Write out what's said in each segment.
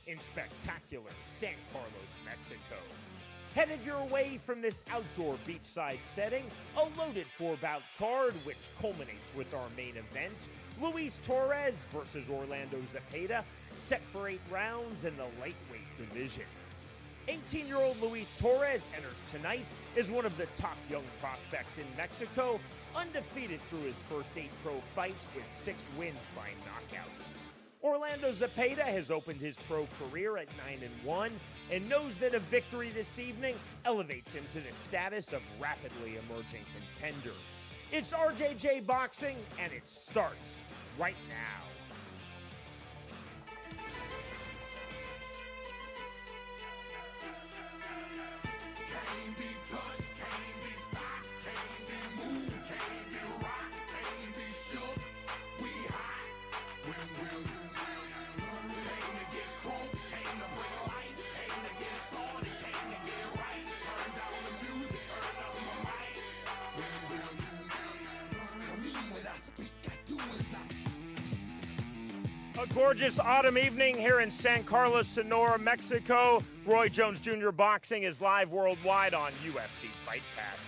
in spectacular San Carlos, Mexico. Headed your way from this outdoor beachside setting, a loaded four-bout card which culminates with our main event, Luis Torres versus Orlando Zepeda, set for 8 rounds in the lightweight division. 18-year-old Luis Torres enters tonight as one of the top young prospects in Mexico, undefeated through his first 8 pro fights with 6 wins by knockout. Orlando Zepeda has opened his pro career at 9-1 and knows that a victory this evening elevates him to the status of rapidly emerging contender. It's RJJ Boxing, and it starts right now. Can't be touched, can't be stopped, can't be moved, can't be rocked, can't be shook. We hot. When will you learn? Came to get crunk, came to bring life, came to get started, came to get right. Turn down the music, turn up my mic. When will you learn? I mean, when I speak, I do as I. A gorgeous autumn evening here in San Carlos, Sonora, Mexico. Roy Jones Jr. Boxing is live worldwide on UFC Fight Pass.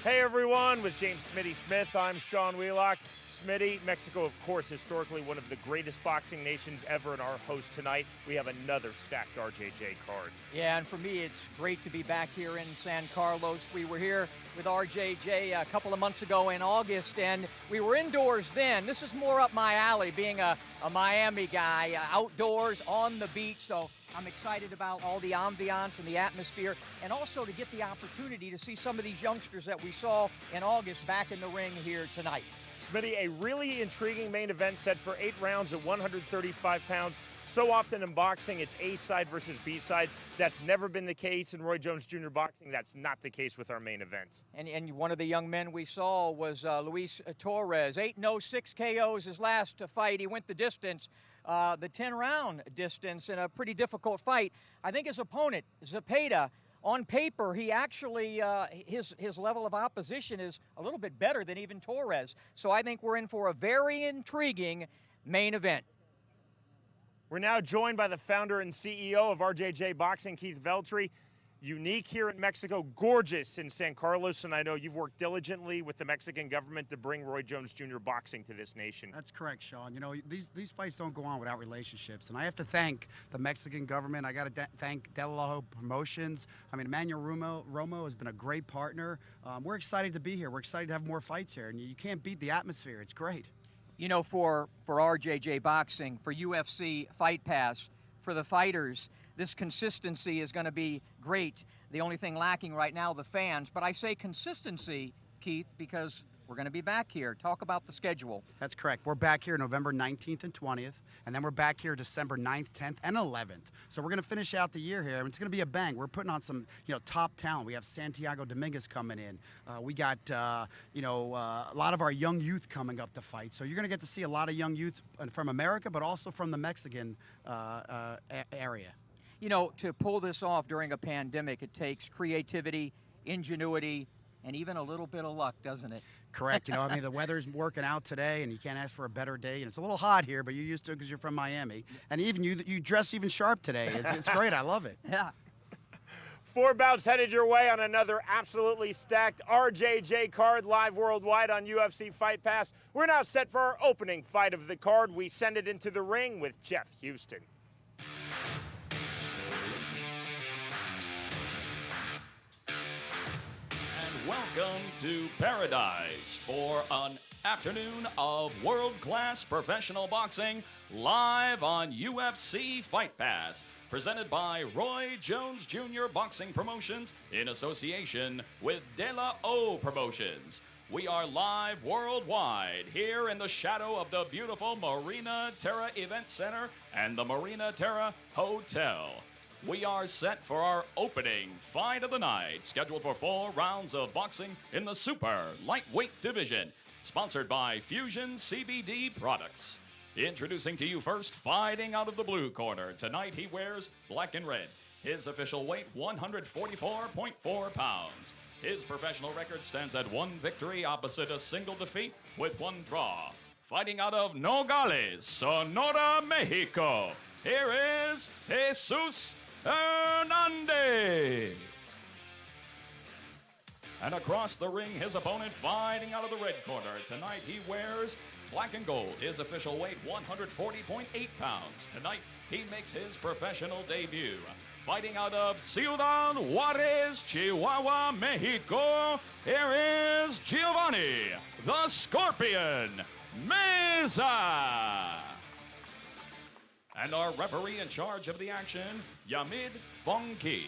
Hey everyone, with James Smitty Smith, I'm Sean Wheelock. Smitty, Mexico, of course, historically one of the greatest boxing nations ever, and our host tonight, we have another stacked RJJ card. Yeah, and for me, it's great to be back here in San Carlos. We were here with RJJ a couple of months ago in August, and we were indoors then. This is more up my alley, being a Miami guy, outdoors on the beach, so I'm excited about all the ambiance and the atmosphere, and also to get the opportunity to see some of these youngsters that we saw in August back in the ring here tonight. Smitty, a really intriguing main event set for 8 rounds at 135 pounds. So often in boxing, it's A side versus B side. That's never been the case in Roy Jones Jr. Boxing. That's not the case with our main event. And one of the young men we saw was Luis Torres. 8-0, 6 KOs his last fight. He went the distance, the 10-round distance in a pretty difficult fight. I think his opponent, Zepeda, on paper, he actually, his level of opposition is a little bit better than even Torres. So I think we're in for a very intriguing main event. We're now joined by the founder and CEO of RJJ Boxing, Keith Veltri. Unique here in Mexico, gorgeous in San Carlos, and I know you've worked diligently with the Mexican government to bring Roy Jones Jr. Boxing to this nation. That's correct, Sean. You know, these fights don't go on without relationships, and I have to thank the Mexican government. I got to thank Del Lajo Promotions. I mean, Emmanuel Romo has been a great partner. We're excited to be here. We're excited to have more fights here, and you can't beat the atmosphere. It's great. You know, for RJJ Boxing, for UFC Fight Pass, for the fighters, this consistency is going to be great. The only thing lacking right now, the fans. But I say consistency, Keith, because we're going to be back here. Talk about the schedule. That's correct. We're back here November 19th and 20th, and then we're back here December 9th, 10th, and 11th. So we're going to finish out the year here, and it's going to be a bang. We're putting on some, top talent. We have Santiago Dominguez coming in. We got, a lot of our young youth coming up to fight. So you're going to get to see a lot of young youth from America, but also from the Mexican area. You know, to pull this off during a pandemic, it takes creativity, ingenuity, and even a little bit of luck, doesn't it? Correct. The weather's working out today, and you can't ask for a better day. And it's a little hot here, but you're used to it because you're from Miami. And even you dress even sharp today. It's great. I love it. Yeah. 4 bouts headed your way on another absolutely stacked RJJ card live worldwide on UFC Fight Pass. We're now set for our opening fight of the card. We send it into the ring with Jeff Houston. Welcome to Paradise for an afternoon of world-class professional boxing live on UFC Fight Pass, presented by Roy Jones Jr. Boxing Promotions in association with De La O Promotions. We are live worldwide here in the shadow of the beautiful Marina Terra Event Center and the Marina Terra Hotel. We are set for our opening fight of the night, scheduled for 4 rounds of boxing in the super lightweight division, sponsored by Fusion CBD Products. Introducing to you first, fighting out of the blue corner. Tonight he wears black and red. His official weight, 144.4 pounds. His professional record stands at 1 victory opposite a single defeat with 1 draw. fighting out of Nogales, Sonora, Mexico. Here is Jesus Hernandez. And across the ring, his opponent fighting out of the red corner. Tonight he wears black and gold. His official weight, 140.8 pounds. Tonight he makes his professional debut. Fighting out of Ciudad Juarez, Chihuahua, Mexico, here is Giovanni, the Scorpion, Meza. And our referee in charge of the action, Yamid Bonki.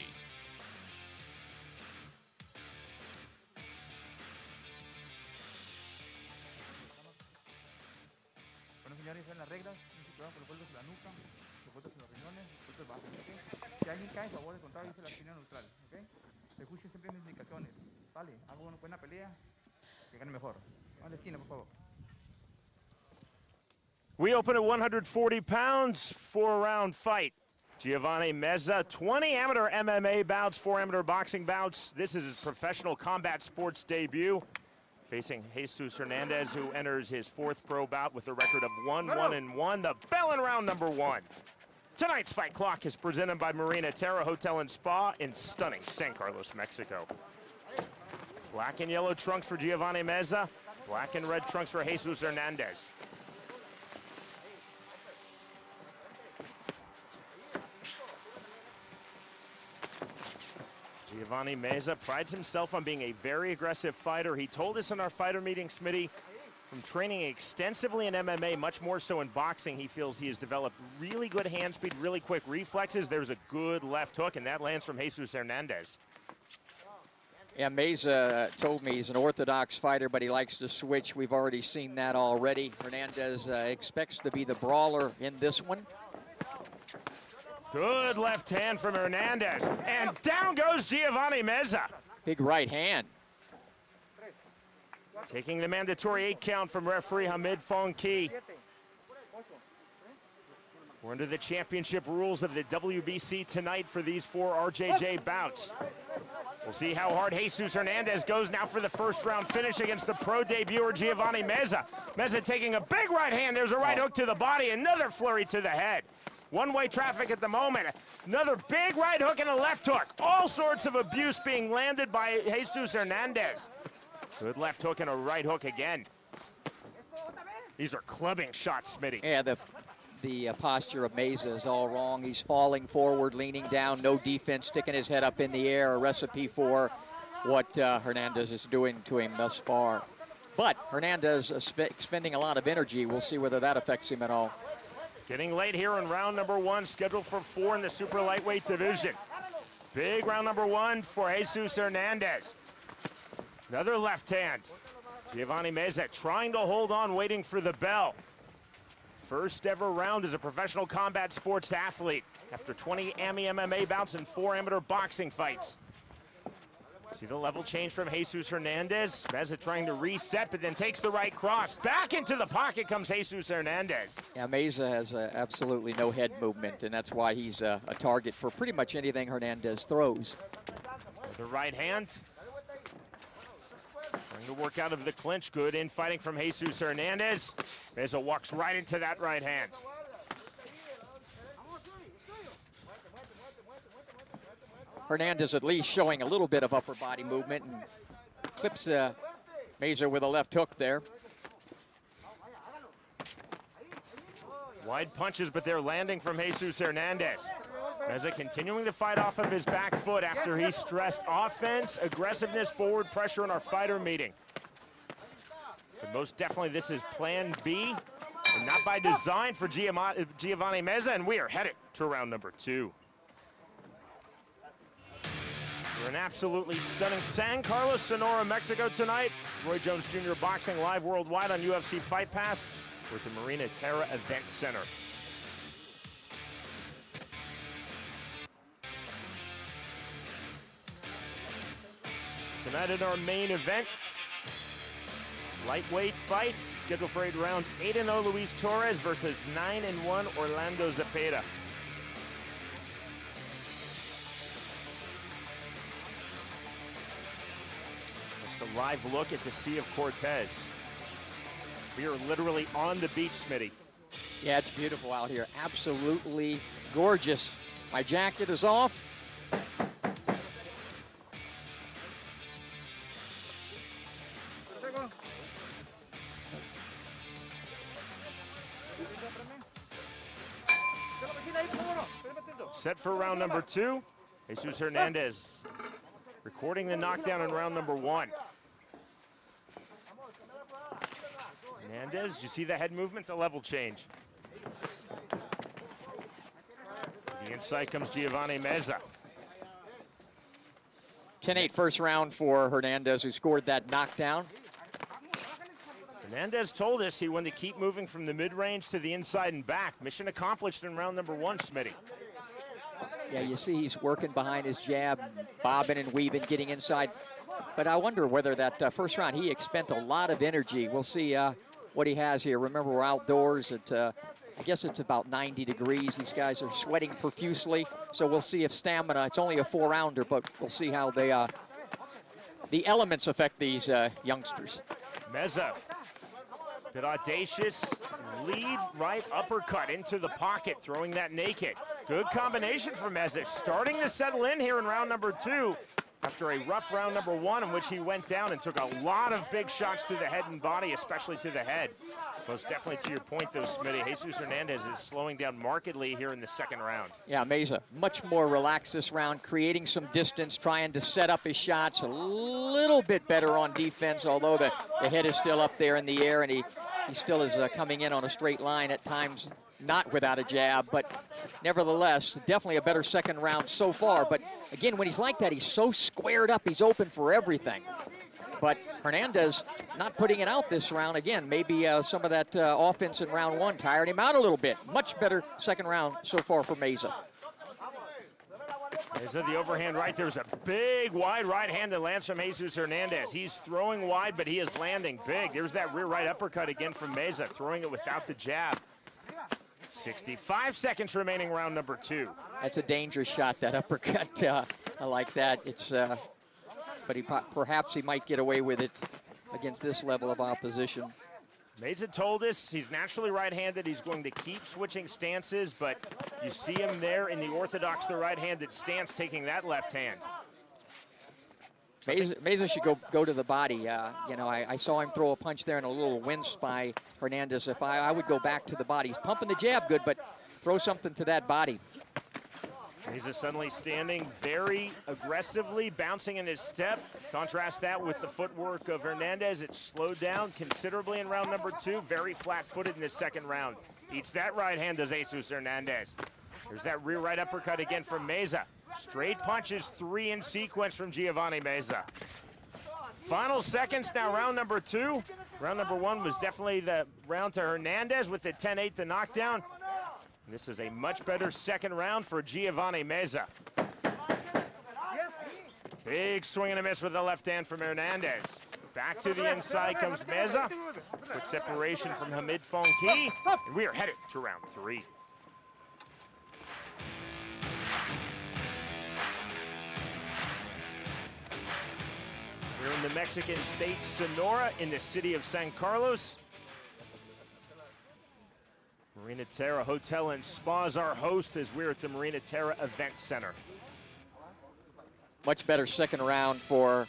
Bueno, señores, son las reglas. Mucho cuidado por los golpes de la nuca, los golpes en los riñones, los golpes bajos, ¿ok? Si alguien cae, favor de contar, dice la línea neutral, ¿ok? Escuchen siempre mis indicaciones, ¿vale? Hago una buena pelea, que gane mejor. A la esquina, por favor. We open at 140 pounds, 4-round fight. Giovanni Meza, 20 amateur MMA bouts, 4 amateur boxing bouts. This is his professional combat sports debut. Facing Jesus Hernandez, who enters his 4th pro bout with a record of 1-1-1. The bell in round number 1. Tonight's fight clock is presented by Marina Terra Hotel and Spa in stunning San Carlos, Mexico. Black and yellow trunks for Giovanni Meza. Black and red trunks for Jesus Hernandez. Giovanni Meza prides himself on being a very aggressive fighter. He told us in our fighter meeting, Smitty, from training extensively in MMA, much more so in boxing, he feels he has developed really good hand speed, really quick reflexes. There's a good left hook, and that lands from Jesus Hernandez. Yeah, Meza told me he's an orthodox fighter, but he likes to switch. We've already seen that already. Hernandez expects to be the brawler in this one. Good left hand from Hernandez, and down goes Giovanni Meza. Big right hand. Taking the mandatory 8 count from referee Hamid Fonki. We're under the championship rules of the WBC tonight for these 4 RJJ bouts. We'll see how hard Jesus Hernandez goes now for the first round finish against the pro debuter Giovanni Meza. Meza taking a big right hand. There's a right hook to the body, another flurry to the head. One-way traffic at the moment. Another big right hook and a left hook. All sorts of abuse being landed by Jesus Hernandez. Good left hook and a right hook again. These are clubbing shots, Smitty. Yeah, the posture of Meza is all wrong. He's falling forward, leaning down, no defense, sticking his head up in the air, a recipe for what Hernandez is doing to him thus far. But Hernandez expending a lot of energy. We'll see whether that affects him at all. Getting late here in round number 1, scheduled for 4 in the super lightweight division. Big round number 1 for Jesus Hernandez. Another left hand. Giovanni Meza trying to hold on, waiting for the bell. First ever round as a professional combat sports athlete after 20 AMI MMA bouts and 4 amateur boxing fights. See the level change from Jesus Hernandez. Meza trying to reset, but then takes the right cross. Back into the pocket comes Jesus Hernandez. Yeah, Meza has absolutely no head movement, and that's why he's a target for pretty much anything Hernandez throws. The right hand. Trying to work out of the clinch. Good infighting from Jesus Hernandez. Meza walks right into that right hand. Hernandez at least showing a little bit of upper body movement and clips Meza with a left hook there. Wide punches, but they're landing from Jesus Hernandez. Meza continuing to fight off of his back foot after he stressed offense, aggressiveness, forward pressure in our fighter meeting. But most definitely this is plan B, and not by design for Giovanni Meza, and we are headed to round number 2. We're in absolutely stunning San Carlos, Sonora, Mexico tonight. Roy Jones Jr. Boxing live worldwide on UFC Fight Pass with the Marina Terra Event Center. Tonight in our main event, lightweight fight, scheduled for 8 rounds. 8-0 Luis Torres versus 9-1 Orlando Zepeda. A live look at the Sea of Cortez. We are literally on the beach, Smitty. Yeah, it's beautiful out here. Absolutely gorgeous. My jacket is off. Set for round number 2. Jesus Hernandez recording the knockdown in round number 1. Hernandez, did you see the head movement, the level change? The inside comes Giovanni Meza. 10-8 first round for Hernandez, who scored that knockdown. Hernandez told us he wanted to keep moving from the mid-range to the inside and back. Mission accomplished in round number 1, Smitty. Yeah, you see he's working behind his jab, bobbing and weaving, getting inside. But I wonder whether that first round, he expended a lot of energy. We'll see what he has here. Remember, we're outdoors at, I guess it's about 90 degrees. These guys are sweating profusely. So we'll see if stamina, it's only a 4-rounder, but we'll see how they, the elements affect these youngsters. Meza, bit audacious, lead right uppercut into the pocket, throwing that naked. Good combination for Meza, starting to settle in here in round number 2 after a rough round number 1 in which he went down and took a lot of big shots to the head and body, especially to the head. Most definitely to your point, though, Smitty, Jesus Hernandez is slowing down markedly here in the second round. Yeah, Meza, much more relaxed this round, creating some distance, trying to set up his shots a little bit better on defense, although the head is still up there in the air, and he still is coming in on a straight line at times, not without a jab, but nevertheless, definitely a better second round so far. But again, when he's like that, he's so squared up, he's open for everything. But Hernandez not putting it out this round. Again, maybe some of that offense in round 1 tired him out a little bit. Much better second round so far for Meza. Meza, the overhand right. There's a big wide right hand that lands from Jesus Hernandez. He's throwing wide, but he is landing big. There's that rear right uppercut again from Meza, throwing it without the jab. 65 seconds remaining, round number 2. That's a dangerous shot, that uppercut. I like that. It's, but perhaps he might get away with it against this level of opposition. Meza told us he's naturally right-handed. He's going to keep switching stances, but you see him there in the orthodox, the right-handed stance, taking that left hand. Meza should go to the body. You know, I saw him throw a punch there and a little wince by Hernandez. If I would go back to the body. He's pumping the jab good, but throw something to that body. Meza suddenly standing very aggressively, bouncing in his step. Contrast that with the footwork of Hernandez. It's slowed down considerably in round number 2. Very flat-footed in the second round. Eats that right hand, does Jesus Hernandez. There's that rear right uppercut again from Meza. Straight punches, 3 in sequence from Giovanni Meza. Final seconds now, round number 2. Round number 1 was definitely the round to Hernandez with the 10-8, the knockdown. This is a much better second round for Giovanni Meza. Big swing and a miss with the left hand from Hernandez. Back to the inside comes Meza. Quick separation from Hamid Fonki. And we are headed to round 3. We're in the Mexican state Sonora in the city of San Carlos. Marina Terra Hotel and Spa is our host as we're at the Marina Terra Event Center. Much better second round for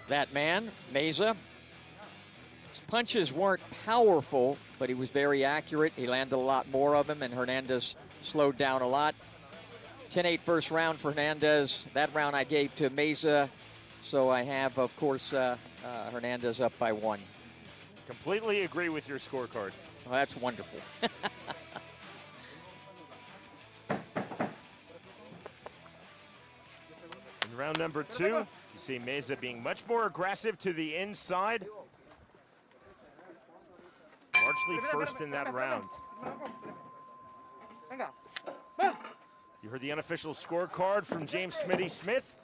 that man, Meza. His punches weren't powerful, but he was very accurate. He landed a lot more of them, and Hernandez slowed down a lot. 10-8 first round for Hernandez. That round I gave to Meza, so I have, of course, Hernandez up by 1. Completely agree with your scorecard. Well, that's wonderful. In round number 2, you see Meza being much more aggressive to the inside. Largely first in that round. You heard the unofficial scorecard from James Smitty Smith.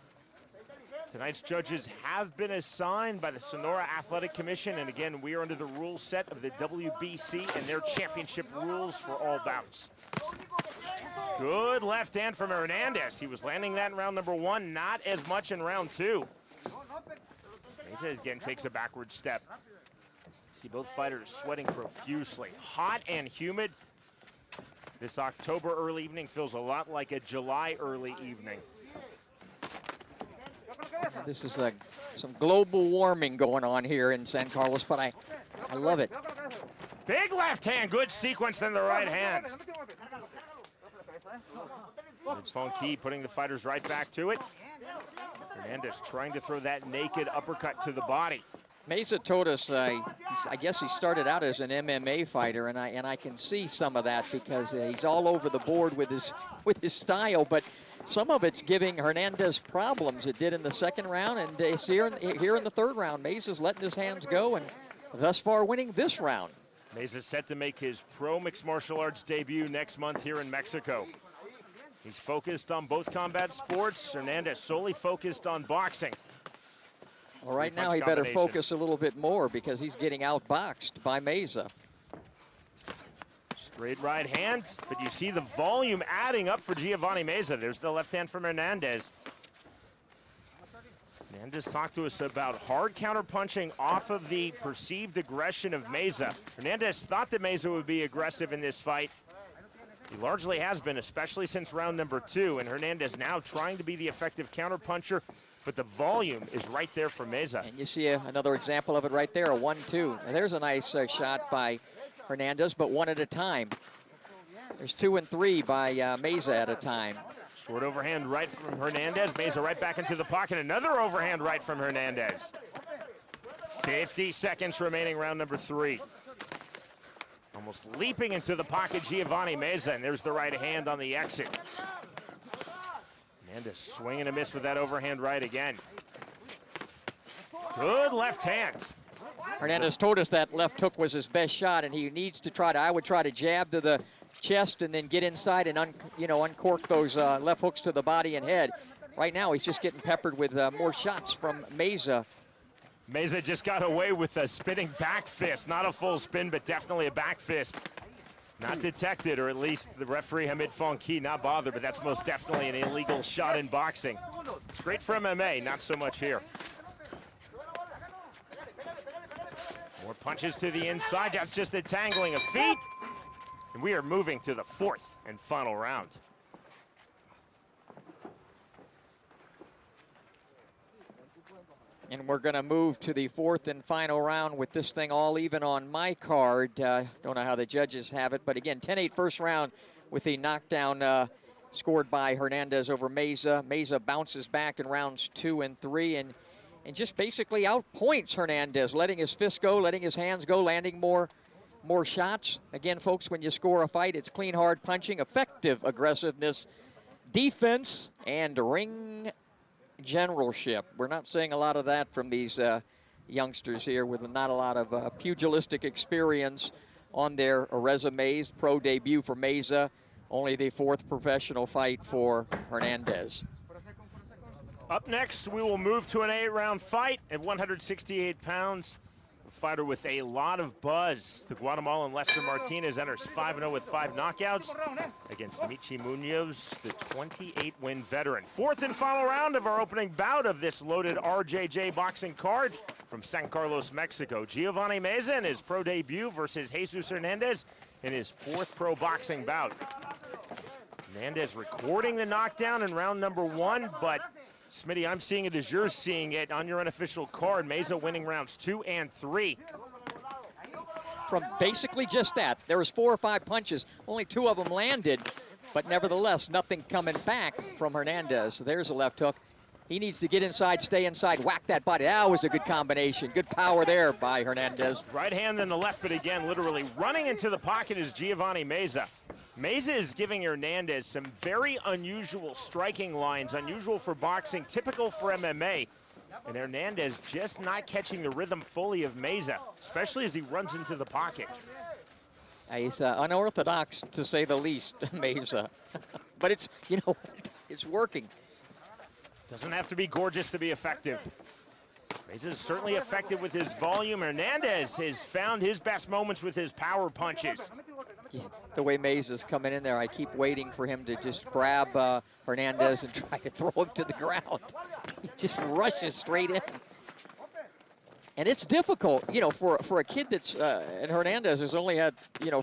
Tonight's judges have been assigned by the Sonora Athletic Commission, and again, we are under the rule set of the WBC and their championship rules for all bouts. Good left hand from Hernandez. He was landing that in round number 1, not as much in round 2. Meza again takes a backward step. See both fighters sweating profusely. Hot and humid. This October early evening feels a lot like a July early evening. This is some global warming going on here in San Carlos, but I love it. Big left hand, good sequence in the right hand. It's Fonky putting the fighters right back to it. Hernandez trying to throw that naked uppercut to the body. Meza told us, I guess he started out as an MMA fighter, and I can see some of that because he's all over the board with his style, but some of it's giving Hernandez problems. It did in the second round, and it's here in the third round. Meza's letting his hands go, and thus far winning this round. Meza's set to make his pro mixed martial arts debut next month here in Mexico. He's focused on both combat sports. Hernandez solely focused on boxing. Well, right now he better focus a little bit more because he's getting outboxed by Meza. Straight right hand, but you see the volume adding up for Giovanni Meza. There's the left hand from Hernandez. Hernandez talked to us about hard counterpunching off of the perceived aggression of Meza. Hernandez thought that Meza would be aggressive in this fight. He largely has been, especially since round number 2, and Hernandez now trying to be the effective counterpuncher, but the volume is right there for Meza. And you see another example of it right there, a 1-2. And there's a nice shot by Hernandez, but one at a time. There's 2 and 3 by Meza at a time. Short overhand right from Hernandez. Meza right back into the pocket. Another overhand right from Hernandez. 50 seconds remaining, round number 3. Almost leaping into the pocket, Giovanni Meza, and there's the right hand on the exit. Hernandez swinging a miss with that overhand right again. Good left hand. Hernandez told us that left hook was his best shot, and he needs to I would try to jab to the chest and then get inside and uncork those left hooks to the body and head. Right now, he's just getting peppered with more shots from Meza. Meza just got away with a spinning back fist. Not a full spin, but definitely a back fist. Not detected, or at least the referee Hamid Fonky not bothered, but that's most definitely an illegal shot in boxing. It's great for MMA, not so much here. More punches to the inside. That's just a tangling of feet. And we are moving to the 4th and final round. And we're going to move to the 4th and final round with this thing all even on my card. Don't know how the judges have it, but again, 10-8 first round with the knockdown scored by Hernandez over Meza. Meza bounces back in rounds 2 and 3 and just basically outpoints Hernandez, letting his fists go, letting his hands go, landing more shots. Again, folks, when you score a fight, it's clean, hard punching, effective aggressiveness, defense, and ring generalship. We're not seeing a lot of that from these youngsters here with not a lot of pugilistic experience on their resumes. Pro debut for Meza, only the 4th professional fight for Hernandez. Up next, we will move to an 8-round fight at 168 pounds. A fighter with a lot of buzz. The Guatemalan Lester Martinez enters 5-0 with 5 knockouts against Michi Munoz, the 28-win veteran. 4th and final round of our opening bout of this loaded RJJ boxing card from San Carlos, Mexico. Giovanni Meza in his pro debut versus Jesus Hernandez in his 4th pro boxing bout. Hernandez recording the knockdown in round number 1, but Smitty, I'm seeing it as you're seeing it on your unofficial card. Meza winning rounds 2 and 3. From basically just that. There was 4 or 5 punches. Only 2 of them landed, but nevertheless, nothing coming back from Hernandez. So there's a left hook. He needs to get inside, stay inside, whack that body. That was a good combination. Good power there by Hernandez. Right hand then the left, but again, literally running into the pocket is Giovanni Meza. Meza is giving Hernandez some very unusual striking lines, unusual for boxing, typical for MMA. And Hernandez just not catching the rhythm fully of Meza, especially as he runs into the pocket. He's unorthodox, to say the least, Meza. But it's, it's working. Doesn't have to be gorgeous to be effective. Meza is certainly effective with his volume. Hernandez has found his best moments with his power punches. Yeah, the way Meza's coming in there, I keep waiting for him to just grab Hernandez and try to throw him to the ground. He just rushes straight in. And it's difficult, you know, for a kid that's, and Hernandez has only had, you know,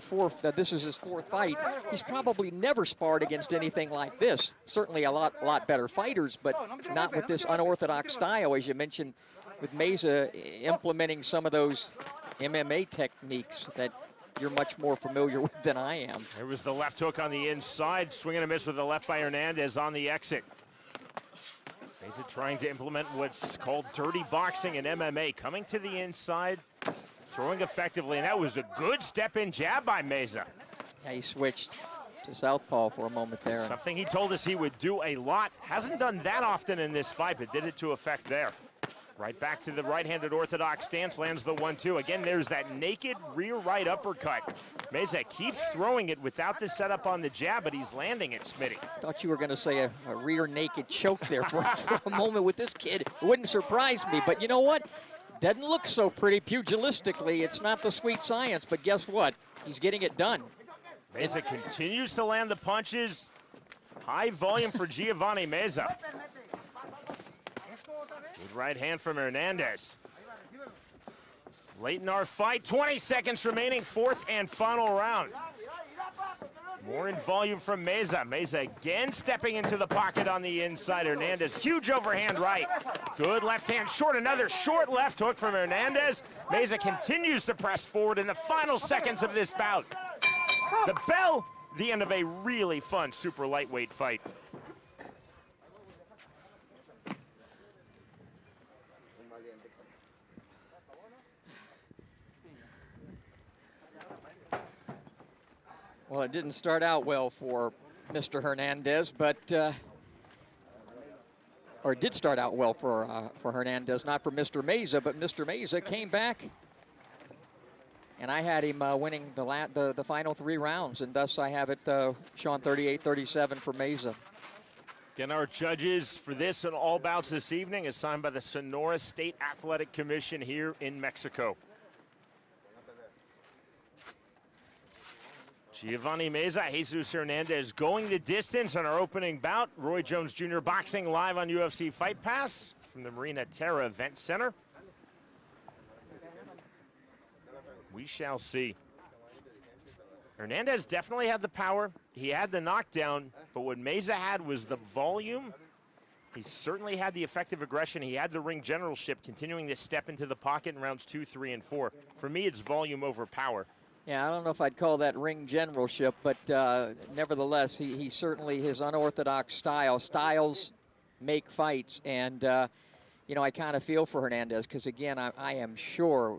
this is his 4th fight. He's probably never sparred against anything like this. Certainly a lot better fighters, but not with this unorthodox style, as you mentioned, with Meza implementing some of those MMA techniques that you're much more familiar with than I am. There was the left hook on the inside, swing and a miss with the left by Hernandez on the exit. Meza trying to implement what's called dirty boxing in MMA, coming to the inside, throwing effectively, and that was a good step-in jab by Meza. Yeah, he switched to southpaw for a moment there. Something he told us he would do a lot. Hasn't done that often in this fight, but did it to effect there. Right back to the right-handed orthodox stance, lands the 1-2. Again, there's that naked rear right uppercut. Meza keeps throwing it without the setup on the jab, but he's landing it, Smitty. Thought you were going to say a rear naked choke there for a moment with this kid. It wouldn't surprise me, but you know what? Doesn't look so pretty pugilistically. It's not the sweet science, but guess what? He's getting it done. Meza continues to land the punches. High volume for Giovanni Meza. Good right hand from Hernandez. Late in our fight, 20 seconds remaining, 4th and final round. More in volume from Meza. Meza again stepping into the pocket on the inside. Hernandez, huge overhand right. Good left hand short, another short left hook from Hernandez. Meza continues to press forward in the final seconds of this bout. The bell, the end of a really fun super lightweight fight. Well, it didn't start out well for Mr. Hernandez, but or it did start out well for Hernandez, not for Mr. Meza, but Mr. Meza came back, and I had him winning the final 3 rounds, and thus I have it, Sean, 38-37 for Meza. Again, our judges for this and all bouts this evening assigned by the Sonora State Athletic Commission here in Mexico. Giovanni Meza, Jesus Hernandez going the distance on our opening bout. Roy Jones Jr. boxing live on UFC Fight Pass from the Marina Terra Event Center. We shall see. Hernandez definitely had the power. He had the knockdown, but what Meza had was the volume. He certainly had the effective aggression. He had the ring generalship, continuing to step into the pocket in rounds 2, 3, and 4. For me, it's volume over power. Yeah, I don't know if I'd call that ring generalship, but nevertheless, he certainly, his unorthodox styles make fights. And, you know, I kind of feel for Hernandez because, again, I am sure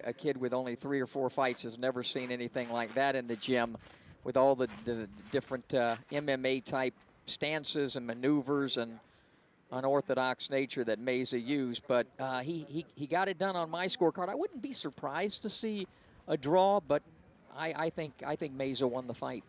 a kid with only 3 or 4 fights has never seen anything like that in the gym with all the different MMA-type stances and maneuvers and unorthodox nature that Meza used. But he got it done on my scorecard. I wouldn't be surprised to see a draw, but I think Meza won the fight.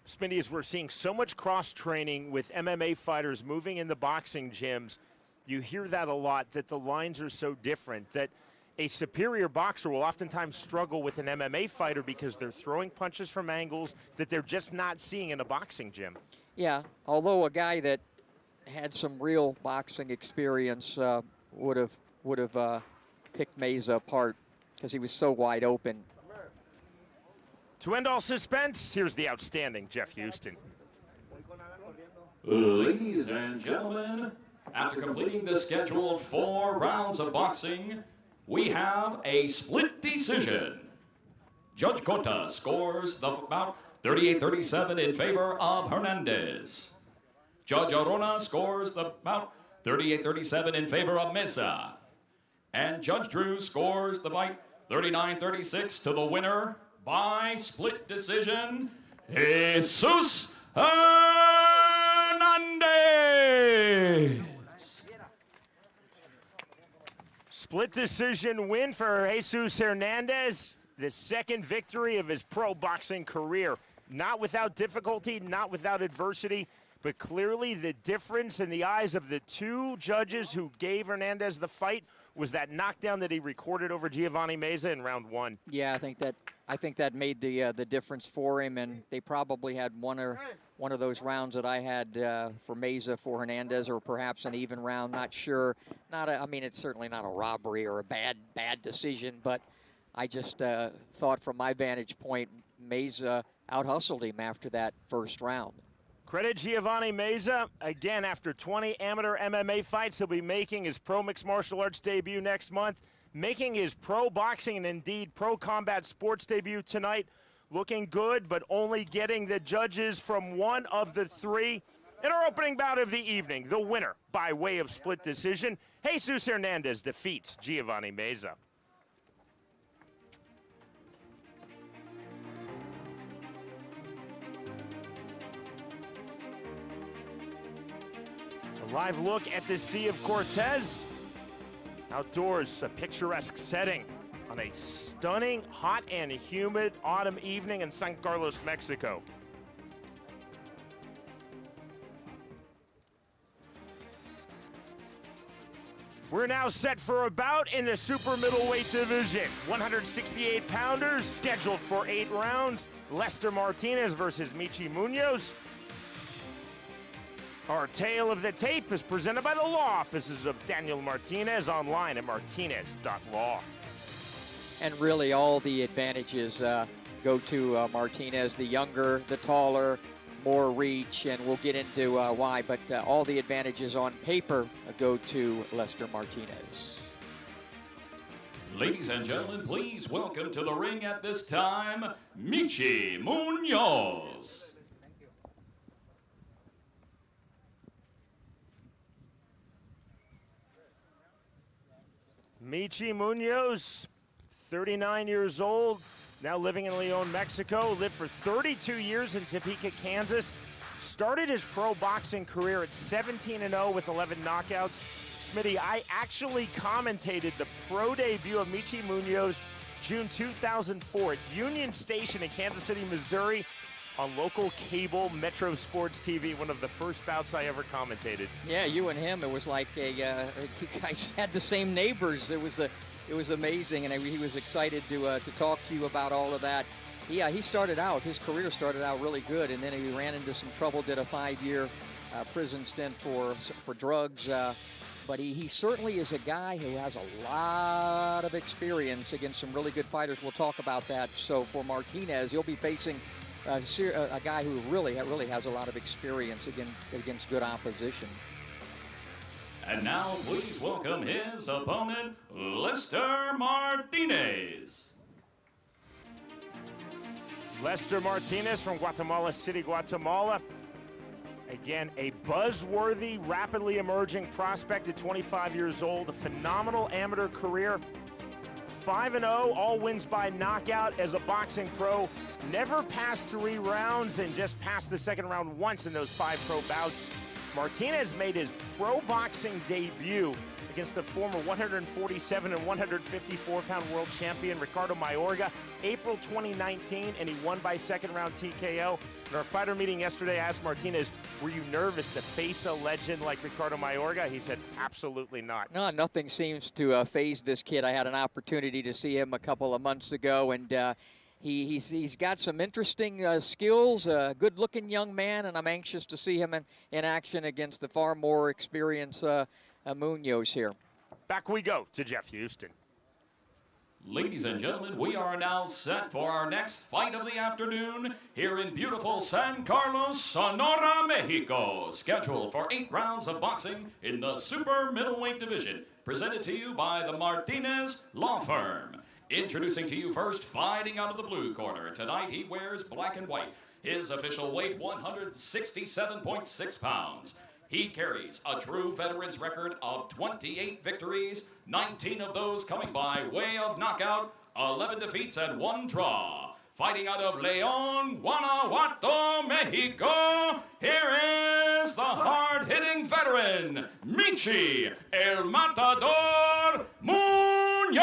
Smitty, as we're seeing so much cross-training with MMA fighters moving in the boxing gyms, you hear that a lot, that the lines are so different, that a superior boxer will oftentimes struggle with an MMA fighter because they're throwing punches from angles that they're just not seeing in a boxing gym. Yeah, although a guy that had some real boxing experience would have picked Meza apart because he was so wide open. To end all suspense, here's the outstanding Jeff Houston. Ladies and gentlemen, after completing the scheduled 4 rounds of boxing, we have a split decision. Judge Cota scores the bout 38-37 in favor of Hernandez. Judge Arona scores the bout 38-37 in favor of Meza. And Judge Drew scores the fight 39-36 to the winner by split decision, Jesus Hernandez. Split decision win for Jesus Hernandez, the second victory of his pro boxing career. Not without difficulty, not without adversity, but clearly the difference in the eyes of the 2 judges who gave Hernandez the fight was that knockdown that he recorded over Giovanni Meza in round 1. Yeah, I think that made the difference for him, and they probably had one of those rounds that I had for Meza for Hernandez, or perhaps an even round. Not sure. I mean, it's certainly not a robbery or a bad decision, but I just thought from my vantage point, Meza out-hustled him after that first round. Credit Giovanni Meza. Again, after 20 amateur MMA fights, he'll be making his pro mixed martial arts debut next month, making his pro boxing and indeed pro combat sports debut tonight. Looking good, but only getting the judges from one of the 3 in our opening bout of the evening. The winner, by way of split decision, Jesus Hernandez defeats Giovanni Meza. A live look at the Sea of Cortez. Outdoors, a picturesque setting on a stunning, hot and humid autumn evening in San Carlos, Mexico. We're now set for a bout in the super middleweight division. 168-pounders scheduled for 8 rounds. Lester Martinez versus Michi Munoz. Our tale of the tape is presented by the law offices of Daniel Martinez, online at martinez.law. And really all the advantages go to Martinez, the younger, the taller, more reach, and we'll get into why, but all the advantages on paper go to Lester Martinez. Ladies and gentlemen, please welcome to the ring at this time, Michi Munoz. Michi Munoz, 39 years old, now living in Leon, Mexico, lived for 32 years in Topeka, Kansas, started his pro boxing career at 17-0 with 11 knockouts. Smitty, I actually commentated the pro debut of Michi Munoz June 2004 at Union Station in Kansas City, Missouri, on local cable Metro Sports TV, one of the first bouts I ever commentated. Yeah, you and him, it was like you guys had the same neighbors. It was amazing, and he was excited to talk to you about all of that. Yeah, his career started out really good, and then he ran into some trouble, did a 5-year prison stint for drugs. But he certainly is a guy who has a lot of experience against some really good fighters. We'll talk about that. So for Martinez, he'll be facing a guy who really has a lot of experience against good opposition. And now, please welcome his opponent, Lester Martinez. Lester Martinez from Guatemala City, Guatemala. Again, a buzzworthy, rapidly emerging prospect at 25 years old. A phenomenal amateur career. 5-0, all wins by knockout as a boxing pro. Never passed 3 rounds and just passed the second round once in those 5 pro bouts. Martinez made his pro boxing debut against the former 147 and 154-pound world champion Ricardo Mayorga, April 2019, and he won by second round TKO. In our fighter meeting yesterday, I asked Martinez, were you nervous to face a legend like Ricardo Mayorga? He said, absolutely not. No, nothing seems to faze this kid. I had an opportunity to see him a couple of months ago, and he's got some interesting skills, a good-looking young man, and I'm anxious to see him in action against the far more experienced Munoz here. Back we go to Jeff Houston. Ladies and gentlemen, we are now set for our next fight of the afternoon here in beautiful San Carlos, Sonora, Mexico. Scheduled for 8 rounds of boxing in the super middleweight division. Presented to you by the Martinez Law Firm. Introducing to you first, fighting out of the blue corner. Tonight he wears black and white. His official weight, 167.6 pounds. He carries a true veteran's record of 28 victories, 19 of those coming by way of knockout, 11 defeats and 1 draw. Fighting out of León, Guanajuato, Mexico, here is the hard-hitting veteran, Michi El Matador Munoz.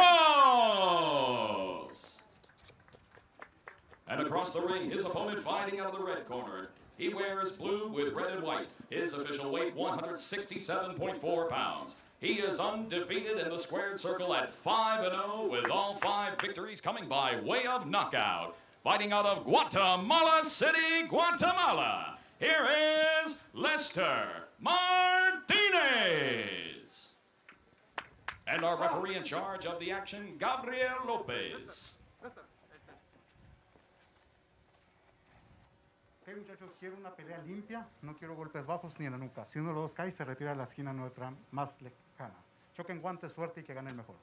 And across the ring, his opponent fighting out of the red corner. He wears blue with red and white. His official weight, 167.4 pounds. He is undefeated in the squared circle at 5-0, with all 5 victories coming by way of knockout. Fighting out of Guatemala City, Guatemala, here is Lester Martinez. And our referee in charge of the action, Gabriel Lopez. Ok, muchachos, quiero una pelea limpia, no quiero golpes bajos ni en la nuca. Si uno de los dos cae, se retira a la esquina nuestra más lejana. Choquen guantes, suerte y que gane el mejor.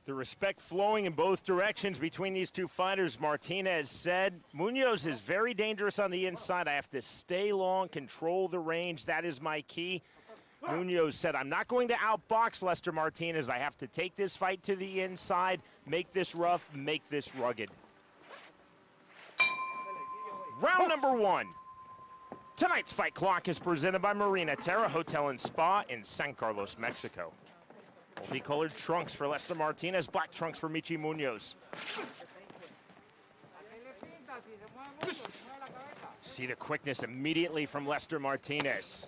The respect flowing in both directions between these two fighters. Martinez said, Munoz is very dangerous on the inside. I have to stay long, control the range. That is my key. Munoz said, I'm not going to outbox Lester Martinez. I have to take this fight to the inside, make this rough, make this rugged. Round number 1. Tonight's fight clock is presented by Marina Terra Hotel and Spa in San Carlos, Mexico. Multicolored trunks for Lester Martinez, black trunks for Michi Munoz. See the quickness immediately from Lester Martinez.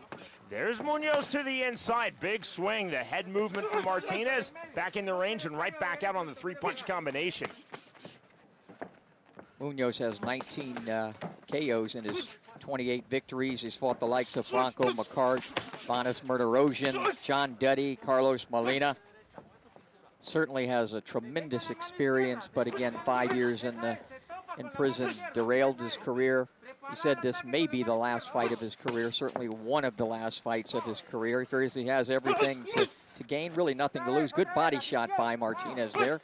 There's Munoz to the inside. Big swing, the head movement from Martinez. Back in the range and right back out on the 3-punch combination. Munoz has 19 KOs in his 28 victories. He's fought the likes of Franco McCart, Vanes Murderosian, John Duddy, Carlos Molina. Certainly has a tremendous experience, but again, 5 years in prison derailed his career. He said this may be the last fight of his career, certainly one of the last fights of his career. He figures he has everything to gain, really nothing to lose. Good body shot by Martinez there.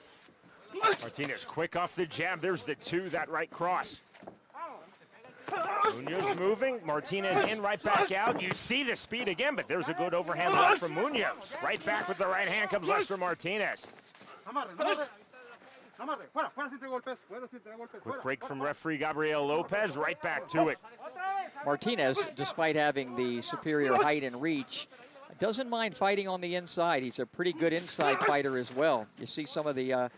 Martinez quick off the jab. There's the 2, that right cross. Munoz moving, Martinez in, right back out. You see the speed again, but there's a good overhand block from Munoz. Right back with the right hand comes Lester Martinez. Quick break from referee Gabriel Lopez, right back to it. Martinez, despite having the superior height and reach, doesn't mind fighting on the inside. He's a pretty good inside fighter as well. You see some of the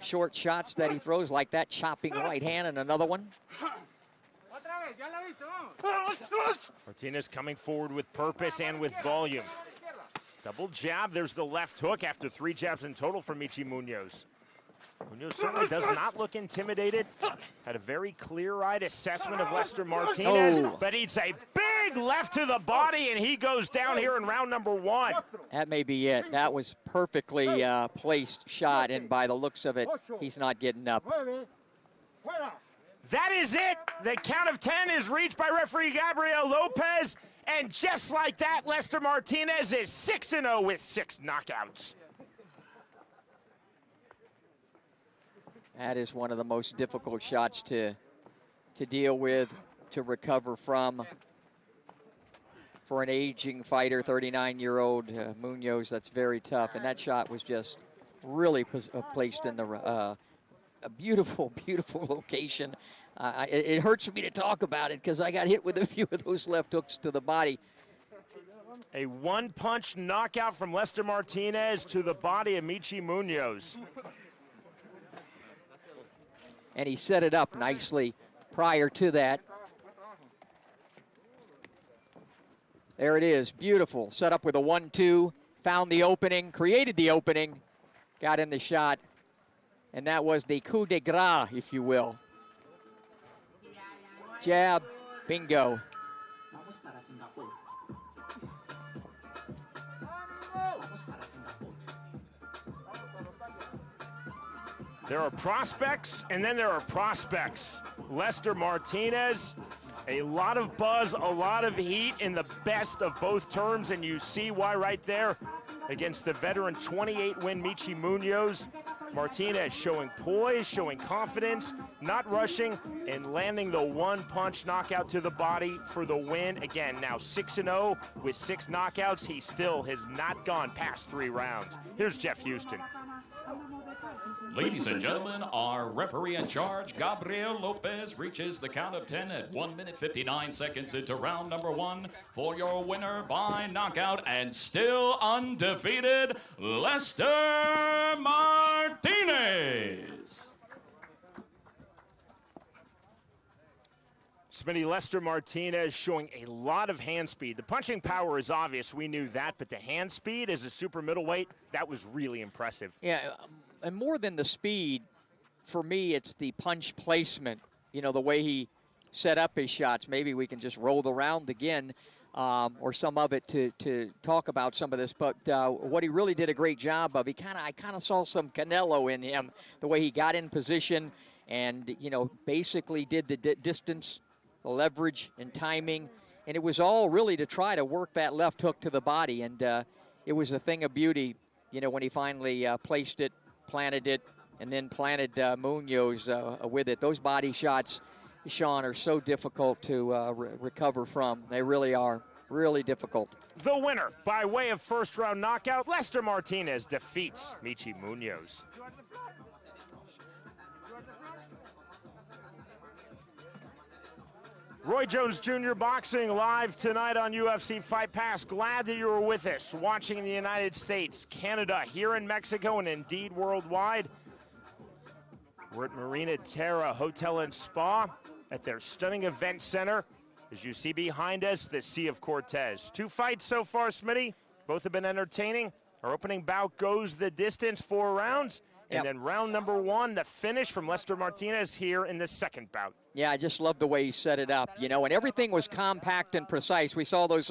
short shots that he throws, like that chopping right hand and another one. Martinez coming forward with purpose and with volume. Double jab, there's the left hook after 3 jabs in total from Michi Munoz. Munoz certainly does not look intimidated. Had a very clear-eyed assessment of Lester Martinez, but it's a big left to the body, and he goes down here in round number 1. That may be it. That was perfectly placed shot, and by the looks of it, he's not getting up. That is it. The count of 10 is reached by referee Gabriel Lopez, and just like that, Lester Martinez is 6-0 with 6 knockouts. That is one of the most difficult shots to deal with, to recover from. For an aging fighter, 39-year-old Munoz, that's very tough. And that shot was just really placed in a beautiful, beautiful location. It hurts me to talk about it because I got hit with a few of those left hooks to the body. A one-punch knockout from Lester Martinez to the body of Michi Munoz. And he set it up nicely prior to that. There it is, beautiful. Set up with a 1-2, found the opening, created the opening, got in the shot, and that was the coup de grace, if you will. Jab, bingo. There are prospects, and then there are prospects. Lester Martinez, a lot of buzz, a lot of heat in the best of both terms, and you see why right there against the veteran 28-win Michi Munoz. Martinez showing poise, showing confidence, not rushing, and landing the one-punch knockout to the body for the win. Again, now 6-0 with 6 knockouts. He still has not gone past 3 rounds. Here's Jeff Houston. Ladies and gentlemen, our referee in charge, Gabriel Lopez, reaches the count of 10 at 1 minute 59 seconds into round number 1 for your winner by knockout and still undefeated, Lester Martinez. Smitty, Lester Martinez showing a lot of hand speed. The punching power is obvious. We knew that. But the hand speed as a super middleweight, that was really impressive. Yeah, and more than the speed, for me, it's the punch placement. You know, the way he set up his shots. Maybe we can just roll the round again or some of it to talk about some of this. But what he really did a great job of, I kind of saw some Canelo in him, the way he got in position and, you know, basically did the distance, the leverage and timing. And it was all really to try to work that left hook to the body. And it was a thing of beauty, you know, when he finally placed it, planted it, and then planted Munoz with it. Those body shots, Sean, are so difficult to recover from. They really are. Really difficult. The winner, by way of first-round knockout, Lester Martinez defeats Michi Munoz. Roy Jones Jr. Boxing live tonight on UFC Fight Pass. Glad that you were with us, watching in the United States, Canada, here in Mexico, and indeed worldwide. We're at Marina Terra Hotel and Spa at their stunning event center. As you see behind us, the Sea of Cortez. 2 fights so far, Smitty. Both have been entertaining. Our opening bout goes the distance, 4 rounds. And then round number 1, the finish from Lester Martinez here in the second bout. Yeah, I just love the way he set it up, you know, and everything was compact and precise. We saw those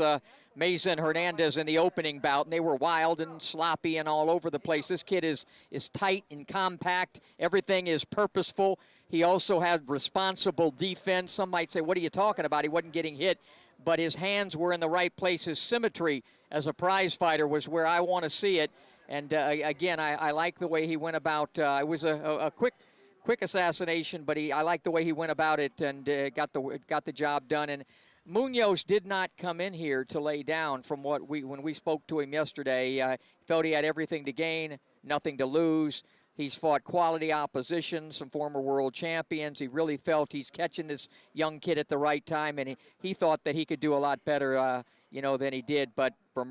Meza and Hernandez in the opening bout, and they were wild and sloppy and all over the place. This kid is tight and compact. Everything is purposeful. He also had responsible defense. Some might say, what are you talking about? He wasn't getting hit, but his hands were in the right place. His symmetry as a prize fighter was where I want to see it. And, again, I like the way he went about. It was a quick assassination, but I like the way he went about it and got the job done. And Munoz did not come in here to lay down from when we spoke to him yesterday. He felt he had everything to gain, nothing to lose. He's fought quality opposition, some former world champions. He really felt he's catching this young kid at the right time, and he thought that he could do a lot better than he did. But for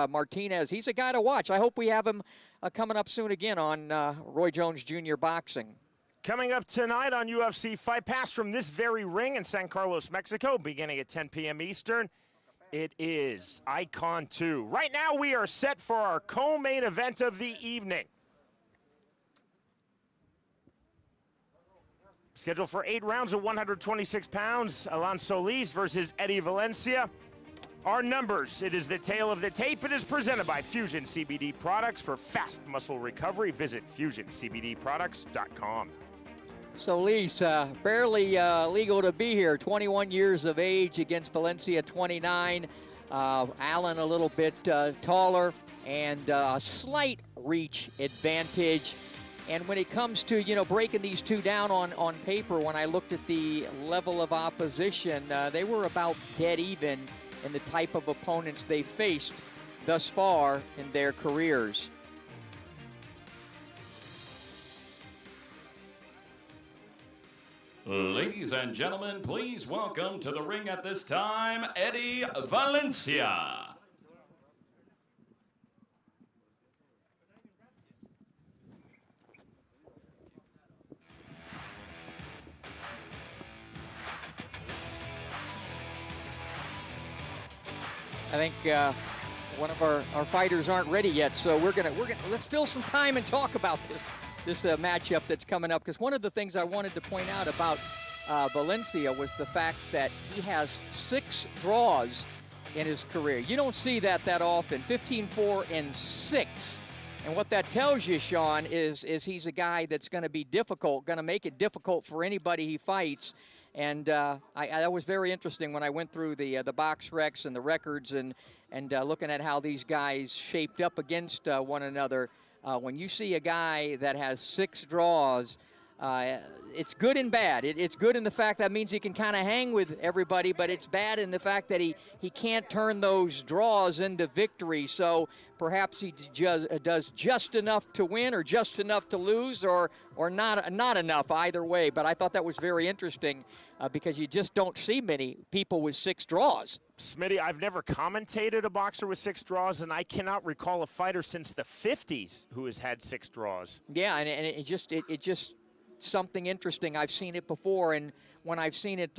Martinez, he's a guy to watch. I hope we have him coming up soon again on Roy Jones Jr. Boxing. Coming up tonight on UFC Fight Pass from this very ring in San Carlos, Mexico, beginning at 10 p.m. Eastern, it is Icon 2. Right now we are set for our co-main event of the evening. Scheduled for 8 rounds of 126 pounds, Alan Solis versus Eddie Valencia. Our numbers, it is the tale of the tape. It is presented by Fusion CBD products for fast muscle recovery. Visit FusionCBDProducts.com. Solis, barely legal to be here, 21 years of age against Valencia, 29. Allen a little bit taller and a slight reach advantage. And when it comes to, breaking these two down on paper, when I looked at the level of opposition, they were about dead even in the type of opponents they faced thus far in their careers. Ladies and gentlemen, please welcome to the ring at this time, Eddie Valencia. I think one of our fighters aren't ready yet, so we're gonna let's fill some time and talk about this matchup that's coming up. Because one of the things I wanted to point out about Valencia was the fact that he has 6 draws in his career. You don't see that often. 15-4-6, and what that tells you, Sean, is he's a guy that's going to be difficult, going to make it difficult for anybody he fights. And that was very interesting when I went through the box recs and the records and looking at how these guys shaped up against one another. When you see a guy that has 6 draws, it's good and bad. It's good in the fact that means he can kind of hang with everybody, but it's bad in the fact that he can't turn those draws into victory. So perhaps he does just enough to win or just enough to lose or not enough either way. But I thought that was very interesting because you just don't see many people with 6 draws. Smitty, I've never commentated a boxer with 6 draws, and I cannot recall a fighter since the 50s who has had 6 draws. Yeah, and it just something interesting. I've seen it before, and when I've seen it,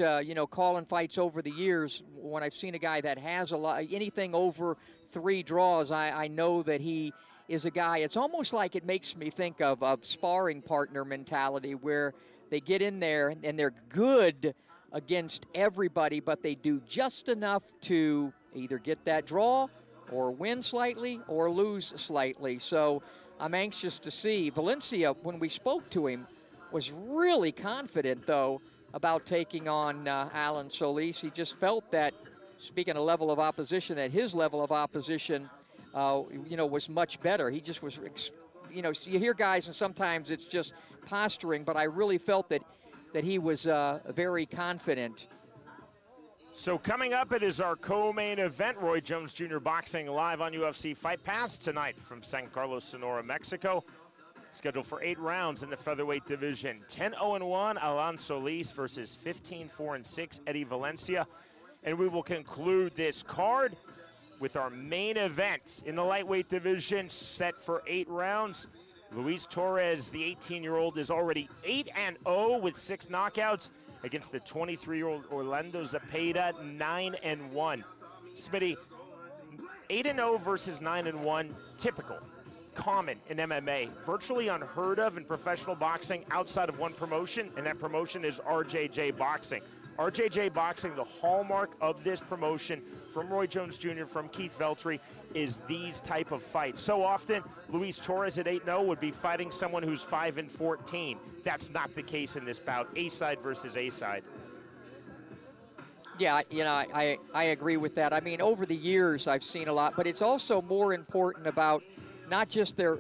calling fights over the years, when I've seen a guy that has a lot, anything over 3 draws, I know that he is a guy. It's almost like it makes me think of sparring partner mentality, where they get in there and they're good against everybody, but they do just enough to either get that draw or win slightly or lose slightly. So I'm anxious to see. Valencia, when we spoke to him, was really confident, though, about taking on Alan Solis. He just felt that, speaking of level of opposition, that his level of opposition, was much better. He just was, you hear guys and sometimes it's just posturing, but I really felt that he was very confident. So coming up, it is our co-main event, Roy Jones Jr. Boxing live on UFC Fight Pass tonight from San Carlos, Sonora, Mexico. Scheduled for 8 rounds in the featherweight division. 10-0-1, Alan Solis versus 15-4-6, Eddie Valencia. And we will conclude this card with our main event in the lightweight division, set for 8 rounds. Luis Torres, the 18-year-old, is already 8-0 with 6 knockouts against the 23-year-old Orlando Zepeda, 9-1. Smitty, 8-0 versus 9-1, typical, common in MMA, virtually unheard of in professional boxing outside of one promotion, and that promotion is RJJ Boxing. RJJ Boxing, the hallmark of this promotion, from Roy Jones Jr., from Keith Veltri, is these type of fights. So often, Luis Torres at 8-0 would be fighting someone who's 5-14. That's not the case in this bout. A-side versus A-side. Yeah, I agree with that. I mean, over the years, I've seen a lot, but it's also more important about not just their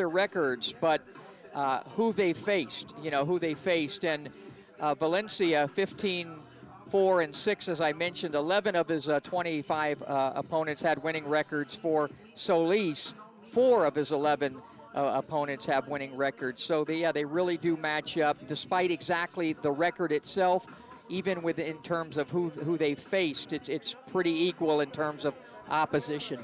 records, but who they faced. And Valencia, 15-4-6, as I mentioned. 11 of his 25 opponents had winning records. For Solis, 4 of his 11 opponents have winning records. So they really do match up, despite exactly the record itself. Even in terms of who they faced, it's pretty equal in terms of opposition.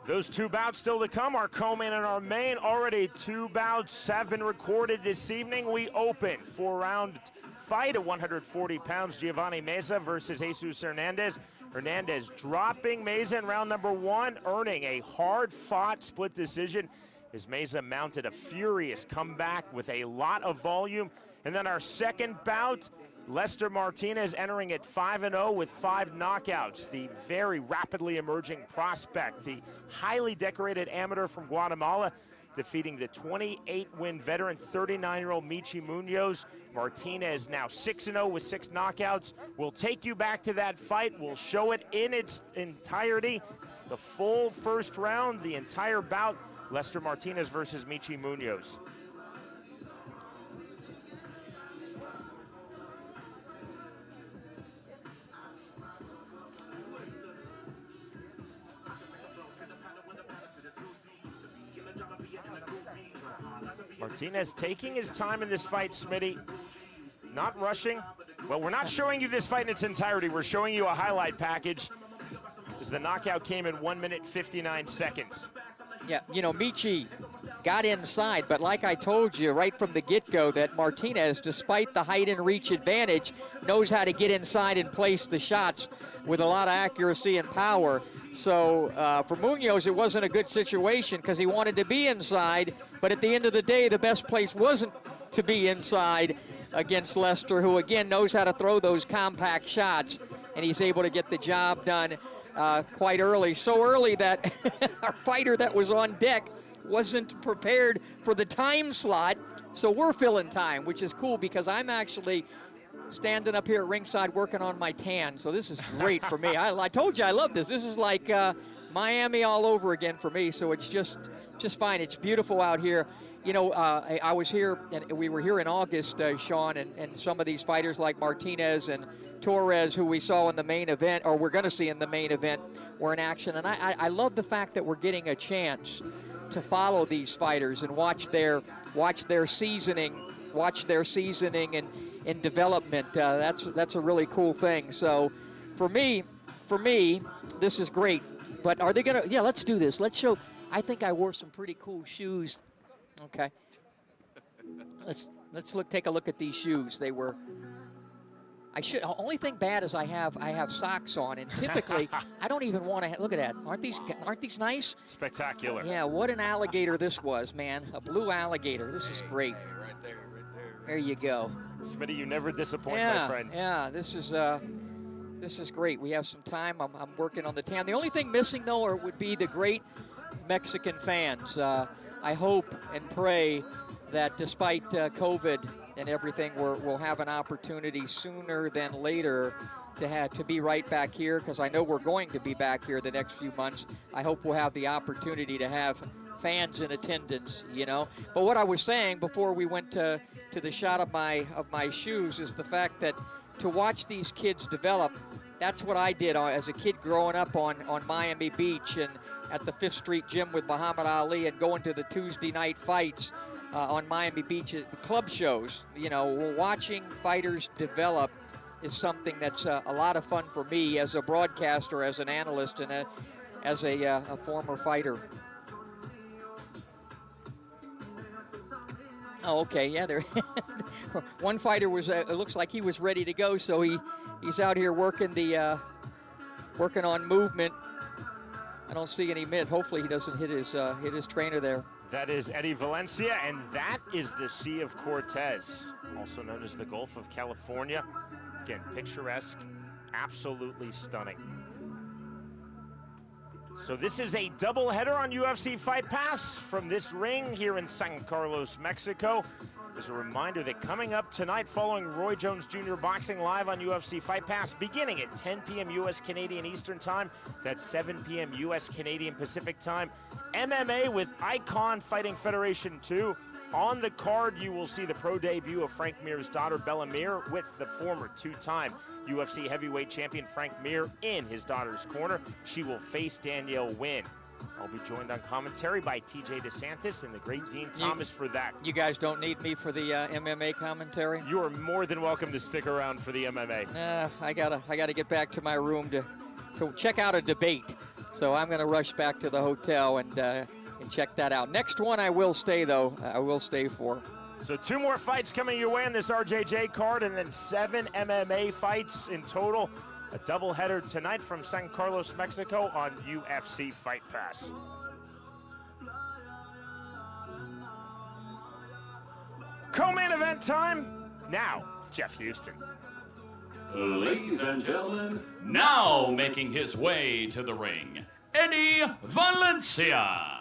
Those 2 bouts still to come. Our co-main and our main. Already 2 bouts have been recorded this evening. We open 4-round fight at 140 pounds. Giovanni Meza versus Jesus Hernandez. Hernandez dropping Meza in round number 1, earning a hard-fought split decision as Meza mounted a furious comeback with a lot of volume. And then our second bout, Lester Martinez entering at 5-0 with 5 knockouts. The very rapidly emerging prospect, the highly decorated amateur from Guatemala, defeating the 28-win veteran, 39-year-old Michi Munoz. Martinez now 6-0 with 6 knockouts. We'll take you back to that fight. We'll show it in its entirety. The full first round, the entire bout, Lester Martinez versus Michi Munoz. Martinez taking his time in this fight, Smitty. Not rushing. Well, we're not showing you this fight in its entirety. We're showing you a highlight package, as the knockout came in 1 minute 59 seconds. Yeah, Michi got inside, but like I told you right from the get-go, that Martinez, despite the height and reach advantage, knows how to get inside and place the shots with a lot of accuracy and power. So for Munoz, it wasn't a good situation because he wanted to be inside, but at the end of the day, the best place wasn't to be inside against Lester, who again knows how to throw those compact shots, and he's able to get the job done quite early. So early that our fighter that was on deck wasn't prepared for the time slot, so we're filling time, which is cool because I'm actually standing up here at ringside working on my tan, so this is great for me. I told you I love this. This is like Miami all over again for me, so it's just fine. It's beautiful out here. I was here, and we were here in August, Sean, and some of these fighters like Martinez and Torres, who we saw in the main event, or we're going to see in the main event, were in action. And I love the fact that we're getting a chance to follow these fighters and watch their seasoning and development. That's a really cool thing. So for me, this is great. But are they going to, yeah, let's do this. Let's show, I think I wore some pretty cool shoes. Okay. Let's take a look at these shoes. They were. Only thing bad is I have socks on, and typically I don't even want to look at that. Aren't these nice? Spectacular. Yeah, what an alligator this was, man. A blue alligator. This is great. Right there, right there. There you go. Smitty, you never disappoint, Yeah, my friend. yeah. This is great. We have some time. I'm working on the tan. The only thing missing though would be the great Mexican fans. I hope and pray that despite COVID and everything, we'll have an opportunity sooner than later to be right back here, because I know we're going to be back here the next few months. I hope we'll have the opportunity to have fans in attendance, you know. But what I was saying before we went to the shot of my shoes is the fact that to watch these kids develop, that's what I did as a kid growing up on Miami Beach and at the Fifth Street Gym with Muhammad Ali and going to the Tuesday night fights on Miami Beach, club shows. You know, watching fighters develop is something that's a lot of fun for me as a broadcaster, as an analyst, and as a former fighter. Oh, okay, yeah. There, one fighter was. It looks like he was ready to go, so he's out here working on movement. I don't see any miss. Hopefully, he doesn't hit his trainer there. That is Eddie Valencia, and that is the Sea of Cortez, also known as the Gulf of California. Again, picturesque, absolutely stunning. So this is a doubleheader on UFC Fight Pass from this ring here in San Carlos, Mexico. As a reminder that coming up tonight following Roy Jones Jr. Boxing Live on UFC Fight Pass, beginning at 10 p.m. U.S. Canadian Eastern Time, that's 7 p.m. U.S. Canadian Pacific Time, MMA with Icon Fighting Federation 2. On the card, you will see the pro debut of Frank Mir's daughter, Bella Mir, with the former two-time UFC heavyweight champion Frank Mir in his daughter's corner. She will face Danielle Wynn. I'll be joined on commentary by TJ DeSantis and the great Dean Thomas for that. You guys don't need me for the MMA commentary? You are more than welcome to stick around for the MMA. I gotta get back to my room to check out a debate. So I'm gonna rush back to the hotel and check that out. Next one I will stay though. I will stay for. So 2 more fights coming your way on this RJJ card, and then 7 MMA fights in total. A doubleheader tonight from San Carlos, Mexico on UFC Fight Pass. Co-main event time. Now, Jeff Houston. Ladies and gentlemen, now making his way to the ring, Eddie Valencia.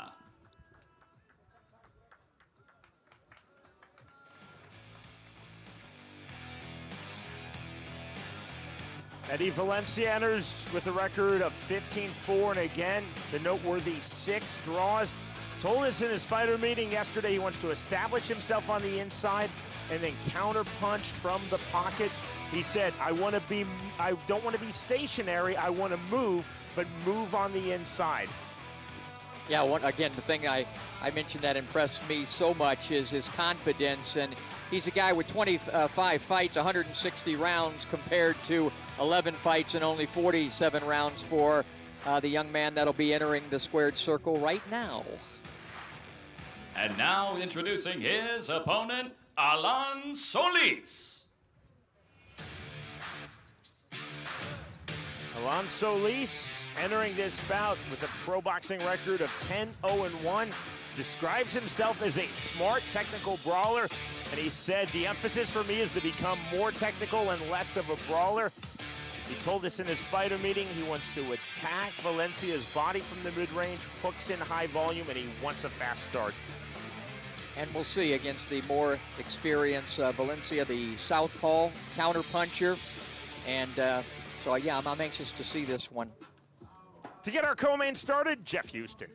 Eddie Valencia enters with a record of 15-4, and again, the noteworthy 6 draws. Told us in his fighter meeting yesterday he wants to establish himself on the inside and then counter-punch from the pocket. He said, I don't want to be stationary, I want to move, but move on the inside. Yeah, again, the thing I mentioned that impressed me so much is his confidence, and he's a guy with 25 fights, 160 rounds compared to 11 fights and only 47 rounds for the young man that'll be entering the squared circle right now. And now introducing his opponent, Alan Solis. Alan Solis entering this bout with a pro boxing record of 10-0-1. Describes himself as a smart technical brawler, and he said the emphasis for me is to become more technical and less of a brawler. He told us in his fighter meeting he wants to attack Valencia's body from the mid-range, hooks in high volume, and he wants a fast start. And we'll see against the more experienced Valencia, the southpaw counter-puncher. And so, yeah, I'm anxious to see this one. To get our co-main started, Jeff Houston.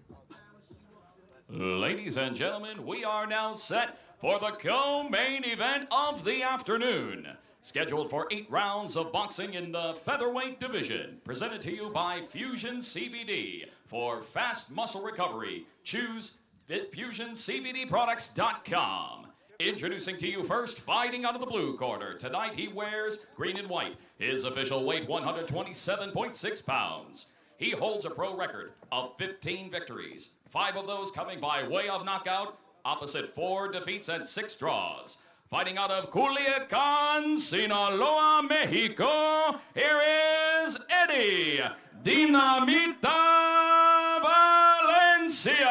Ladies and gentlemen, we are now set for the co-main event of the afternoon. Scheduled for 8 rounds of boxing in the featherweight division. Presented to you by Fusion CBD. For fast muscle recovery, choose FitFusionCBDProducts.com. Introducing to you first, fighting out of the blue corner. Tonight he wears green and white. His official weight, 127.6 pounds. He holds a pro record of 15 victories, 5 of those coming by way of knockout, opposite 4 defeats and 6 draws. Fighting out of Culiacan, Sinaloa, Mexico, here is Eddie Dinamita Valencia.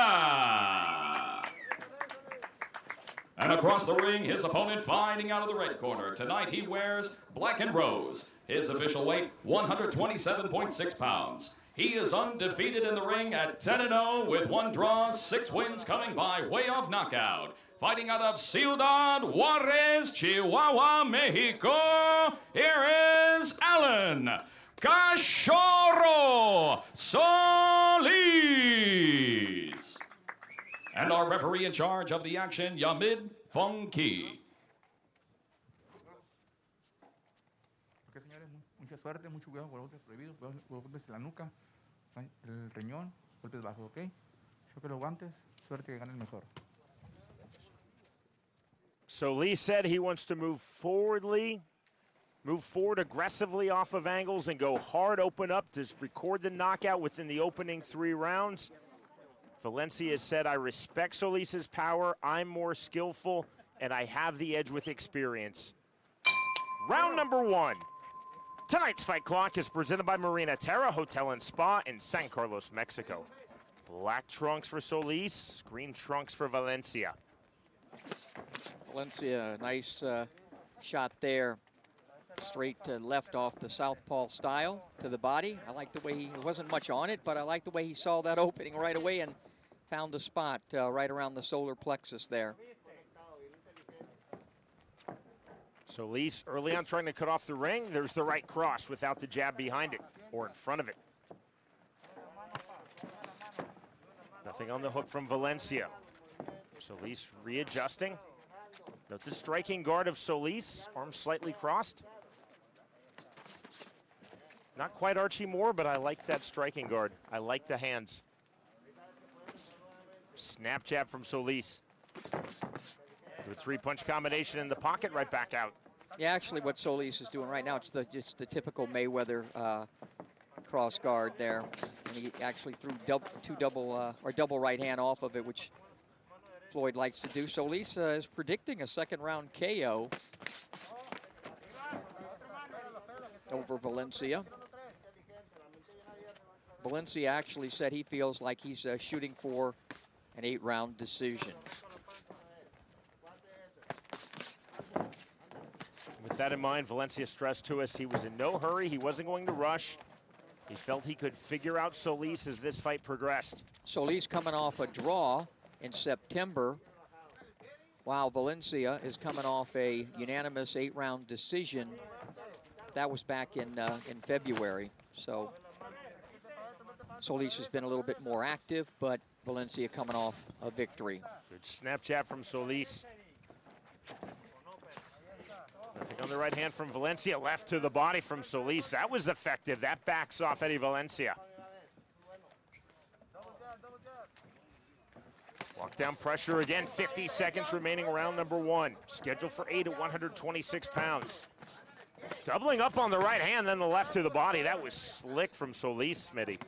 And across the ring, his opponent fighting out of the red corner. Tonight he wears black and rose. His official weight, 127.6 pounds. He is undefeated in the ring at 10-0 with 1 draw, 6 wins coming by way of knockout. Fighting out of Ciudad Juarez, Chihuahua, Mexico, here is Alan Cachorro Solis. And our referee in charge of the action, Yamid Funky. Ok, señores, mucha suerte, mucho cuidado con los golpes prohibidos, golpes en la nuca, el riñón, golpes bajos, ¿ok? Choque los guantes, suerte que gane el mejor. Solis said he wants to move forward aggressively off of angles and go hard, open up to record the knockout within the opening 3 rounds. Valencia said, I respect Solis's power, I'm more skillful, and I have the edge with experience. Round number 1. Tonight's Fight Clock is presented by Marina Terra Hotel and Spa in San Carlos, Mexico. Black trunks for Solis, green trunks for Valencia. Valencia, nice shot there. Straight left off the southpaw style to the body. I like the way he wasn't much on it, but I like the way he saw that opening right away and found the spot right around the solar plexus there. Solis early on trying to cut off the ring. There's the right cross without the jab behind it or in front of it. Nothing on the hook from Valencia. Solis readjusting. Note the striking guard of Solis, arms slightly crossed. Not quite Archie Moore, but I like that striking guard. I like the hands. Snap jab from Solis. The 3-punch combination in the pocket, right back out. Yeah, actually what Solis is doing right now, it's just the typical Mayweather cross guard there. And he actually threw double right hand off of it, which Floyd likes to do. Solis is predicting a 2nd round KO over Valencia. Valencia actually said he feels like he's shooting for an 8-round decision. With that in mind, Valencia stressed to us he was in no hurry. He wasn't going to rush. He felt he could figure out Solis as this fight progressed. Solis coming off a draw in September, while Valencia is coming off a unanimous 8-round decision. That was back in February. So Solis has been a little bit more active, but Valencia coming off a victory. Good snap jab from Solis. Nothing on the right hand from Valencia. Left to the body from Solis. That was effective. That backs off Eddie Valencia. Lockdown pressure again. 50 seconds remaining, round number 1. Scheduled for 8 at 126 pounds. Doubling up on the right hand, then the left to the body. That was slick from Solis, Smitty.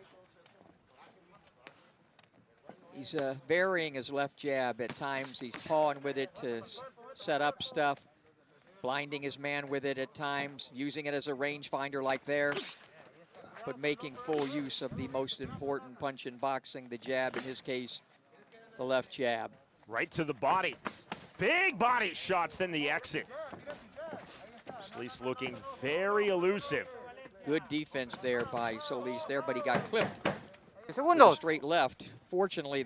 He's varying his left jab at times. He's pawing with it to set up stuff, blinding his man with it at times, using it as a rangefinder like there, but making full use of the most important punch in boxing, the jab, in his case, the left jab. Right to the body. Big body shots, then the exit. Solis looking very elusive. Good defense there by Solis there, but he got clipped. Segundos. Straight left. Fortunately,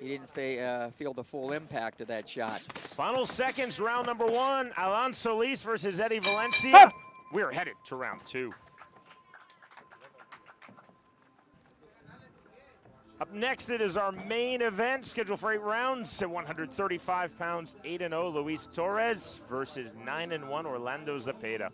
he didn't feel the full impact of that shot. Final seconds, round number 1. Alan Solis versus Eddie Valencia. We're headed to round 2. Up next, it is our main event, scheduled for 8 rounds at 135 pounds, 8-0, Luis Torres versus 9-1, Orlando Zepeda.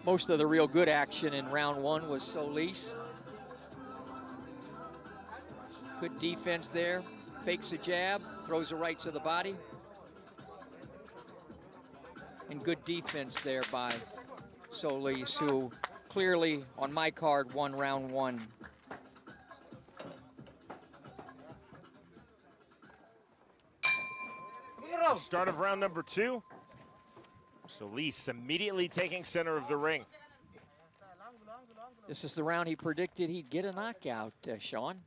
Most of the real good action in round 1 was Solis. Good defense there. Fakes a jab, throws a right to the body. And good defense there by Solis, who clearly, on my card, won round one. Start of round number 2. Solis immediately taking center of the ring. This is the round he predicted he'd get a knockout, Sean.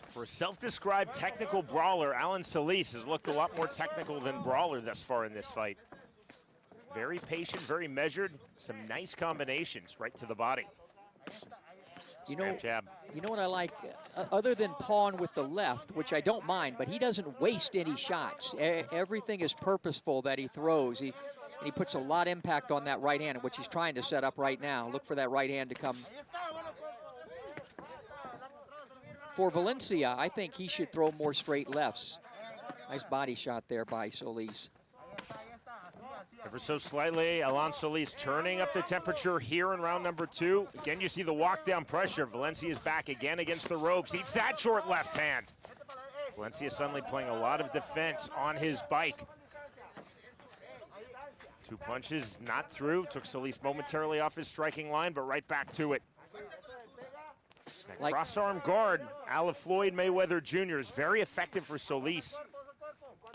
For a self-described technical brawler, Alan Solis has looked a lot more technical than brawler thus far in this fight. Very patient, very measured, some nice combinations right to the body. You know, jab. You know what I like? Other than pawn with the left, which I don't mind, but he doesn't waste any shots. Everything is purposeful that he throws. He puts a lot of impact on that right hand, which he's trying to set up right now. Look for that right hand to come. For Valencia, I think he should throw more straight lefts. Nice body shot there by Solis. Ever so slightly, Alan Solis turning up the temperature here in round number 2. Again, you see the walk down pressure. Valencia is back again against the ropes. Eats that short left hand. Valencia suddenly playing a lot of defense on his bike. 2 punches not through. Took Solis momentarily off his striking line, but right back to it. That cross-arm guard, Alec Floyd Mayweather Jr. is very effective for Solis.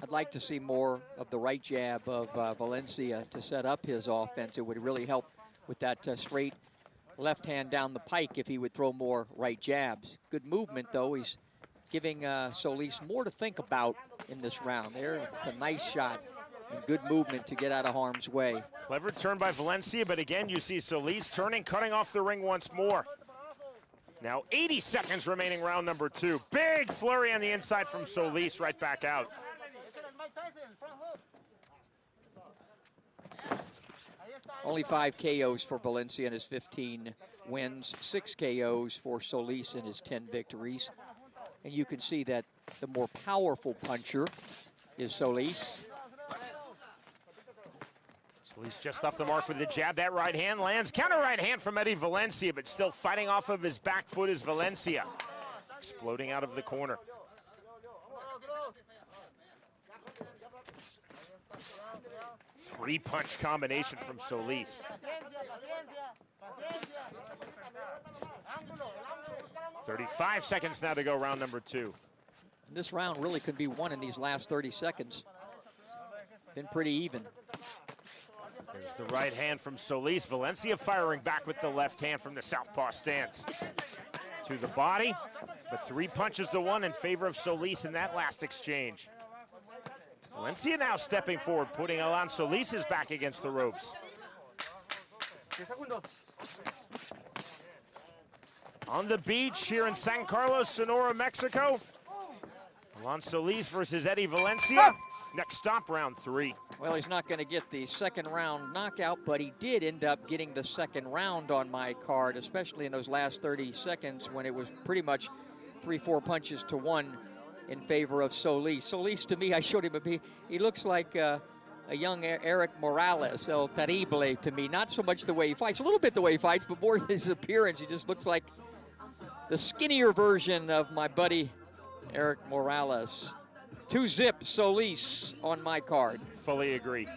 I'd like to see more of the right jab of Valencia to set up his offense. It would really help with that straight left hand down the pike if he would throw more right jabs. Good movement, though. He's giving Solis more to think about in this round. It's a nice shot and good movement to get out of harm's way. Clever turn by Valencia, but again, you see Solis turning, cutting off the ring once more. Now 80 seconds remaining round number 2. Big flurry on the inside from Solis, right back out. Only 5 KOs for Valencia in his 15 wins, 6 KOs for Solis in his 10 victories. And you can see that the more powerful puncher is Solis. Solis just off the mark with the jab. That right hand lands. Counter right hand from Eddie Valencia, but still fighting off of his back foot is Valencia. Exploding out of the corner. Three-punch combination from Solis. 35 seconds now to go, round number 2. And this round really could be won in these last 30 seconds. Been pretty even. There's the right hand from Solis. Valencia firing back with the left hand from the southpaw stance. To the body, but 3 punches to 1 in favor of Solis in that last exchange. Valencia now stepping forward, putting Alan Solis back against the ropes. On the beach here in San Carlos, Sonora, Mexico. Alan Solis versus Eddie Valencia. Next stop, round 3. Well, he's not going to get the second round knockout, but he did end up getting the second round on my card, especially in those last 30 seconds when it was pretty much 3-4 punches to 1 in favor of Solis. Solis, to me, I showed him he looks like a young Eric Morales, El Terrible to me. Not so much the way he fights, a little bit the way he fights, but more his appearance. He just looks like the skinnier version of my buddy Eric Morales. 2-zip Solis on my card. Fully agree.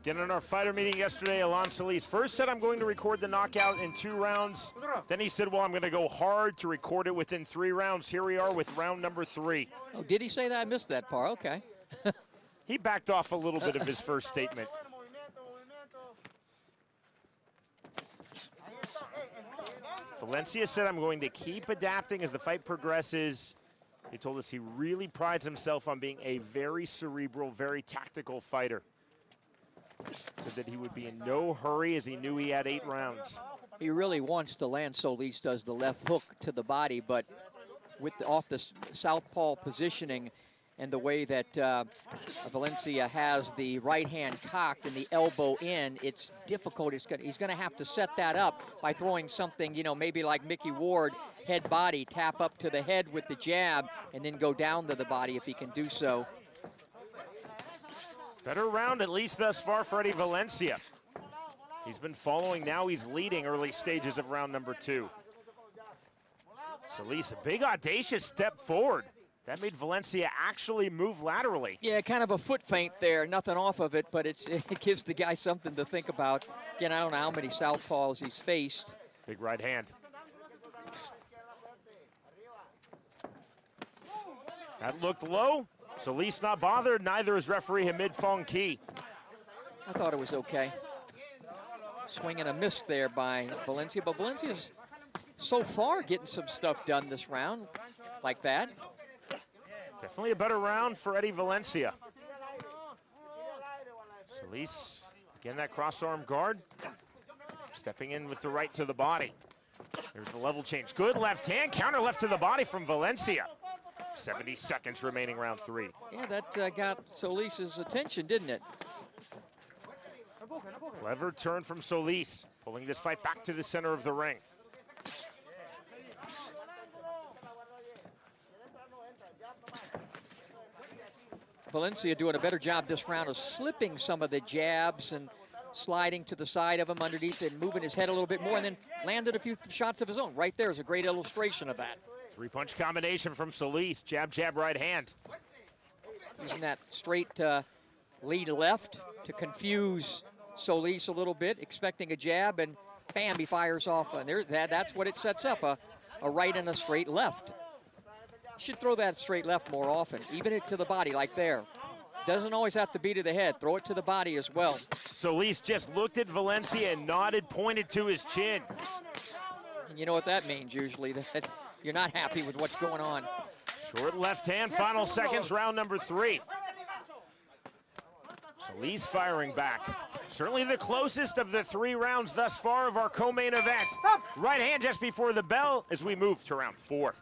Again, in our fighter meeting yesterday, Alan Solis first said, I'm going to record the knockout in 2 rounds. Then he said, well, I'm going to go hard to record it within 3 rounds. Here we are with round number 3. Oh, did he say that? I missed that part. Okay. He backed off a little bit of his first statement. Valencia said, I'm going to keep adapting as the fight progresses. He told us he really prides himself on being a very cerebral, very tactical fighter. Said that he would be in no hurry as he knew he had 8 rounds. He really wants to land. Solis does the left hook to the body, but with off the southpaw positioning, and the way that Valencia has the right hand cocked and the elbow in, it's difficult. He's going to have to set that up by throwing something, maybe like Mickey Ward, head body, tap up to the head with the jab, and then go down to the body if he can do so. Better round, at least thus far, for Eddie Valencia. He's been following, now he's leading early stages of round number 2. Solis, a big audacious step forward. That made Valencia actually move laterally. Yeah, kind of a foot feint there, nothing off of it, but it gives the guy something to think about. Again, I don't know how many southpaws he's faced. Big right hand. That looked low. Solis not bothered, neither is referee Hamid Fong Ki. I thought it was okay. Swing and a miss there by Valencia, but Valencia's so far getting some stuff done this round like that. Definitely a better round for Eddie Valencia. Solis, again, that cross-arm guard. Stepping in with the right to the body. There's the level change. Good left hand, counter left to the body from Valencia. 70 seconds remaining round 3. Yeah, that got Solis's attention, didn't it? Clever turn from Solis, pulling this fight back to the center of the ring. Valencia doing a better job this round of slipping some of the jabs and sliding to the side of him underneath and moving his head a little bit more, and then landed a few shots of his own. Right there is a great illustration of that. 3-punch combination from Solis. Jab, jab, right hand. Using that straight lead left to confuse Solis a little bit, expecting a jab, and bam, he fires off. And that's what it sets up, a right and a straight left. Should throw that straight left more often, even it to the body like there. Doesn't always have to be to the head. Throw it to the body as well. Solis just looked at Valencia and nodded, pointed to his chin. And you know what that means usually, that you're not happy with what's going on. Short left hand, final seconds, round number 3. Solis firing back. Certainly the closest of the 3 rounds thus far of our co-main event. Right hand just before the bell as we move to round 4.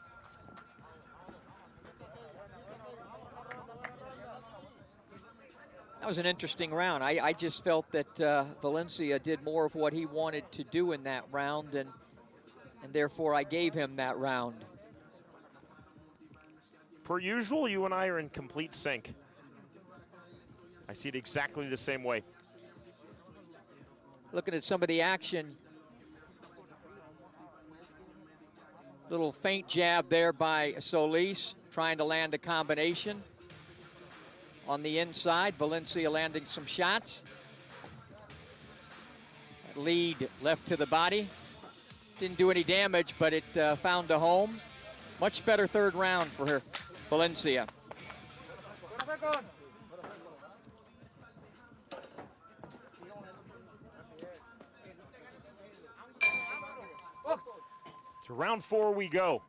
That was an interesting round. I just felt that Valencia did more of what he wanted to do in that round, and therefore I gave him that round. Per usual, you and I are in complete sync. I see it exactly the same way. Looking at some of the action. Little feint jab there by Solis, trying to land a combination. On the inside, Valencia landing some shots. Lead left to the body. Didn't do any damage, but it found a home. Much better third round for her, Valencia. To round 4 we go.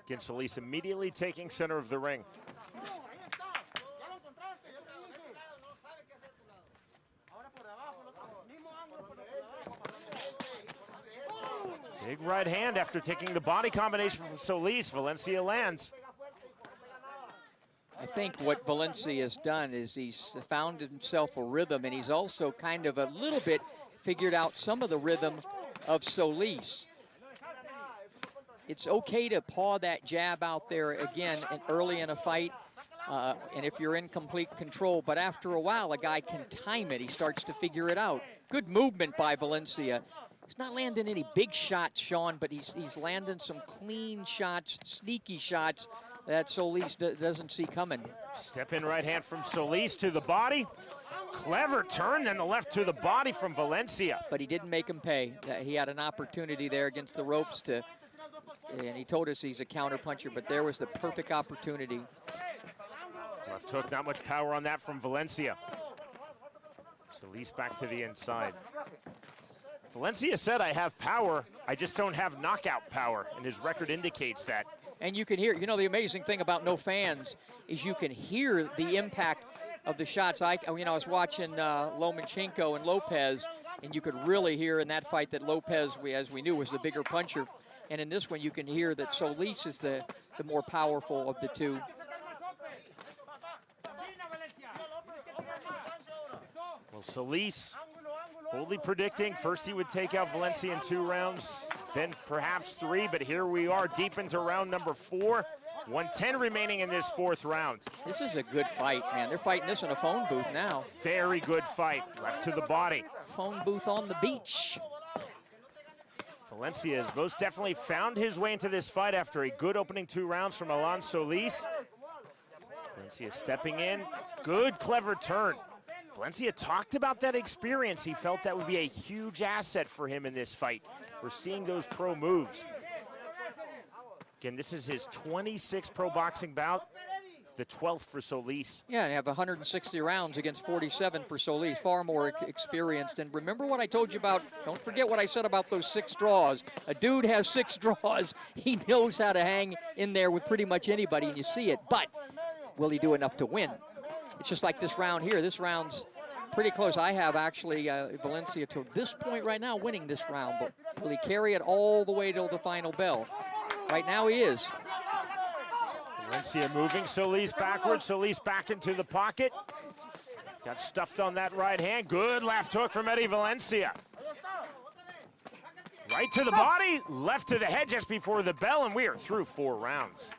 Again, Solis immediately taking center of the ring. Big right hand after taking the body combination from Solis. Valencia lands. I think what Valencia has done is he's found himself a rhythm, and he's also kind of a little bit figured out some of the rhythm of Solis. It's okay to paw that jab out there again and early in a fight, and if you're in complete control, but after a while, a guy can time it. He starts to figure it out. Good movement by Valencia. He's not landing any big shots, Sean, but he's landing some clean shots, sneaky shots that Solis doesn't see coming. Step in right hand from Solis to the body. Clever turn, then the left to the body from Valencia. But he didn't make him pay. He had an opportunity there against the ropes and he told us he's a counter puncher, but there was the perfect opportunity. Left hook, not much power on that from Valencia. Solis back to the inside. Valencia said, I have power, I just don't have knockout power, and his record indicates that. And you can hear, the amazing thing about no fans is you can hear the impact of the shots. I was watching Lomachenko and Lopez, and you could really hear in that fight that Lopez, as we knew, was the bigger puncher. And in this one, you can hear that Solis is the more powerful of the two. Solis boldly predicting first he would take out Valencia in 2 rounds, then perhaps 3, but here we are deep into round number 4. 1:10 remaining in this 4th round. This is a good fight, man. They're fighting this in a phone booth now. Very good fight. Left to the body. Phone booth on the beach. Valencia has most definitely found his way into this fight after a good opening 2 rounds from Alan Solis. Valencia stepping in. Good, clever turn. Valencia talked about that experience. He felt that would be a huge asset for him in this fight. We're seeing those pro moves. Again, this is his 26th pro boxing bout, the 12th for Solis. Yeah, and have 160 rounds against 47 for Solis, far more experienced. And remember what I told you about, don't forget what I said about those 6 draws. A dude has 6 draws. He knows how to hang in there with pretty much anybody, and you see it. But will he do enough to win? It's just like this round here. This round's pretty close. I have actually Valencia to this point right now winning this round, but will he carry it all the way till the final bell? Right now he is. Valencia moving, Solis backwards, Solis back into the pocket. Got stuffed on that right hand. Good left hook from Eddie Valencia. Right to the body, left to the head just before the bell, and we are through 4 rounds.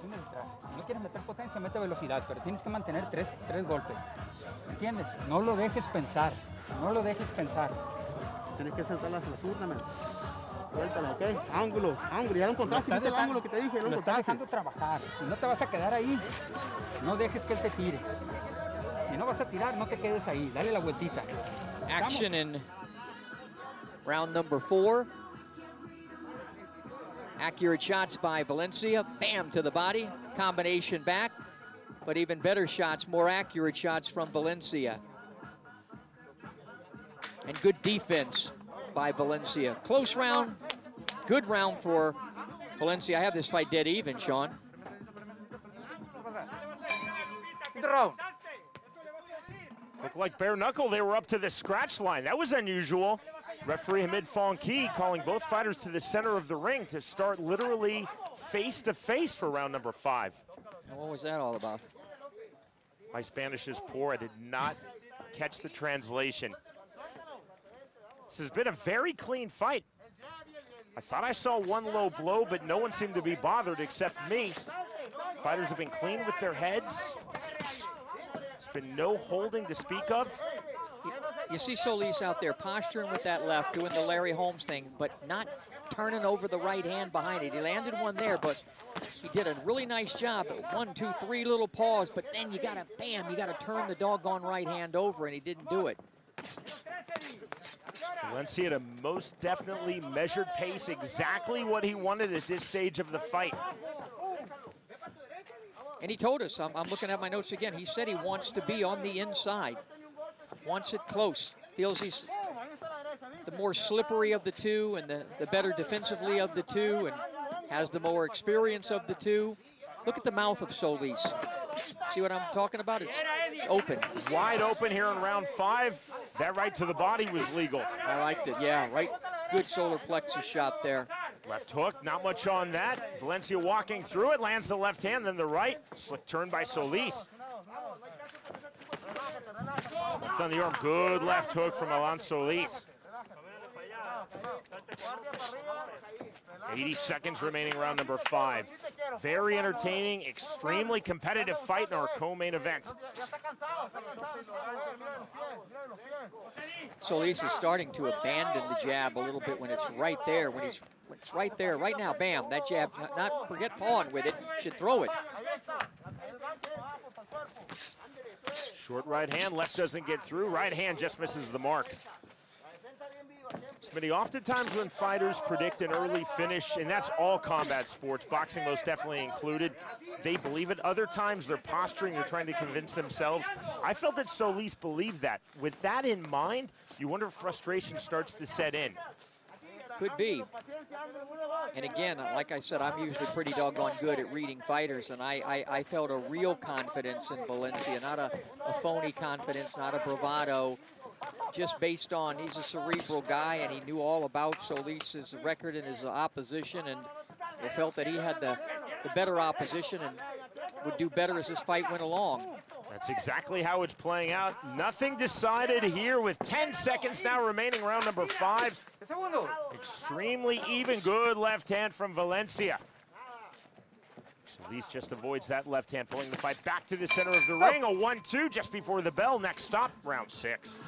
Si no quieres meter potencia, mete velocidad, pero tienes que mantener tres golpes. ¿Me entiendes? No lo dejes pensar. No lo dejes pensar. Tienes que sentarla hacia la zurda, man. Suéltala, ¿ok? Ángulo, ya lo encontraste. ¿Viste el ángulo que te dije? Lo estás dejando trabajar. Si no te vas a quedar ahí, no dejes que él te tire. Si no vas a tirar, no te quedes ahí. Dale la vueltita. Action in round number 4. Accurate shots by Valencia. Bam to the body. Combination back. But even better shots, more accurate shots from Valencia. And good defense by Valencia. Close round. Good round for Valencia. I have this fight dead even, Sean. Looked like bare knuckle, they were up to the scratch line. That was unusual. Referee Hamid Fonki calling both fighters to the center of the ring to start literally face-to-face for round number 5. What was that all about? My Spanish is poor. I did not catch the translation. This has been a very clean fight. I thought I saw one low blow, but no one seemed to be bothered except me. Fighters have been clean with their heads. There's been no holding to speak of. You see Solis out there posturing with that left, doing the Larry Holmes thing, but not turning over the right hand behind it. He landed one there, but he did a really nice job. 1, 2, 3 little pause, but then you gotta, bam, you gotta turn the doggone right hand over, and he didn't do it. Valencia at a most definitely measured pace, exactly what he wanted at this stage of the fight. And he told us, I'm looking at my notes again, he said he wants to be on the inside. Wants it close. Feels he's the more slippery of the two and the better defensively of the two and has the more experience of the two. Look at the mouth of Solis. See what I'm talking about? It's open. Wide open here in round 5. That right to the body was legal. I liked it, yeah, right. Good solar plexus shot there. Left hook, not much on that. Valencia walking through it, lands the left hand, then the right. Slick turn by Solis. Left on the arm, good left hook from Alan Solis. 80 seconds remaining, round number 5. Very entertaining, extremely competitive fight in our co-main event. Solis is starting to abandon the jab a little bit when it's right there. When it's right there, right now, bam, that jab, not forget pawing with it, should throw it. Short right hand, left doesn't get through, right hand just misses the mark. Smitty, oftentimes when fighters predict an early finish, and that's all combat sports, boxing most definitely included, they believe it. Other times they're posturing, they're trying to convince themselves. I felt that Solis believed that. With that in mind, you wonder if frustration starts to set in. Could be. And again, like I said, I'm usually pretty doggone good at reading fighters, and I felt a real confidence in Valencia, not a phony confidence, not a bravado, just based on he's a cerebral guy, and he knew all about Solis's record and his opposition, and or felt that he had the better opposition and would do better as this fight went along. That's exactly how it's playing out. Nothing decided here with 10 seconds now remaining, round number 5. Extremely even, good left hand from Valencia. Solis just avoids that left hand, pulling the fight back to the center of the ring. A 1-2 just before the bell. Next stop, round 6.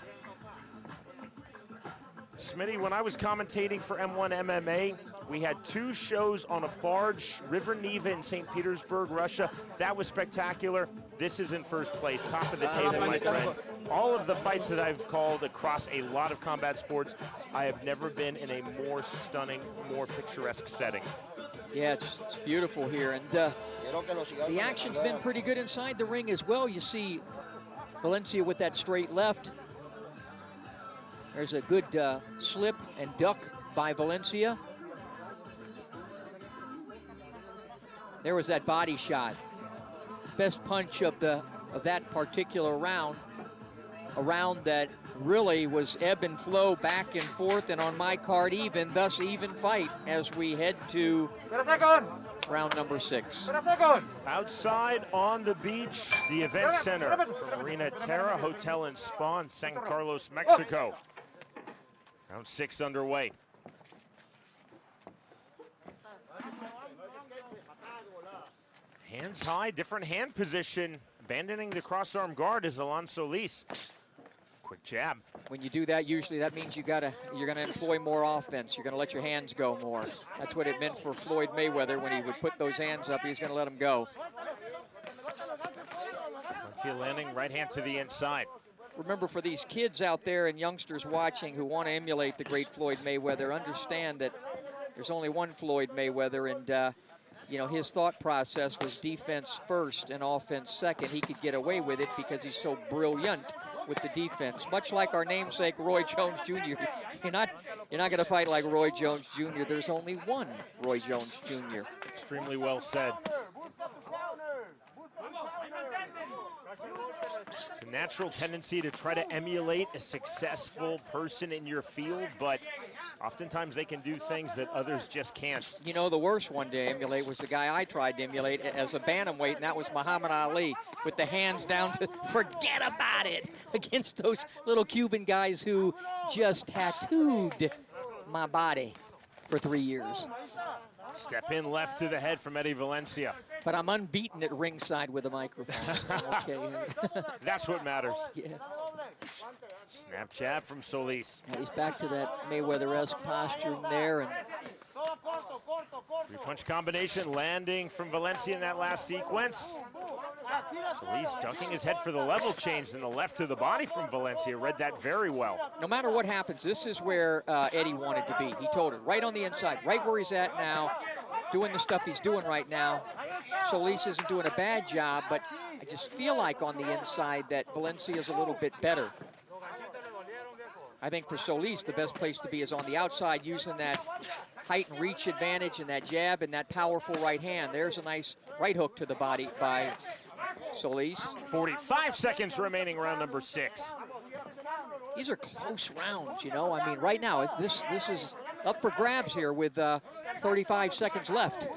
Smitty, when I was commentating for M1 MMA, we had 2 shows on a barge, River Neva in St. Petersburg, Russia. That was spectacular. This is in first place, top of the table, my friend. All of the fights that I've called across a lot of combat sports, I have never been in a more stunning, more picturesque setting. Yeah, it's beautiful here. And the action's been pretty good inside the ring as well. You see Valencia with that straight left. There's a good slip and duck by Valencia. There was that body shot. Best punch of that particular round. A round that really was ebb and flow back and forth, and on my card even, thus even fight as we head to round number 6. Outside on the beach, the event center for Marina Terra Hotel and Spa in San Carlos, Mexico. Round 6 underway. Hands high, different hand position. Abandoning the cross-arm guard is Alan Solis. Quick jab. When you do that, usually that means you're gonna employ more offense. You're gonna let your hands go more. That's what it meant for Floyd Mayweather when he would put those hands up. He's gonna let them go. Valencia landing right hand to the inside. Remember, for these kids out there and youngsters watching who want to emulate the great Floyd Mayweather, understand that there's only one Floyd Mayweather, and you know, his thought process was defense first and offense second. He could get away with it because he's so brilliant with the defense. Much like our namesake Roy Jones Jr. You're not going to fight like Roy Jones Jr. There's only one Roy Jones Jr. Extremely well said. It's a natural tendency to try to emulate a successful person in your field, but oftentimes they can do things that others just can't. You know, the worst one to emulate was the guy I tried to emulate as a bantamweight, and that was Muhammad Ali, with the hands down to forget about it against those little Cuban guys who just tattooed my body for 3 years. Step in left to the head from Eddie Valencia. But I'm unbeaten at ringside with a microphone. Okay. That's what matters. Yeah. Snap jab from Solis. Yeah, he's back to that Mayweather-esque posture there. And 3-punch combination landing from Valencia in that last sequence. Solis ducking his head for the level change, then the left to the body from Valencia. Read that very well. No matter what happens, this is where Eddie wanted to be. He told it right on the inside, right where he's at now, doing the stuff he's doing right now. Solis isn't doing a bad job, but I just feel like on the inside that Valencia is a little bit better. I think for Solis, the best place to be is on the outside, using that height and reach advantage and that jab and that powerful right hand. There's a nice right hook to the body by Solis. 45 seconds remaining, round number 6. These are close rounds, you know. I mean, right now, this is up for grabs here with 35 seconds left.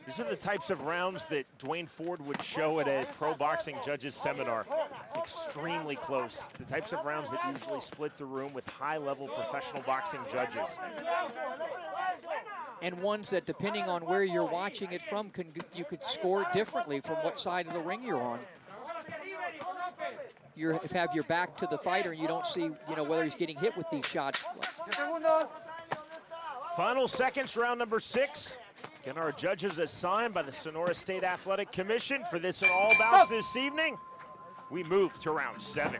These are the types of rounds that Dwayne Ford would show at a pro boxing judges seminar. Extremely close. The types of rounds that usually split the room with high-level professional boxing judges. And ones that, depending on where you're watching it from, you could score differently from what side of the ring you're on. You have your back to the fighter, and you don't see, you know, whether he's getting hit with these shots. Final seconds, round number 6. Again, our judges assigned by the Sonora State Athletic Commission for this and all bouts this evening. We move to round 7.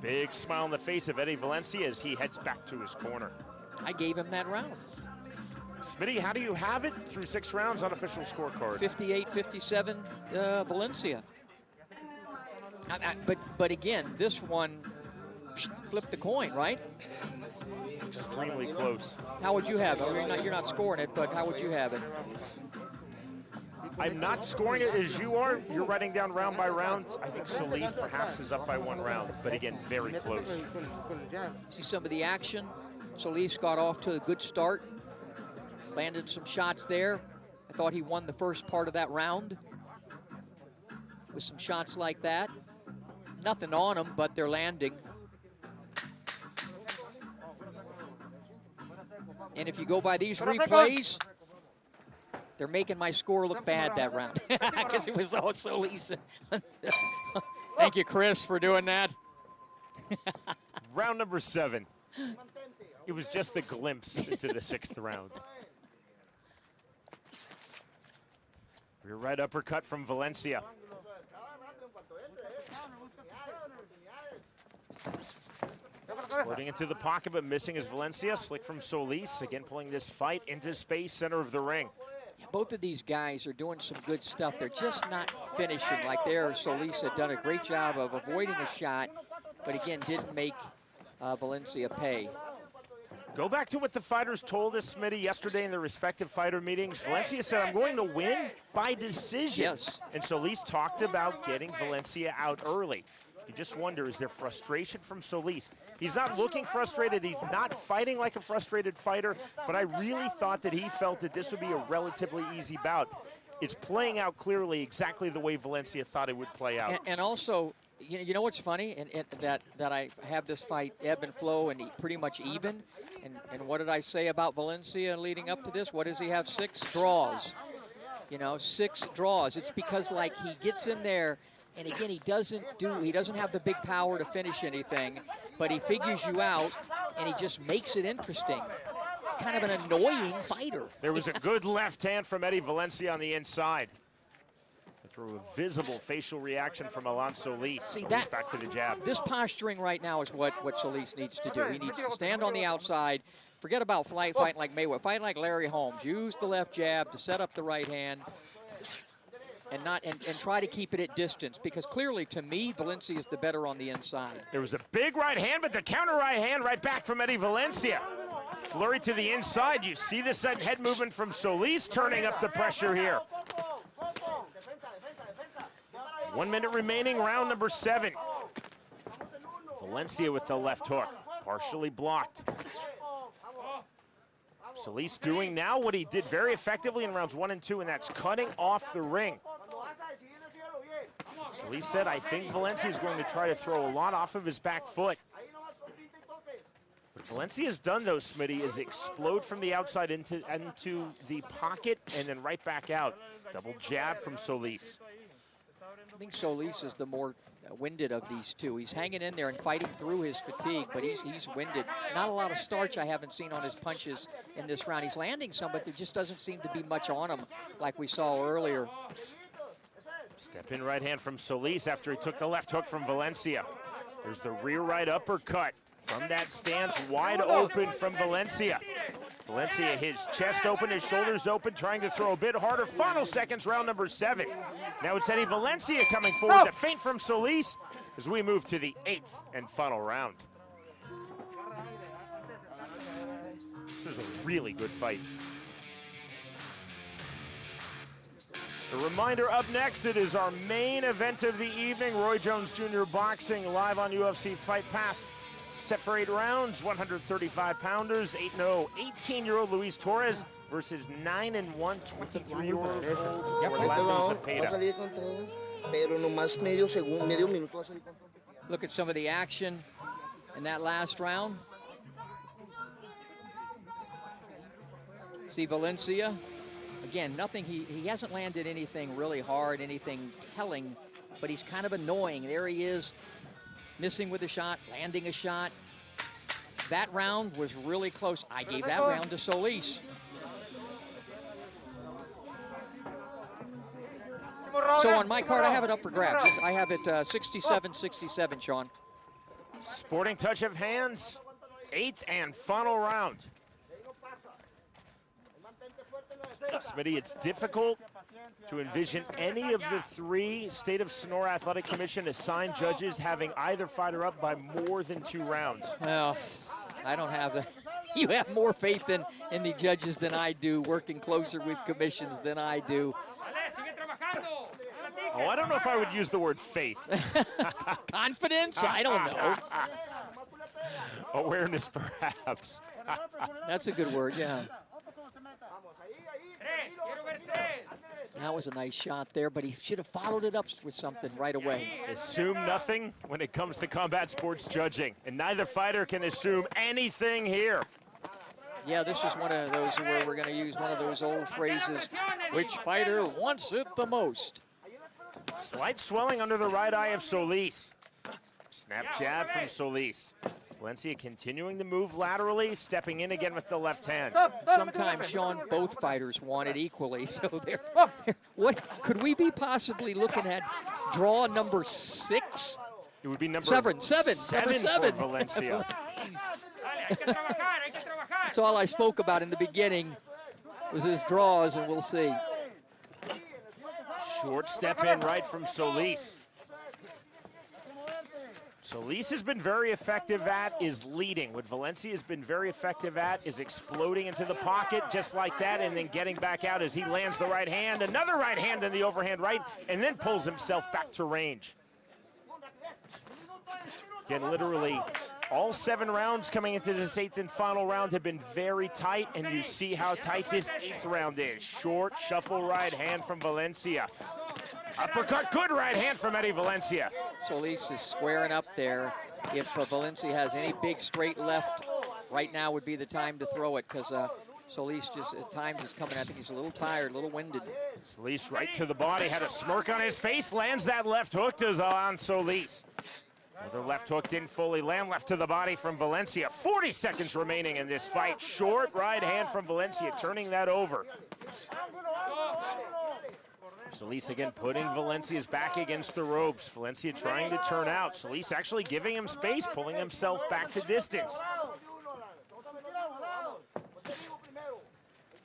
Big smile on the face of Eddie Valencia as he heads back to his corner. I gave him that round. Smitty, how do you have it through 6 rounds on official scorecard? 58-57 Valencia. But again, this one flipped the coin, right? Extremely close. How would you have it? You're not scoring it, but how would you have it? I'm not scoring it as you are. You're writing down round by round. I think Solis perhaps is up by 1 round, but again, very close. See some of the action. Solis got off to a good start. landed some shots there. I thought he won the first part of that round with some shots like that. Nothing on them, but they're landing. And if you go by these replays, they're making my score look bad that round because it was all Solis. Thank you, Chris, for doing that. Round number 7. It was just the glimpse into the 6th round. Rear right uppercut from Valencia. Squirting into the pocket, but missing is Valencia. Slick from Solis, again pulling this fight into space, center of the ring. Both of these guys are doing some good stuff. They're just not finishing like there. Solis had done a great job of avoiding a shot, but again, didn't make Valencia pay. Go back to what the fighters told us, Smitty, yesterday in their respective fighter meetings. Valencia said, I'm going to win by decision. Yes. And Solis talked about getting Valencia out early. You just wonder, is there frustration from Solis? He's not looking frustrated. He's not fighting like a frustrated fighter, but I really thought that he felt that this would be a relatively easy bout. It's playing out clearly exactly the way Valencia thought it would play out. And also, you know what's funny? And that I have this fight ebb and flow and pretty much even. And what did I say about Valencia leading up to this? What does he have? 6 draws. 6 draws. It's because, like, he gets in there, and again, he doesn't have the big power to finish anything, but he figures you out, and he just makes it interesting. It's kind of an annoying fighter. There was a good left hand from Eddie Valencia on the inside. Through a visible facial reaction from Alonso Solis. See, Solis back to the jab. This posturing right now is what Solis needs to do. He needs to stand on the outside. Forget about fighting like Mayweather. Fighting like Larry Holmes. Use the left jab to set up the right hand. And try to keep it at distance, because clearly, to me, Valencia is the better on the inside. There was a big right hand, but the counter right hand right back from Eddie Valencia. Flurry to the inside. You see the sudden head movement from Solis, turning up the pressure here. 1 minute remaining, round number 7. Valencia with the left hook, partially blocked. Solis doing now what he did very effectively in rounds 1 and 2, and that's cutting off the ring. Solis said, I think Valencia is going to try to throw a lot off of his back foot. What Valencia's done, though, Smitty, is explode from the outside into the pocket and then right back out. Double jab from Solis. I think Solis is the more winded of these two. He's hanging in there and fighting through his fatigue, but he's winded. Not a lot of starch I haven't seen on his punches in this round. He's landing some, but there just doesn't seem to be much on him like we saw earlier. Step in right hand from Solis after he took the left hook from Valencia. There's the rear right uppercut from that stance, wide open from Valencia. Valencia, his chest open, his shoulders open, trying to throw a bit harder. Final seconds, round number 7. Now it's Eddie Valencia coming forward. The feint from Solis as we move to the 8th and final round. This is a really good fight. A reminder, up next, it is our main event of the evening. Roy Jones Jr. Boxing live on UFC Fight Pass. Set for 8 rounds, 135-pounders, 8-0, 18-year-old Luis Torres versus 9-1, 23-year-old Orlando Zepeda. Look at some of the action in that last round. See Valencia. Again, nothing, he hasn't landed anything really hard, anything telling, but he's kind of annoying. There he is, missing with a shot, landing a shot. That round was really close. I gave that round to Solis. So on my card, I have it up for grabs. I have it 67-67, Sean. Sporting touch of hands, 8th and final round. Smitty, it's difficult to envision any of the 3 State of Sonora Athletic Commission assigned judges having either fighter up by more than 2 rounds. Well, I don't have that. You have more faith in the judges than I do, working closer with commissions than I do. Oh, I don't know if I would use the word faith. Confidence? I don't know. Awareness, perhaps. That's a good word, yeah. That was a nice shot there, but he should have followed it up with something right away. Assume nothing when it comes to combat sports judging, and neither fighter can assume anything here. Yeah, this is one of those where we're going to use one of those old phrases, which fighter wants it the most? Slight swelling under the right eye of Solis. Snap jab from Solis. Valencia continuing to move laterally, stepping in again with the left hand. Sometimes, Sean, both fighters want it equally. So what could we be possibly looking at? Draw number 6? It would be number seven for Valencia. That's all I spoke about in the beginning was his draws, and we'll see. Short step in right from Solis. Solis has been very effective at is leading. What Valencia has been very effective at is exploding into the pocket just like that and then getting back out as he lands the right hand. Another right hand in the overhand right and then pulls himself back to range. Again, literally all 7 rounds coming into this 8th and final round have been very tight, and you see how tight this 8th round is. Short shuffle right hand from Valencia. Uppercut, good right hand from Eddie Valencia. Solis is squaring up there. If Valencia has any big straight left, right now would be the time to throw it, because Solis just at times is coming. I think he's a little tired, a little winded. Solis right to the body, had a smirk on his face, lands that left hook on Solis. Another left hook didn't fully land, left to the body from Valencia. 40 seconds remaining in this fight. Short right hand from Valencia, turning that over. Solis again putting Valencia's back against the ropes. Valencia trying to turn out. Solis actually giving him space, pulling himself back to distance.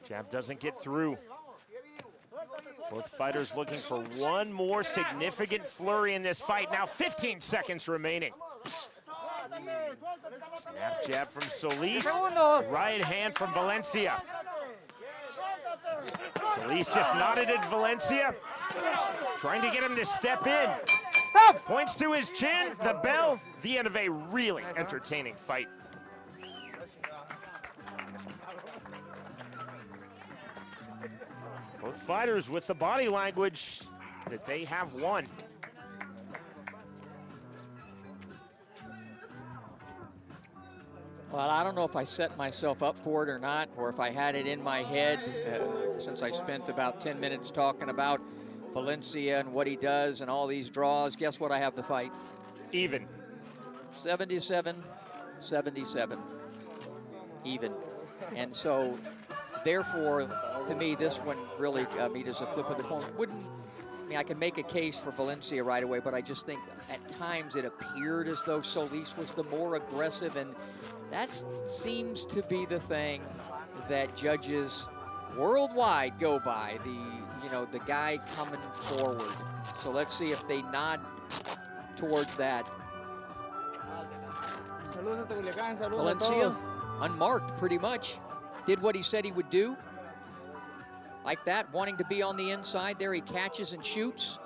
Jab doesn't get through. Both fighters looking for one more significant flurry in this fight. Now 15 seconds remaining. Snap jab from Solis. Right hand from Valencia. Solis just nodded at Valencia, trying to get him to step in. Points to his chin, the bell, the end of a really entertaining fight. Both fighters with the body language that they have won. Well, I don't know if I set myself up for it or not, or if I had it in my head, since I spent about 10 minutes talking about Valencia and what he does and all these draws. Guess what? I have the fight. Even. 77-77. Even. And so, therefore, to me, this one really is a flip of the coin. I can make a case for Valencia right away, but I just think at times it appeared as though Solis was the more aggressive, and that seems to be the thing that judges worldwide go by, the guy coming forward. So let's see if they nod towards that. Valencia, unmarked pretty much, did what he said he would do. Like that, wanting to be on the inside there, he catches and shoots.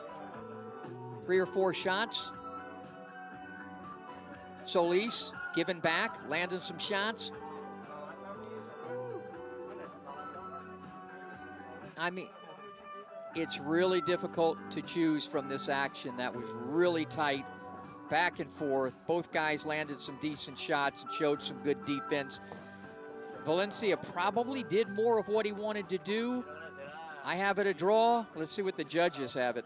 3 or 4 shots. Solis giving back, landing some shots. I mean, it's really difficult to choose from this action. That was really tight, back and forth. Both guys landed some decent shots and showed some good defense. Valencia probably did more of what he wanted to do. I have it a draw. Let's see what the judges have it.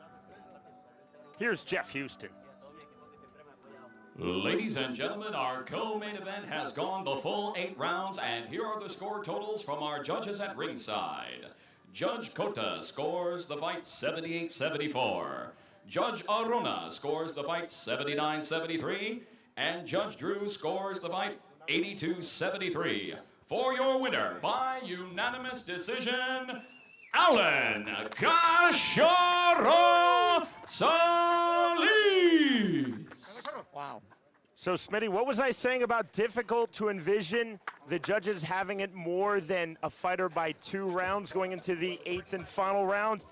Here's Jeff Houston. Ladies and gentlemen, our co-main event has gone the full 8 rounds, and here are the score totals from our judges at ringside. Judge Cota scores the fight 78-74. Judge Aruna scores the fight 79-73. And Judge Drew scores the fight 82-73. For your winner, by unanimous decision, Alan Cachorro Solis. Wow. So, Smitty, what was I saying about difficult to envision the judges having it more than a fighter by 2 rounds going into the 8th and final round?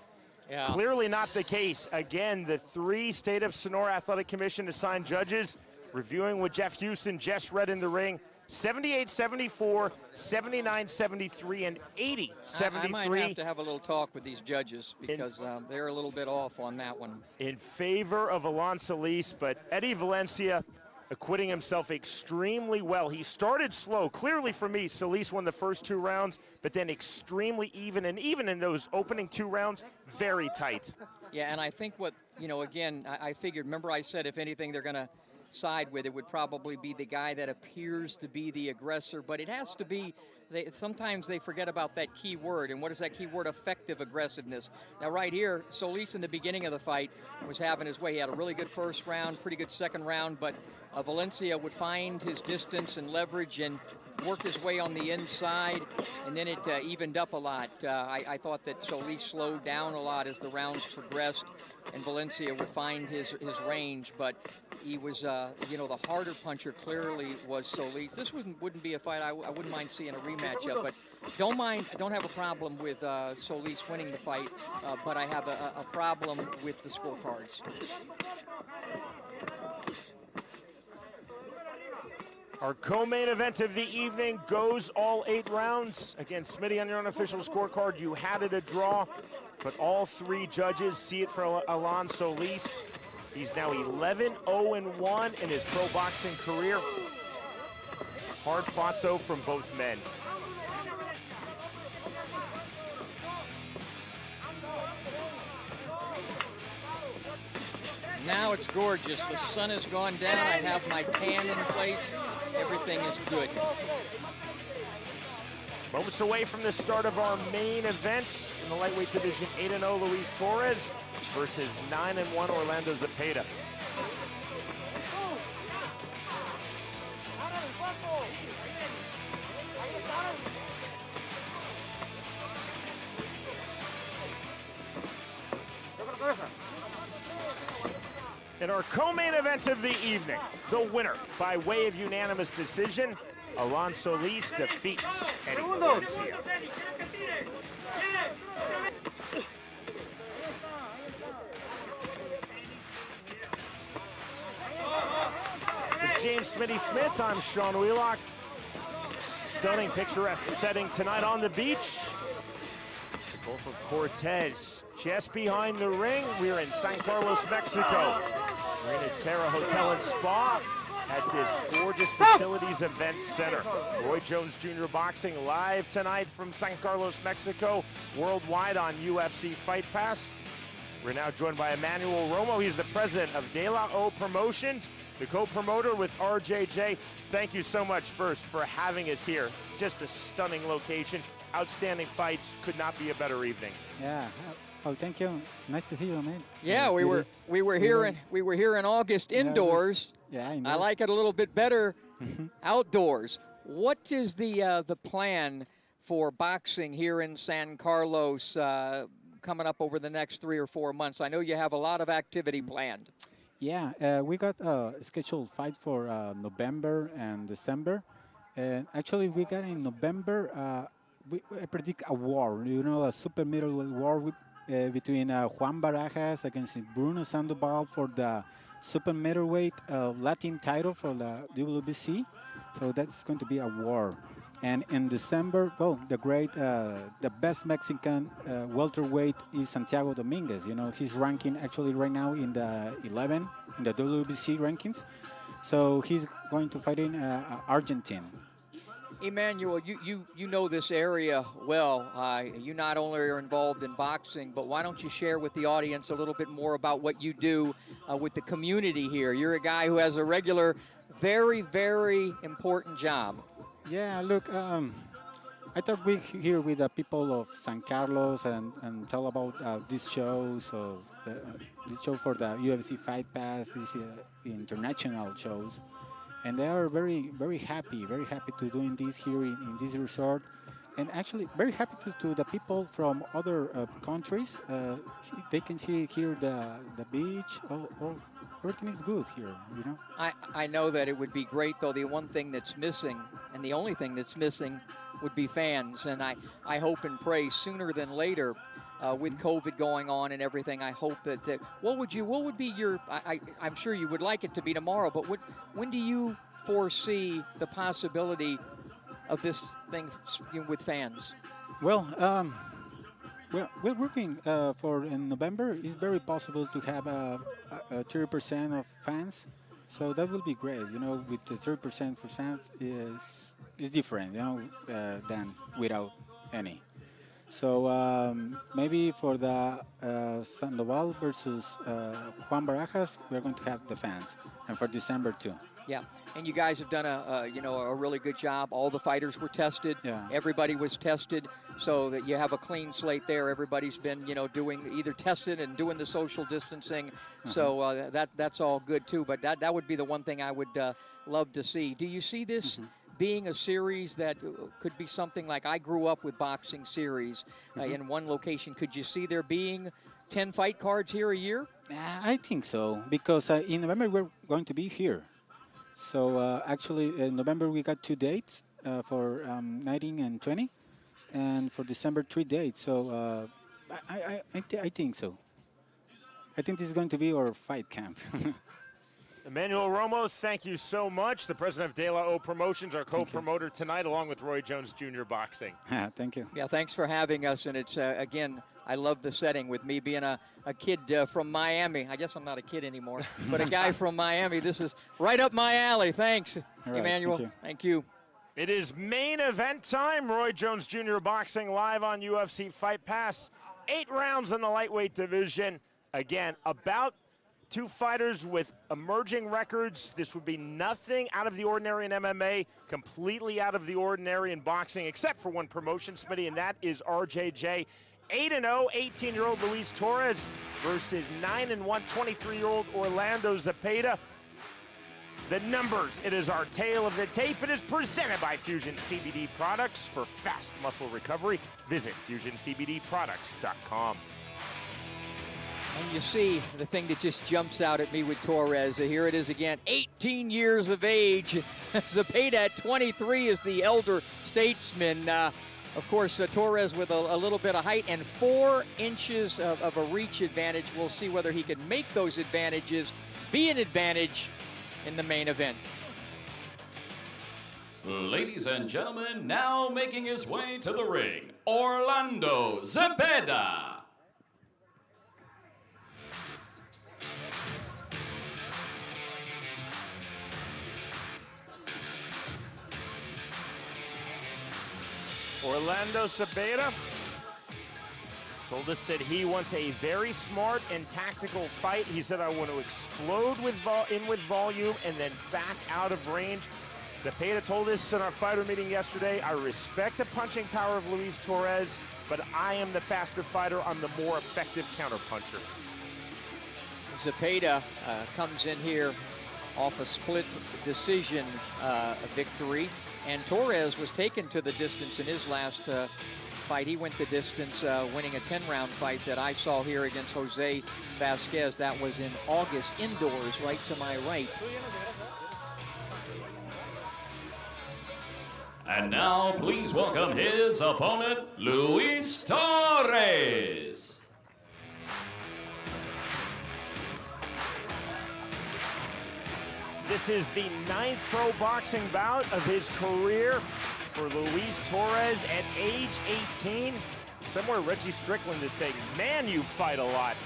Yeah. Clearly not the case. Again, the 3 State of Sonora Athletic Commission assigned judges Reviewing with Jeff Houston, Jess read in the ring, 78-74, 79-73, and 80-73. I might have to have a little talk with these judges because they're a little bit off on that one. In favor of Alan Solis, but Eddie Valencia acquitting himself extremely well. He started slow. Clearly for me, Solis won the first 2 rounds, but then extremely even, and even in those opening 2 rounds, very tight. Yeah, and I think what, again, I figured, remember I said if anything they're going to side with, it would probably be the guy that appears to be the aggressor, but it has to be, sometimes they forget about that key word, and what is that key word? Effective aggressiveness. Now right here, Solis in the beginning of the fight was having his way. He had a really good first round, pretty good second round, but Valencia would find his distance and leverage and work his way on the inside, and then it evened up a lot. I thought that Solis slowed down a lot as the rounds progressed, and Valencia would find his range, but he was, the harder puncher clearly was Solis. This wouldn't be a fight I wouldn't mind seeing a rematch of, but I don't have a problem with Solis winning the fight, but I have a problem with the scorecards. Our co-main event of the evening goes all 8 rounds. Again, Smitty, on your unofficial scorecard, you had it a draw, but all 3 judges see it for Alan Solis. He's now 11-0-1 in his pro boxing career. Hard fought, though, from both men. Now it's gorgeous. The sun has gone down. I have my pan in place. Everything is good. Moments away from the start of our main event in the lightweight division, 8-0 Luis Torres versus 9-1 Orlando Zepeda. In our co-main event of the evening, the winner by way of unanimous decision, Alan Solis defeats Eddie Valencia. With James Smitty Smith, I'm Sean Wheelock. Stunning, picturesque setting tonight on the beach. The Gulf of Cortez, just behind the ring. We're in San Carlos, Mexico. We're in a Terra Hotel and Spa at this gorgeous facilities event center. Roy Jones Jr. Boxing live tonight from San Carlos, Mexico, worldwide on UFC Fight Pass. We're now joined by Emmanuel Romo. He's the president of De La O Promotions, the co-promoter with RJJ. Thank you so much first for having us here. Just a stunning location, outstanding fights. Could not be a better evening. Yeah. Oh, thank you. Nice to see you, man. Yeah, we were here in August indoors. Yeah, I like it a little bit better outdoors. What is the plan for boxing here in San Carlos coming up over the next 3 or 4 months? I know you have a lot of activity planned. Yeah, we got a scheduled fight for November and December. And actually, we got in November. I predict a war. A super middleweight war between Juan Barajas against Bruno Sandoval for the super middleweight Latin title for the WBC. So that's going to be a war. And in December, the best Mexican welterweight is Santiago Dominguez. He's ranking actually right now in the 11 in the WBC rankings. So he's going to fight in Argentina. Emmanuel, you know this area well. You not only are involved in boxing, but why don't you share with the audience a little bit more about what you do with the community here? You're a guy who has a regular, very, very important job. Yeah, look, I thought we here with the people of San Carlos and tell about these shows. So this show for the UFC Fight Pass, these international shows. And they are very, very happy to doing this here in this resort. And actually very happy to the people from other countries. They can see here the beach. Everything is good here, I know that it would be great, though. The one thing that's missing, and the only thing that's missing, would be fans. And I hope and pray sooner than later with COVID going on and everything. I hope that what would be your? I'm sure you would like it to be tomorrow, but when do you foresee the possibility of this thing with fans? Well, we're working for in November. It's very possible to have a 30% of fans, so that will be great. You know, with the 30% for fans is different, you know, than without any. So maybe for the Sandoval versus Juan Barajas, we're going to have the fans, and for December too. Yeah, and you guys have done a really good job. All the fighters were tested. Yeah. Everybody was tested, so that you have a clean slate there. Everybody's been doing either tested and doing the social distancing. So that's all good too. But that would be the one thing I would love to see. Do you see this being a series that could be something like I grew up with boxing series in one location? Could you see there being 10 fight cards here a year? I think so, because in November we're going to be here. So actually in November we got 2 dates for 19 and 20, and for December 3 dates. So I think so. I think this is going to be our fight camp. Emmanuel Romo, thank you so much. The president of De La O Promotions, our co-promoter tonight, along with Roy Jones Jr. Boxing. Thank you. Yeah, thanks for having us. And it's, again, I love the setting with me being a kid from Miami. I guess I'm not a kid anymore, but a guy from Miami. This is right up my alley. Thanks, right, Emmanuel. Thank you. It is main event time. Roy Jones Jr. Boxing live on UFC Fight Pass. 8 rounds in the lightweight division. Again, about 2 fighters with emerging records. This would be nothing out of the ordinary in MMA, completely out of the ordinary in boxing, except for one promotion, Smitty, and that is RJJ. 8-0, 18-year-old Luis Torres versus 9-1, 23-year-old Orlando Zepeda. The numbers, it is our tale of the tape. It is presented by Fusion CBD Products for fast muscle recovery. Visit FusionCBDProducts.com. And you see the thing that just jumps out at me with Torres. Here it is again, 18 years of age. Zepeda at 23 is the elder statesman. Of course, Torres with a little bit of height and 4 inches of a reach advantage. We'll see whether he can make those advantages be an advantage in the main event. Ladies and gentlemen, now making his way to the ring, Orlando Zepeda. Orlando Zepeda told us that he wants a very smart and tactical fight. He said, I want to explode with volume and then back out of range. Zepeda told us in our fighter meeting yesterday, I respect the punching power of Luis Torres, but I am the faster fighter. I'm the more effective counterpuncher. Zepeda comes in here off a split decision victory. And Torres was taken to the distance in his last fight. He went the distance, winning a 10-round fight that I saw here against Jose Vasquez. That was in August, indoors, right to my right. And now, please welcome his opponent, Luis Torres. This is the 9th pro boxing bout of his career for Luis Torres at age 18. Somewhere Reggie Strickland is saying, man, you fight a lot.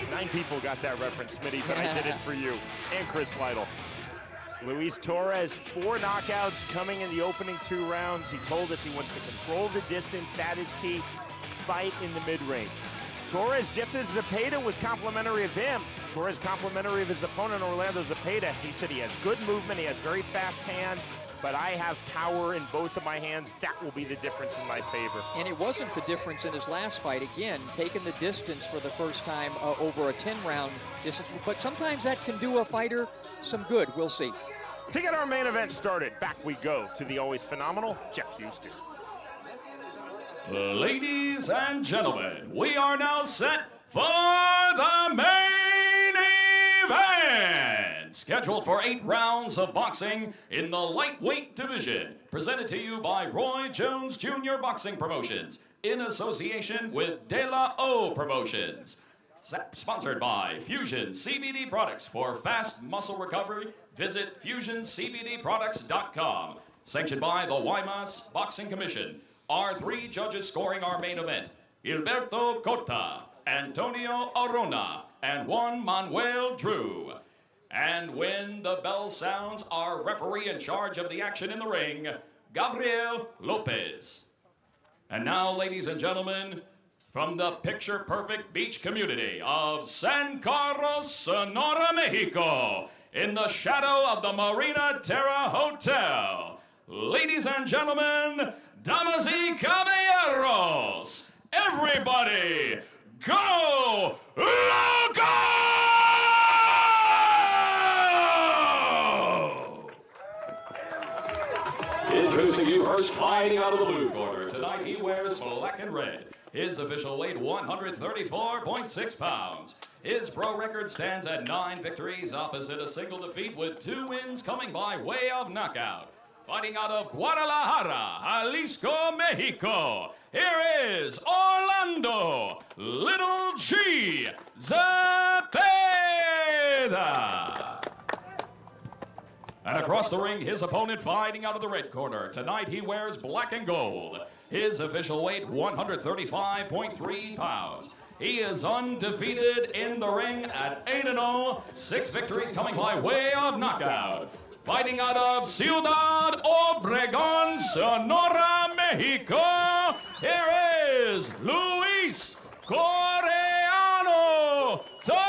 9 people got that reference, Smitty, but I did it for you. And Chris Lytle. Luis Torres, 4 knockouts coming in the opening 2 rounds. He told us he wants to control the distance. That is key. Fight in the mid-range. Torres, just as Zepeda was complimentary of him, Torres complimentary of his opponent, Orlando Zepeda. He said he has good movement, he has very fast hands, but I have power in both of my hands. That will be the difference in my favor. And it wasn't the difference in his last fight. Again, taking the distance for the first time over a 10-round distance. But sometimes that can do a fighter some good. We'll see. To get our main event started, back we go to the always phenomenal Jeff Houston. Ladies and gentlemen, we are now set for the main event. Scheduled for 8 rounds of boxing in the lightweight division. Presented to you by Roy Jones Jr. Boxing Promotions. in association with De La O Promotions. Sponsored by Fusion CBD Products. For fast muscle recovery, visit fusioncbdproducts.com. Sanctioned by the Guaymas Boxing Commission. Our 3 judges scoring our main event: Gilberto Cota, Antonio Arona, and Juan Manuel Drew. And when the bell sounds, our referee in charge of the action in the ring, Gabriel Lopez. And now, ladies and gentlemen, from the picture-perfect beach community of San Carlos, Sonora, Mexico, in the shadow of the Marina Terra Hotel, ladies and gentlemen, damas y caballeros, everybody, go loco! Introducing you first, fighting out of the blue corner. Tonight he wears black and red. His official weight, 134.6 pounds. His pro record stands at 9 victories, opposite a single defeat, with 2 wins coming by way of knockout. Fighting out of Guadalajara, Jalisco, Mexico, here is Orlando Little G. Zepeda. And across the ring, his opponent fighting out of the red corner. Tonight he wears black and gold. His official weight, 135.3 pounds. He is undefeated in the ring at 8-0, 6 victories coming by way of knockout. Fighting out of Ciudad Obregón, Sonora, Mexico, here is Luis Coreano Torres.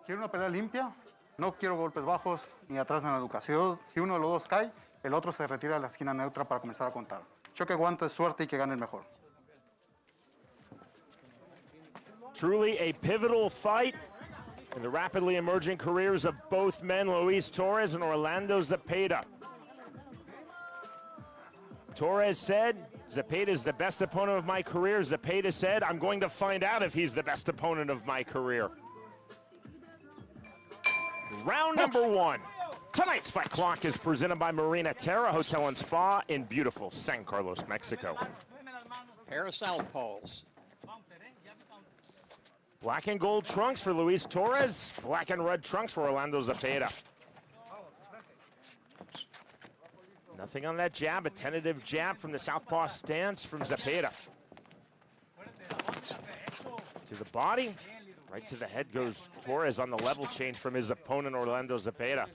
Quiero una pelea limpia, no quiero golpes bajos ni atrás en la nuca. Si uno de los dos cae, el otro se retira de la esquina neutra para comenzar a contar. Choque, guantes, suerte y que gane el mejor. Truly a pivotal fight in the rapidly emerging careers of both men, Luis Torres and Orlando Zepeda. Torres said, Zepeda is the best opponent of my career. Zepeda said, I'm going to find out if he's the best opponent of my career. Round number 1. Tonight's fight clock is presented by Marina Terra Hotel and Spa in beautiful San Carlos, Mexico. Pair of southpaws. Black and gold trunks for Luis Torres. Black and red trunks for Orlando Zepeda. Nothing on that jab. A tentative jab from the southpaw stance from Zepeda. To the body. Right to the head goes Torres on the level change from his opponent, Orlando Zepeda.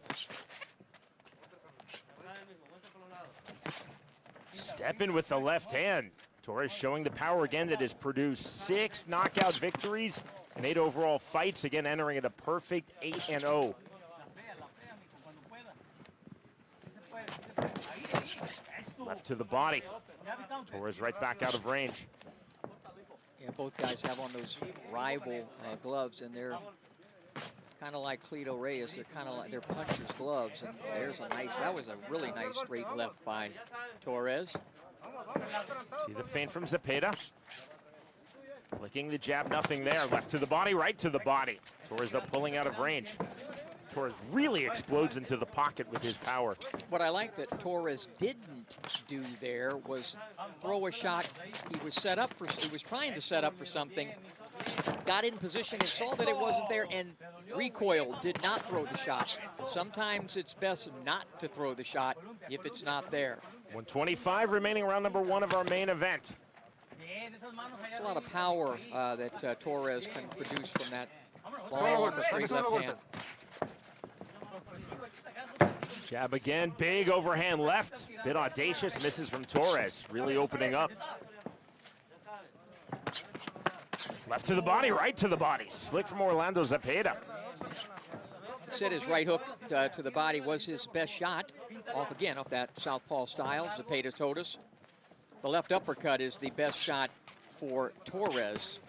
Step in with the left hand. Torres showing the power again that has produced 6 knockout victories and 8 overall fights, again entering at a perfect 8-0. Left to the body. Torres right back out of range. Yeah, both guys have on those rival gloves, and they're kind of like Cleto Reyes. They're kind of like they're puncher's gloves. And there's a nice, that was a really nice straight left by Torres. See the feint from Zepeda. Flicking the jab, nothing there. Left to the body, right to the body. Torres though pulling out of range. Torres really explodes into the pocket with his power. What I like that Torres didn't do there was throw a shot. He was set up for, he was trying to set up for something, got in position and saw that it wasn't there and recoiled, did not throw the shot. Sometimes it's best not to throw the shot if it's not there. 125 remaining, round number 1 of our main event. There's a lot of power that Torres can produce from that long, straight left hand. Jab again, big overhand left. Bit audacious, misses from Torres. Really opening up. Left to the body, right to the body. Slick from Orlando Zepeda. Said his right hook to the body was his best shot. Off again, off that southpaw style, Zepeda told us. The left uppercut is the best shot for Torres.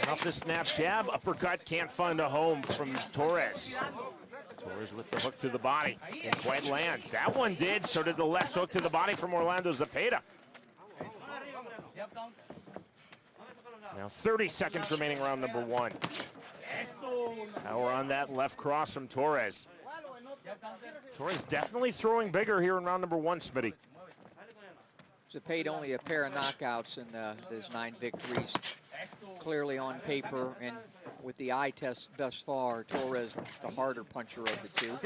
Off the snap jab, uppercut can't find a home from Torres. Torres with the hook to the body. Didn't quite land. That one did, so did the left hook to the body from Orlando Zepeda. Now 30 seconds remaining, round number 1. Power on that left cross from Torres. Torres definitely throwing bigger here in round number 1, Smitty. Zepeda only a pair of knockouts in those 9 victories. Clearly on paper and with the eye test thus far, Torres the harder puncher of the two.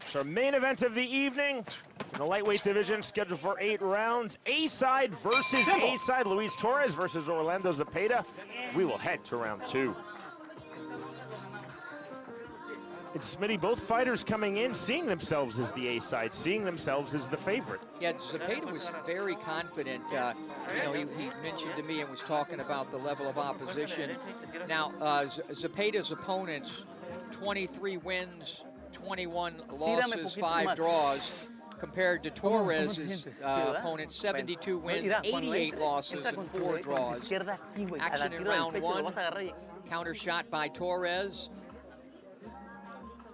So main event of the evening in the lightweight division, scheduled for 8 rounds. A-side versus A-side. Luis Torres versus Orlando Zepeda. We will head to round 2. And Smitty, both fighters coming in, seeing themselves as the A-side, seeing themselves as the favorite. Yeah, Zepeda was very confident. You know, he mentioned to me and was talking about the level of opposition. Now, Zepeda's opponents, 23 wins, 21 losses, 5 draws, compared to Torres' opponent, 72 wins, 88 losses, and 4 draws. Action in round 1, counter shot by Torres.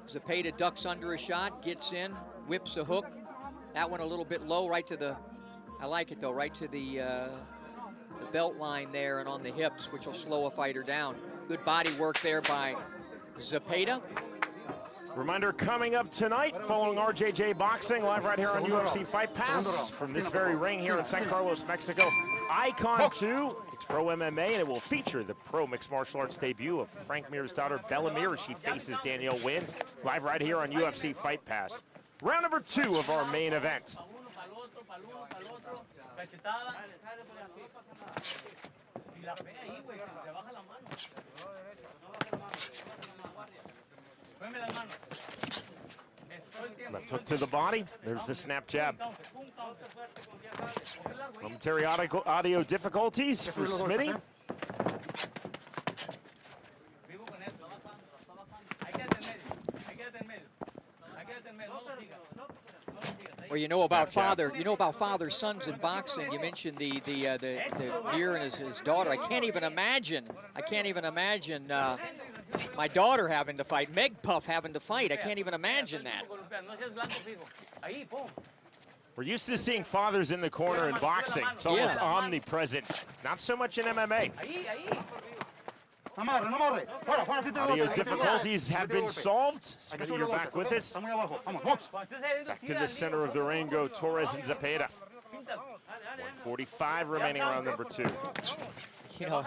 Zepeda ducks under a shot, gets in, whips a hook. That one a little bit low, right to the, I like it though, right to the belt line there and on the hips, which will slow a fighter down. Good body work there by Zepeda. Reminder coming up tonight, following RJJ Boxing, live right here on UFC Fight Pass from this very ring here in San Carlos, Mexico. Icon 2, it's Pro MMA, and it will feature the Pro Mixed Martial Arts debut of Frank Mir's daughter, Bellamir, as she faces Danielle Wynn, live right here on UFC Fight Pass. Round number 2 of our main event. Left hook to the body. There's the snap jab. Momentary audio difficulties for Smitty. Well, you know about father sons in boxing. You mentioned the Mir and his daughter. I can't even imagine my daughter having to fight, Meg Puff having to fight. I can't even imagine that. We're used to seeing fathers in the corner in boxing. It's almost omnipresent. Not so much in MMA. Audio difficulties have been solved. Smitty, you're back with us. Back to the center of the ring go Torres and Zepeda. 1:45 remaining, round number 2. You know,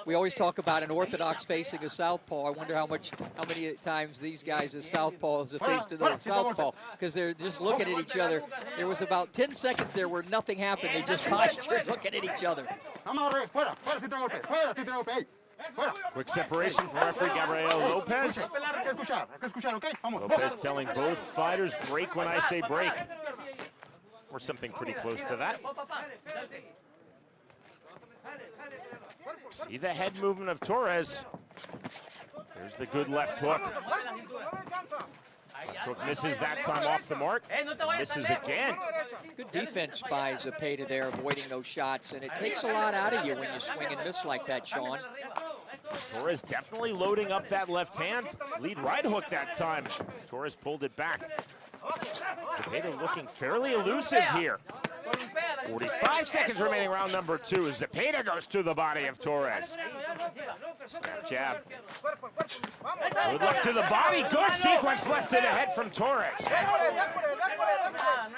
we always talk about an orthodox facing a southpaw. I wonder how many times these guys as southpaws have faced another southpaw, because they're just looking at each other. There was about 10 seconds there where nothing happened. They just postured looking at each other. Quick separation from referee Gabriel Lopez. Lopez telling both fighters, break when I say break. Or something pretty close to that. See the head movement of Torres. There's the good left hook. Left hook misses that time off the mark. Misses again. Good defense by Zepeda there, avoiding those shots, and it takes a lot out of you when you swing and miss like that, Sean. Torres definitely loading up that left hand. Lead right hook that time. Torres pulled it back. Zepeda looking fairly elusive here. 45 seconds remaining, round number 2 as Zepeda goes to the body of Torres. Snap jab. Good left to the body. Good sequence left to the head from Torres.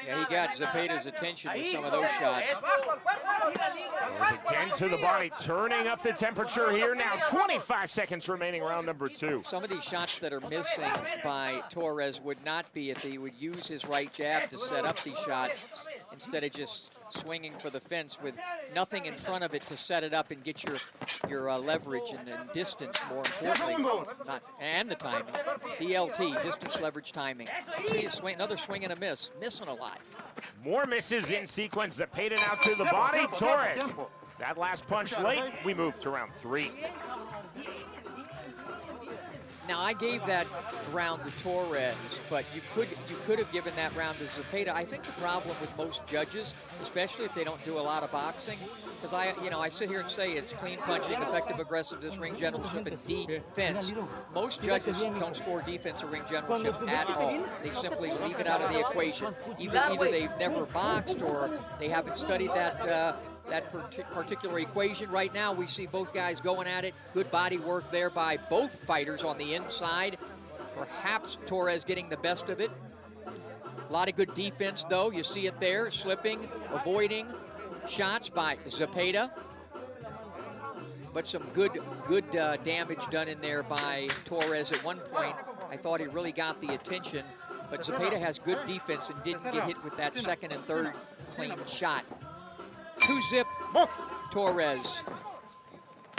Yeah, he got Zepeda's attention with some of those shots. Torres again to the body, turning up the temperature here now. 25 seconds remaining, round number 2. Some of these shots that are missing by Torres would not be if he would use his right jab to set up these shots instead of just swinging for the fence with nothing in front of it to set it up and get your leverage and distance, more importantly, and the timing. DLT, distance leverage timing. See, another swing and a miss, missing a lot. More misses in sequence. Zepeda now to the body. Torres. That last punch late. We move to round 3. Now, Now I gave that round to Torres, but you could have given that round to Zepeda. I think the problem with most judges, especially if they don't do a lot of boxing, because I sit here and say it's clean punching, effective aggressiveness, ring generalship, and defense. Most judges don't score defense or ring generalship at all. They simply leave it out of the equation. Either they've never boxed or they haven't studied that particular equation. Right now, we see both guys going at it. Good body work there by both fighters on the inside. Perhaps Torres getting the best of it. A lot of good defense, though. You see it there, slipping, avoiding shots by Zepeda. But some good damage done in there by Torres. At one point, I thought he really got the attention, but Zepeda has good defense and didn't get hit with that second and third clean shot. 2-zip, Torres.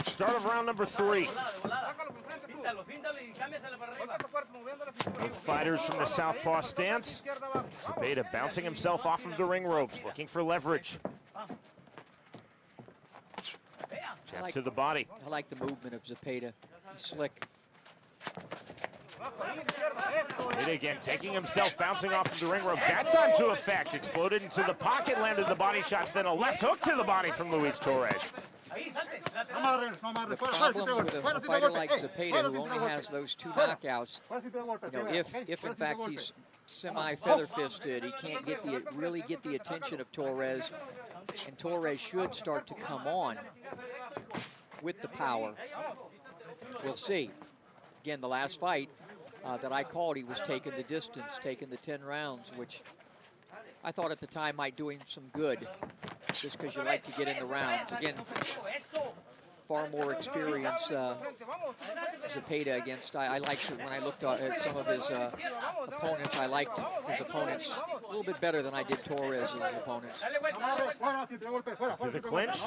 Start of round number 3. Both fighters from the southpaw stance. Zepeda bouncing himself off of the ring ropes, looking for leverage. Jab to the body. I like the movement of Zepeda. He's slick. Zepeda again, taking himself, bouncing off of the ring ropes. That time to effect. Exploded into the pocket, landed the body shots, then a left hook to the body from Luis Torres. The problem with a fighter like Zepeda, who only has those 2 knockouts, if in fact he's semi-feather-fisted, he can't really get the attention of Torres, and Torres should start to come on with the power. We'll see. Again, the last fight that I called, he was taking the distance, taking the 10 rounds, which I thought at the time might do him some good, just because you like to get in the rounds. Again, far more experience, Zepeda against. I liked it when I looked at some of his opponents. I liked his opponents a little bit better than I did Torres' opponents. To the clinch.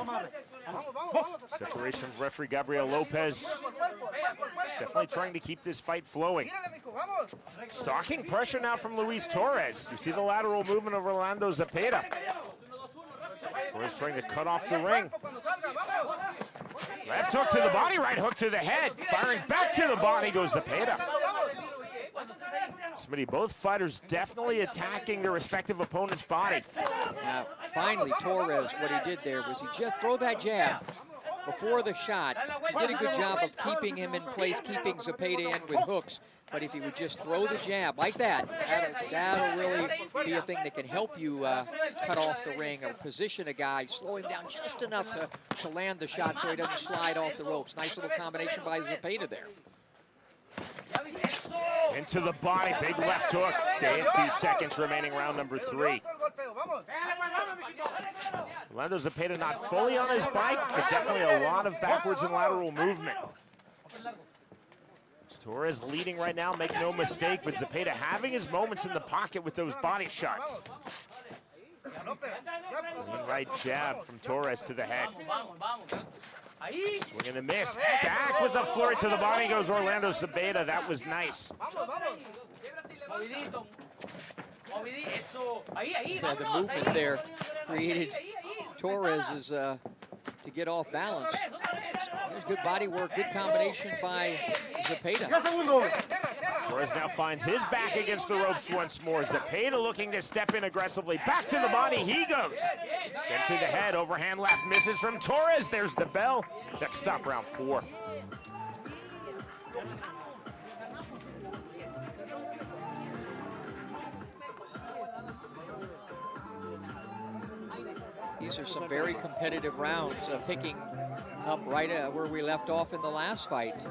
Separation from referee Gabriel Lopez. He's definitely trying to keep this fight flowing. Stalking pressure now from Luis Torres. You see the lateral movement of Orlando Zepeda. Torres trying to cut off the ring. Left hook to the body, right hook to the head. Firing back to the body goes Zepeda. Smitty, both fighters definitely attacking their respective opponent's body. Now, finally, Torres, what he did there was he just throw that jab before the shot. He did a good job of keeping him in place, keeping Zepeda in with hooks. But if he would just throw the jab like that, that'll really be a thing that can help you cut off the ring or position a guy, slow him down just enough to land the shot so he doesn't slide off the ropes. Nice little combination by Zepeda there. Into the body, big left hook. 50 seconds remaining, round number 3. Orlando Zepeda not fully on his bike, but definitely a lot of backwards and lateral movement. Torres leading right now, make no mistake, but Zepeda having his moments in the pocket with those body shots. One right jab from Torres to the head. Swing and a miss. Back with a flurry to the body goes Orlando Zepeda. That was nice. Yeah, the movement there created Torres to get off balance. There's good body work, good combination by Zepeda. Torres now finds his back against the ropes once more. Zepeda looking to step in aggressively. Back to the body, he goes. Then to the head, overhand left misses from Torres. There's the bell. Next stop, round 4. These are some very competitive rounds, picking up right where we left off in the last fight.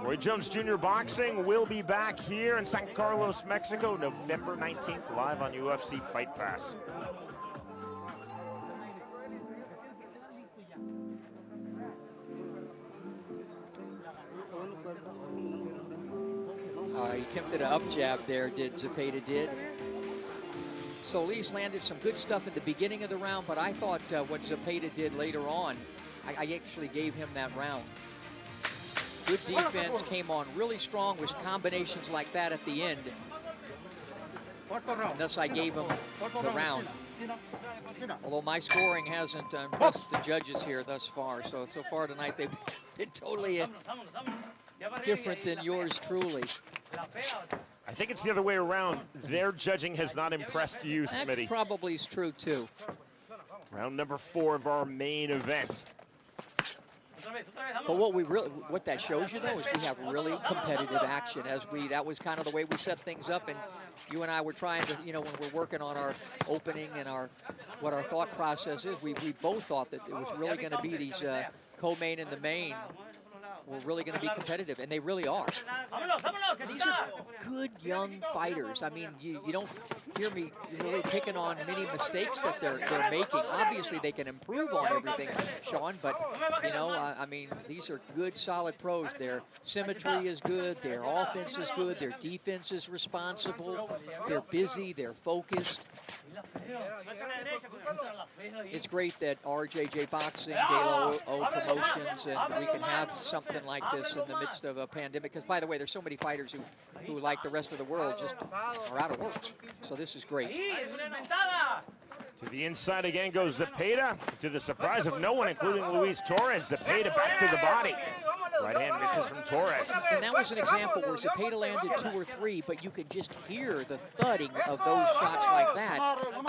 Roy Jones Jr. Boxing will be back here in San Carlos, Mexico, November 19th, live on UFC Fight Pass. He attempted an up jab there, Zepeda did. Solis landed some good stuff at the beginning of the round, but I thought what Zepeda did later on, I actually gave him that round. Good defense, came on really strong with combinations like that at the end. And thus I gave him the round. Although my scoring hasn't impressed the judges here thus far. So far tonight they've been totally different than yours truly. I think it's the other way around. Their judging has not impressed you, That Smitty. probably is true too. Round number 4 of our main event. But what that shows you though is we have really competitive action. That was kind of the way we set things up, and you and I were trying to, when we're working on our opening and what our thought process is, we both thought that it was really going to be these co-main and the main were really going to be competitive, and they really are. These are good young fighters. I mean, you don't hear me really picking on many mistakes that they're making. Obviously, they can improve on everything, Sean, but, I mean, these are good, solid pros. Their symmetry is good. Their offense is good. Their defense is responsible. They're busy. They're focused. It's great that RJJ Boxing, De La O Promotions, and we can have something like this in the midst of a pandemic. Because, by the way, there's so many fighters who, like the rest of the world, just are out of work. So this is great. To the inside again goes Zepeda, to the surprise of no one, including Luis Torres. Zepeda back to the body. Right hand misses from Torres. And that was an example where Zepeda landed 2 or 3, but you could just hear the thudding of those shots like that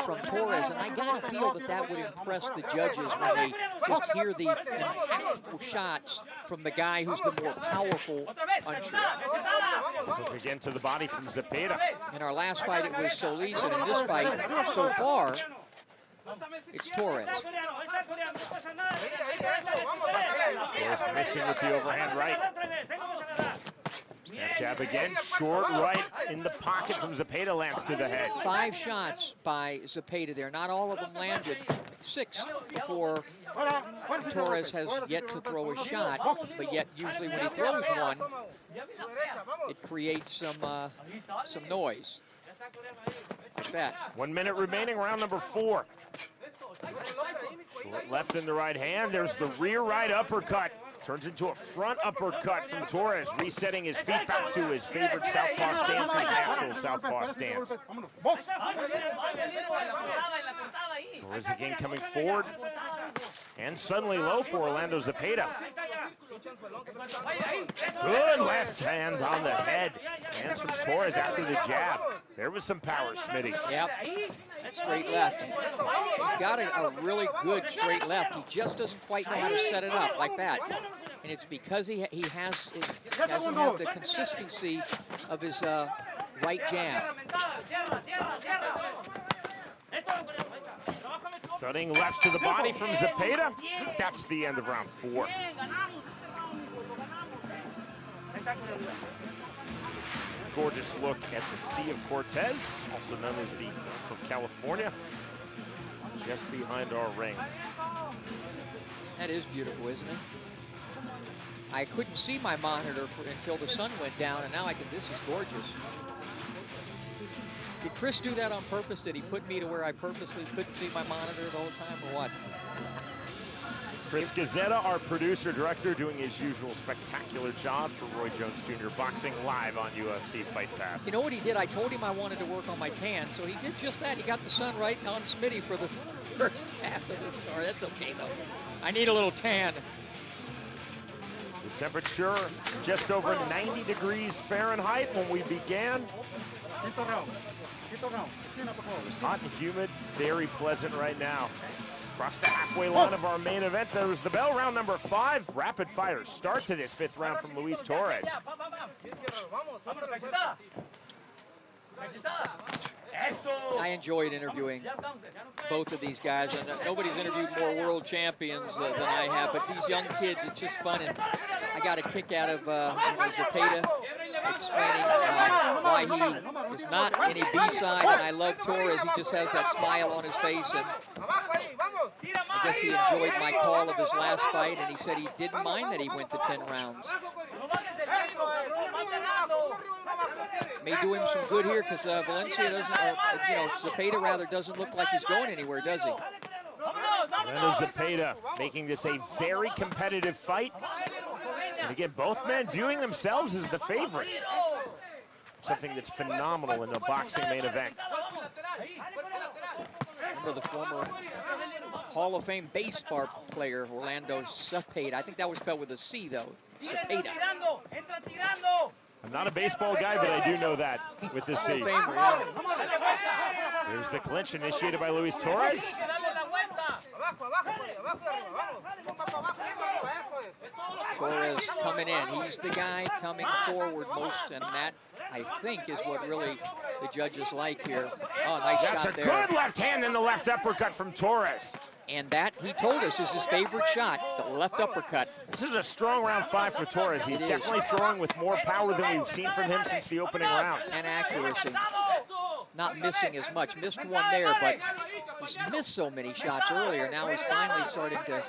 from Torres. And I got to feel that would impress the judges when they just hear the impactful shots from the guy who's the more powerful puncher. Took again to the body from Zepeda. In our last fight, it was Solis, and in this fight, so far, it's Torres. Torres missing with the overhand right. Snap jab again, short right in the pocket from Zepeda, lands to the head. 5 shots by Zepeda there. Not all of them landed. 6 for Torres has yet to throw a shot, but yet usually when he throws one, it creates some noise. Like that. 1 minute remaining, round number 4. Short left in the right hand. There's the rear right uppercut. Turns into a front uppercut from Torres, resetting his feet back to his favorite southpaw stance, his natural southpaw stance. Torres again coming forward. And suddenly low for Orlando Zepeda. Good left hand on the head. Answers Torres after the jab. There was some power, Smitty. Yep, that straight left. He's got a really good straight left. He just doesn't quite know how to set it up like that. And it's because he doesn't have the consistency of his right jab. Thudding left to the body from Zepeda. That's the end of round 4. Gorgeous look at the Sea of Cortez, also known as the Gulf of California, just behind our ring. That is beautiful, isn't it? I couldn't see my monitor until the sun went down, and now I can. This is gorgeous. Did Chris do that on purpose? Did he put me to where I purposely couldn't see my monitor the whole time, or what? Chris Gazzetta, our producer-director, doing his usual spectacular job for Roy Jones Jr. Boxing live on UFC Fight Pass. You know what he did? I told him I wanted to work on my tan, so he did just that. He got the sun right on Smitty for the first half of this star. That's okay, though. I need a little tan. The temperature just over 90 degrees Fahrenheit when we began. It's hot and humid, very pleasant right now. Across the halfway line of our main event, there was the bell, round number 5. Rapid fire start to this 5th round from Luis Torres. I enjoyed interviewing both of these guys, and nobody's interviewed more world champions than I have, but these young kids, it's just fun, and I got a kick out of Zepeda explaining why he is not any B-side, and I love Torres. He just has that smile on his face, and I guess he enjoyed my call of his last fight, and he said he didn't mind that he went to 10 rounds. May do him some good here because Valencia doesn't, Zepeda rather doesn't look like he's going anywhere, does he? Orlando Zepeda making this a very competitive fight. And again, both men viewing themselves as the favorite. Something that's phenomenal in a boxing main event. Remember the former Hall of Fame baseball player, Orlando Cepeda. I think that was spelled with a C, though. Cepeda. I'm not a baseball guy, but I do know that with the C. Hall of Famer, yeah. There's the clinch initiated by Luis Torres. Torres coming in. He's the guy coming forward most, and that, I think, is what really the judges like here. Oh, nice That's shot a there. good left hand and the left uppercut from Torres. And that, he told us, is his favorite shot, the left uppercut. This is a strong round 5 for Torres. He's definitely throwing with more power than we've seen from him since the opening round. And accuracy. Not missing as much. Missed one there, but he's missed so many shots earlier. Now he's finally starting to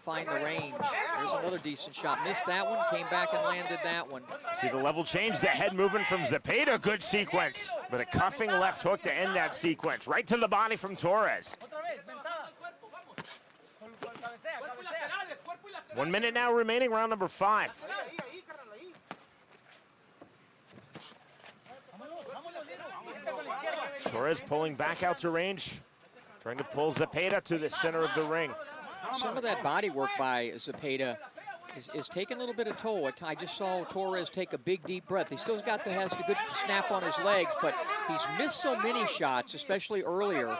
find the range. There's another decent shot. Missed that one, came back and landed that one. See the level change, the head movement from Cepeda. Good sequence, but a cuffing left hook to end that sequence. Right to the body from Torres. 1 minute now remaining, round number 5. Torres pulling back out to range, trying to pull Cepeda to the center of the ring. Some of that body work by Cepeda is taking a little bit of toll. I just saw Torres take a big, deep breath. He still has a good snap on his legs, but he's missed so many shots, especially earlier.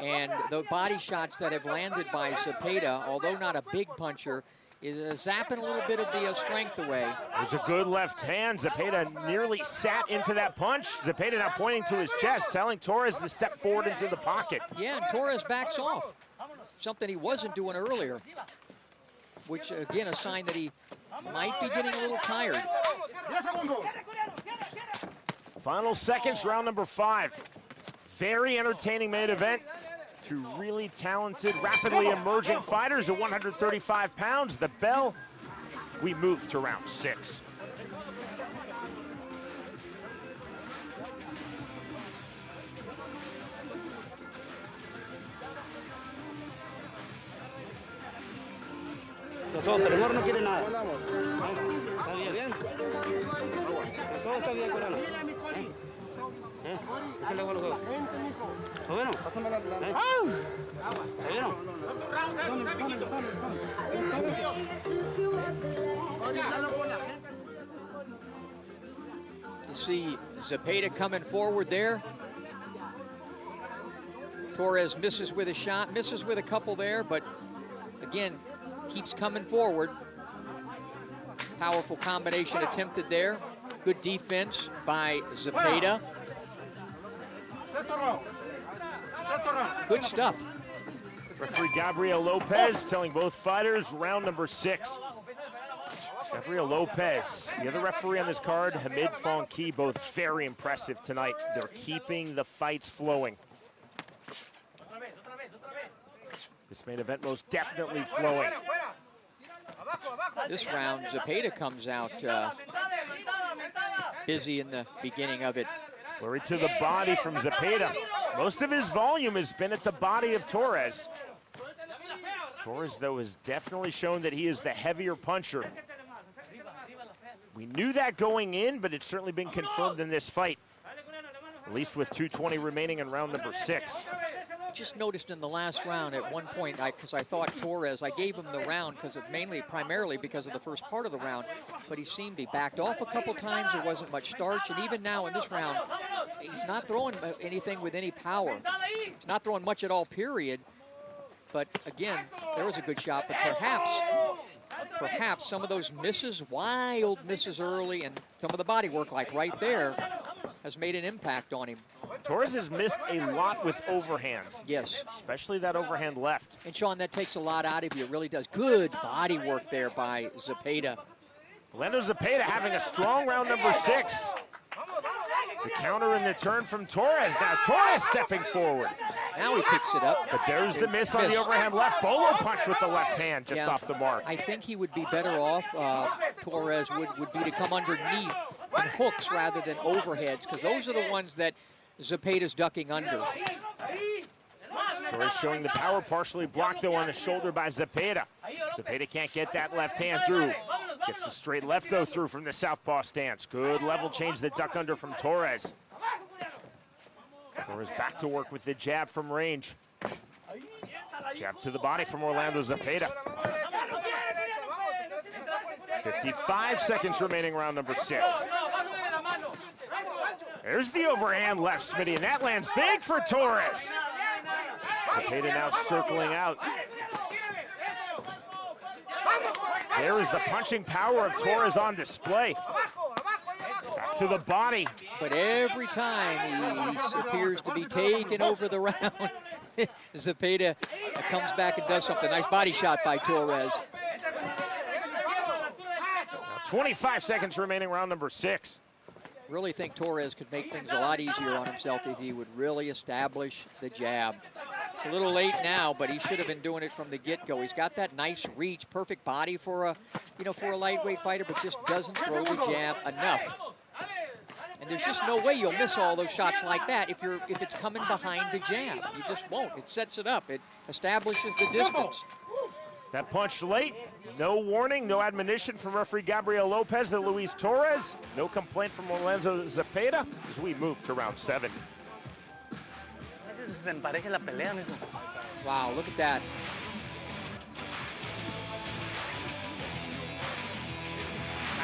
And the body shots that have landed by Cepeda, although not a big puncher, is zapping a little bit of the strength away. There's a good left hand. Cepeda nearly sat into that punch. Cepeda now pointing to his chest, telling Torres to step forward into the pocket. Yeah, and Torres backs off. Something he wasn't doing earlier, which, again, a sign that he might be getting a little tired. Final seconds, round number 5. Very entertaining main event. Two really talented, rapidly emerging fighters at 135 pounds. The bell, we move to round 6. Nosotros, el amor no quiere nada. Está bien. Todo está bien, Corona. Échale agua a los huevos. ¿Está bueno? Pásame la... ¿Está bueno? You see Cepeda coming forward there. Torres misses with a shot, misses with a couple there, but again, keeps coming forward. Powerful combination attempted there. Good defense by Cepeda. Good stuff. Referee Gabriel Lopez telling both fighters round number 6. Gabriel Lopez, the other referee on this card, Hamid Fonki, both very impressive tonight. They're keeping the fights flowing. This main event most definitely flowing. This round, Cepeda comes out busy in the beginning of it. Flurry to the body from Cepeda. Most of his volume has been at the body of Torres. Torres, though, has definitely shown that he is the heavier puncher. We knew that going in, but it's certainly been confirmed in this fight, at least with 2:20 remaining in round number 6. Just noticed in the last round at one point, because I thought Torres, I gave him the round because of primarily because of the first part of the round, but he seemed he backed off a couple times. There wasn't much starch, and even now in this round, he's not throwing anything with any power. He's not throwing much at all, period. But again, there was a good shot, but perhaps some of those misses, wild misses early, and some of the body work, like right there, has made an impact on him. Torres has missed a lot with overhands. Yes. Especially that overhand left. And Sean, that takes a lot out of you. It really does. Good body work there by Cepeda. Orlando Cepeda having a strong round number 6. The counter and the turn from Torres. Now Torres stepping forward. Now he picks it up. But there's the miss on the overhand left. Bolo punch with the left hand just off the mark. I think he would be better off, Torres would be to come underneath and hooks rather than overheads, because those are the ones that Zepeda's ducking under. Torres showing the power, partially blocked though on the shoulder by Cepeda. Cepeda can't get that left hand through. Gets the straight left though through from the southpaw stance. Good level change, the duck under from Torres. Torres back to work with the jab from range. Jab to the body from Orlando Zepeda. 55 seconds remaining, round number 6. There's the overhand left, Smitty, and that lands big for Torres. Zepeda now circling out. There is the punching power of Torres on display. Back to the body. But every time he appears to be taking over the round, Zepeda comes back and does something. Nice body shot by Torres. 25 seconds remaining, round number 6. Really think Torres could make things a lot easier on himself if he would really establish the jab. It's a little late now, but he should have been doing it from the get-go. He's got that nice reach, perfect body for a, for a lightweight fighter, but just doesn't throw the jab enough. And there's just no way you'll miss all those shots like that if it's coming behind the jab. You just won't. It sets it up. It establishes the distance. That punch late. No warning, no admonition from referee Gabriel Lopez to Luis Torres. No complaint from Orlando Zepeda as we move to round 7. Wow, look at that.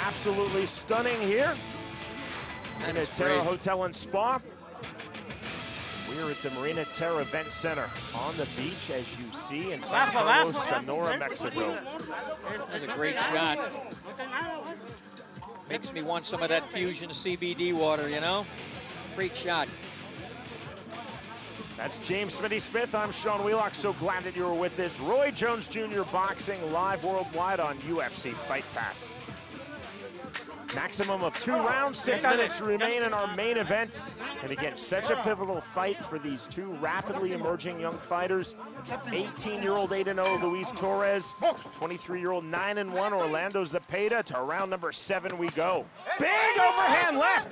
Absolutely stunning here. Marina Terra Hotel and Spa. We're at the Marina Terra Event Center on the beach, as you see, in San Carlos, Sonora, Mexico. That's a great shot. Makes me want some of that Fusion CBD water, Great shot. That's James Smitty Smith. I'm Sean Wheelock. So glad that you were with us. Roy Jones Jr. Boxing live worldwide on UFC Fight Pass. Maximum of 2 rounds, 6 minutes remain in our main event. And again, such a pivotal fight for these 2 rapidly emerging young fighters. 18-year-old 8-0 Luis Torres, 23-year-old 9-1 Orlando Zepeda. To round number 7 we go. Big overhand left.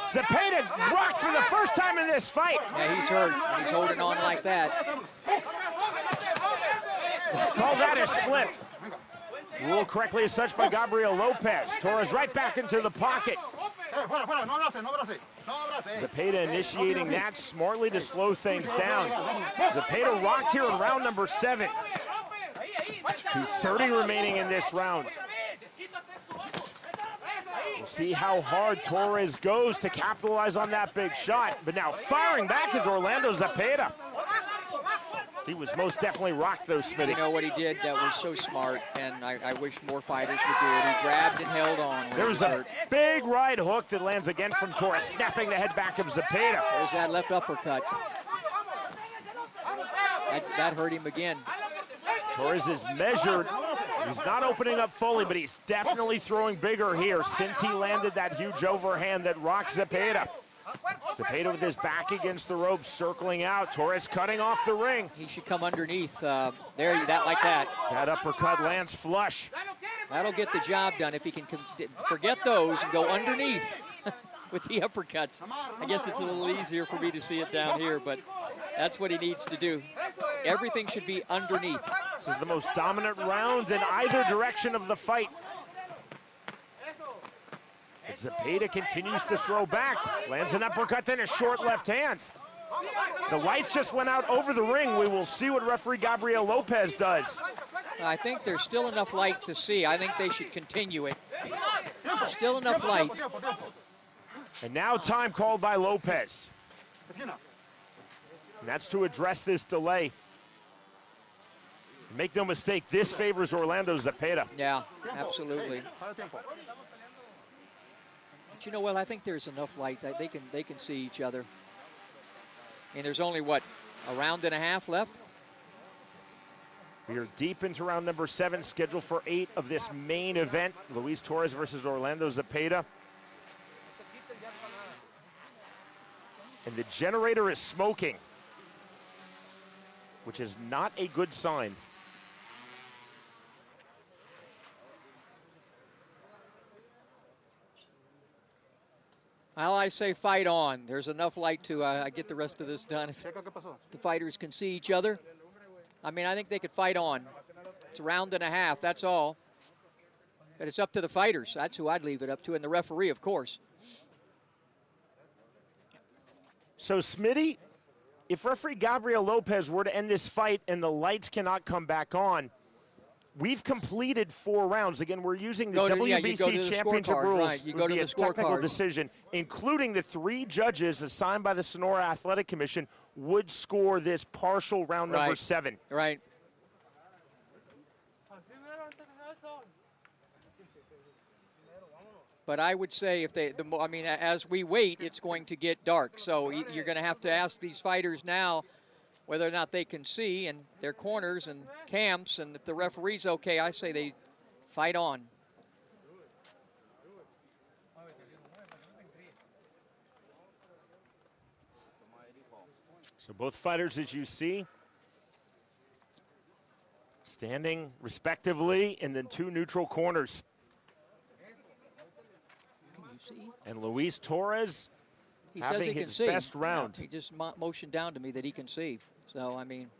Zepeda rocked for the first time in this fight. Yeah, he's hurt. He's holding on like that. Call that a slip. Ruled correctly as such by Gabriel Lopez. Torres right back into the pocket. Zepeda initiating that smartly to slow things down. Zepeda rocked here in round number 7. 2:30 remaining in this round. We'll see how hard Torres goes to capitalize on that big shot. But now firing back is Orlando Zepeda. He was most definitely rocked, though, Smitty. You know what he did that was so smart, and I wish more fighters would do it. He grabbed and held on. There was a big right hook that lands again from Torres, snapping the head back of Zepeda. There's that left uppercut. That hurt him again. Torres is measured. He's not opening up fully, but he's definitely throwing bigger here since he landed that huge overhand that rocked Zepeda. Zepeda with his back against the ropes, circling out. Torres cutting off the ring. He should come underneath. Like that. That uppercut lands flush. That'll get the job done if he can forget those and go underneath with the uppercuts. I guess it's a little easier for me to see it down here, but that's what he needs to do. Everything should be underneath. This is the most dominant round in either direction of the fight. Zepeda continues to throw back. Lands an uppercut, then a short left hand. The lights just went out over the ring. We will see what referee Gabriel Lopez does. I think there's still enough light to see. I think they should continue it. Still enough light. And now time called by Lopez. And that's to address this delay. Make no mistake, this favors Orlando Zepeda. Yeah, absolutely. But I think there's enough light that they can see each other. And there's only, a round and a half left? We are deep into round number 7, scheduled for 8 of this main event. Luis Torres versus Orlando Zepeda. And the generator is smoking, which is not a good sign. Well, I say fight on. There's enough light to get the rest of this done. If the fighters can see each other, I think they could fight on. It's a round and a half, that's all. But it's up to the fighters. That's who I'd leave it up to, and the referee, of course. So, Smitty, if referee Gabriel Lopez were to end this fight and the lights cannot come back on, we've completed 4 rounds. Again, we're using the WBC Championship rules. Right. You go to the technical decision, including the 3 judges assigned by the Sonora Athletic Commission would score this partial round number 7. Right. But I would say if they, as we wait, it's going to get dark. So you're going to have to ask these fighters now whether or not they can see and their corners and camps. And if the referee's okay, I say they fight on. So both fighters, as you see, standing respectively in the 2 neutral corners. And Luis Torres having his best round. Yeah, he just motioned down to me that he can see. So, I mean.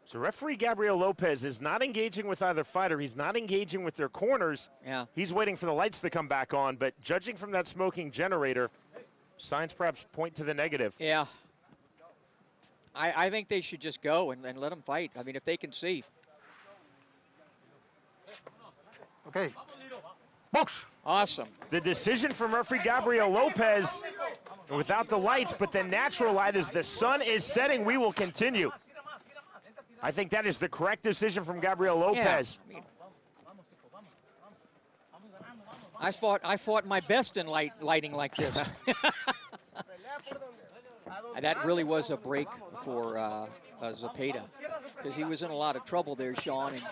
So referee Gabriel Lopez is not engaging with either fighter. He's not engaging with their corners. Yeah. He's waiting for the lights to come back on. But judging from that smoking generator, signs perhaps point to the negative. Yeah. I think they should just go and let them fight. I mean, if they can see. Okay. Box. Awesome. The decision from referee Gabriel Lopez without the lights, but the natural light as the sun is setting, we will continue. I think that is the correct decision from Gabriel Lopez. Yeah. I fought my best in lighting like this. That really was a break for Zepeda, because he was in a lot of trouble there, Sean, and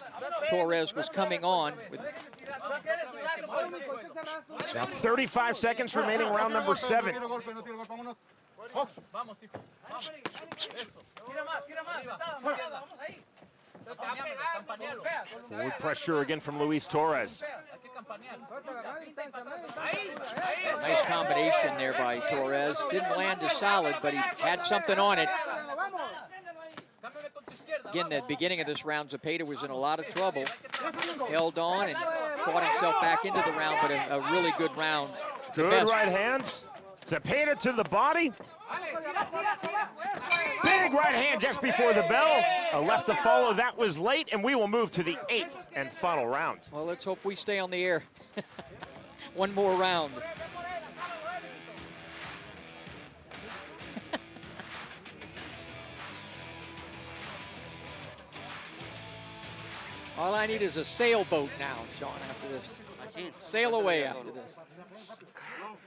Torres was coming on. Now 35 seconds remaining, round number 7. Forward pressure again from Luis Torres. Nice combination there by Torres. Didn't land as solid, but he had something on it. Again, the beginning of this round, Zepeda was in a lot of trouble. Held on and fought himself back into the round, but a really good round. Good right hand. Zepeda to the body. Big right hand just before the bell. A left to follow. That was late, and we will move to the 8th and final round. Well, let's hope we stay on the air. One more round. All I need is a sailboat now, Sean, after this. Sail away after this.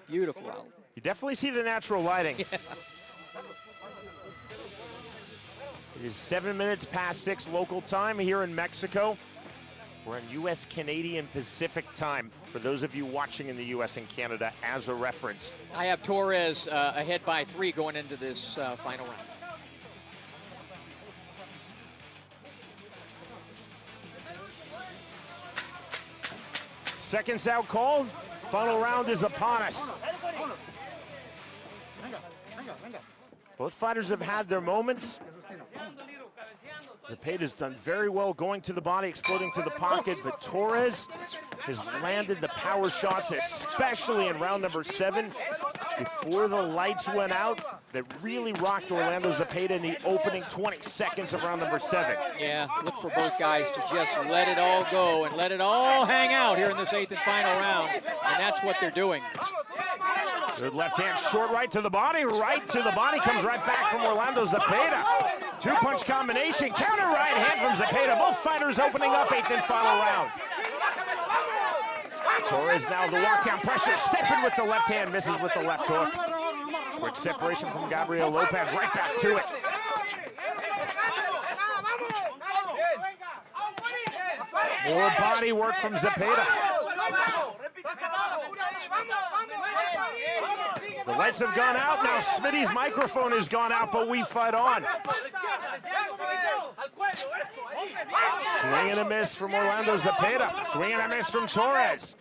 Beautiful out. You definitely see the natural lighting. Yeah. It is 7 minutes past 6 local time here in Mexico. We're in U.S. Canadian Pacific time for those of you watching in the U.S. and Canada as a reference. I have Torres ahead by 3 going into this final round. Seconds out called. Final round is upon us. Both fighters have had their moments. Zepeda's done very well going to the body, exploding to the pocket, but Torres has landed the power shots, especially in round number 7, before the lights went out, that really rocked Orlando Zepeda in the opening 20 seconds of round number 7. Yeah, look for both guys to just let it all go and let it all hang out here in this 8th and final round, and that's what they're doing. Good left hand, short right to the body, comes right back from Orlando Zepeda. 2-punch combination, counter right hand from Zepeda. Both fighters opening up 8th and final round. Torres now the walk-down pressure, stepping with the left hand, misses with the left hook. Quick separation from Gabriel Lopez, right back to it. More body work from Zepeda. The lights have gone out. Now Smitty's microphone has gone out, but we fight on. Swing and a miss from Orlando Zepeda. Swing and a miss from Torres.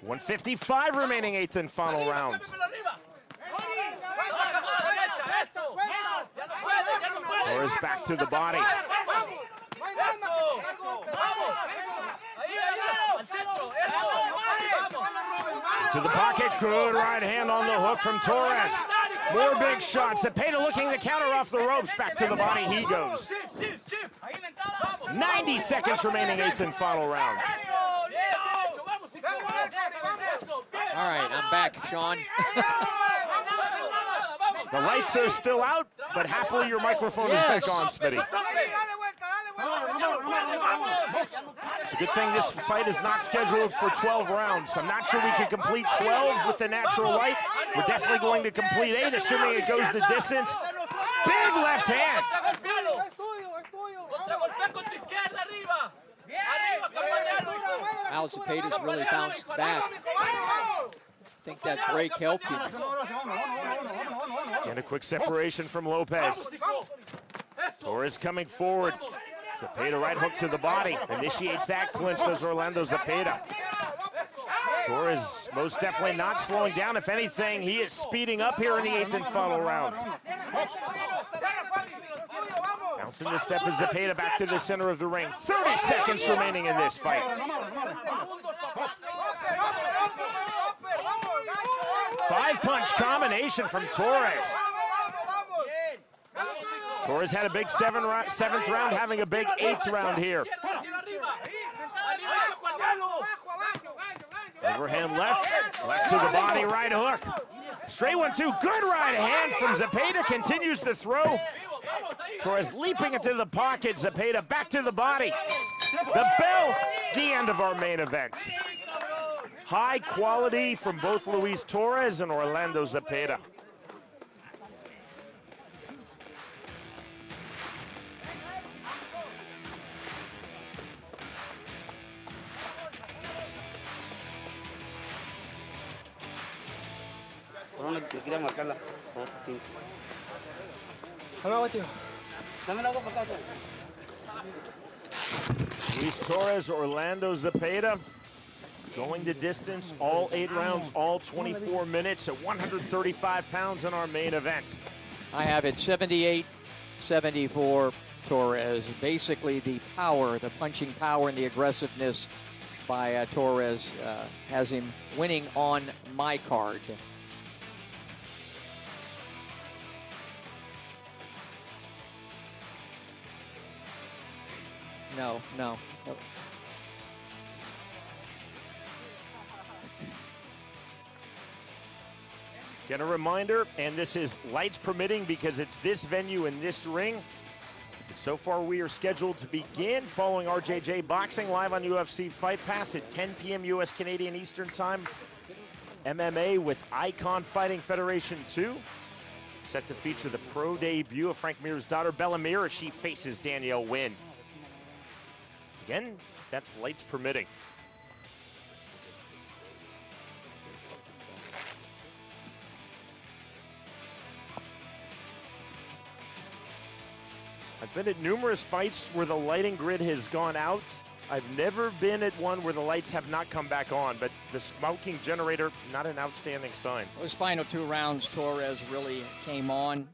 1:55 remaining, 8th and final round. Torres back to the body. To the pocket, good right hand on the hook from Torres. More big shots. Zepeda looking to counter off the ropes. Back to the body he goes. 90 seconds remaining, 8th and final round. All right, I'm back, Sean. The lights are still out, but happily your microphone is back on, Smitty. It's a good thing this fight is not scheduled for 12 rounds. I'm not sure we can complete 12 with the natural light. We're definitely going to complete 8, assuming it goes the distance. Big left hand. Al Zepeda's really bounced back. I think that break helped him. And a quick separation from Lopez. Torres coming forward. Zepeda right hook to the body. Initiates that clinch, does Orlando Zepeda. Torres most definitely not slowing down. If anything, he is speeding up here in the 8th and final round. Bouncing the step of Zepeda back to the center of the ring. 30 seconds remaining in this fight. 5-punch combination from Torres. Torres had a big 7th round, having a big 8th round here. Overhand left to the body, right hook. Straight 1-2, good right hand from Zepeda, continues to throw. Torres leaping into the pocket, Zepeda back to the body. The bell, the end of our main event. High quality from both Luis Torres and Orlando Zepeda. Luis Torres, Orlando Zepeda, going the distance, all 8 rounds, all 24 minutes at 135 pounds in our main event. I have it 78-74 Torres. Basically the power, the punching power and the aggressiveness by Torres has him winning on my card. No. Again, a reminder, and this is lights permitting because it's this venue and this ring. So far, we are scheduled to begin following RJJ Boxing live on UFC Fight Pass at 10 p.m. U.S. Canadian Eastern Time. MMA with Icon Fighting Federation 2. Set to feature the pro debut of Frank Mir's daughter, Bella Mir, as she faces Danielle Wynn. Again, that's lights permitting. I've been at numerous fights where the lighting grid has gone out. I've never been at one where the lights have not come back on, but the smoking generator, not an outstanding sign. Those final 2 rounds, Torres really came on.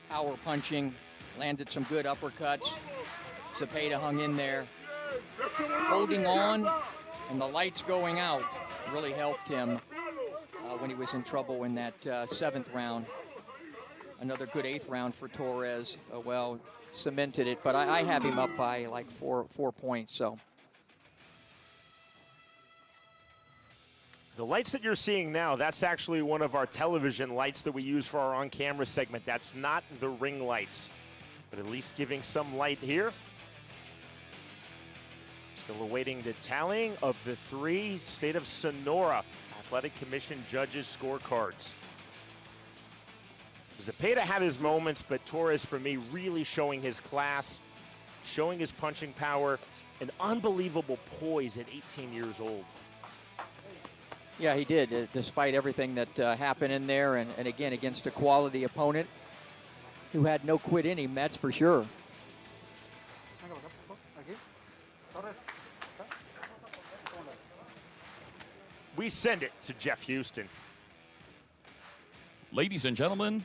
Power punching, landed some good uppercuts. Zepeda hung in there, holding on, and the lights going out really helped him when he was in trouble in that 7th round. Another good 8th round for Torres. Cemented it, but I have him up by like 4 points. So the lights that you're seeing now, that's actually one of our television lights that we use for our on-camera segment. That's not the ring lights, but at least giving some light here. Still awaiting the tallying of the 3 State of Sonora Athletic Commission judges' scorecards. Zepeda had his moments, but Torres, for me, really showing his class, showing his punching power, an unbelievable poise at 18 years old. yeah, he did, despite everything that happened in there, and again, against a quality opponent who had no quit in him, that's for sure. We send it to Jeff Houston. Ladies and gentlemen,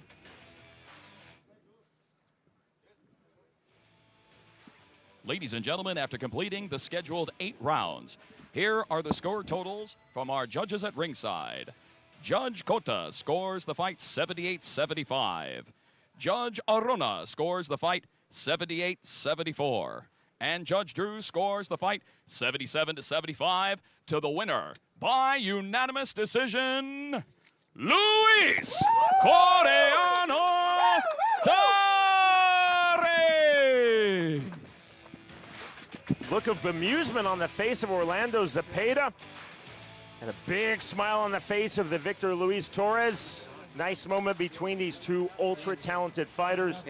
Ladies and gentlemen, after completing the scheduled 8 rounds, here are the score totals from our judges at ringside. Judge Cota scores the fight 78-75. Judge Arona scores the fight 78-74. And Judge Drew scores the fight 77-75 to the winner by unanimous decision, Luis Coreano Torres. Look of bemusement on the face of Orlando Zepeda. And a big smile on the face of the Victor Luis Torres. Nice moment between these two ultra-talented fighters.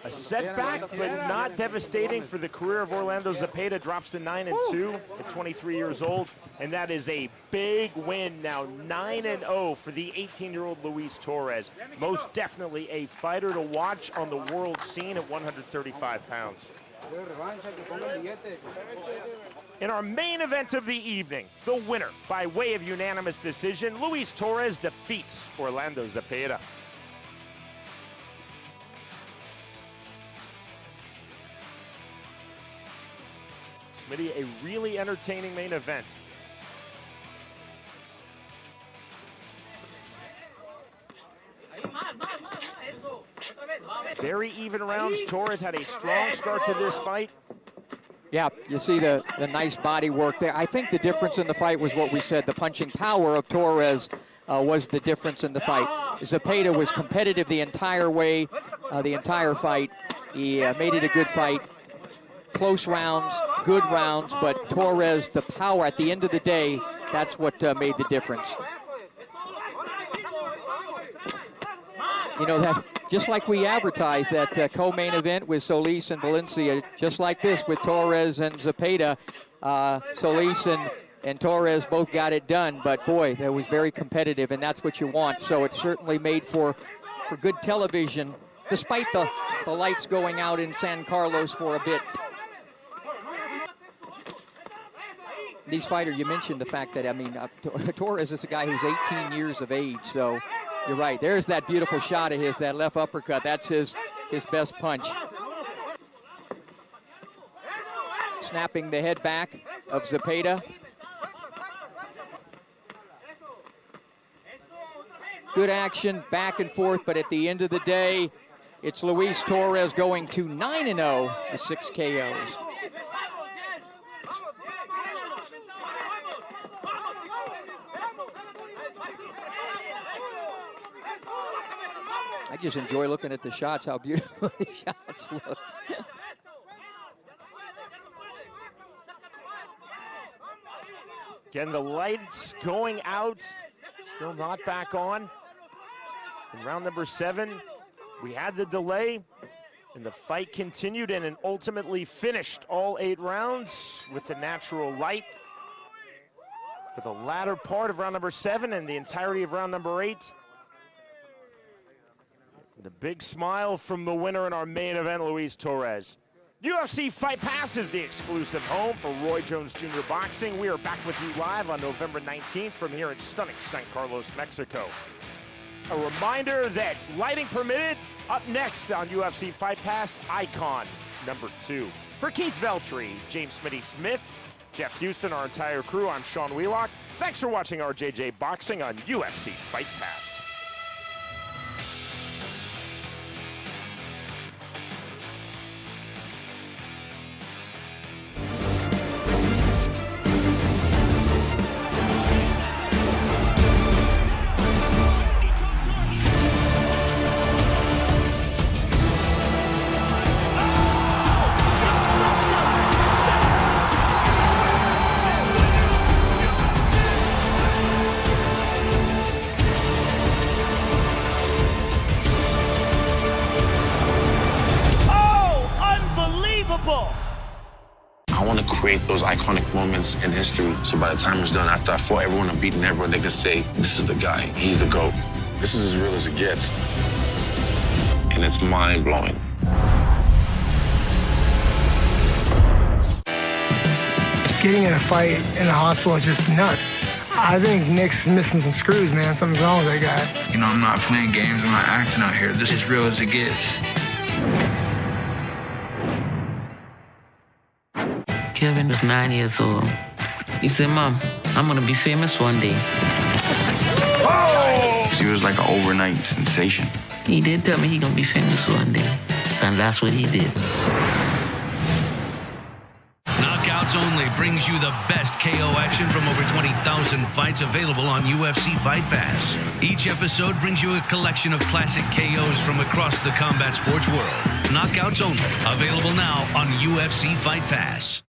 A setback, but not devastating for the career of Orlando Zepeda. Drops to 9-2 at 23 years old. And that is a big win now, 9-0 for the 18-year-old Luis Torres. Most definitely a fighter to watch on the world scene at 135 pounds. In our main event of the evening, the winner by way of unanimous decision, Luis Torres defeats Orlando Zepeda. Smitty, a really entertaining main event. Very even rounds. Torres had a strong start to this fight. Yeah, you see the nice body work there. I think the difference in the fight was what we said. The punching power of Torres was the difference in the fight. Zepeda was competitive the entire way, the entire fight. He made it a good fight. Close rounds, good rounds, but Torres, the power at the end of the day, that's what made the difference. You know, that just like we advertised that co-main event with Solis and Valencia, just like this with Torres and Zepeda, Solis and Torres both got it done, but boy, that was very competitive, and that's what you want. So it certainly made for good television, despite the lights going out in San Carlos for a bit. These fighters, you mentioned the fact that, I mean, Torres is a guy who's 18 years of age, so you're right. There's that beautiful shot of his, that left uppercut. That's his best punch. Snapping the head back of Zepeda. Good action, back and forth, but at the end of the day, it's Luis Torres going to 9-0 with 6 KOs. I just enjoy looking at the shots, how beautiful the shots look. Again, the lights going out, still not back on. In round number 7, we had the delay, and the fight continued and ultimately finished all 8 rounds with the natural light. For the latter part of round number 7 and the entirety of round number 8, the big smile from the winner in our main event, Luis Torres. UFC Fight Pass is the exclusive home for Roy Jones Jr. Boxing. We are back with you live on November 19th from here in stunning San Carlos, Mexico. A reminder that lighting permitted, up next on UFC Fight Pass, Icon number 2. For Keith Veltri, James Smitty Smith, Jeff Houston, our entire crew, I'm Sean Wheelock. Thanks for watching RJJ Boxing on UFC Fight Pass. I want to create those iconic moments in history so by the time it's done, after I fought everyone and beaten everyone, they can say, this is the guy, he's the GOAT. This is as real as it gets. And it's mind-blowing. Getting in a fight in the hospital is just nuts. I think Nick's missing some screws, man. Something's wrong with that guy. You know, I'm not playing games, I'm not acting out here. This is as real as it gets. Kevin was 9 years old. He said, Mom, I'm going to be famous one day. He was like an overnight sensation. He did tell me he going to be famous one day. And that's what he did. Knockouts Only brings you the best KO action from over 20,000 fights available on UFC Fight Pass. Each episode brings you a collection of classic KOs from across the combat sports world. Knockouts Only, available now on UFC Fight Pass.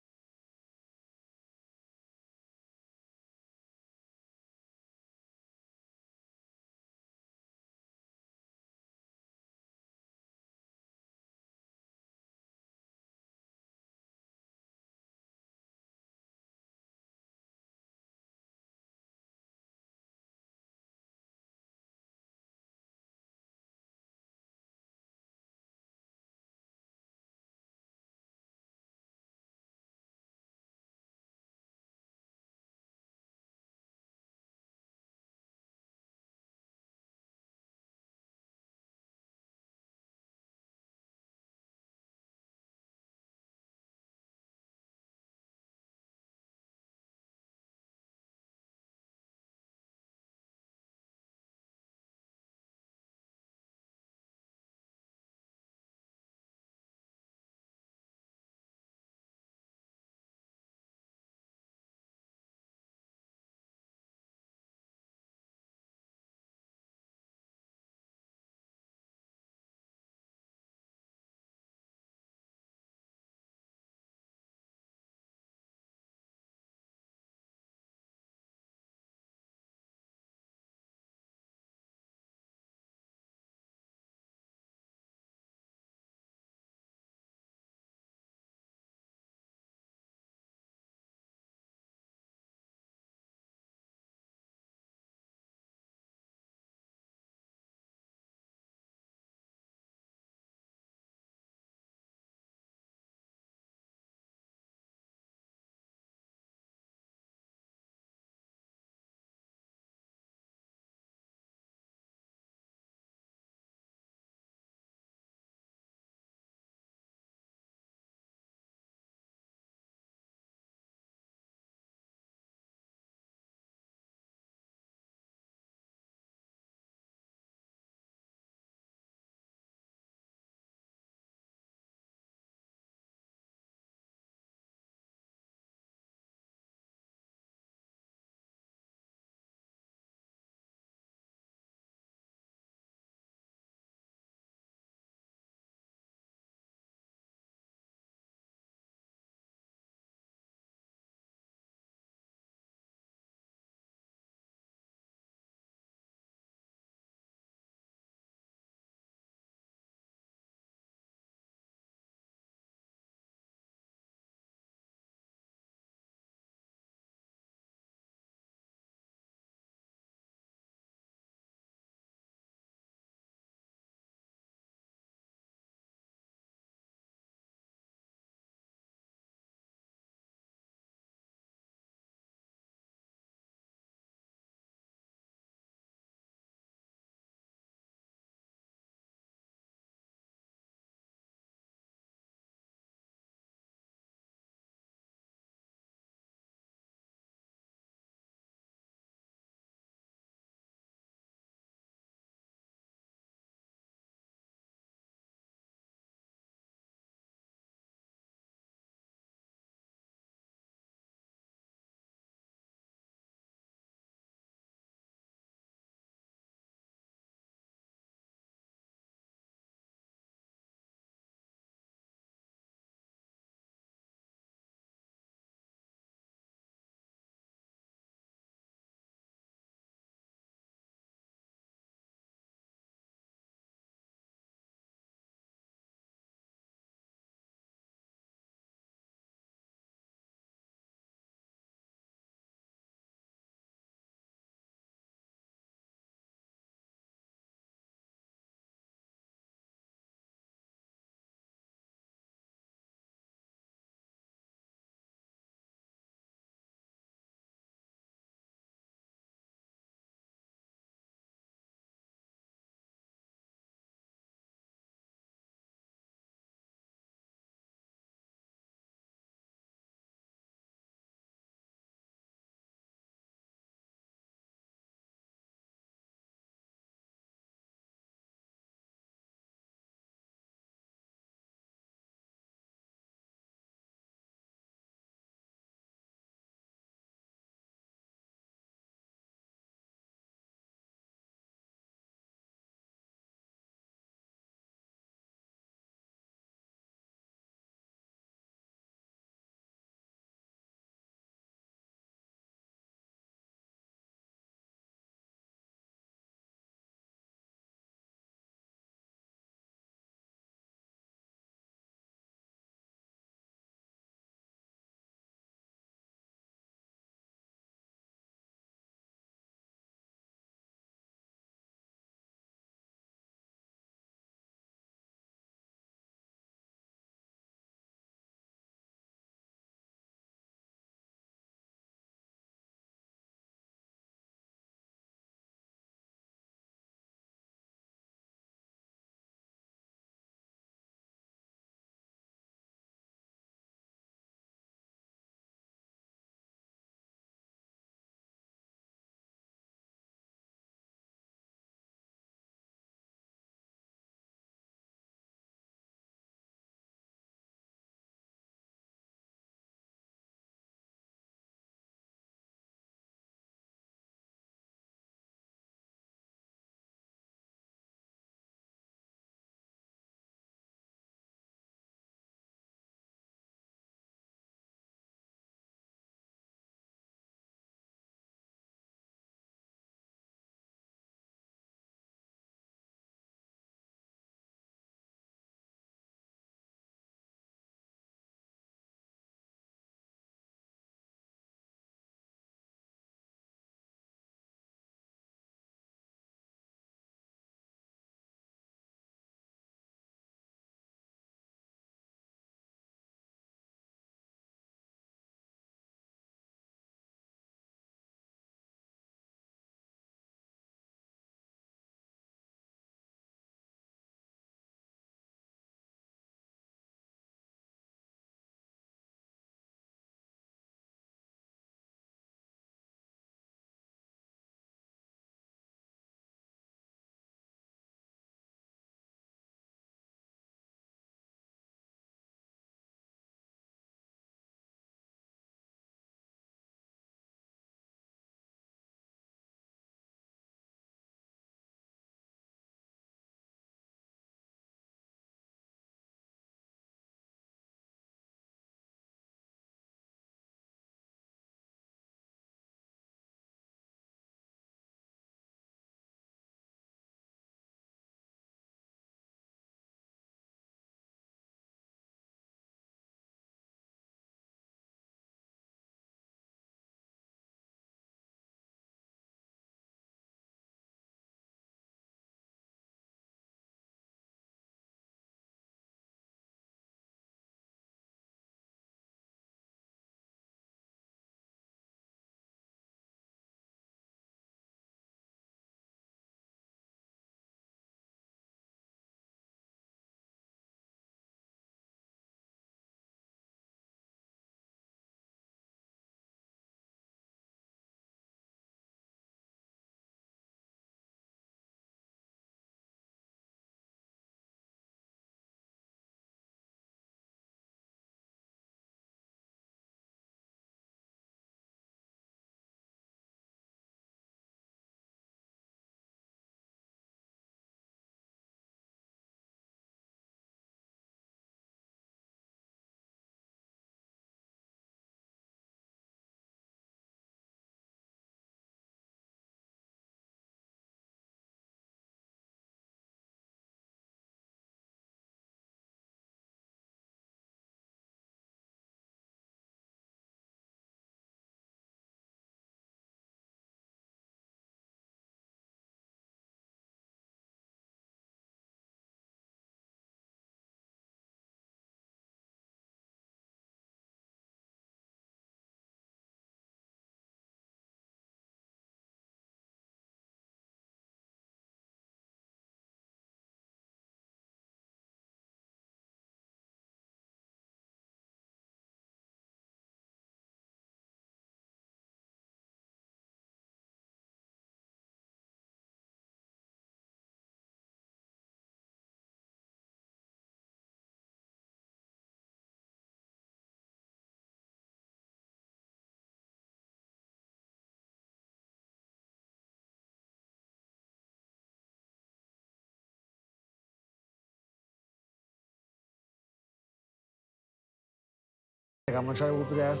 Like, I'm gonna try to whoop his ass.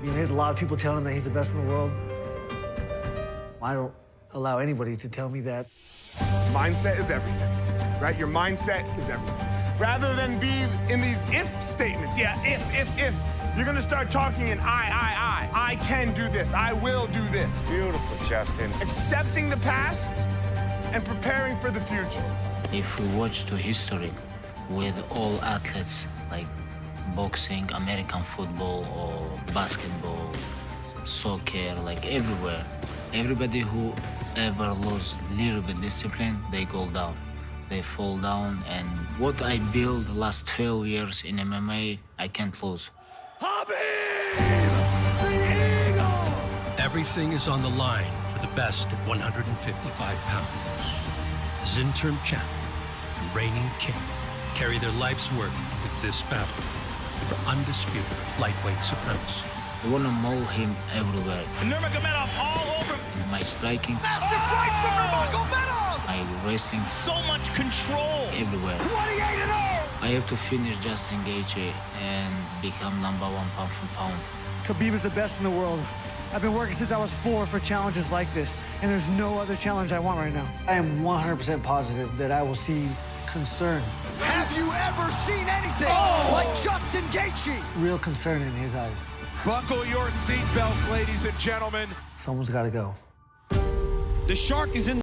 You know, there's a lot of people telling him that he's the best in the world. I don't allow anybody to tell me that. Mindset is everything, right? Your mindset is everything. Rather than be in these if statements, yeah, if, you're gonna start talking in I can do this, I will do this. Beautiful, Justin. Accepting the past and preparing for the future. If we watch the history with all athletes, like boxing, American football, or basketball, soccer, like everywhere, everybody who ever lose little bit discipline, they go down. They fall down, and what I built the last 12 years in MMA, I can't lose. Everything is on the line for the best at 155 pounds. Zinterm champ and reigning king carry their life's work with this battle for undisputed lightweight supremacy. I want to maul him everywhere. Nurmagomedov all over. In my striking, Massive right from Nurmagomedov. my wrestling, So much control. everywhere. 28-0. I have to finish Justin Gaethje and become #1 pound for pound. Khabib is the best in the world. I've been working since I was 4 for challenges like this, and there's no other challenge I want right now. I am 100% positive that I will see concern, Have you ever seen anything like Justin Gaethje? real concern in his eyes. Buckle your seatbelts, ladies and gentlemen. Someone's got to go. The Shark is in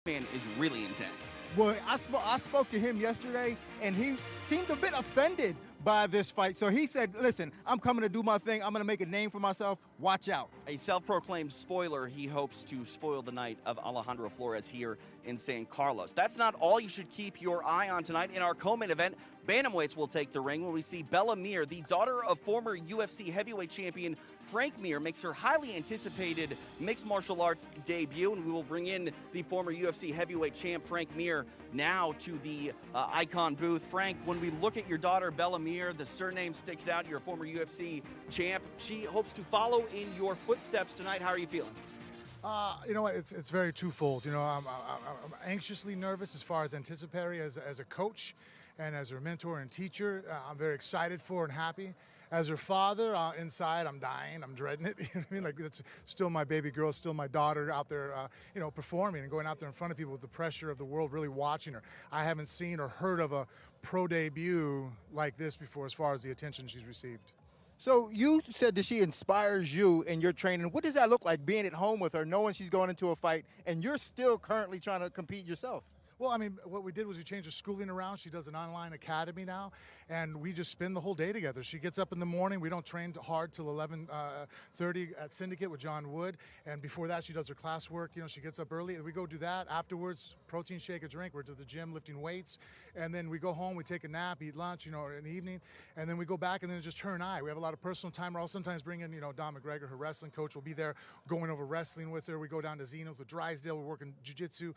man is really intense. Well, I spoke to him yesterday, and he seemed a bit offended by this fight. So he said, listen, I'm coming to do my thing. I'm going to make a name for myself. Watch out. A self-proclaimed spoiler, he hopes to spoil the night of Alejandro Flores here in San Carlos. That's not all you should keep your eye on tonight. In our co-main event, bantamweights will take the ring when we see Bella Mir, the daughter of former UFC heavyweight champion Frank Mir, makes her highly anticipated mixed martial arts debut, and we will bring in the former UFC heavyweight champ Frank Mir now to the Icon booth. Frank, when we look at your daughter Bella Mir, the surname sticks out. You're a former UFC champ. She hopes to follow in your footsteps tonight. How are you feeling? You know what? It's very twofold. You know, I'm anxiously nervous as far as anticipatory as a coach and as her mentor and teacher. I'm very excited for and happy. As her father, inside, I'm dying. I'm dreading it. You know what I mean? Like, that's still my baby girl, still my daughter out there, you know, performing and going out there in front of people with the pressure of the world really watching her. I haven't seen or heard of a pro debut like this before as far as the attention she's received. So you said that she inspires you in your training. What does that look like, being at home with her, knowing she's going into a fight, and you're still currently trying to compete yourself? Well, I mean, what we did was we changed her schooling around. She does an online academy now, and we just spend the whole day together. She gets up in the morning. We don't train hard till 11:30 at Syndicate with John Wood, and before that, she does her classwork. You know, she gets up early, and we go do that. Afterwards, protein shake, a drink. We're to the gym lifting weights, and then we go home. We take a nap, eat lunch, you know, in the evening, and then we go back, and then it's just her and I. We have a lot of personal time. We'll sometimes bring in, you know, Don McGregor, her wrestling coach, will be there going over wrestling with her. We go down to Zenith with Drysdale. We're working jiu-jitsu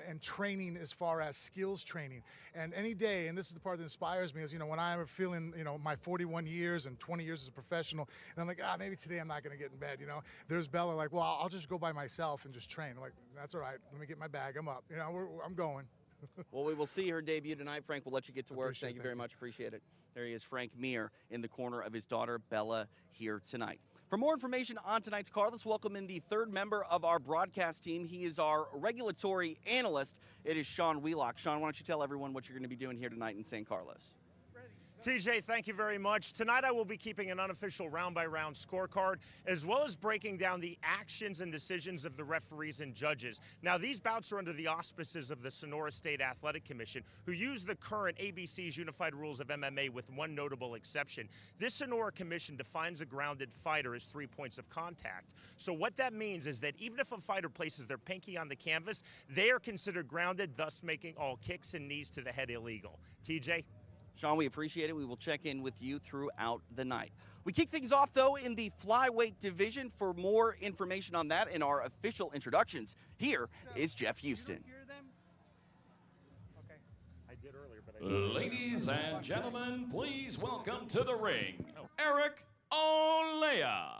and training as far as skills training. And any day, and this is the part that inspires me, is, you know, when I'm feeling, you know, my 41 years and 20 years as a professional, and I'm like, maybe today I'm not going to get in bed, you know. There's Bella like, well, I'll just go by myself and just train. I'm like, that's all right. Let me get my bag. I'm up. You know, I'm going. Well, we will see her debut tonight. Frank, we'll let you get to work. Thank you very much. Appreciate it. There he is, Frank Mir, in the corner of his daughter, Bella, here tonight. For more information on tonight's card, let's welcome in the third member of our broadcast team. He is our regulatory analyst. It is Sean Wheelock. Sean, why don't you tell everyone what you're going to be doing here tonight in San Carlos? TJ, thank you very much. Tonight I will be keeping an unofficial round-by-round scorecard, as well as breaking down the actions and decisions of the referees and judges. Now, these bouts are under the auspices of the Sonora State Athletic Commission, who use the current ABC's Unified Rules of MMA with one notable exception. This Sonora Commission defines a grounded fighter as 3 points of contact. So what that means is that even if a fighter places their pinky on the canvas, they are considered grounded, thus making all kicks and knees to the head illegal. TJ? Sean, we appreciate it. We will check in with you throughout the night. We kick things off, though, in the flyweight division. For more information on that and our official introductions, here is Jeff Houston. Ladies and gentlemen, please welcome to the ring, Eric Olea.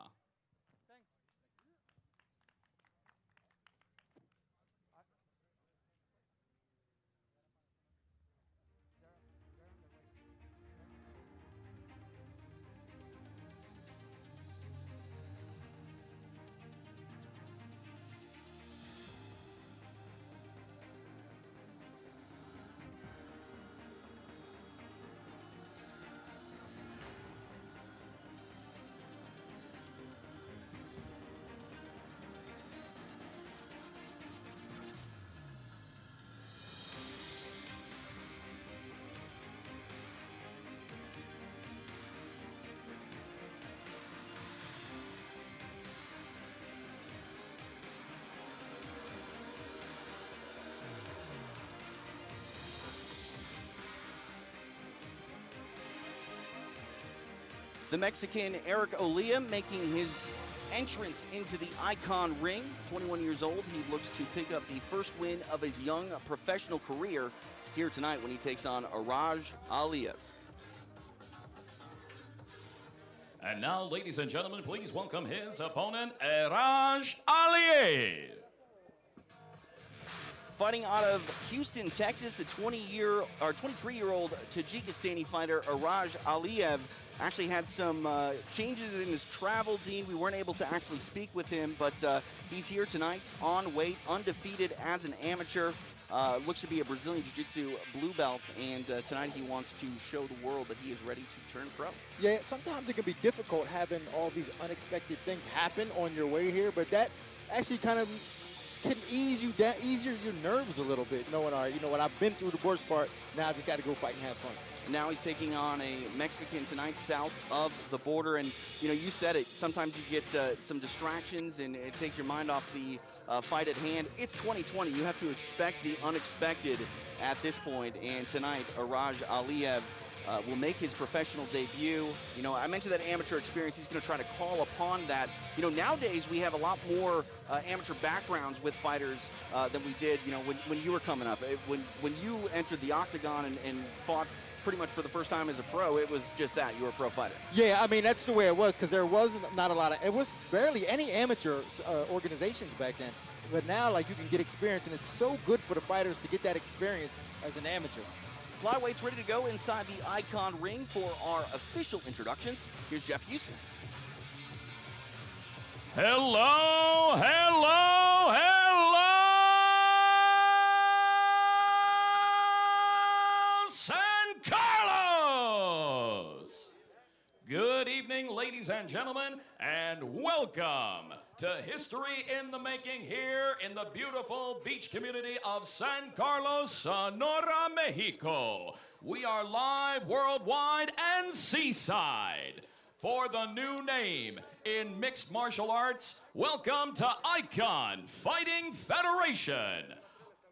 The Mexican Eric Olea making his entrance into the Icon ring. 21 years old, he looks to pick up the first win of his young professional career here tonight when he takes on Araj Aliyev. And now, ladies and gentlemen, please welcome his opponent, Araj Aliyev. Fighting out of Houston, Texas, the 23-year-old Tajikistani fighter Araj Aliyev actually had some changes in his travel, Dean. We weren't able to actually speak with him, but he's here tonight on weight, undefeated as an amateur. Looks to be a Brazilian Jiu-Jitsu blue belt, and tonight he wants to show the world that he is ready to turn pro. Yeah, sometimes it can be difficult having all these unexpected things happen on your way here, but that actually kind of can ease you down, ease your nerves a little bit, knowing, all right, you know what, I've been through the worst part. Now I just got to go fight and have fun. Now he's taking on a Mexican tonight south of the border. And, you know, you said it. Sometimes you get some distractions and it takes your mind off the fight at hand. It's 2020. You have to expect the unexpected at this point. And tonight, Araj Aliyev will make his professional debut. You know, I mentioned that amateur experience. He's going to try to call upon that. You know, nowadays we have a lot more amateur backgrounds with fighters than we did, you know, when you were coming up. When you entered the octagon and fought pretty much for the first time as a pro, it was just that. You were a pro fighter. Yeah, I mean, that's the way it was, because there was not a lot of, it was barely any amateur organizations back then. But now, like, you can get experience, and it's so good for the fighters to get that experience as an amateur. Flyweights ready to go inside the Icon ring for our official introductions. Here's Jeff Houston. Hello, hello, hello, San Carlos! Good evening, ladies and gentlemen, and welcome to History in the Making here in the beautiful beach community of San Carlos, Sonora, Mexico. We are live worldwide and seaside. For the new name in mixed martial arts, welcome to Icon Fighting Federation.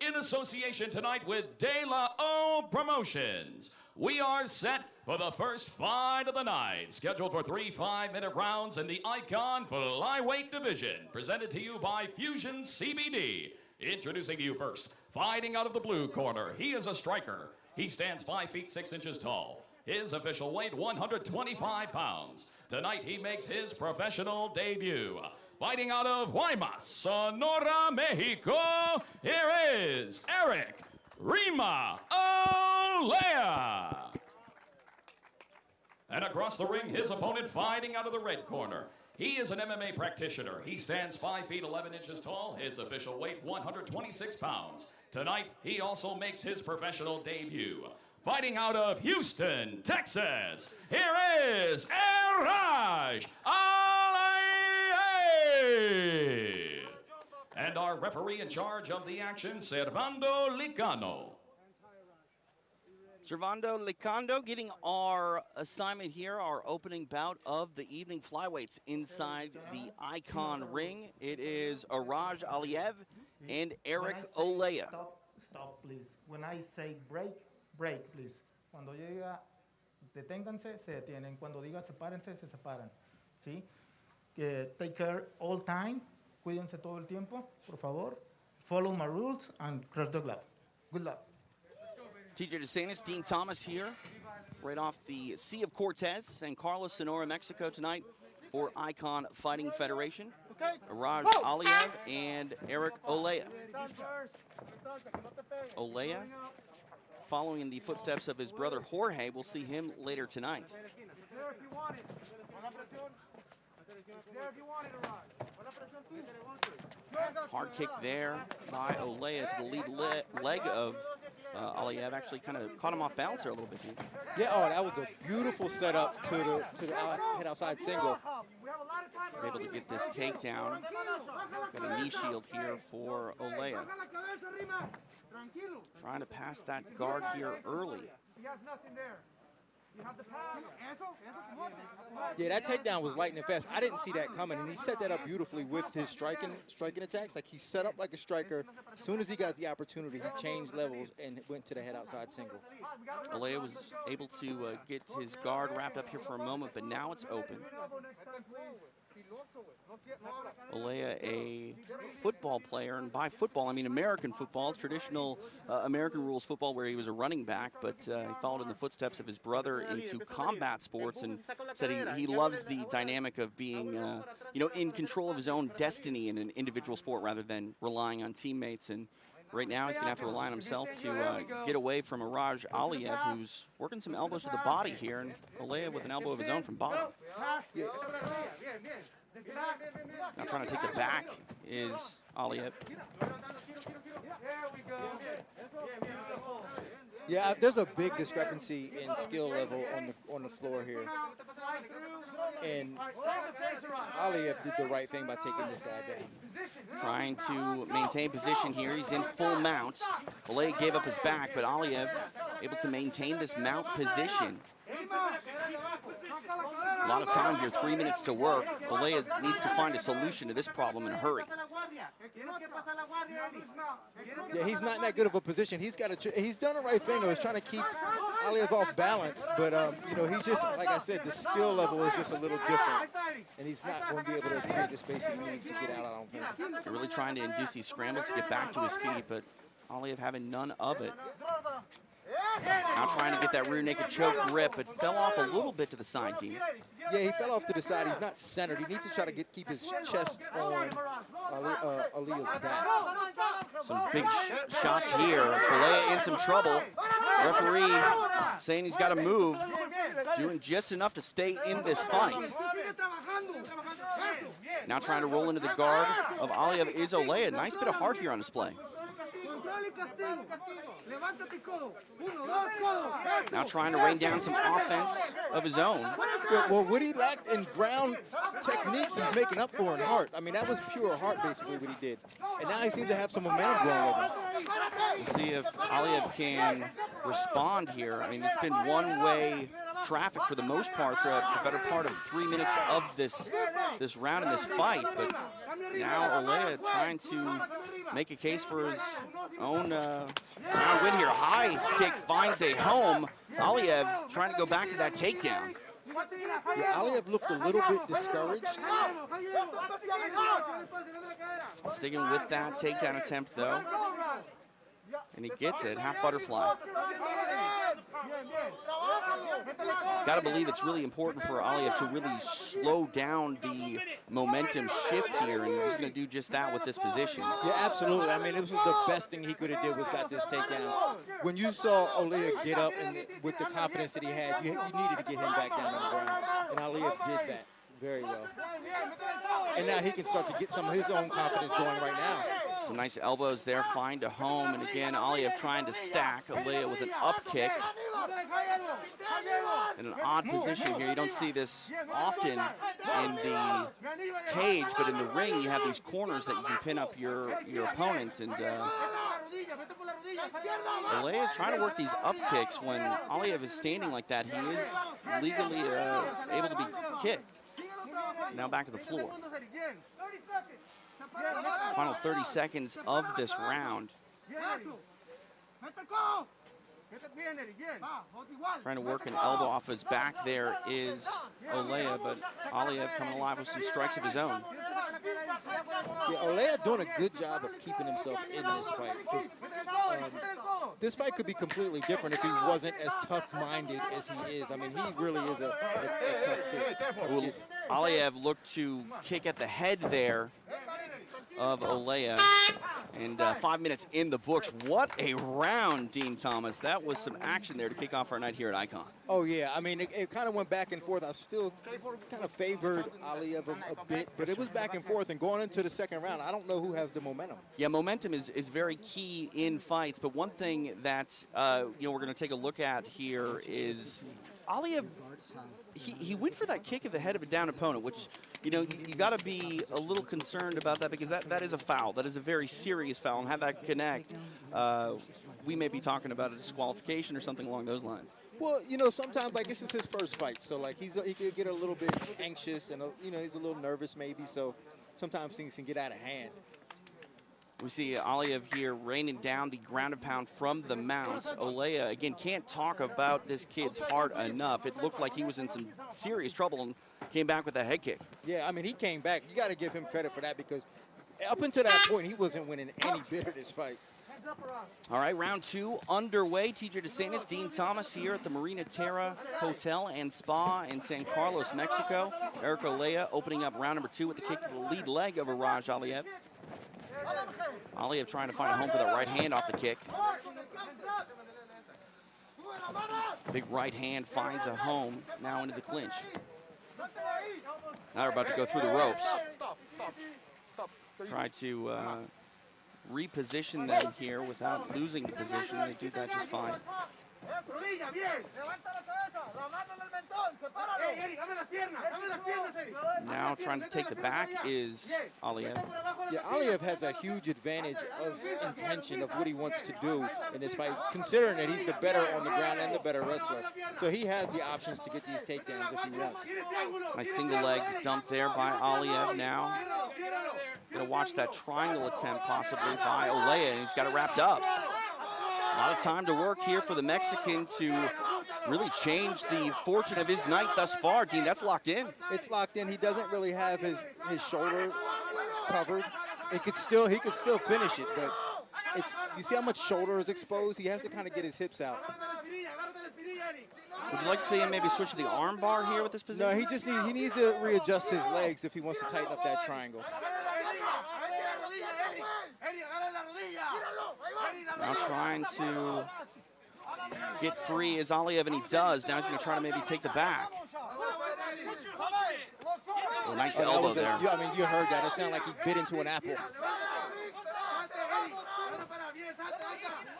In association tonight with De La O Promotions, we are set for the first fight of the night, scheduled for 3 5-minute rounds in the Icon Flyweight division, presented to you by Fusion CBD. Introducing to you first, fighting out of the blue corner, he is a striker. He stands 5 feet 6 inches tall. His official weight, 125 pounds. Tonight, he makes his professional debut. Fighting out of Guaymas, Sonora, Mexico, here is Eric Rima Olea. And across the ring, his opponent fighting out of the red corner. He is an MMA practitioner. He stands 5 feet 11 inches tall. His official weight, 126 pounds. Tonight, he also makes his professional debut. Fighting out of Houston, Texas, here is Araj Aliyev. And our referee in charge of the action, Servando Licano. Servando Licando getting our assignment here, our opening bout of the evening flyweights inside the Icon ring. It is Araj Aliyev and Eric Olea. Stop, please. When I say break, break, please. Cuando yo diga deténganse, se detienen. Cuando diga sepárense, se separan. ¿Sí? Take care all time. Cuídense todo el tiempo, por favor. Follow my rules and cross the glove. Good luck. TJ DeSantis, Dean Thomas here, right off the Sea of Cortez, San Carlos, Sonora, Mexico tonight for Icon Fighting Federation. Araj Aliyev and Eric Olea. Olea, following in the footsteps of his brother Jorge. We'll see him later tonight. Hard kick there by Olea to the lead leg of Aliyev. Actually kind of caught him off balance there a little bit. Yeah, oh, that was a beautiful setup to the head outside single. Was able to get this takedown. Got a knee shield here for Olea. Trying to pass that guard here early. Yeah, that takedown was lightning fast. I didn't see that coming, and he set that up beautifully with his striking attacks. Like, he set up like a striker. As soon as he got the opportunity, he changed levels and went to the head outside single. Olea was able to get his guard wrapped up here for a moment, but now it's open. Olea, a football player, and by football I mean American football, traditional American rules football, where he was a running back, but he followed in the footsteps of his brother into combat sports, and said he loves the dynamic of being you know, in control of his own destiny in an individual sport rather than relying on teammates. And right now he's going to have to rely on himself to get away from Araj Aliyev, who's working some elbows to the body here, and Olea with an elbow of his own from bottom. Now trying to take the back is Aliyev. Yeah, there's a big discrepancy in skill level on the floor here. And Aliyev did the right thing by taking this guy down. Trying to maintain position here. He's in full mount. Olea gave up his back, but Aliyev able to maintain this mount position. A lot of time here, 3 minutes to work. Olea needs to find a solution to this problem in a hurry. Yeah, he's not in that good of a position. He's done the right thing though. He's trying to keep Aliyev off balance, but you know, he's just, like I said, the skill level is just a little different, and he's not going to be able to create the space he needs to get out, I don't think. They're really trying to induce these scrambles to get back to his feet, but Aliyev having none of it. Now trying to get that rear naked choke grip, but fell off a little bit to the side, Dean. Yeah, he fell off to the side. He's not centered. He needs to try to keep his chest on Aliev's back. Some big shots here. Olea in some trouble. Referee saying he's got to move. Doing just enough to stay in this fight. Now trying to roll into the guard of Aliyev is Olea. Nice bit of heart here on display. Now trying to rain down some offense of his own. Well, what he lacked in ground technique, he's making up for in heart. I mean, that was pure heart, basically, what he did. And now he seems to have some momentum going with him. We'll see if Aliyev can respond here. I mean, it's been one-way traffic for the most part throughout the better part of 3 minutes of this round in this fight. But now Olea trying to make a case for his own round win here. High kick finds a home. Aliyev trying to go back to that takedown. Yeah, Aliyev looked a little bit discouraged. Sticking with that takedown attempt, though. And he gets it, half butterfly. Got to believe it's really important for Aliyev to really slow down the momentum shift here, and he's going to do just that with this position. Yeah, absolutely. I mean, this was the best thing he could have did was got this takedown. When you saw Olea get up and with the confidence that he had, you needed to get him back down on the ground, and Aliyev did that very well. And now he can start to get some of his own confidence going right now. Some nice elbows there, find a home, and again, Aliyev trying to stack Olea with an up kick. In an odd position here. You don't see this often in the cage, but in the ring, you have these corners that you can pin up your opponents, and Olea is trying to work these up kicks. When Aliyev is standing like that, he is legally able to be kicked. Now back to the floor. Final 30 seconds of this round. Trying to work an elbow off his back there is Olea, but Aliyev coming alive with some strikes of his own. Yeah, Olea doing a good job of keeping himself in this fight. This fight could be completely different if he wasn't as tough-minded as he is. I mean, he really is a tough kid. Aliyev looked to kick at the head there of Olea. And 5 minutes in the books. What a round, Dean Thomas. That was some action there to kick off our night here at Icon. Oh, yeah. I mean, it kind of went back and forth. I still kind of favored Aliyev a bit, but it was back and forth. And going into the second round, I don't know who has the momentum. Yeah, momentum is very key in fights. But one thing that we're going to take a look at here is Aliyev. He went for that kick at the head of a down opponent, which, you got to be a little concerned about that because that is a foul. That is a very serious foul. And have that connect, we may be talking about a disqualification or something along those lines. Well, sometimes, like, this is his first fight. So, like, he could get a little bit anxious and, he's a little nervous maybe. So sometimes things can get out of hand. We see Aliyev here raining down the ground and pound from the mount. Olea, again, can't talk about this kid's heart enough. It looked like he was in some serious trouble and came back with a head kick. Yeah, I mean, he came back. You got to give him credit for that because up until that point, he wasn't winning any bit of this fight. All right, round two underway. TJ DeSantis, Dean Thomas here at the Marina Terra Hotel and Spa in San Carlos, Mexico. Eric Olea opening up round number two with the kick to the lead leg of Iraj Aliyev. Aliyev trying to find a home for that right hand off the kick. Big right hand finds a home now into the clinch. Now they're about to go through the ropes. Try to reposition them here without losing the position. They do that just fine. Now trying to take the back is Aliev. Yeah, Aliev has a huge advantage of intention of what he wants to do in this fight, considering that he's the better on the ground and the better wrestler. So he has the options to get these takedowns if he wants. Nice single leg dump there by Aliev now. Gonna watch that triangle attempt possibly by Olea, and he's got it wrapped up. A lot of time to work here for the Mexican to really change the fortune of his night thus far. Dean, that's locked in. It's locked in. He doesn't really have his shoulder covered. He could still finish it, but you see how much shoulder is exposed? He has to kind of get his hips out. Would you like to see him maybe switch to the arm bar here with this position? No, he needs to readjust his legs if he wants to tighten up that triangle. Now trying to get free is Aliev, and he does. Now he's going to try to maybe take the back. Oh, nice elbow there. I mean, you heard that. It sounded like he bit into an apple.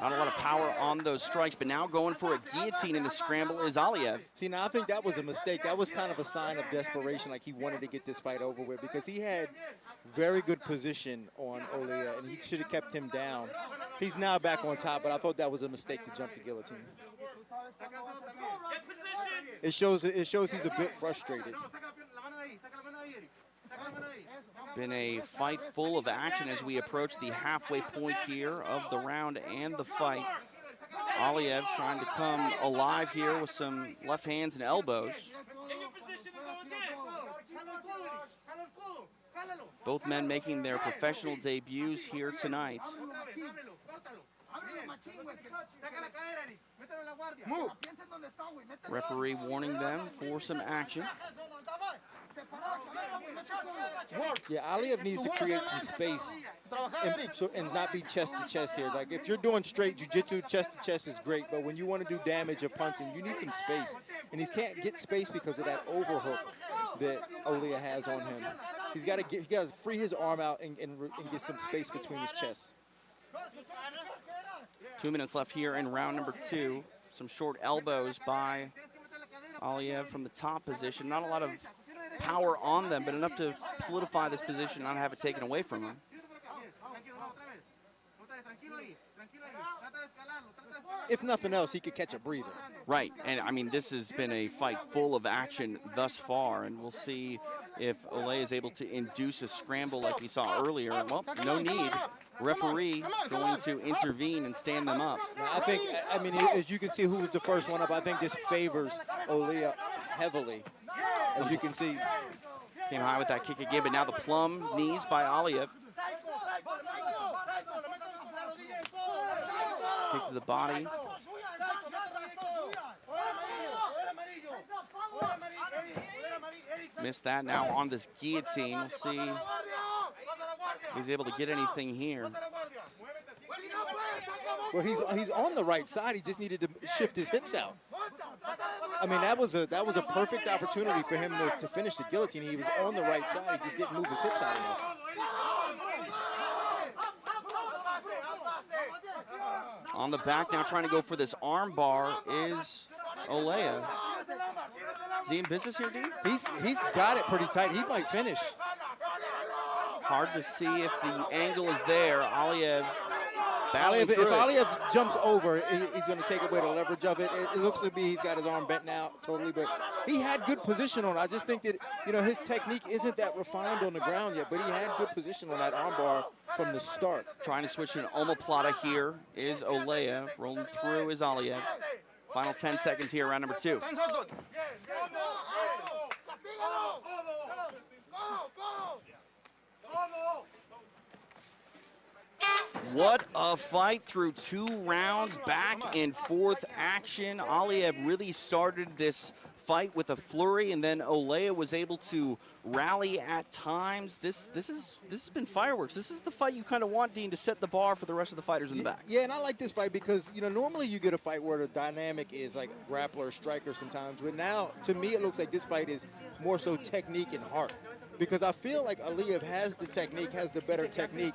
Not a lot of power on those strikes, but now going for a guillotine in the scramble is Aliev. See, now I think that was a mistake. That was kind of a sign of desperation, like he wanted to get this fight over with, because he had very good position on Olea, and he should have kept him down. He's now back on top, but I thought that was a mistake to jump the guillotine. It shows he's a bit frustrated. Been a fight full of action as we approach the halfway point here of the round and the fight. Aliev trying to come alive here with some left hands and elbows. Both men making their professional debuts here tonight. Referee warning them for some action. Yeah, Aliev needs to create some space and not be chest to chest here. Like, if you're doing straight jiu-jitsu, chest to chest is great, but when you want to do damage or punching, you need some space. And he can't get space because of that overhook that Olea has on him. He's got to free his arm out and get some space between his chests. 2 minutes left here in round number 2. Some short elbows by Aliev from the top position. Not a lot of power on them, but enough to solidify this position and not have it taken away from him. If nothing else, he could catch a breather. Right, and I mean, this has been a fight full of action thus far, and we'll see if Olea is able to induce a scramble like we saw earlier. Well, no need. Referee going to intervene and stand them up. I mean, as you can see who was the first one up, I think this favors Olea heavily, as you can see. Came high with that kick again, but now the plum knees by Aliev. Kick to the body. Missed that. Now on this guillotine. We'll see if he's able to get anything here. Well, he's on the right side. He just needed to shift his hips out. I mean, that was a perfect opportunity for him to finish the guillotine. He was on the right side. He just didn't move his hips out enough. On the back now, trying to go for this arm bar is Olea. Is he in business here, dude? He's got it pretty tight. He might finish. Hard to see if the angle is there. Aliev battling If through it. Aliev jumps over, he's going to take away the leverage of it. It looks to be he's got his arm bent now totally, but he had good position on it. I just think that, his technique isn't that refined on the ground yet, but he had good position on that arm bar from the start. Trying to switch to an omoplata here is Olea. Rolling through is Aliev. Final 10 seconds here, round number 2. What a fight through 2 rounds, back and forth action. Aliev really started this fight with a flurry, and then Olea was able to rally at times. This has been fireworks. This is the fight you kind of want, Dean, to set the bar for the rest of the fighters in the back. Yeah, and I like this fight because, normally you get a fight where the dynamic is like grappler, striker sometimes, but now, to me, it looks like this fight is more so technique and heart. because I feel like Aliyev has the technique, has the better technique,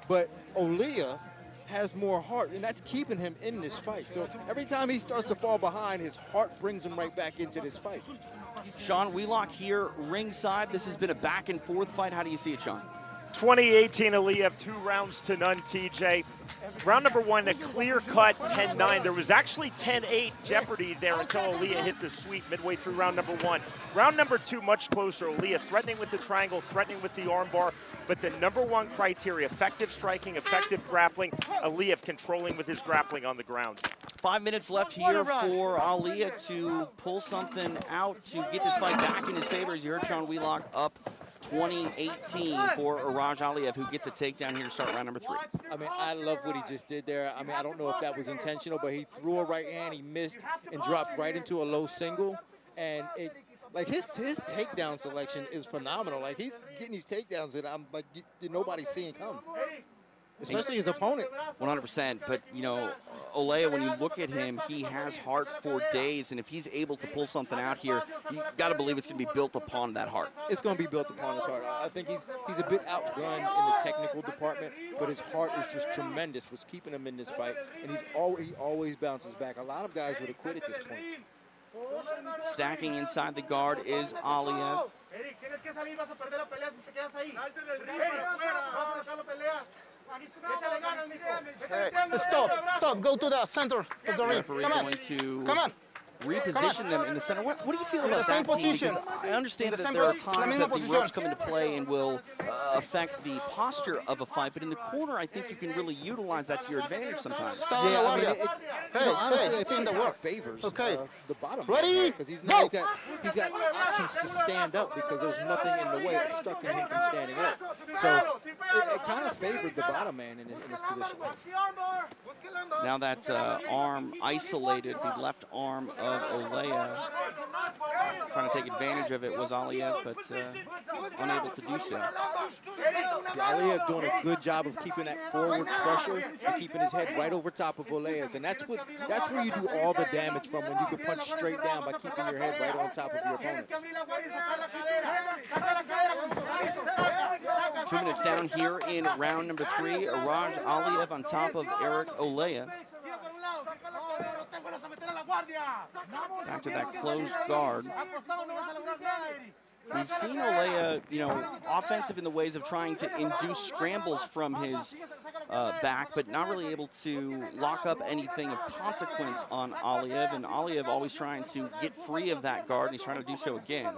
but Olea has more heart, and that's keeping him in this fight. So every time he starts to fall behind, his heart brings him right back into this fight. Sean Wheelock here ringside. This has been a back-and-forth fight. How do you see it, Sean? 2018 Aliyev, 2 rounds to none, TJ. Round number 1, a clear-cut 10-9. There was actually 10-8 jeopardy there until Aliyev hit the sweep midway through round number 1. Round number 2, much closer. Aliyev threatening with the triangle, threatening with the armbar. But the number 1 criteria, effective striking, effective grappling, Aliyev controlling with his grappling on the ground. 5 minutes left here for Aliyev to pull something out to get this fight back in his favor. As you heard Sean Wheelock up 20-18 for Iraj Aliyev, who gets a takedown here to start round number 3. I mean, I love what he just did there. I mean, I don't know if that was intentional, but he threw a right hand, he missed, and dropped right into a low single. And it, like his takedown selection is phenomenal. Like he's getting these takedowns that I'm like nobody's seeing come, especially his opponent. 100%. But you know, Olea, when you look at him, he has heart for days, and if he's able to pull something out here, you got to believe it's going to be built upon that heart. It's going to be built upon his heart. I think he's a bit outgunned in the technical department, but his heart is just tremendous. What's keeping him in this fight, and he always bounces back. A lot of guys would have quit at this point. Stacking inside the guard is Aliyev. Hey, stop, go to the center of the ring. Referee Come on. going to Come on. reposition them in the center. What do you feel In the about same that, Dean? position. Because I understand In the that same there are position. times that the Position. ropes come into play and will affect the posture of a fight, but in the corner, I think you can really utilize that to your advantage sometimes. Yeah, I mean, honestly, I think that favors the bottom. Ready? Because he's not that. He's got options to stand up because there's nothing in the way obstructing him from standing up. So it kind of favored the bottom man in this position. Now that's arm isolated, the left arm of Olea. Trying to take advantage of it was Aliyev, but unable to do so. Aliyev doing a good job of keeping that forward pressure and keeping his head right over top of Olea's, and that's where you do all the damage from, when you can punch straight down by keeping your head right on top of your opponent. 2 minutes down here in round number 3. Iraj Aliyev on top of Eric Olea. Back to that closed guard. We've seen Olea, offensive in the ways of trying to induce scrambles from his back, but not really able to lock up anything of consequence on Aliyev. And Aliyev always trying to get free of that guard, and he's trying to do so again.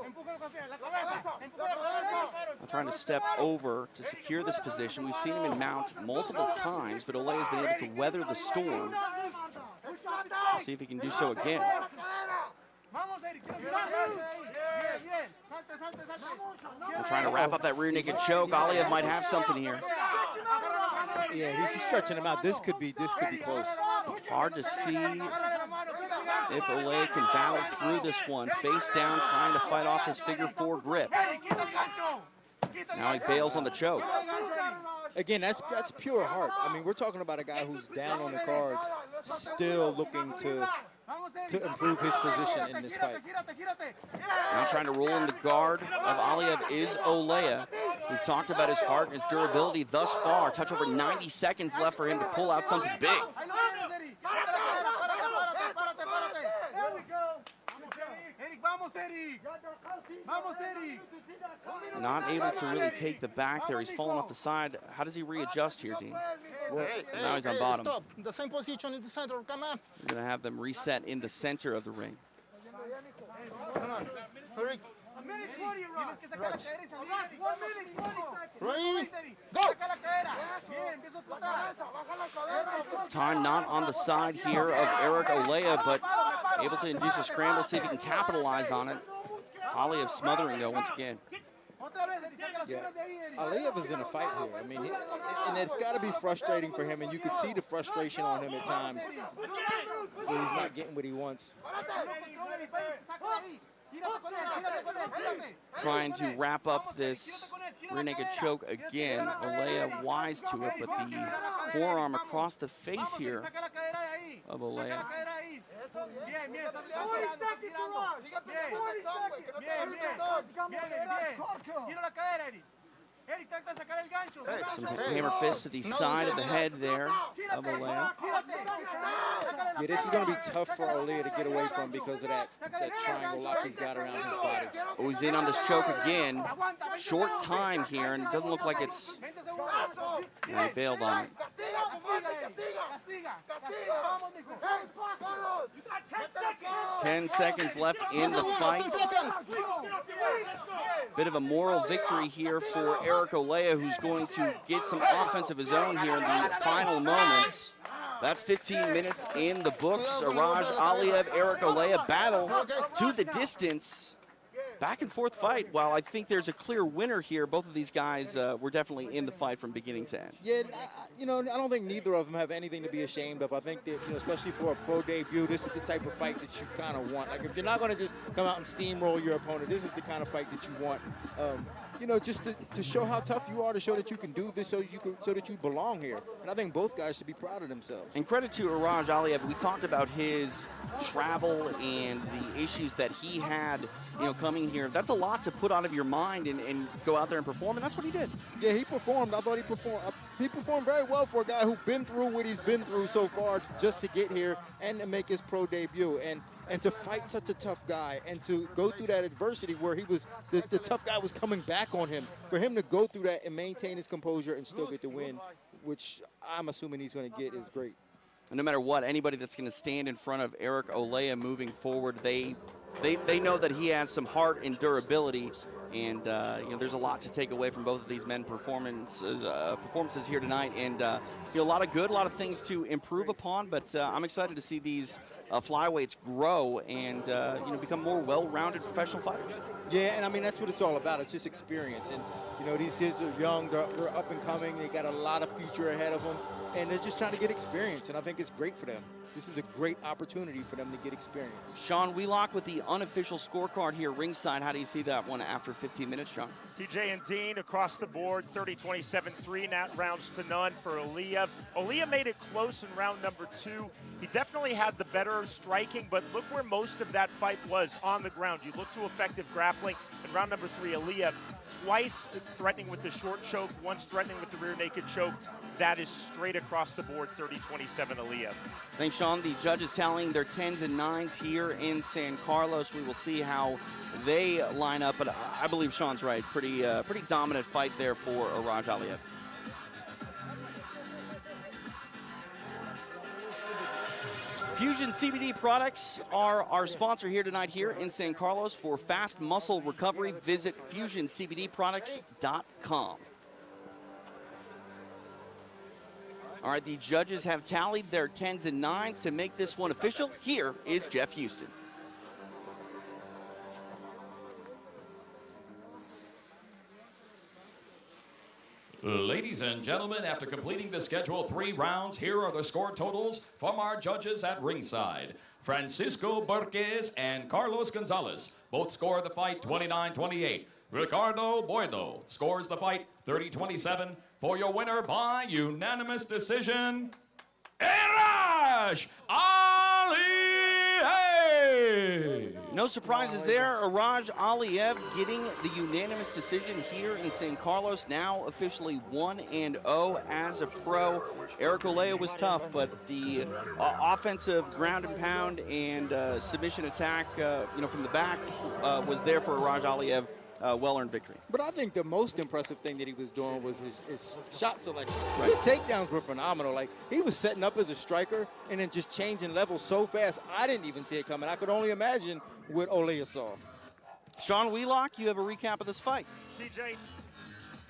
I'm trying to step over to secure this position. We've seen him in mount multiple times, but Olea's been able to weather the storm. We'll see if he can do so again. We're trying to wrap up that rear naked choke. Aliyev might have something here. Yeah, he's stretching him out. This could be close. Hard to see if Olea can battle through this one. Face down, trying to fight off his figure 4 grip. Now he bails on the choke. Again, that's pure heart. I mean, we're talking about a guy who's down on the cards, still looking to improve his position in this fight. Now trying to roll in the guard of Aliyev is Olea. We've talked about his heart and his durability thus far. Touch over 90 seconds left for him to pull out something big. Not able to really take the back there. He's falling off the side. How does he readjust here, Dean? Now he's on bottom. Stop. The same position in the center. Come on. We're going to have them reset in the center of the ring. Come on. Hurry. Ready? Go! Time not on the side here of Eric Olea, but able to induce a scramble, see if he can capitalize on it. Aliyev smothering, though, once again. Yeah, Aliyev is in a fight here. I mean, and it's got to be frustrating for him, and you can see the frustration on him at times where he's not getting what he wants. Trying to wrap up this rear naked choke again. Olea wise to it, but the forearm across the face here of Olea Some hammer fists to the side of the head there of Olea. Yeah, this is going to be tough for Olea to get away from because of that triangle lock he's got around his body. Oh, he's in on this choke again. Short time here, and it doesn't look like it's... Yeah, he bailed on it. 10 seconds left in the fight. Bit of a moral victory here for Eric Olea, who's going to get some offense of his own here in the final moments. That's 15 minutes in the books. Araj Aliyev, Eric Olea battle to the distance. Back and forth fight. While I think there's a clear winner here, both of these guys were definitely in the fight from beginning to end. Yeah, you know, I don't think neither of them have anything to be ashamed of. I think that, you know, especially for a pro debut, this is the type of fight that you kind of want. Like, if you're not going to just come out and steamroll your opponent, this is the kind of fight that you want. You know, just to show how tough you are, to show that you can do this, so that you belong here. And I think both guys should be proud of themselves. And credit to Araj Aliyev. We talked about his travel and the issues that he had, you know, coming here. That's a lot to put out of your mind and go out there and perform, and that's what he did. Yeah, he performed. I thought he performed very well for a guy who's been through what he's been through so far just to get here and to make his pro debut. And to fight such a tough guy and to go through that adversity where he was, the tough guy was coming back on him, for him to go through that and maintain his composure and still get the win, which I'm assuming he's going to get, is great. And no matter what, anybody that's going to stand in front of Eric Olea moving forward, they know that he has some heart and durability. And you know, there's a lot to take away from both of these men performances here tonight, and you know, a lot of good, a lot of things to improve upon. But I'm excited to see these flyweights grow and you know, become more well-rounded professional fighters. Yeah, and I mean, that's what it's all about. It's just experience. And you know, these kids are young, they're up and coming. They got a lot of future ahead of them, and they're just trying to get experience. And I think it's great for them. This is a great opportunity for them to get experience. Sean Wheelock with the unofficial scorecard here ringside. How do you see that one after 15 minutes, Sean? TJ and Dean across the board, 30-27, 3 rounds to none for Olea. Olea made it close in round number 2. He definitely had the better striking, but look where most of that fight was, on the ground. You look to effective grappling. In round number 3, Olea twice threatening with the short choke, once threatening with the rear naked choke. That is straight across the board, 30-27 Olea. Thanks, Sean. The judges tallying their 10s and 9s here in San Carlos. We will see how they line up, but I believe Sean's right. Pretty dominant fight there for Araj Aliyev. Fusion CBD products are our sponsor here tonight here in San Carlos. For fast muscle recovery, visit FusionCBDProducts.com. All right, the judges have tallied their 10s and 9s to make this one official. Here is Jeff Houston. Ladies and gentlemen, after completing the scheduled 3 rounds, here are the score totals from our judges at ringside. Francisco Burquez and Carlos Gonzalez both score the fight 29-28. Ricardo Boido scores the fight 30-27. For your winner by unanimous decision, Araj Aliyev! No surprises there. Araj Aliyev getting the unanimous decision here in San Carlos, now officially 1-0 as a pro. Eric Olea was tough, but the offensive ground and pound and submission attack you know, from the back was there for Araj Aliyev. Well-earned victory. But I think the most impressive thing that he was doing was his shot selection. Right. His takedowns were phenomenal. Like, he was setting up as a striker and then just changing levels so fast, I didn't even see it coming. I could only imagine what Olea saw. Sean Wheelock, you have a recap of this fight. TJ,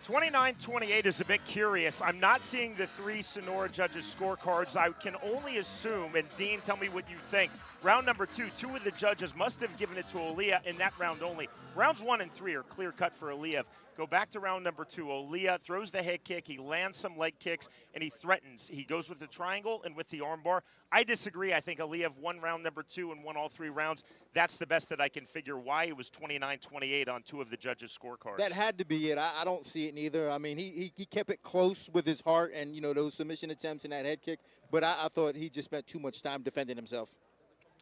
29-28 is a bit curious. I'm not seeing the 3 Sonora judges' scorecards. I can only assume, and Dean, tell me what you think. Round number 2, 2 of the judges must have given it to Olea in that round only. Rounds 1 and 3 are clear-cut for Aliyev. Go back to round number 2. Olea throws the head kick, he lands some leg kicks, and he threatens. He goes with the triangle and with the armbar. I disagree. I think Aliyev won round number 2 and won all 3 rounds. That's the best that I can figure why it was 29-28 on 2 of the judges' scorecards. That had to be it. I don't see it neither. I mean, he kept it close with his heart and, you know, those submission attempts and that head kick, but I thought he just spent too much time defending himself.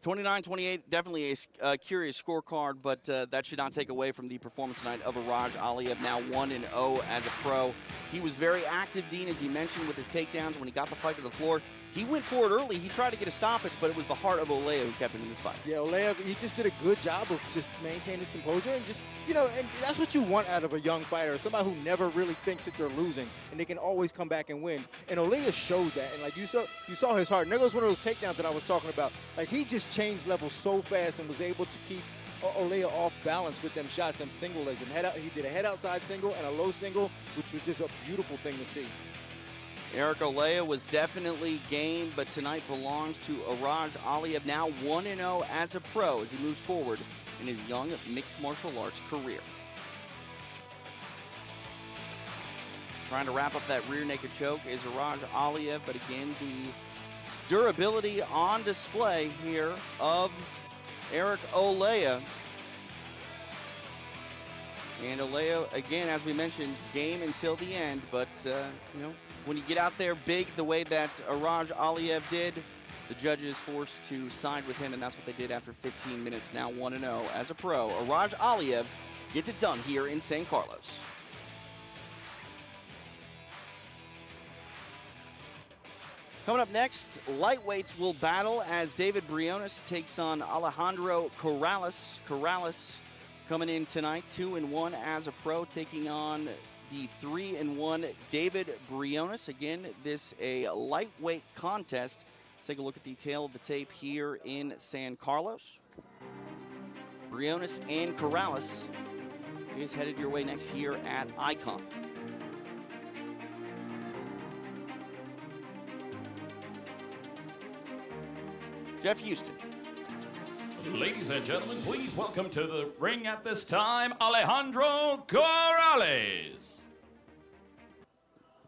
29-28, definitely a curious scorecard, but that should not take away from the performance tonight of Araj Aliyev, now 1-0 as a pro. He was very active, Dean, as you mentioned, with his takedowns when he got the fight to the floor. He went forward early. He tried to get a stoppage, but it was the heart of Olea who kept him in this fight. Yeah, Olea, he just did a good job of just maintaining his composure and just, and that's what you want out of a young fighter, somebody who never really thinks that they're losing and they can always come back and win. And Olea showed that, and like you saw his heart. And there goes one of those takedowns that I was talking about. Like, he just changed levels so fast and was able to keep Olea off balance with them shots, them single legs. And he did a head outside single and a low single, which was just a beautiful thing to see. Eric Olea was definitely game, but tonight belongs to Araj Aliyev, now 1-0 as a pro as he moves forward in his young mixed martial arts career. Trying to wrap up that rear naked choke is Araj Aliyev, but again, the durability on display here of Eric Olea. And Olea, again, as we mentioned, game until the end, but, when you get out there big the way that Araj Aliyev did, the judges forced to side with him, and that's what they did after 15 minutes, now 1-0 as a pro. Araj Aliyev gets it done here in San Carlos. Coming up next, lightweights will battle as David Briones takes on Alejandro Corrales. Corrales coming in tonight, 2-1 as a pro, taking on the 3-1 David Briones. Again, this a lightweight contest. Let's take a look at the tail of the tape here in San Carlos. Briones and Corrales is headed your way next here at Icon. Jeff Houston. Ladies and gentlemen, please welcome to the ring at this time, Alejandro Corrales.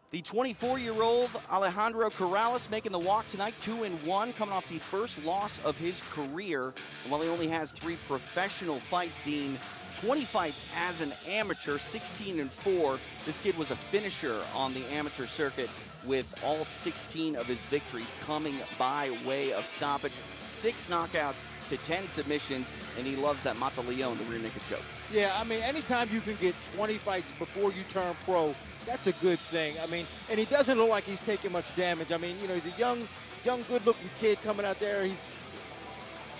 The 24-year-old Alejandro Corrales making the walk tonight, 2-1, coming off the first loss of his career. And while he only has 3 professional fights, Dean, 20 fights as an amateur, 16-4. This kid was a finisher on the amateur circuit with all 16 of his victories coming by way of stoppage. 6 knockouts to 10 submissions, and he loves that Mata Leon, the rear naked choke. Yeah, I mean, anytime you can get 20 fights before you turn pro, that's a good thing. I mean, and he doesn't look like he's taking much damage. I mean, he's a young, good-looking kid coming out there. He's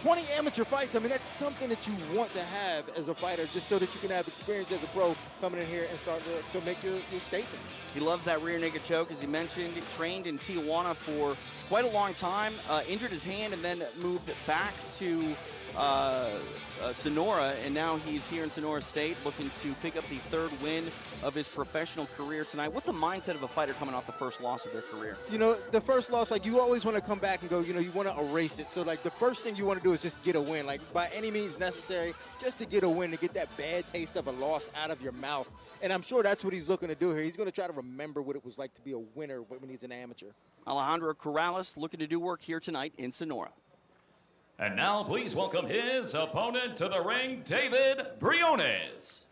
20 amateur fights. I mean, that's something that you want to have as a fighter, just so that you can have experience as a pro coming in here and start to make your statement. He loves that rear naked choke, as he mentioned. Trained in Tijuana for quite a long time, injured his hand and then moved back to Sonora, and now he's here in Sonora State looking to pick up the 3rd win of his professional career tonight. What's the mindset of a fighter coming off the first loss of their career? The first loss, like, you always want to come back and go, you want to erase it. So, like, the first thing you want to do is just get a win, like, by any means necessary, just to get a win, to get that bad taste of a loss out of your mouth. And I'm sure that's what he's looking to do here. He's going to try to remember what it was like to be a winner when he's an amateur. Alejandro Corrales looking to do work here tonight in Sonora. And now, please welcome his opponent to the ring, David Briones.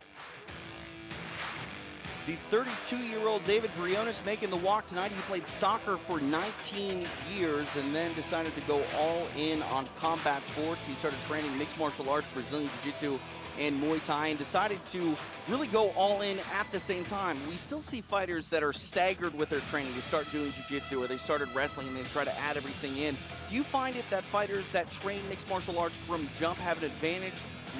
The 32-year-old David Briones making the walk tonight. He played soccer for 19 years and then decided to go all in on combat sports. He started training mixed martial arts, Brazilian Jiu-Jitsu, and Muay Thai, and decided to really go all in at the same time. We still see fighters that are staggered with their training. They start doing jiu-jitsu or they started wrestling and they try to add everything in. Do you find it that fighters that train mixed martial arts from jump have an advantage,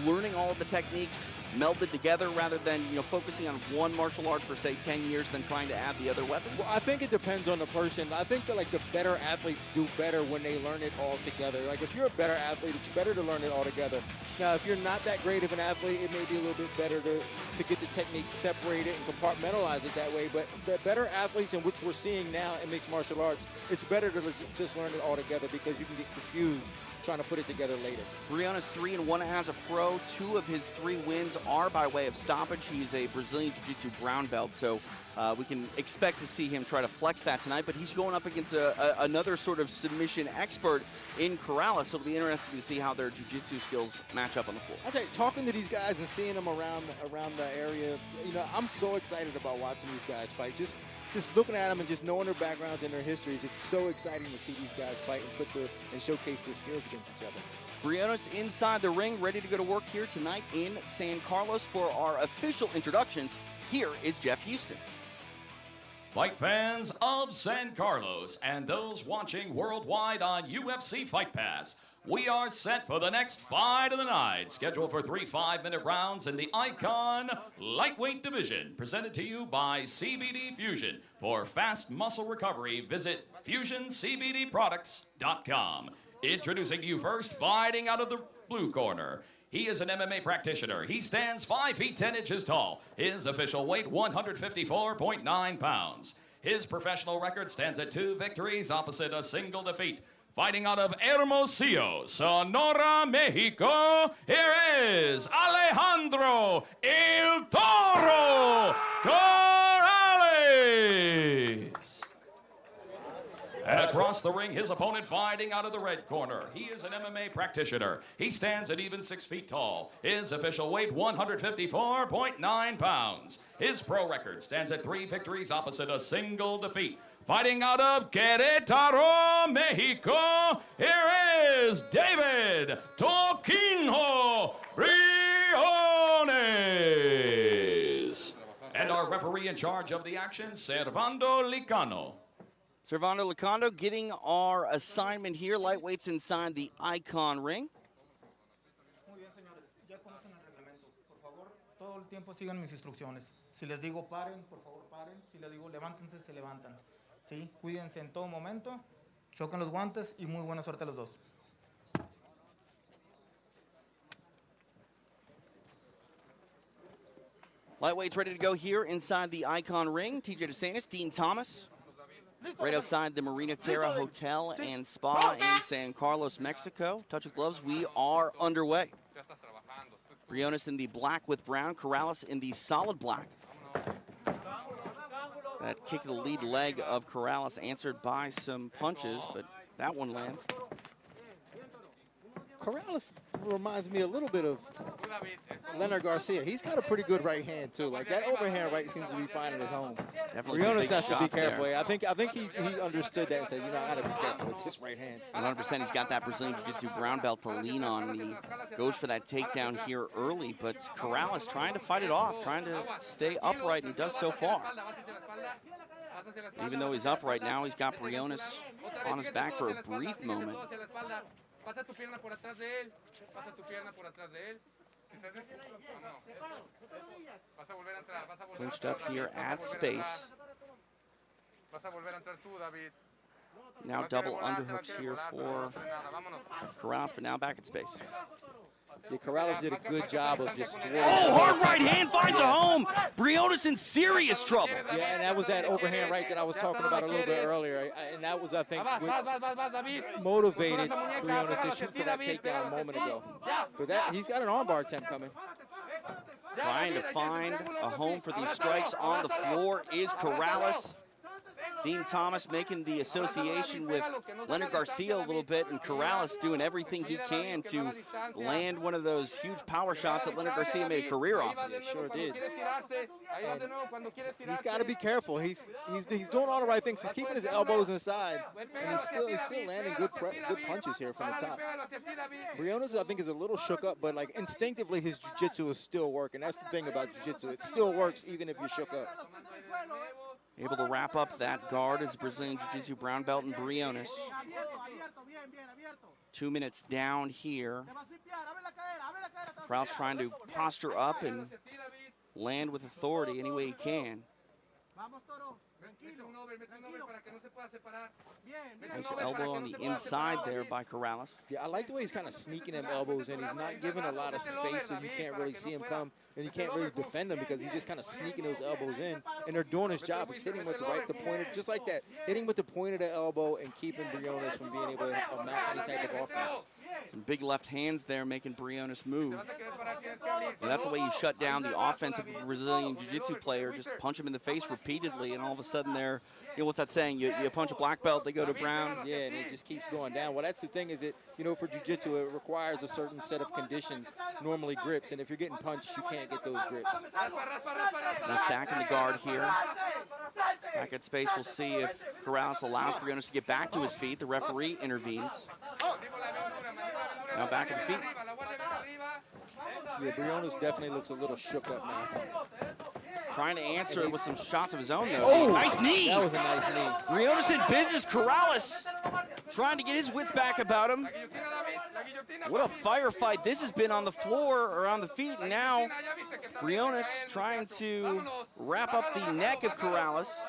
learning all of the techniques melded together rather than focusing on one martial art for, say, 10 years, then trying to add the other weapons? Well, I think it depends on the person. I think that, like, the better athletes do better when they learn it all together. Like, if you're a better athlete, it's better to learn it all together. Now, if you're not that great of an athlete, it may be a little bit better to get the techniques separated and compartmentalize it that way. But the better athletes, in which we're seeing now in mixed martial arts, it's better to just learn it all together because you can get confused trying to put it together later. Briones 3-1 as a pro. 2 of his 3 wins are by way of stoppage. He's a Brazilian Jiu-Jitsu brown belt, so we can expect to see him try to flex that tonight, but he's going up against another sort of submission expert in Corrales, so it'll be interesting to see how their jiu-jitsu skills match up on the floor. I think talking to these guys and seeing them around the area, I'm so excited about watching these guys fight. Just looking at them and just knowing their backgrounds and their histories, it's so exciting to see these guys fight and showcase their skills against each other. Briones inside the ring, ready to go to work here tonight in San Carlos. For our official introductions, here is Jeff Houston. Fight fans of San Carlos and those watching worldwide on UFC Fight Pass, we are set for the next fight of the night, scheduled for 3 5-minute rounds in the Icon Lightweight Division, presented to you by CBD Fusion. For fast muscle recovery, visit FusionCBDProducts.com. Introducing you first, fighting out of the blue corner. He is an MMA practitioner. He stands 5 feet 10 inches tall. His official weight, 154.9 pounds. His professional record stands at 2 victories opposite a single defeat. Fighting out of Hermosillo, Sonora, Mexico, here is Alejandro El Toro Corrales. And across the ring, his opponent fighting out of the red corner. He is an MMA practitioner. He stands at even 6 feet tall. His official weight, 154.9 pounds. His pro record stands at 3 victories opposite a single defeat. Fighting out of Querétaro, Mexico, here is David Toquinho Briones. And our referee in charge of the action, Servando Licano. Servando Licano getting our assignment here. Lightweights inside the Icon ring. Muy bien, señores. Ya conocen el reglamento. Por favor, todo el tiempo sigan mis instrucciones. Si les digo paren, por favor paren. Si les digo levántense, se levantan. ¿Sí? Cuídense en todo momento. Choquen los guantes y muy buena suerte a los dos. Lightweights ready to go here inside the Icon ring. TJ DeSantis, Dean Thomas. Right outside the Marina Terra Hotel and Spa in San Carlos, Mexico. Touch of gloves, we are underway. Briones in the black with brown, Corrales in the solid black. That kick of the lead leg of Corrales answered by some punches, but that one lands. Corrales reminds me a little bit of Leonard Garcia. He's got a pretty good right hand too. Like that overhand right seems to be finding his home. Briones has to be careful. I think he understood that and said, you know, I got to be careful with this right hand. 100%. He's got that Brazilian Jiu-Jitsu brown belt to lean on. And he goes for that takedown here early, but Corrales trying to fight it off, trying to stay upright, and he does so far. Even though he's upright now, he's got Briones on his back for a brief moment. Clinched up here at space. Now double underhooks here for Corrales, but now back at space. Yeah, Corrales did a good job of just... Oh, hard right hand finds a home. Briones in serious trouble. Yeah, and that was that overhand right that I was talking about a little bit earlier. And that was, I think, what motivated Briones to shoot for that takedown a moment ago. But he's got an armbar attempt coming. Trying to find a home for these strikes on the floor is Corrales. Dean Thomas making the association with Leonard Garcia a little bit, and Corrales doing everything he can to land one of those huge power shots that Leonard Garcia made a career off of. He sure did. He's got to be careful. He's doing all the right things. He's keeping his elbows inside, and he's still landing good punches here from the top. Briones, I think, is a little shook up, but like instinctively his jiu-jitsu is still working. That's the thing about jiu-jitsu. It still works even if you're shook up. Able to wrap up that guard as Brazilian Jiu-Jitsu brown belt in Briones. 2 minutes down here. Corrales trying to posture up and land with authority any way he can. Nice elbow on the inside there by Corrales. Yeah, I like the way he's kind of sneaking them elbows in. He's not giving a lot of space, so you can't really see him come, and you can't really defend him because he's just kind of sneaking those elbows in, and they're doing his job. He's hitting with the pointer, just like that, hitting with the point of the elbow and keeping Briones from being able to mount any type of offense. Some big left hands there making Briones move. And that's the way you shut down the offense of a Brazilian Jiu-Jitsu player. Just punch him in the face repeatedly, and all of a sudden they're, you know, what's that saying? You punch a black belt, they go to brown. Yeah, and it just keeps going down. Well, that's the thing is it, you know, for Jiu-Jitsu, it requires a certain set of conditions, normally grips, and if you're getting punched, you can't get those grips. Now stacking the guard here. Back at space, we'll see if Corrales allows Briones to get back to his feet. The referee intervenes. Now back at the feet. Yeah, Briones definitely looks a little shook up now. Trying to answer it with some shots of his own, though. Oh, nice knee. That was a nice knee. Briones in business. Corrales trying to get his wits back about him. What a firefight this has been on the floor or on the feet. And now Briones trying to wrap up the neck of Corrales.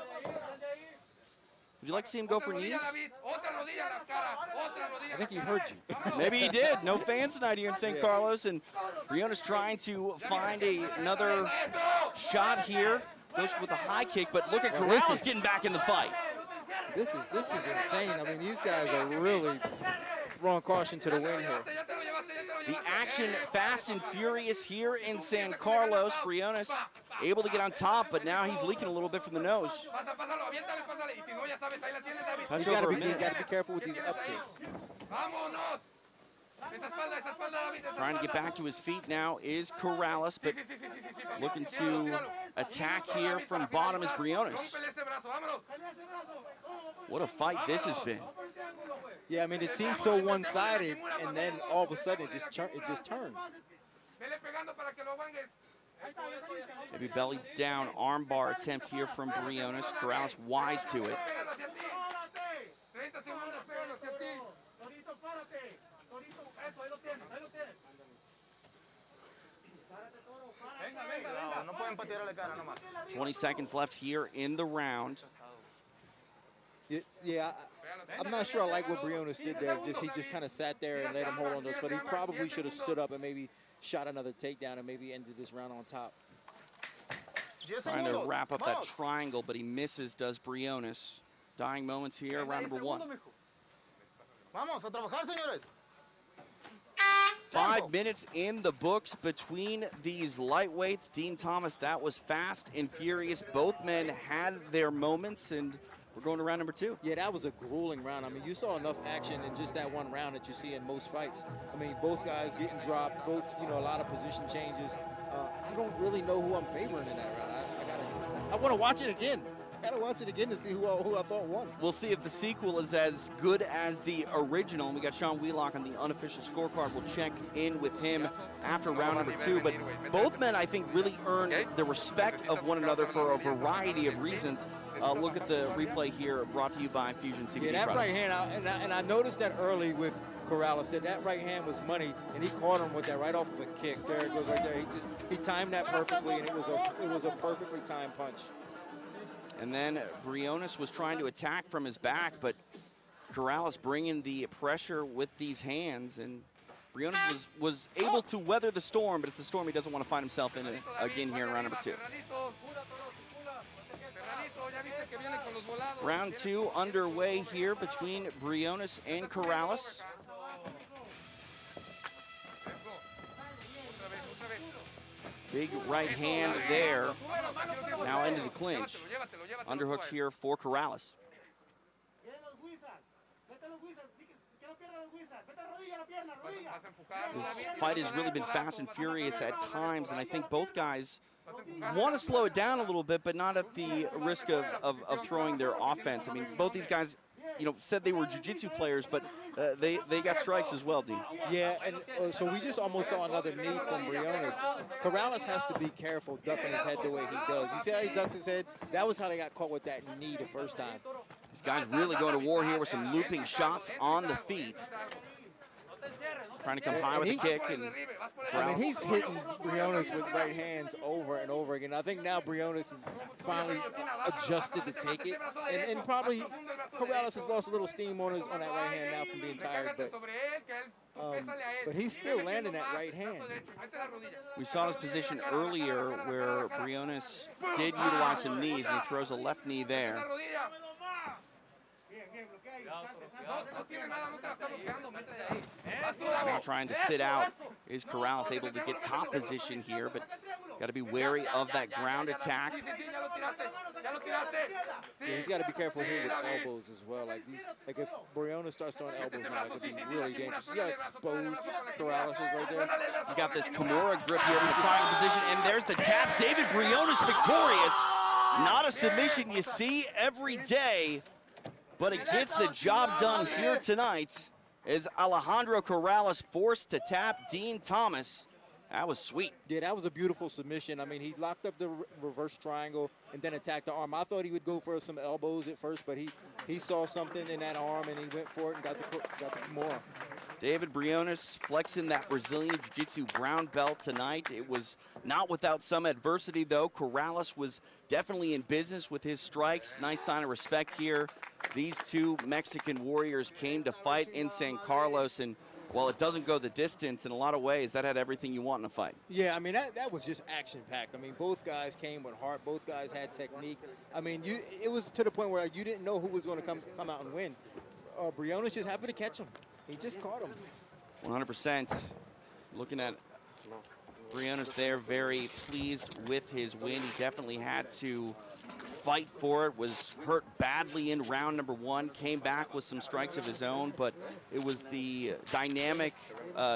Would you like to see him go for knees? I think he heard you. Maybe he did. No fans tonight here in St. Carlos, and Briones trying to find another shot here. Goes with a high kick, but look at Corrales getting back in the fight. This is insane. I mean, these guys are really throwing caution to the wind here. The action fast and furious here in San Carlos. Briones able to get on top, but now he's leaking a little bit from the nose. You got to be careful with these up kicks. Trying to get back to his feet now is Corrales, but looking to attack here from bottom is Briones. What a fight this has been. Yeah, I mean, it seems so one-sided, and then all of a sudden it just turned. Maybe belly down armbar attempt here from Briones. Corrales wise to it. No pueden patearle cara nomás. 20 seconds left here in the round. Yeah, I'm not sure I like what Briones did there. He just kind of sat there and let him hold on to it, but he probably should have stood up and maybe shot another takedown and maybe ended this round on top. Trying to wrap up that triangle, but he misses, does Briones. Dying moments here, round number one. Vamos a trabajar, señores. 5 minutes in the books between these lightweights. Dean Thomas, that was fast and furious. Both men had their moments, and we're going to round number two. Yeah, that was a grueling round. I mean, you saw enough action in just that one round that you see in most fights. I mean, both guys getting dropped, both, a lot of position changes. I don't really know who I'm favoring in that round. I want to watch it again. I got to watch it again to see who I thought won. We'll see if the sequel is as good as the original. We got Sean Wheelock on the unofficial scorecard. We'll check in with him after round number two. But both men, I think, really earned the respect of one another for a variety of reasons. Look at the replay here, brought to you by Fusion CBD Yeah, that products. right hand, and I noticed that early with Corrales, that right hand was money, and he caught him with that right off of a kick. There it goes right there. He timed that perfectly, and it was a perfectly timed punch. And then Briones was trying to attack from his back, but Corrales bringing the pressure with these hands, and Briones was able to weather the storm, but it's a storm he doesn't want to find himself in again here in round number two. Round two underway here between Briones and Corrales. Big right hand there. Now into the clinch. Underhooks here for Corrales. This fight has really been fast and furious at times, and I think both guys want to slow it down a little bit, but not at the risk of throwing their offense. I mean, both these guys, said they were jiu-jitsu players, but they got strikes as well, Dean. Yeah, and so we just almost saw another knee from Briones. Corrales has to be careful ducking his head the way he does. You see how he ducks his head? That was how they got caught with that knee the first time. These guys really going to war here with some looping shots on the feet. Trying to come high with the kick. And I mean, he's hitting Briones with right hands over and over again. I think now Briones has finally adjusted to take it. And probably Corrales has lost a little steam on that right hand now from being tired. But he's still landing that right hand. We saw this position earlier where Briones did utilize some knees, and he throws a left knee there. Now trying to sit out. Is Corrales able to get top position here, but got to be wary of that ground attack. Yeah, he's got to be careful here with elbows as well. Like if Briones starts throwing elbows now, it could be really dangerous. See how exposed Corrales is right there? He's got this Kimura grip here in the triangle position, and there's the tap. David Briones victorious. Not a submission you see every day, but it gets the job done here tonight Is Alejandro Corrales forced to tap Dean Thomas. That was sweet. Yeah, that was a beautiful submission. I mean, he locked up the reverse triangle and then attacked the arm. I thought he would go for some elbows at first, but he saw something in that arm and he went for it and got the Kimura. David Briones flexing that Brazilian Jiu-Jitsu brown belt tonight. It was not without some adversity, though. Corrales was definitely in business with his strikes. Nice sign of respect here. These two Mexican warriors came to fight in San Carlos, and while it doesn't go the distance, in a lot of ways, that had everything you want in a fight. Yeah, I mean, that was just action-packed. I mean, both guys came with heart. Both guys had technique. I mean, it was to the point where you didn't know who was going to come out and win. Briones just happened to catch him. He just caught him. 100%. Looking at Briones there, very pleased with his win. He definitely had to fight for it, was hurt badly in round number 1, came back with some strikes of his own, but it was the dynamic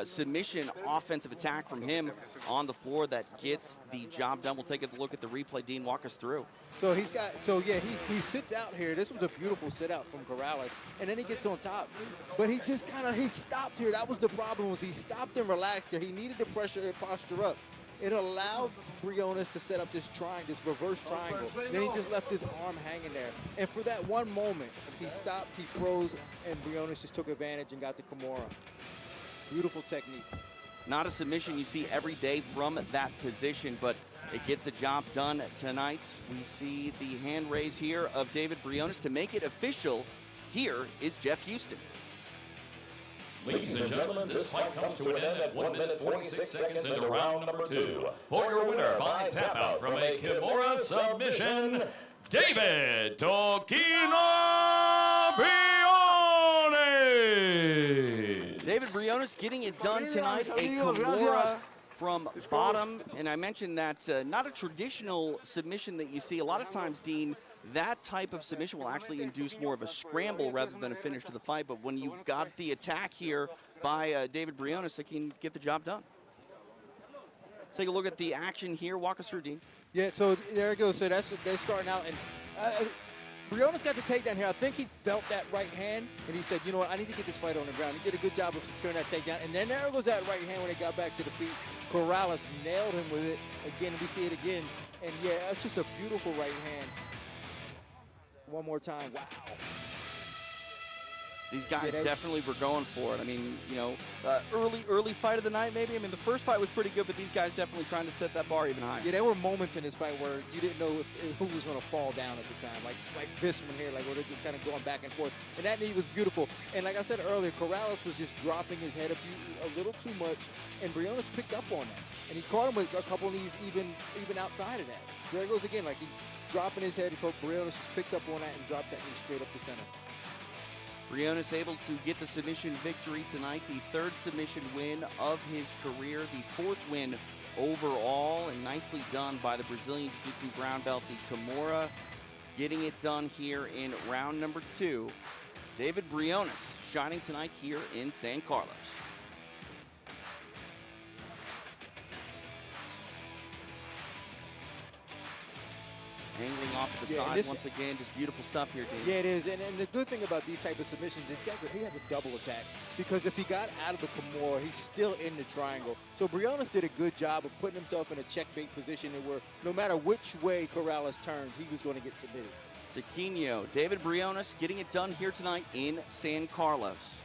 submission offensive attack from him on the floor that gets the job done. We'll take a look at the replay. Dean, walk us through. So he sits out here. This was a beautiful sit out from Corrales, and then he gets on top. But he just he stopped here. That was the problem, was he stopped and relaxed here. He needed to pressure and posture up. It allowed Briones to set up this reverse triangle. Then he just left his arm hanging there. And for that one moment, he stopped, he froze, and Briones just took advantage and got the Kimura. Beautiful technique. Not a submission you see every day from that position, but it gets the job done tonight. We see the hand raise here of David Briones. To make it official, here is Jeff Houston. Ladies and gentlemen, this fight comes to an end at 1 minute 46 seconds into round number 2. For your winner by tap out from a Kimura submission, David Toquino Briones. David Briones getting it done tonight. A Kimura from bottom. And I mentioned that not a traditional submission that you see. A lot of times, Dean, that type of submission will actually induce more of a scramble rather than a finish to the fight. But when you've got the attack here by David Briones, it can get the job done. Let's take a look at the action here. Walk us through, Dean. Yeah, so there it goes. So they're starting out. And Briones got the takedown here. I think he felt that right hand, and he said, you know what, I need to get this fight on the ground. He did a good job of securing that takedown. And then there goes that right hand when they got back to the feet. Corrales nailed him with it. Again, we see it again. And, yeah, that's just a beautiful right hand. One more time. Wow. These guys definitely were going for it. I mean, you know, early fight of the night maybe. I mean, the first fight was pretty good, but these guys definitely trying to set that bar even higher. Yeah, there were moments in this fight where you didn't know who was going to fall down at the time. Like this one here, like where they're just kind of going back and forth. And that knee was beautiful. And like I said earlier, Corrales was just dropping his head a little too much, and Briones picked up on that. And he caught him with a couple knees even outside of that. There it goes again, like he's dropping his head, Briones just picks up on that and drops that knee straight up the center. Briones able to get the submission victory tonight, the 3rd submission win of his career, the 4th win overall, and nicely done by the Brazilian Jiu-Jitsu brown belt, the Kimura, getting it done here in round number 2. David Briones shining tonight here in San Carlos. Angling off to the side once again, just beautiful stuff here, Dave. Yeah, it is, and the good thing about these type of submissions is he has a double attack, because if he got out of the Kimura, he's still in the triangle. So Briones did a good job of putting himself in a checkmate position where no matter which way Corrales turned, he was going to get submitted. Toquino, David Briones getting it done here tonight in San Carlos.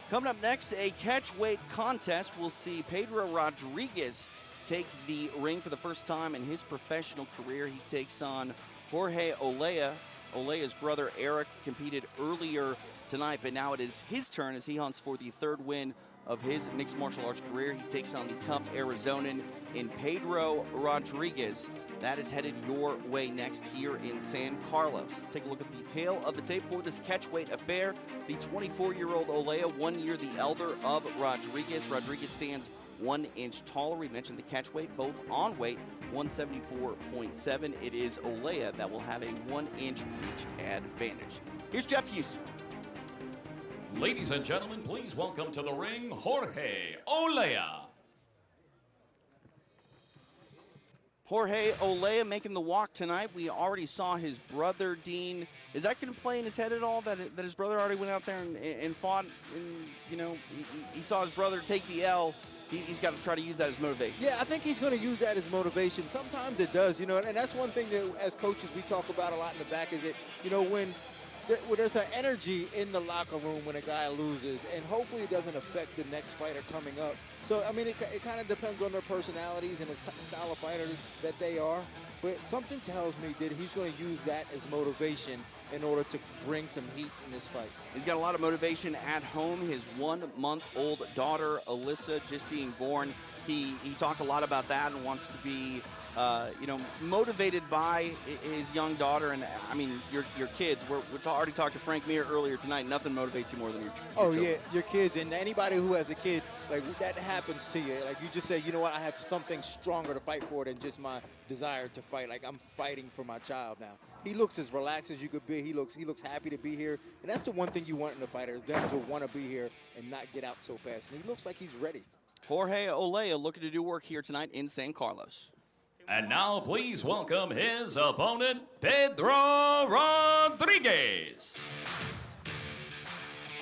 Coming up next, a catchweight contest. We'll see Pedro Rodriguez take the ring for the first time in his professional career. He takes on Jorge Olea. Olea's brother Eric competed earlier tonight, but now it is his turn as he hunts for the 3rd win of his mixed martial arts career. He takes on the tough Arizonan in Pedro Rodriguez. That is headed your way next here in San Carlos. Let's take a look at the tail of the tape for this catchweight affair. The 24-year-old Olea, 1 year the elder of Rodriguez. Rodriguez stands 1 inch taller. We mentioned the catch weight, both on weight, 174.7. It is Olea that will have a 1 inch reach advantage. Here's Jeff Houston. Ladies and gentlemen, please welcome to the ring, Jorge Olea. Jorge Olea making the walk tonight. We already saw his brother, Dean. Is that going to play in his head at all, that his brother already went out there and fought? And, you know, he saw his brother take the L. He's got to try to use that as motivation. Yeah, I think he's going to use that as motivation. Sometimes it does, you know, and that's one thing that as coaches we talk about a lot in the back is that, you know, when there's an energy in the locker room when a guy loses, and hopefully it doesn't affect the next fighter coming up. So, I mean, it kind of depends on their personalities and the style of fighters that they are. But something tells me that he's going to use that as motivation in order to bring some heat in this fight. He's got a lot of motivation at home. His 1-month-old daughter, Alyssa, just being born. He talked a lot about that and wants to be, you know, motivated by his young daughter. And, I mean, your kids. We already talked to Frank Mir earlier tonight. Nothing motivates you more than your children. Yeah, your kids. And anybody who has a kid, like, that happens to you. Like, you just say, you know what, I have something stronger to fight for than just my desire to fight. Like, I'm fighting for my child now. He looks as relaxed as you could be. He looks happy to be here. And that's the one thing you want in a fighter, is them to want to be here and not get out so fast. And he looks like he's ready. Jorge Olea looking to do work here tonight in San Carlos. And now please welcome his opponent, Pedro Rodriguez.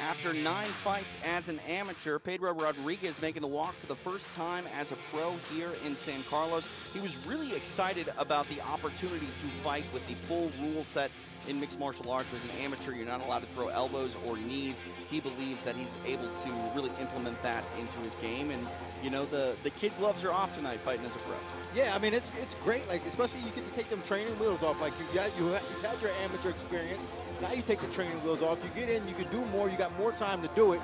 After 9 fights as an amateur, Pedro Rodriguez making the walk for the first time as a pro here in San Carlos. He was really excited about the opportunity to fight with the full rule set in mixed martial arts. As an amateur, you're not allowed to throw elbows or knees. He believes that he's able to really implement that into his game. And, you know, the kid gloves are off tonight fighting as a pro. Yeah, I mean, it's great. Like, especially you get to take them training wheels off. Like, you had your amateur experience. Now you take the training wheels off. You get in, you can do more. You got more time to do it.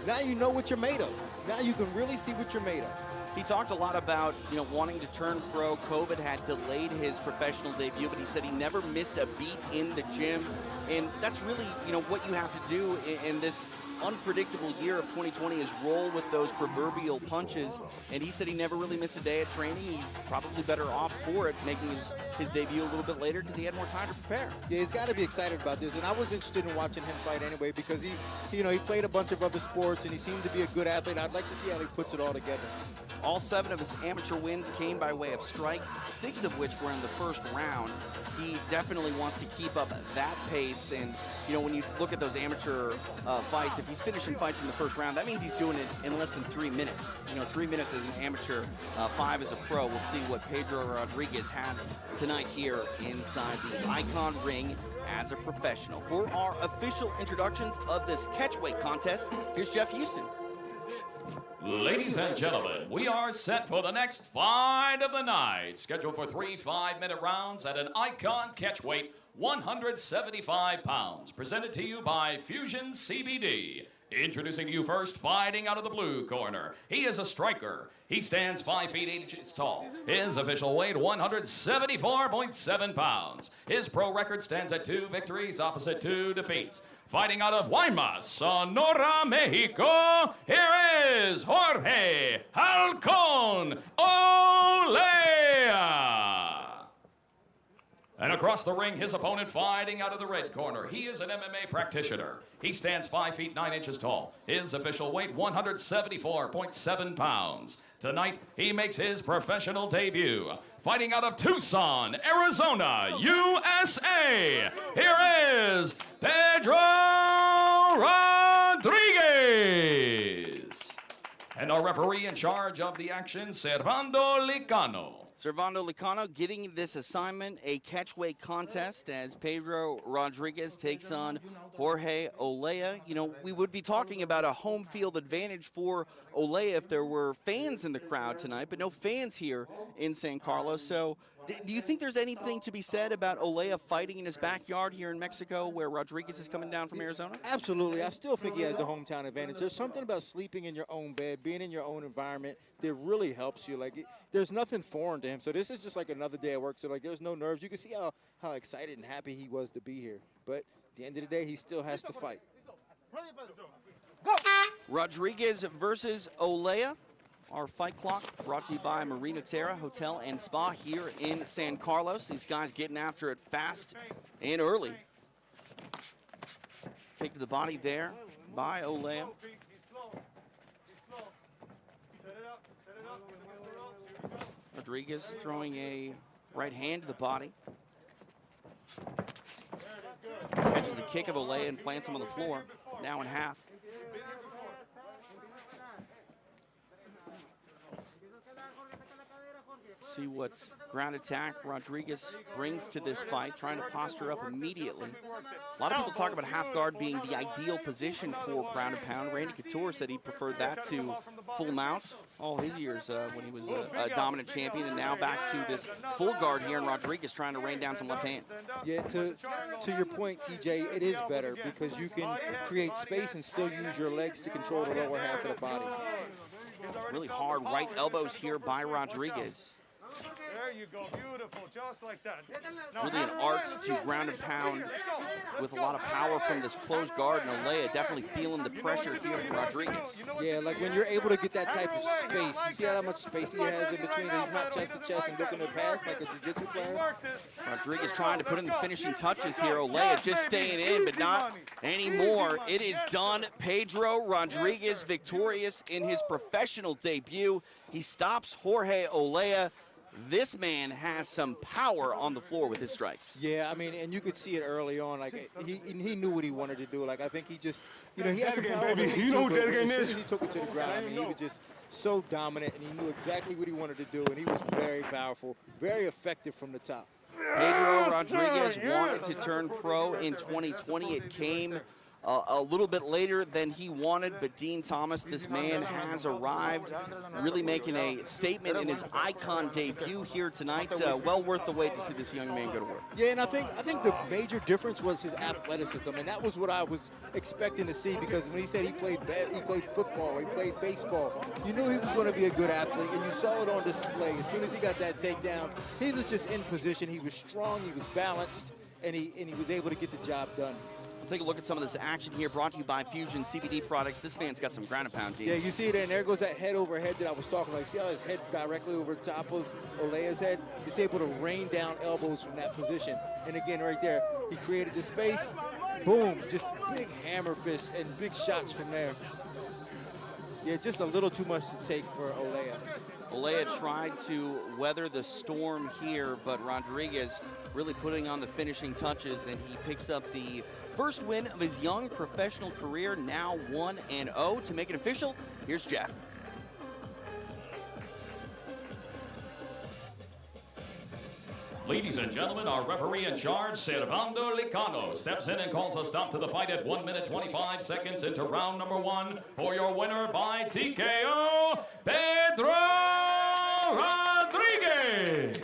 Now you know what you're made of. Now you can really see what you're made of. He talked a lot about, you know, wanting to turn pro. COVID had delayed his professional debut, but he said he never missed a beat in the gym. And that's really, you know, what you have to do in this unpredictable year of 2020 is roll with those proverbial punches. And he said he never really missed a day of training. He's probably better off for it, making his debut a little bit later because he had more time to prepare. Yeah, he's got to be excited about this. And I was interested in watching him fight anyway because he played a bunch of other sports and he seemed to be a good athlete. I'd like to see how he puts it all together. All 7 of his amateur wins came by way of strikes, 6 of which were in the first round. He definitely wants to keep up that pace. And, you know, when you look at those amateur fights, if he's finishing fights in the first round, that means he's doing it in less than 3 minutes. You know, 3 minutes as an amateur, 5 as a pro. We'll see what Pedro Rodriguez has tonight here inside the Icon Ring as a professional. For our official introductions of this catchweight contest, here's Jeff Houston. Ladies and gentlemen, we are set for the next fight of the night, scheduled for 3 5-minute rounds at an Icon catchweight, 175 pounds, presented to you by Fusion CBD. Introducing you first, fighting out of the blue corner. He is a striker. He stands 5 feet 8 inches tall. His official weight, 174.7 pounds. His pro record stands at 2 victories, opposite 2 defeats. Fighting out of Guaymas, Sonora, Mexico, here is Jorge Halcon Olea. And across the ring, his opponent fighting out of the red corner. He is an MMA practitioner. He stands 5 feet 9 inches tall. His official weight, 174.7 pounds. Tonight, he makes his professional debut. Fighting out of Tucson, Arizona, USA. Here is Pedro Rodriguez. And our referee in charge of the action, Servando Licano. Servando Licano getting this assignment, a catchweight contest as Pedro Rodriguez takes on Jorge Olea. You know, we would be talking about a home field advantage for Olea if there were fans in the crowd tonight, but no fans here in San Carlos. So do you think there's anything to be said about Olea fighting in his backyard here in Mexico where Rodriguez is coming down from Arizona? Absolutely. I still think he has the hometown advantage. There's something about sleeping in your own bed, being in your own environment that really helps you. Like, there's nothing foreign to him. So this is just like another day at work. So, like, there's no nerves. You can see how excited and happy he was to be here. But at the end of the day, he still has to fight. Rodriguez versus Olea. Our fight clock brought to you by Marina Terra Hotel and Spa here in San Carlos. These guys getting after it fast and early. Kick to the body there by Olea. Rodriguez throwing a Right hand to the body. Catches the kick of Olea and plants him on the floor. Now in half. See what ground attack Rodriguez brings to this fight, trying to posture up immediately. A lot of people talk about half guard being the ideal position for ground and pound. Randy Couture said he preferred that to full mount all his years when he was a dominant champion, and now back to this full guard here, and Rodriguez trying to rain down some left hands. Yeah, to your point, TJ, it is better because you can create space and still use your legs to control the lower half of the body. Really hard right elbows here by Rodriguez. There you go, beautiful, just like that. Really an art to ground and pound with a lot of power from this closed guard, and Olea definitely feeling the pressure here from Rodriguez. Yeah, like when you're able to get that type of space, you see how much space he has in between, he's not chest to chest and looking to pass like a jiu-jitsu player. Rodriguez trying to put in the finishing touches here. Olea just staying in, but not anymore. It is done. Pedro Rodriguez victorious in his professional debut. He stops Jorge Olea. This man has some power on the floor with his strikes. Yeah, I mean, and you could see it early on. Like he knew what he wanted to do. Like I think he just, you know, he has some power. You know who dead again is? He took it to the ground. I mean, he was just so dominant, and he knew exactly what he wanted to do, and he was very powerful, very effective from the top. Pedro Rodriguez wanted to turn pro in 2020. It came a little bit later than he wanted, but Dean Thomas, this man has arrived, really making a statement in his icon debut here tonight. Well worth the wait to see this young man go to work. Yeah, and I think the major difference was his athleticism, and that was what I was expecting to see, because when he said he played football, he played baseball, you knew he was going to be a good athlete, and you saw it on display. As soon as he got that takedown, he was just in position. He was strong, he was balanced, and he was able to get the job done. We'll take a look at some of this action here, brought to you by Fusion CBD products. This man's got some ground and pound, Dean. Yeah, you see it, and there goes that head over head that I was talking about. See how his head's directly over top of Olea's head? He's able to rain down elbows from that position. And again, right there, he created the space. Boom, just big hammer fist and big shots from there. Yeah, just a little too much to take for Olea. Olea tried to weather the storm here, but Rodriguez really putting on the finishing touches, and he picks up the first win of his young professional career, now 1-0. To make it official, here's Jeff. Ladies and gentlemen, our referee in charge, Servando Licano, steps in and calls a stop to the fight at 1 minute 25 seconds into round number 1 for your winner by TKO, Pedro Rodriguez.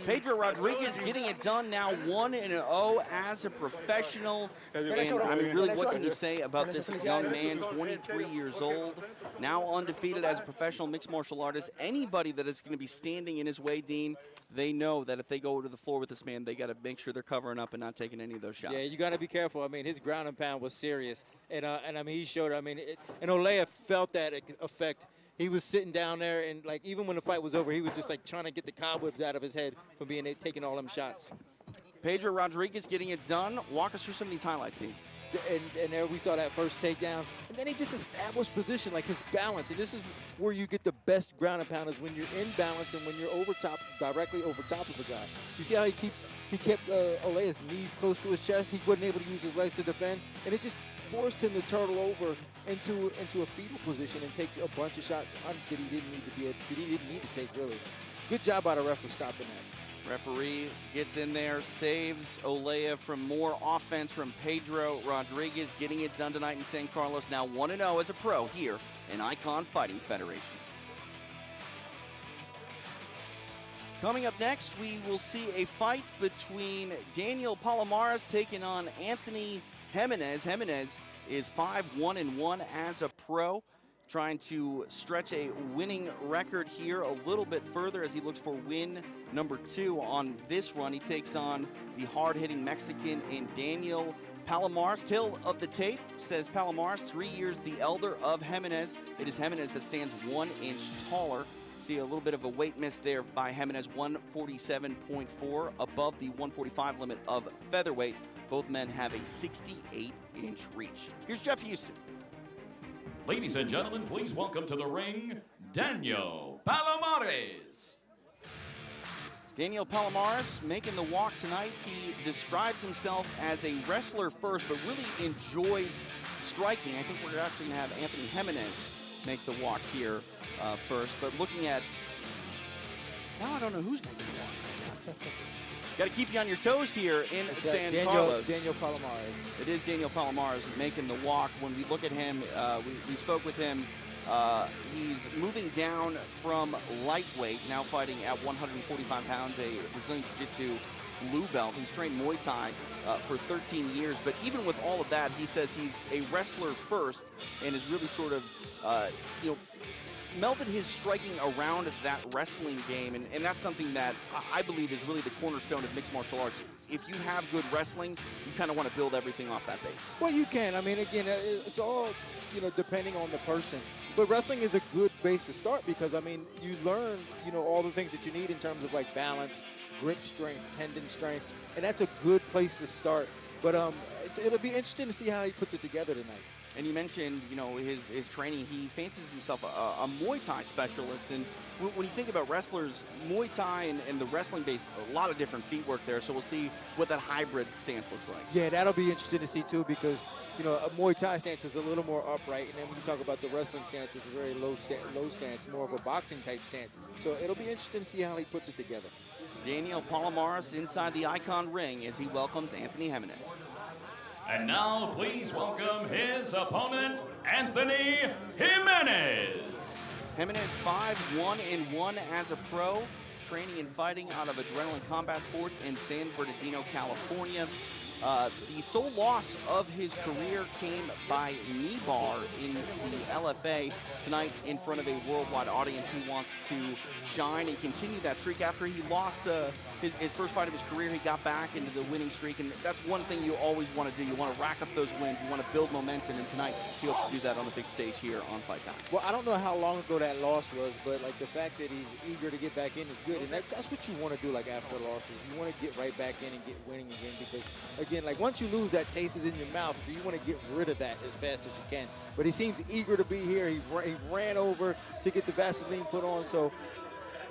Pedro Rodriguez getting it done, now 1-0 as a professional. And I mean, really, what can you say about this young man, 23 years old, now undefeated as a professional mixed martial artist? Anybody that is going to be standing in his way, Dean, they know that if they go to the floor with this man, they got to make sure they're covering up and not taking any of those shots. Yeah, you got to be careful. I mean, his ground and pound was serious. And I mean, he showed it. I mean, and Olea felt that effect. He was sitting down there, and like even when the fight was over, he was just like trying to get the cobwebs out of his head from taking all them shots. Pedro Rodriguez getting it done. Walk us through some of these highlights, team. And there we saw that first takedown. And then he just established position, like his balance. And this is where you get the best ground and pound, is when you're in balance and when you're over top, directly over top of the guy. You see how he kept Olea's knees close to his chest. He wasn't able to use his legs to defend. And it just forced him to turtle over into a fetal position and take a bunch of shots that he didn't need to take, really. Good job by the ref for stopping that. Referee gets in there, saves Olea from more offense from Pedro Rodriguez, getting it done tonight in San Carlos, now 1-0 as a pro here in Icon Fighting Federation. Coming up next, we will see a fight between Daniel Palomares taking on Anthony Jimenez. Jimenez is 5-1-1 as a pro, trying to stretch a winning record here a little bit further as he looks for win number 2 on this run. He takes on the hard-hitting Mexican in Daniel Palomares. Tale of the tape says Palomares, 3 years the elder of Jimenez. It is Jimenez that stands 1 inch taller. See a little bit of a weight miss there by Jimenez, 147.4, above the 145 limit of featherweight. Both men have a 68-inch reach. Here's Jeff Houston. Ladies and gentlemen, please welcome to the ring, Daniel Palomares. Daniel Palomares making the walk tonight. He describes himself as a wrestler first, but really enjoys striking. I think we're actually going to have Anthony Jimenez make the walk here first. But looking at, now I don't know who's making the walk. Got to keep you on your toes here in San Carlos. Daniel Palomares. It is Daniel Palomares making the walk. When we look at him, we spoke with him. He's moving down from lightweight, now fighting at 145 pounds, a Brazilian Jiu-Jitsu blue belt. He's trained Muay Thai for 13 years, but even with all of that, he says he's a wrestler first and is really sort of, melded his striking around that wrestling game, and that's something that I believe is really the cornerstone of mixed martial arts. If you have good wrestling, you kind of want to build everything off that base. Well, you can. I mean, again, it's all, depending on the person. But wrestling is a good base to start because, I mean, you learn, all the things that you need in terms of, like, balance, grip strength, tendon strength, and that's a good place to start. But it'll be interesting to see how he puts it together tonight. And you mentioned, his training. He fancies himself a Muay Thai specialist. And when you think about wrestlers, Muay Thai and the wrestling base, a lot of different feet work there. So we'll see what that hybrid stance looks like. Yeah, that'll be interesting to see, too, because, a Muay Thai stance is a little more upright. And then when you talk about the wrestling stance, it's a very low stance, more of a boxing-type stance. So it'll be interesting to see how he puts it together. Daniel Palomares inside the Icon ring as he welcomes Anthony Jimenez. And now, please welcome his opponent, Anthony Jimenez. Jimenez 5-1-1 as a pro, training and fighting out of Adrenaline Combat Sports in San Bernardino, California. The sole loss of his career came by knee bar in the LFA. Tonight, in front of a worldwide audience, he wants to shine and continue that streak. After he lost his first fight of his career, he got back into the winning streak, and that's one thing you always want to do. You want to rack up those wins. You want to build momentum, and tonight he hopes to do that on the big stage here on Fight Pass. Well, I don't know how long ago that loss was, but like the fact that he's eager to get back in is good, and that's what you want to do. Like after losses, you want to get right back in and get winning again, because again, like once you lose, that taste is in your mouth, so you want to get rid of that as fast as you can. But he seems eager to be here. He ran over to get the Vaseline put on, so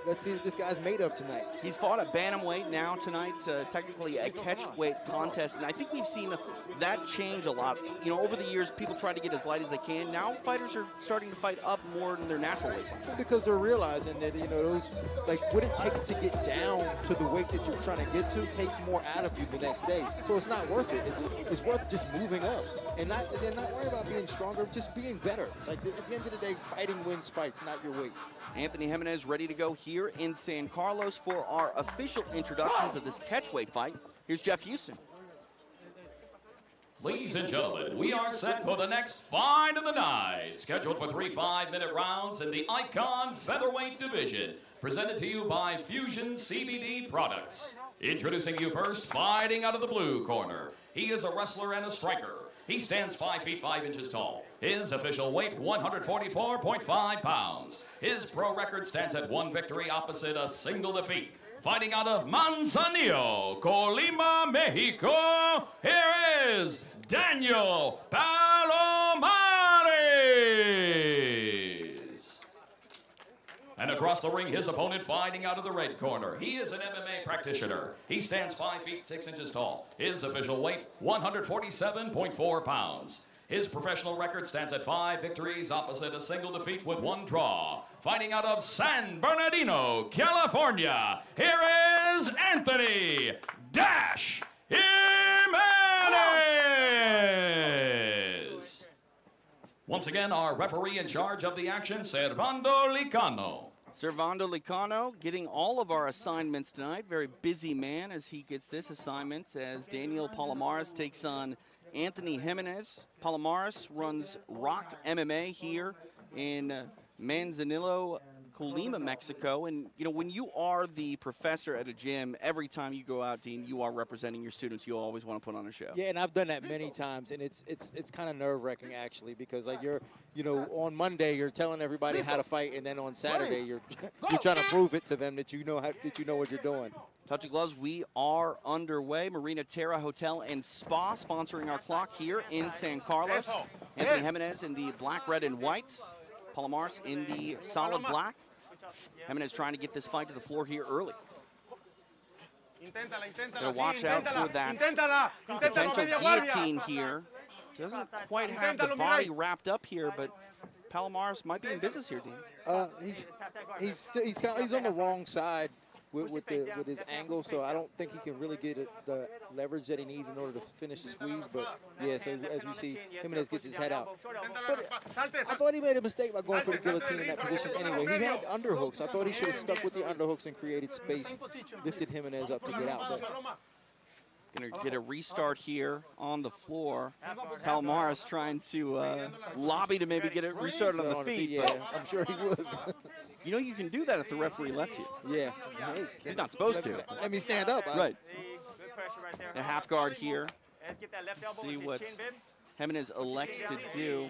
let's see what this guy's made of tonight. He's fought at bantamweight now tonight, technically a catchweight contest, and I think we've seen that change a lot. Over the years, people try to get as light as they can. Now fighters are starting to fight up more in their natural weight. Because they're realizing that, those, like what it takes to get down to the weight that you're trying to get to takes more out of you the next day. So it's not worth it. It's worth just moving up and not worry about being stronger, just being better. Like at the end of the day, fighting wins fights, not your weight. Anthony Jimenez ready to go here in San Carlos for our official introductions of this catchweight fight. Here's Jeff Houston. Ladies and gentlemen, we are set for the next fight of the night, scheduled for 3 5-minute rounds in the Icon Featherweight Division, presented to you by Fusion CBD Products. Introducing you first, fighting out of the blue corner. He is a wrestler and a striker. He stands 5 feet 5 inches tall. His official weight, 144.5 pounds. His pro record stands at 1 victory opposite a single defeat. Fighting out of Manzanillo, Colima, Mexico, here is Daniel Palomares. And across the ring, his opponent fighting out of the red corner. He is an MMA practitioner. He stands 5 feet 6 inches tall. His official weight, 147.4 pounds. His professional record stands at 5 victories opposite a single defeat with 1 draw. Fighting out of San Bernardino, California, here is Anthony Dash Jimenez. Once again, our referee in charge of the action, Servando Licano. Servando Licano getting all of our assignments tonight. Very busy man as he gets this assignment as Daniel Palomares takes on Anthony Jimenez. Palomares runs Rock MMA here in Manzanillo, Colima, Mexico. And, when you are the professor at a gym, every time you go out, Dean, you are representing your students. You always want to put on a show. Yeah, and I've done that many times, and it's kind of nerve-wracking, actually, because, like, you're, on Monday, you're telling everybody how to fight, and then on Saturday, you're trying to prove it to them that you know what you're doing. Touch of gloves, we are underway. Marina Terra Hotel and Spa sponsoring our clock here in San Carlos. Anthony Jimenez in the black, red, and white. Palomares in the solid black. Jimenez trying to get this fight to the floor here early. Gotta watch out for that potential guillotine here. Doesn't quite have the body wrapped up here, but Palomares might be in business here, Dean. He's on the wrong side with his angle, so I don't think he can really get the leverage that he needs in order to finish the squeeze. But yeah, so as we see, Jimenez gets his head out. But I thought he made a mistake by going for the guillotine in that position anyway. He had underhooks. I thought he should have stuck with the underhooks and created space, lifted Jimenez up to get out. But Gonna get a restart here on the floor. Palomares trying to lobby to maybe get it restarted on the feet. Yeah, I'm sure he was. You know you can do that if the referee lets you. Yeah. He's not supposed to. Let me stand up. Right. The half guard here. See what Jimenez elects to do.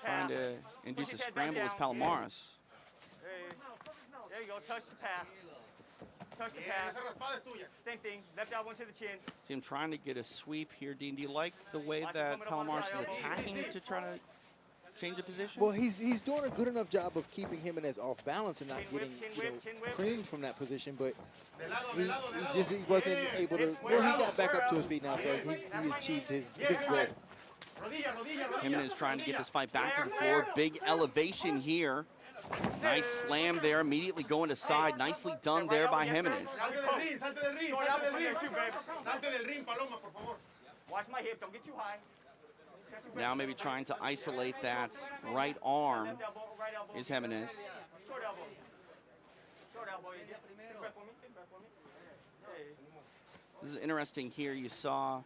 Trying to induce a scramble is Palomares. There you go, touch the pass. Touch the pass. Same thing, left elbow to the chin. See him trying to get a sweep here, Dean. Do you like the way that Palomares is attacking to try to change the position? Well, he's doing a good enough job of keeping Jimenez off balance and not getting creamed from that position, but he wasn't able to. Well, he got back up to his feet now, so he achieved his goal. Jimenez trying to get this fight back to the floor. Big elevation here. Nice slam there, immediately going to side. Nicely done there by Jimenez. Watch my hip, don't get too high. Now maybe trying to isolate that right arm is Jimenez. Short elbow. Short elbow. Big breath for me. Big breath for me. This is interesting here. You saw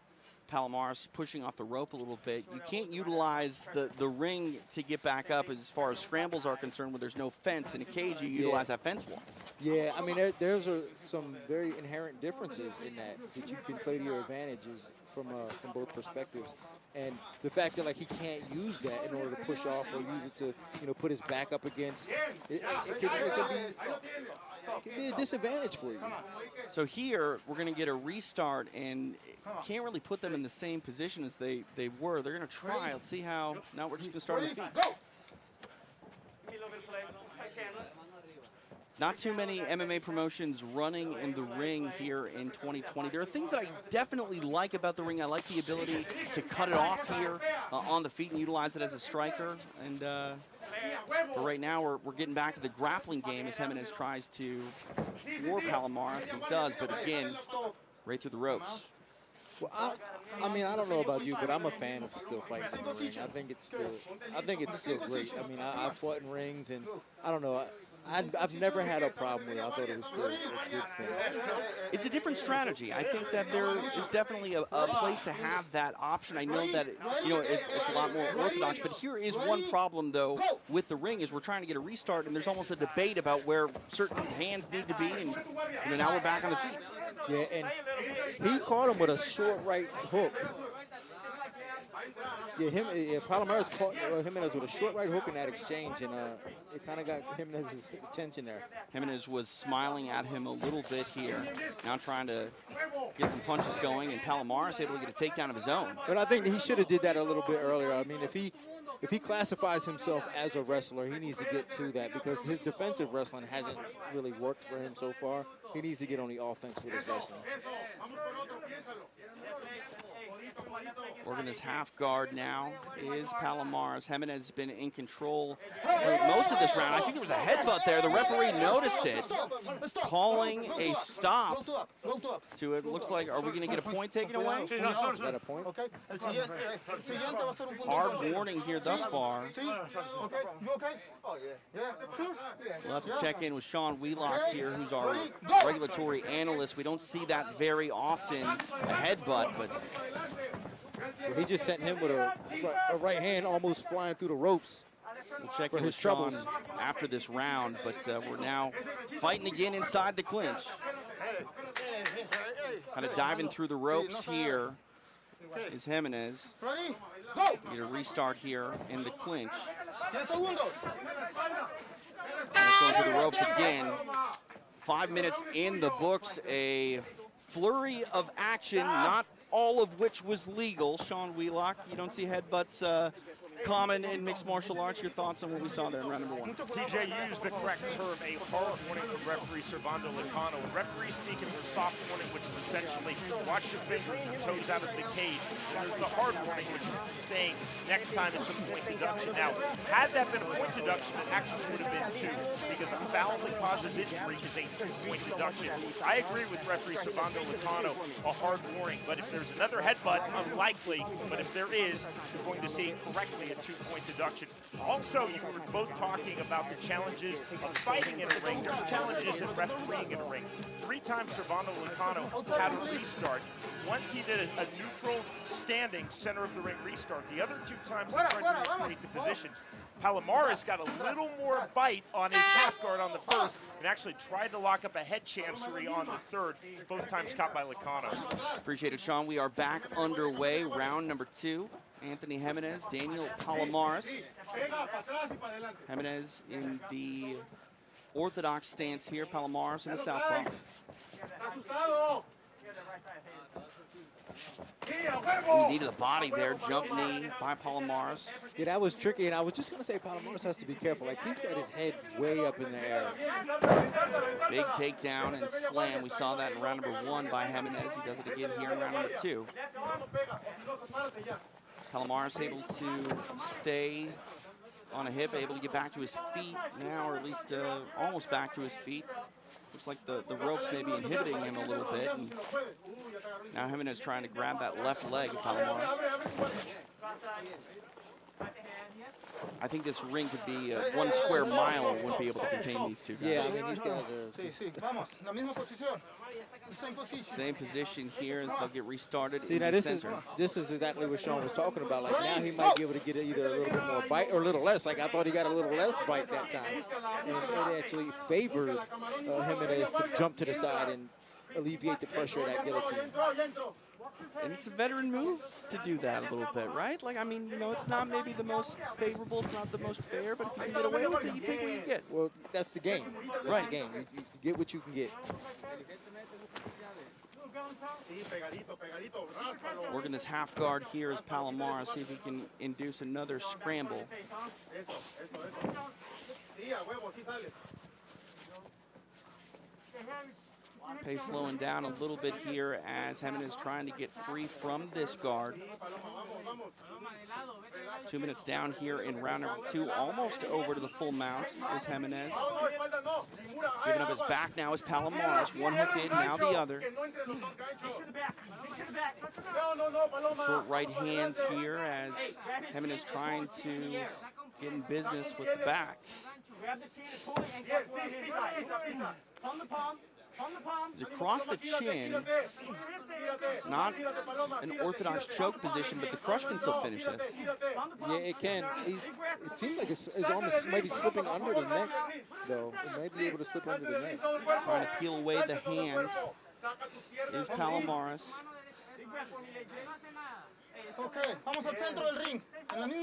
Palomares pushing off the rope a little bit. You can't utilize the ring to get back up as far as scrambles are concerned when there's no fence. In a cage, you utilize that fence wall. Yeah, I mean, there's some very inherent differences in that you can play to your advantages from both perspectives. And the fact that he can't use that in order to push off or use it to put his back up against, it can be a disadvantage for you. So here we're going to get a restart and can't really put them in the same position as they were. They're going to try. Let's see how. Now we're just going to start on the feet. Not too many MMA promotions running in the ring here in 2020. There are things that I definitely like about the ring. I like the ability to cut it off here on the feet and utilize it as a striker. And but right now we're getting back to the grappling game as Jimenez tries to floor Palomares, and he does, but again, right through the ropes. Well, I mean, I don't know about you, but I'm a fan of still fighting in the ring. I think it's still great. I mean, I fought in rings, and I don't know. I've never had a problem with it. I thought it was still a good thing. It's a different strategy. I think that there is definitely a place to have that option. I know that it's a lot more orthodox, but here is one problem though with the ring is we're trying to get a restart, and there's almost a debate about where certain hands need to be, and now we're back on the feet. Yeah, and he caught him with a short right hook. Yeah, Palomares caught Jimenez with a short right hook in that exchange, and it kind of got Jimenez's attention there. Jimenez was smiling at him a little bit here, now trying to get some punches going, and Palomares able to get a takedown of his own. But I think he should have did that a little bit earlier. I mean, if he classifies himself as a wrestler, he needs to get to that because his defensive wrestling hasn't really worked for him so far. He needs to get on the offense with his wrestling. Working this half guard now is Palomares. Jimenez has been in control for most of this round. I think there was a headbutt there. The referee noticed it, calling a stop to it. Looks like, are we going to get a point taken away? Is that a point? Hard warning here thus far. We'll have to check in with Sean Wheelock here, who's our regulatory analyst. We don't see that very often, a headbutt, but he just sent him with a right hand almost flying through the ropes. We'll check in with Sean after this round, but we're now fighting again inside the clinch. Kind of diving through the ropes here is Jimenez. Get a restart here in the clinch. Going through the ropes again. 5 minutes in the books, a flurry of action, not all of which was legal. Sean Wheelock, you don't see headbutts common in mixed martial arts. Your thoughts on what we saw there in round number 1? TJ used the correct term, a hard warning from referee Servando Licano. When referees speak, it's a soft warning, which is essentially watch your fingers and toes out of the cage. And there's the hard warning, which is saying next time it's a point deduction. Now, had that been a point deduction, it actually would have been 2, because a foul that causes injury is a 2-point deduction. I agree with referee Servando Licano, a hard warning, but if there's another headbutt, unlikely, but if there is, you're going to see correctly a 2-point deduction. Also, you were both talking about the challenges of fighting in a ring. There's challenges in refereeing in a ring. 3 times Servando Licano had a restart. Once he did a neutral standing center of the ring restart. The other 2 times he tried to recreate the positions. Palomares got a little more bite on his half guard on the first and actually tried to lock up a head chancery on the third, both times caught by Licano. Appreciate it, Sean. We are back underway. Round number 2. Anthony Jimenez, Daniel Palomares. Jimenez in the orthodox stance here, Palomares in the southpaw. He needed the body there, jump knee by Palomares. Yeah, that was tricky, and I was just going to say Palomares has to be careful. Like, he's got his head way up in the air. Big takedown and slam. We saw that in round number 1 by Jimenez. He does it again here in round number 2. Palomares able to stay on a hip, able to get back to his feet now, or at least almost back to his feet. Looks like the ropes may be inhibiting him a little bit. And now Jimenez trying to grab that left leg of Palomares. I think this ring could be 1 square mile, wouldn't be able to contain these 2 guys. Yeah, I mean, these guys are same position here as they'll get restarted. See, in now the this center. is exactly what Sean was talking about. Like, now he might be able to get either a little bit more bite or a little less. Like, I thought he got a little less bite that time. And it actually favored Jimenez to jump to the side and alleviate the pressure of that guillotine. And it's a veteran move to do that a little bit, right? Like, I mean, you know, it's not maybe the most favorable, it's not the most fair, but if you can get away with it, you take what you get. Well, that's the game. That's right. the game. You get what you can get. Working this half guard here is Palomares. See if he can induce another scramble. Pace slowing down a little bit here as Jimenez is trying to get free from this guard. 2 minutes down here in round number 2, almost over to the full mount is Jimenez. Giving up his back now is Palomares. 1 hook in, now the other. Short right hands here as Jimenez trying to get in business with the back. He's across the chin, not an orthodox choke position, but the crush can still finish this. Yeah, it can. It seems like his arm might be slipping under the neck, though. It might be able to slip under the neck. Trying to peel away the hand is Palomares.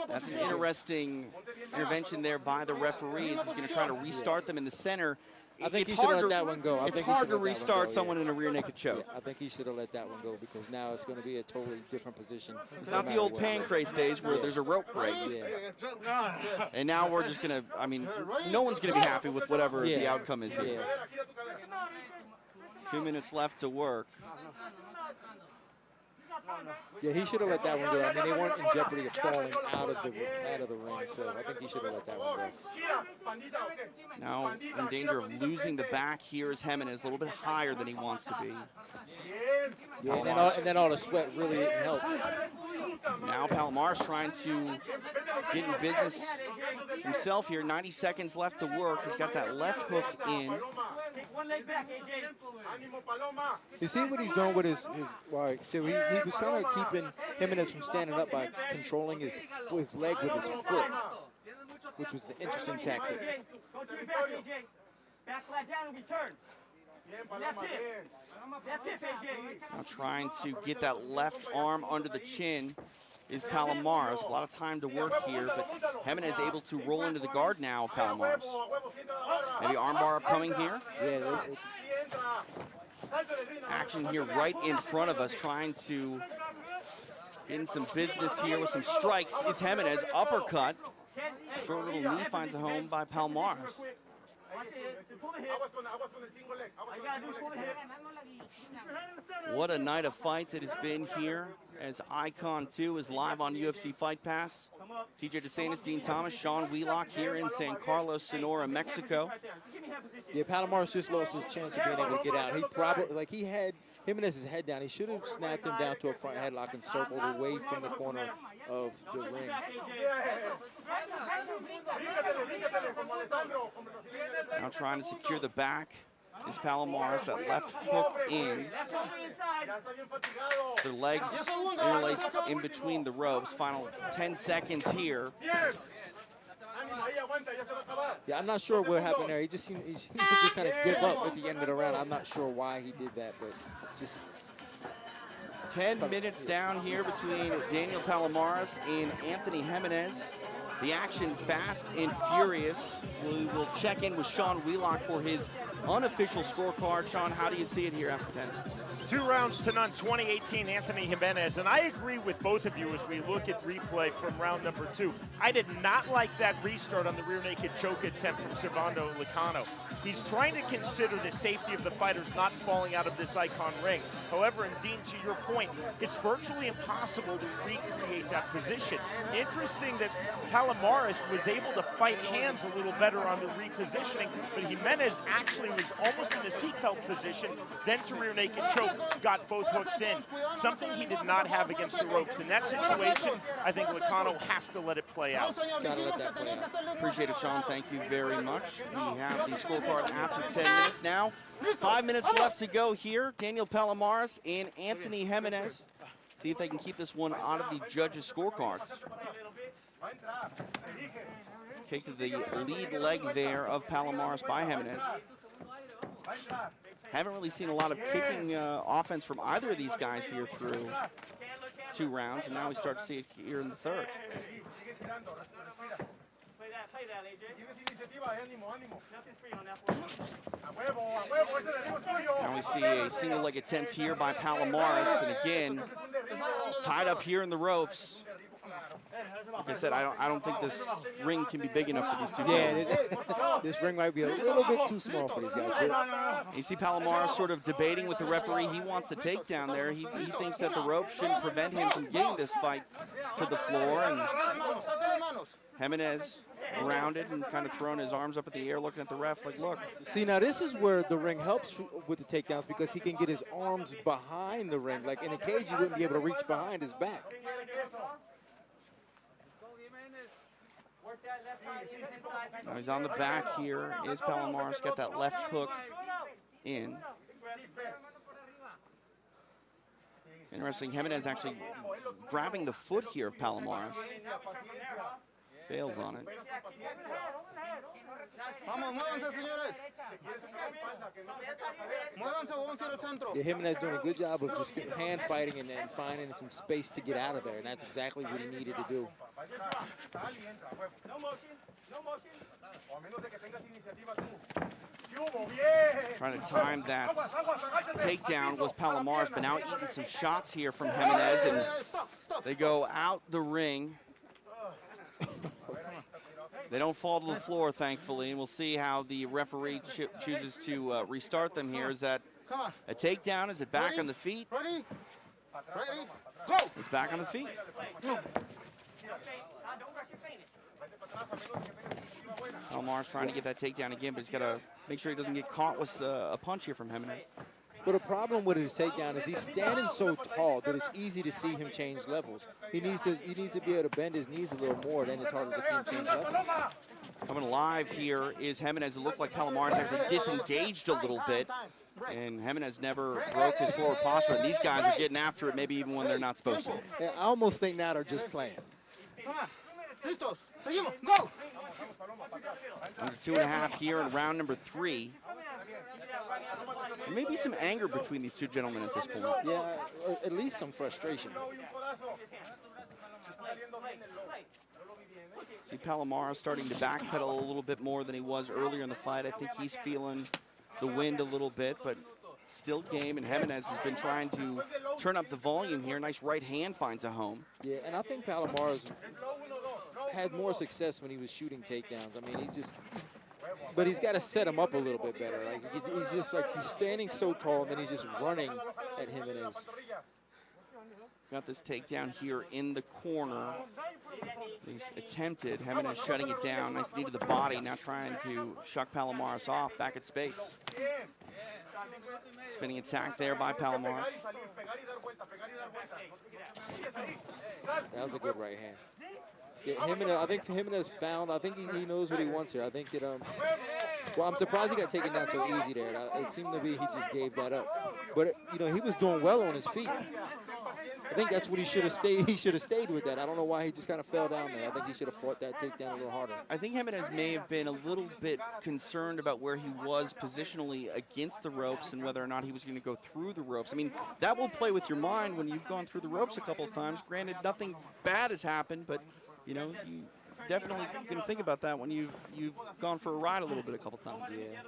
That's an interesting intervention there by the referees. He's going to try to restart them in the center. I think he should have let that one go. It's hard to restart someone in a rear naked choke. Yeah, I think he should have let that one go because now it's going to be a totally different position. It's not the old Pancrase days where there's a rope break. Yeah. And now we're just going to, I mean, no one's going to be happy with whatever the outcome is here. 2 minutes left to work. Yeah, he should have let that one go. I mean, they weren't in jeopardy of falling out of the ring, so I think he should have let that one go. Now in danger of losing the back here is Jimenez, a little bit higher than he wants to be. Yeah, and then all the sweat really didn't help. Now Palomares trying to get in business himself here. 90 seconds left to work. He's got that left hook in. You see what he's doing with his right. So he was kind of keeping Jimenez from standing up by controlling his leg with his foot, which was an interesting tactic. Go to your back, AJ. Back flat down and return. That's it. That's it, AJ. Now trying to get that left arm under the chin is Palomares. A lot of time to work here, but Jimenez able to roll into the guard now of Palomares. Maybe armbar upcoming here. Yeah. Action here right in front of us, trying to Getting some business here with some strikes is Jimenez. Uppercut. Short little knee finds a home by Palmares. What a night of fights it has been here, as Icon 2 is live on UFC Fight Pass. TJ DeSantis, Dean Thomas, Sean Wheelock here in San Carlos, Sonora, Mexico. Yeah, Palmares just lost his chance of being able to get out. He probably, like, he had Jimenez's head down. He should have snapped him down to a front headlock and circled away from the corner of the ring. Now trying to secure the back is Palmares. That left hook in. Their legs interlaced in between the ropes. Final 10 seconds here. Yeah, I'm not sure what happened there. He just seemed to kind of give up at the end of the round. I'm not sure why he did that, but just 10 minutes down here between Daniel Palmares and Anthony Jimenez. The action fast and furious. We will check in with Sean Wheelock for his unofficial scorecard. Sean, how do you see it here after 10? 2 rounds to none, 2018, Anthony Jimenez. And I agree with both of you as we look at replay from round number 2. I did not like that restart on the rear naked choke attempt from Servando Licano. He's trying to consider the safety of the fighters not falling out of this Icon ring. However, and Dean, to your point, it's virtually impossible to recreate that position. Interesting that Palmares was able to fight hands a little better on the repositioning, but Jimenez actually was almost in a seatbelt position, then to rear naked choke, got both hooks in. Something he did not have against the ropes. In that situation, I think Licano has to let it play out. Gotta let that play out. Appreciate it, Sean. Thank you very much. We have the scorecard after 10 minutes now. 5 minutes left to go here. Daniel Palmares and Anthony Jimenez. See if they can keep this one out of the judges' scorecards. Kick to the lead leg there of Palmares by Jimenez. Haven't really seen a lot of kicking offense from either of these guys here through 2 rounds, and now we start to see it here in the third. Now we see a single leg attempt here by Palmares, and again, tied up here in the ropes. Like I said, I don't think this ring can be big enough for these two guys. Yeah, this ring might be a little bit too small for these guys. You see Palmares sort of debating with the referee. He wants the takedown there. He thinks that the rope shouldn't prevent him from getting this fight to the floor. And Jimenez grounded and kind of throwing his arms up in the air, looking at the ref like, look. See, now this is where the ring helps with the takedowns, because he can get his arms behind the ring. Like in a cage, he wouldn't be able to reach behind his back. Now he's on the back here. Is Palmares got that left hook in. Interesting, Jimenez actually grabbing the foot here of Palmares. Bails on it. Yeah, Jimenez doing a good job of just hand fighting and then finding some space to get out of there, and that's exactly what he needed to do. Trying to time that takedown was Palmares, but now eating some shots here from Jimenez, and they go out the ring. They don't fall to the floor, thankfully, and we'll see how the referee chooses to restart them here. Is that a takedown? Is it back on the feet? It's back on the feet. Palmares trying to get that takedown again, but he's got to make sure he doesn't get caught with a punch here from Jimenez. But the problem with his takedown is he's standing so tall that it's easy to see him change levels. He needs to be able to bend his knees a little more, then it's harder to see him change levels. Coming alive here is Jimenez. It looked like Palmares actually disengaged a little bit, and Jimenez never broke his forward posture. And these guys are getting after it, maybe even when they're not supposed to. Yeah, I almost think now they're just playing. Under 2.5 here in round number 3. There may be some anger between these two gentlemen at this point. Yeah, at least some frustration. See Palmares starting to backpedal a little bit more than he was earlier in the fight. I think he's feeling the wind a little bit, but still game, and Jimenez has been trying to turn up the volume here. Nice right hand finds a home. Yeah, and I think Palomares had more success when he was shooting takedowns. I mean, but he's got to set him up a little bit better. Like he's just like, he's standing so tall, and then he's just running at Jimenez. Got this takedown here in the corner. He's attempted. Jimenez shutting it down. Nice knee to the body. Now trying to shuck Palomares off. Back at space. Spinning attack there by Palomares. That was a good right hand. Yeah, Jimenez, I think Jimenez found, I think he knows what he wants here. I think that, well, I'm surprised he got taken down so easy there. It seemed to be he just gave that up. But, you know, he was doing well on his feet. I think that's what he should have stayed. He should have stayed with that. I don't know why he just kind of fell down there. I think he should have fought that takedown a little harder. I think Jimenez may have been a little bit concerned about where he was positionally against the ropes and whether or not he was going to go through the ropes. I mean, that will play with your mind when you've gone through the ropes a couple of times. Granted, nothing bad has happened, but, you know, you definitely can think about that when you've gone for a ride a little bit a couple times. Yeah.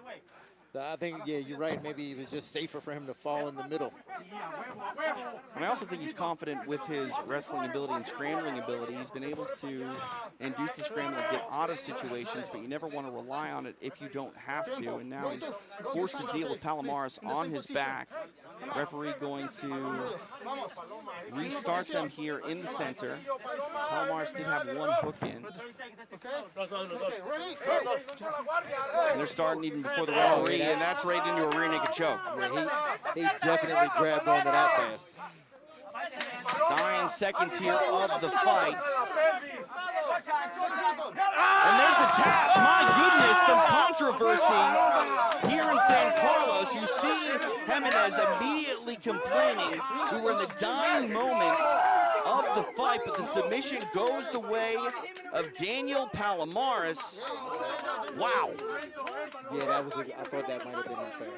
I think, yeah, you're right. Maybe it was just safer for him to fall in the middle. And I also think he's confident with his wrestling ability and scrambling ability. He's been able to induce the scramble and get out of situations, but you never want to rely on it if you don't have to. And now he's forced to deal with Palomares on his back. Referee going to restart them here in the center. Palomares did have one hook in. And they're starting even before the referee, and that's right into a rear naked choke. Yeah, he definitely grabbed onto that fast. Dying seconds here of the fight. And there's the tap. My goodness, some controversy here in San Carlos. You see Jimenez immediately complaining. We were in the dying moments of the fight, but the submission goes the way of Daniel Palomares. Wow. Yeah, I thought that might have been unfair.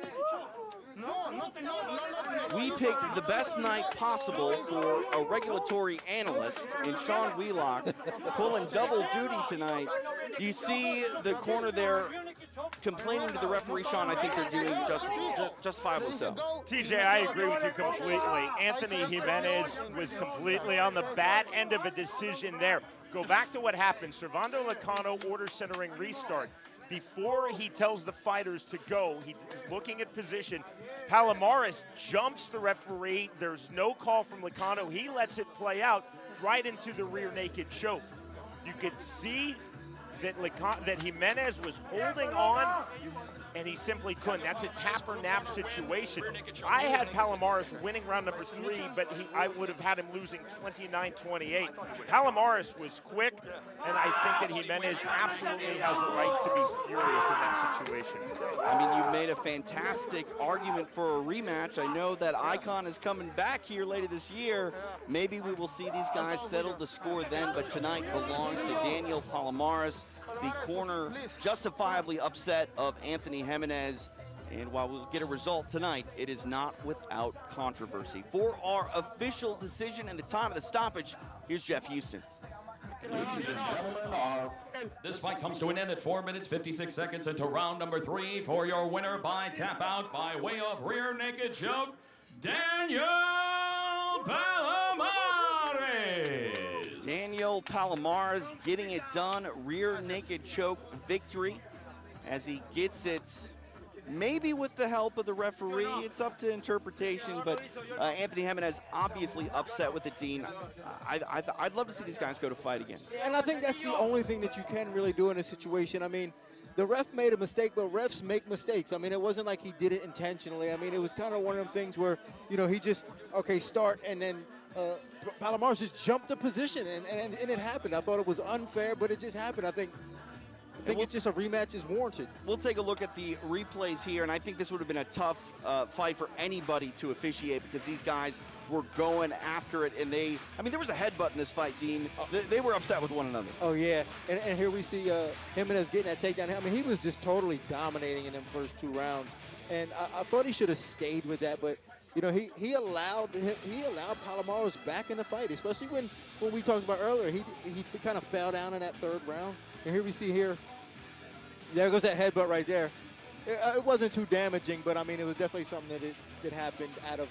We picked the best night possible for a regulatory analyst in Sean Wheelock, pulling double duty tonight. You see the corner there complaining to the referee, Sean. I think they're doing justifiably so. TJ, I agree with you completely. Anthony Jimenez was completely on the bad end of a decision there. Go back to what happened. Servando Lecano orders centering restart. Before he tells the fighters to go, he's looking at position. Palomares jumps the referee. There's no call from Lecano. He lets it play out right into the rear naked choke. You could see that Jimenez was holding on, and he simply couldn't. That's a tap or nap situation. I had Palomares winning round number 3, but I would have had him losing 29-28. Palomares was quick, and I think that Jimenez absolutely has the right to be furious in that situation. I mean, you made a fantastic argument for a rematch. I know that Icon is coming back here later this year. Maybe we will see these guys settle the score then, but tonight belongs to Daniel Palomares, the corner justifiably upset of Anthony Jimenez. And while we'll get a result tonight, it is not without controversy. For our official decision and the time of the stoppage, here's Jeff Houston. Ladies and gentlemen, this fight comes to an end at 4 minutes, 56 seconds into round number 3. For your winner by tap out by way of rear naked choke, Daniel Palomares. Daniel Palomares getting it done, rear naked choke victory as he gets it. Maybe with the help of the referee, it's up to interpretation, but Anthony Jimenez obviously upset with the Dean. I'd love to see these guys go to fight again. And I think that's the only thing that you can really do in a situation. I mean, the ref made a mistake, but refs make mistakes. I mean, it wasn't like he did it intentionally. I mean, it was kind of one of them things where, you know, he just, okay, start, and then Palomares just jumped the position, and it happened. I thought it was unfair, but it just happened. I think it's just a rematch is warranted. We'll take a look at the replays here, and I think this would have been a tough fight for anybody to officiate because these guys were going after it, and there was a headbutt in this fight, Dean. They were upset with one another. Oh, yeah, and here we see Jimenez getting that takedown. I mean, he was just totally dominating in them first 2 rounds, and I thought he should have stayed with that, but you know, he allowed Palomares back in the fight, especially when we talked about earlier, he kind of fell down in that 3rd round. And here we see there goes that headbutt right there. It wasn't too damaging, but I mean, it was definitely something that that happened out of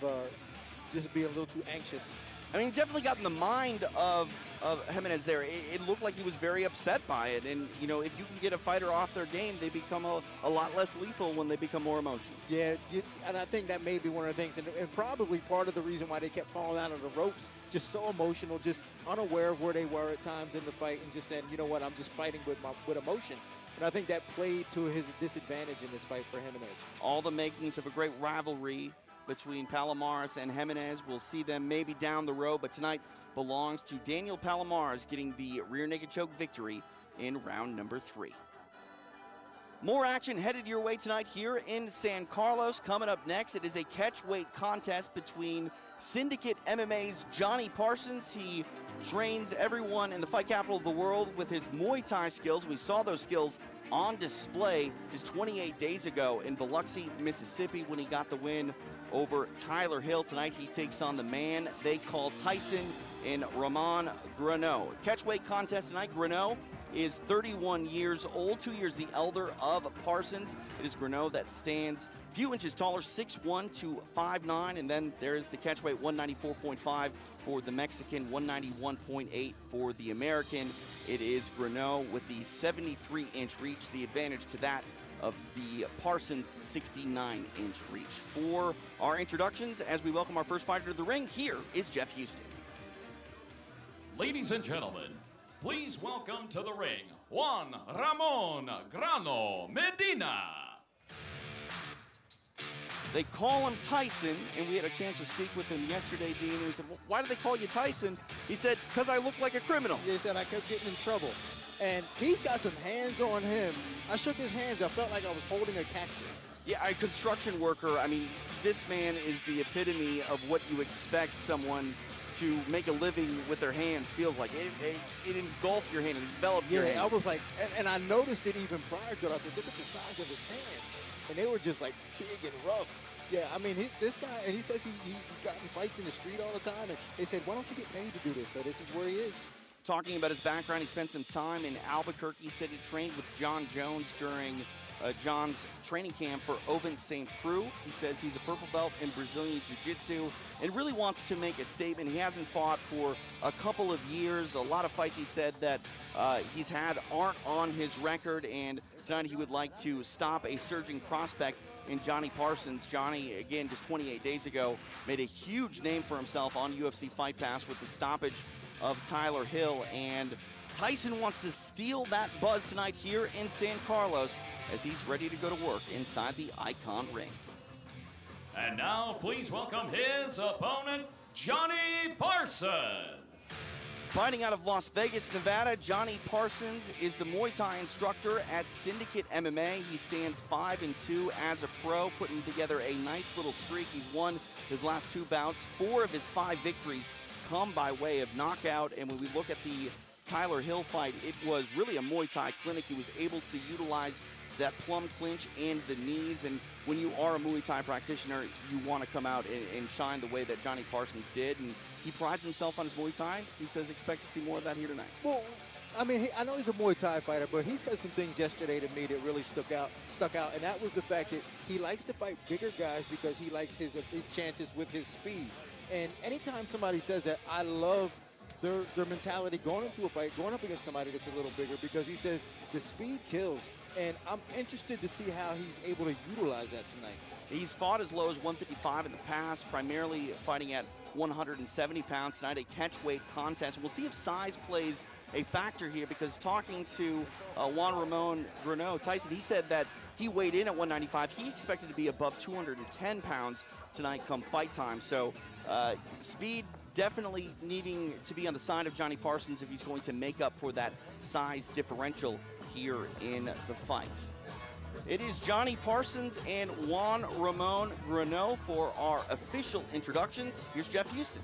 just being a little too anxious. I mean, definitely got in the mind of Jimenez there. It looked like he was very upset by it. And, you know, if you can get a fighter off their game, they become a lot less lethal when they become more emotional. Yeah, and I think that may be one of the things, and probably part of the reason why they kept falling out of the ropes, just so emotional, just unaware of where they were at times in the fight, and just saying, you know what, I'm just fighting with emotion. And I think that played to his disadvantage in this fight for Jimenez. All the makings of a great rivalry between Palomares and Jimenez. We'll see them maybe down the road, but tonight belongs to Daniel Palomares getting the rear naked choke victory in round number 3. More action headed your way tonight here in San Carlos. Coming up next, it is a catchweight contest between Syndicate MMA's Johnny Parsons. He trains everyone in the fight capital of the world with his Muay Thai skills. We saw those skills on display just 28 days ago in Biloxi, Mississippi, when he got the win over Tyler Hill. Tonight he takes on the man they call Tyson in Ramon Grano. Catchweight contest tonight. Grano is 31 years old, 2 years the elder of Parsons. It is Grano that stands a few inches taller, 6'1" to 5'9", and then there is the catchweight 194.5 for the Mexican, 191.8 for the American. It is Grano with the 73-inch reach, the advantage to that of the Parsons 69-inch reach. For our introductions, as we welcome our first fighter to the ring, here is Jeff Houston. Ladies and gentlemen, please welcome to the ring, Juan Ramon Grano Medina. They call him Tyson, and we had a chance to speak with him yesterday, Dean. And we said, well, why do they call you Tyson? He said, because I look like a criminal. He said I kept getting in trouble. And he's got some hands on him. I shook his hands. I felt like I was holding a cactus. Yeah, a construction worker. I mean, this man is the epitome of what you expect someone to make a living with their hands feels like. It engulfed your hand, it enveloped your hand. Yeah, I was like, and I noticed it even prior to it. I said, look at the size of his hands. And they were just like big and rough. Yeah, I mean, this guy, and he says he's gotten fights in the street all the time. And they said, why don't you get paid to do this? So this is where he is. Talking about his background, he spent some time in Albuquerque. He said he trained with John Jones during John's training camp for Oven St. Preux. He says he's a purple belt in Brazilian Jiu-Jitsu and really wants to make a statement. He hasn't fought for a couple of years. A lot of fights, he said, that he's had aren't on his record, and tonight he would like to stop a surging prospect in Johnny Parsons. Johnny, again, just 28 days ago, made a huge name for himself on UFC Fight Pass with the stoppage of Tyler Hill, and Tyson wants to steal that buzz tonight here in San Carlos as he's ready to go to work inside the Icon ring. And now, please welcome his opponent, Johnny Parsons. Fighting out of Las Vegas, Nevada, Johnny Parsons is the Muay Thai instructor at Syndicate MMA. He stands 5-2 as a pro, putting together a nice little streak. He's won his last 2 bouts. 4 of his 5 victories come by way of knockout. And when we look at the Tyler Hill fight, it was really a Muay Thai clinic. He was able to utilize that plum clinch and the knees. And when you are a Muay Thai practitioner, you want to come out and shine the way that Johnny Parsons did. And he prides himself on his Muay Thai. He says expect to see more of that here tonight. Well, I mean, I know he's a Muay Thai fighter, but he said some things yesterday to me that really stuck out, and that was the fact that he likes to fight bigger guys because he likes his chances with his speed. And anytime somebody says that, I love their mentality going into a fight, going up against somebody that's a little bigger, because he says the speed kills. And I'm interested to see how he's able to utilize that tonight. He's fought as low as 155 in the past, primarily fighting at 170 pounds tonight, a catchweight contest. We'll see if size plays a factor here, because talking to Juan Ramon Grano, Tyson, he said that he weighed in at 195. He expected to be above 210 pounds tonight come fight time. So speed definitely needing to be on the side of Johnny Parsons if he's going to make up for that size differential here in the fight. It is Johnny Parsons and Juan Ramon Grano for our official introductions. Here's Jeff Houston.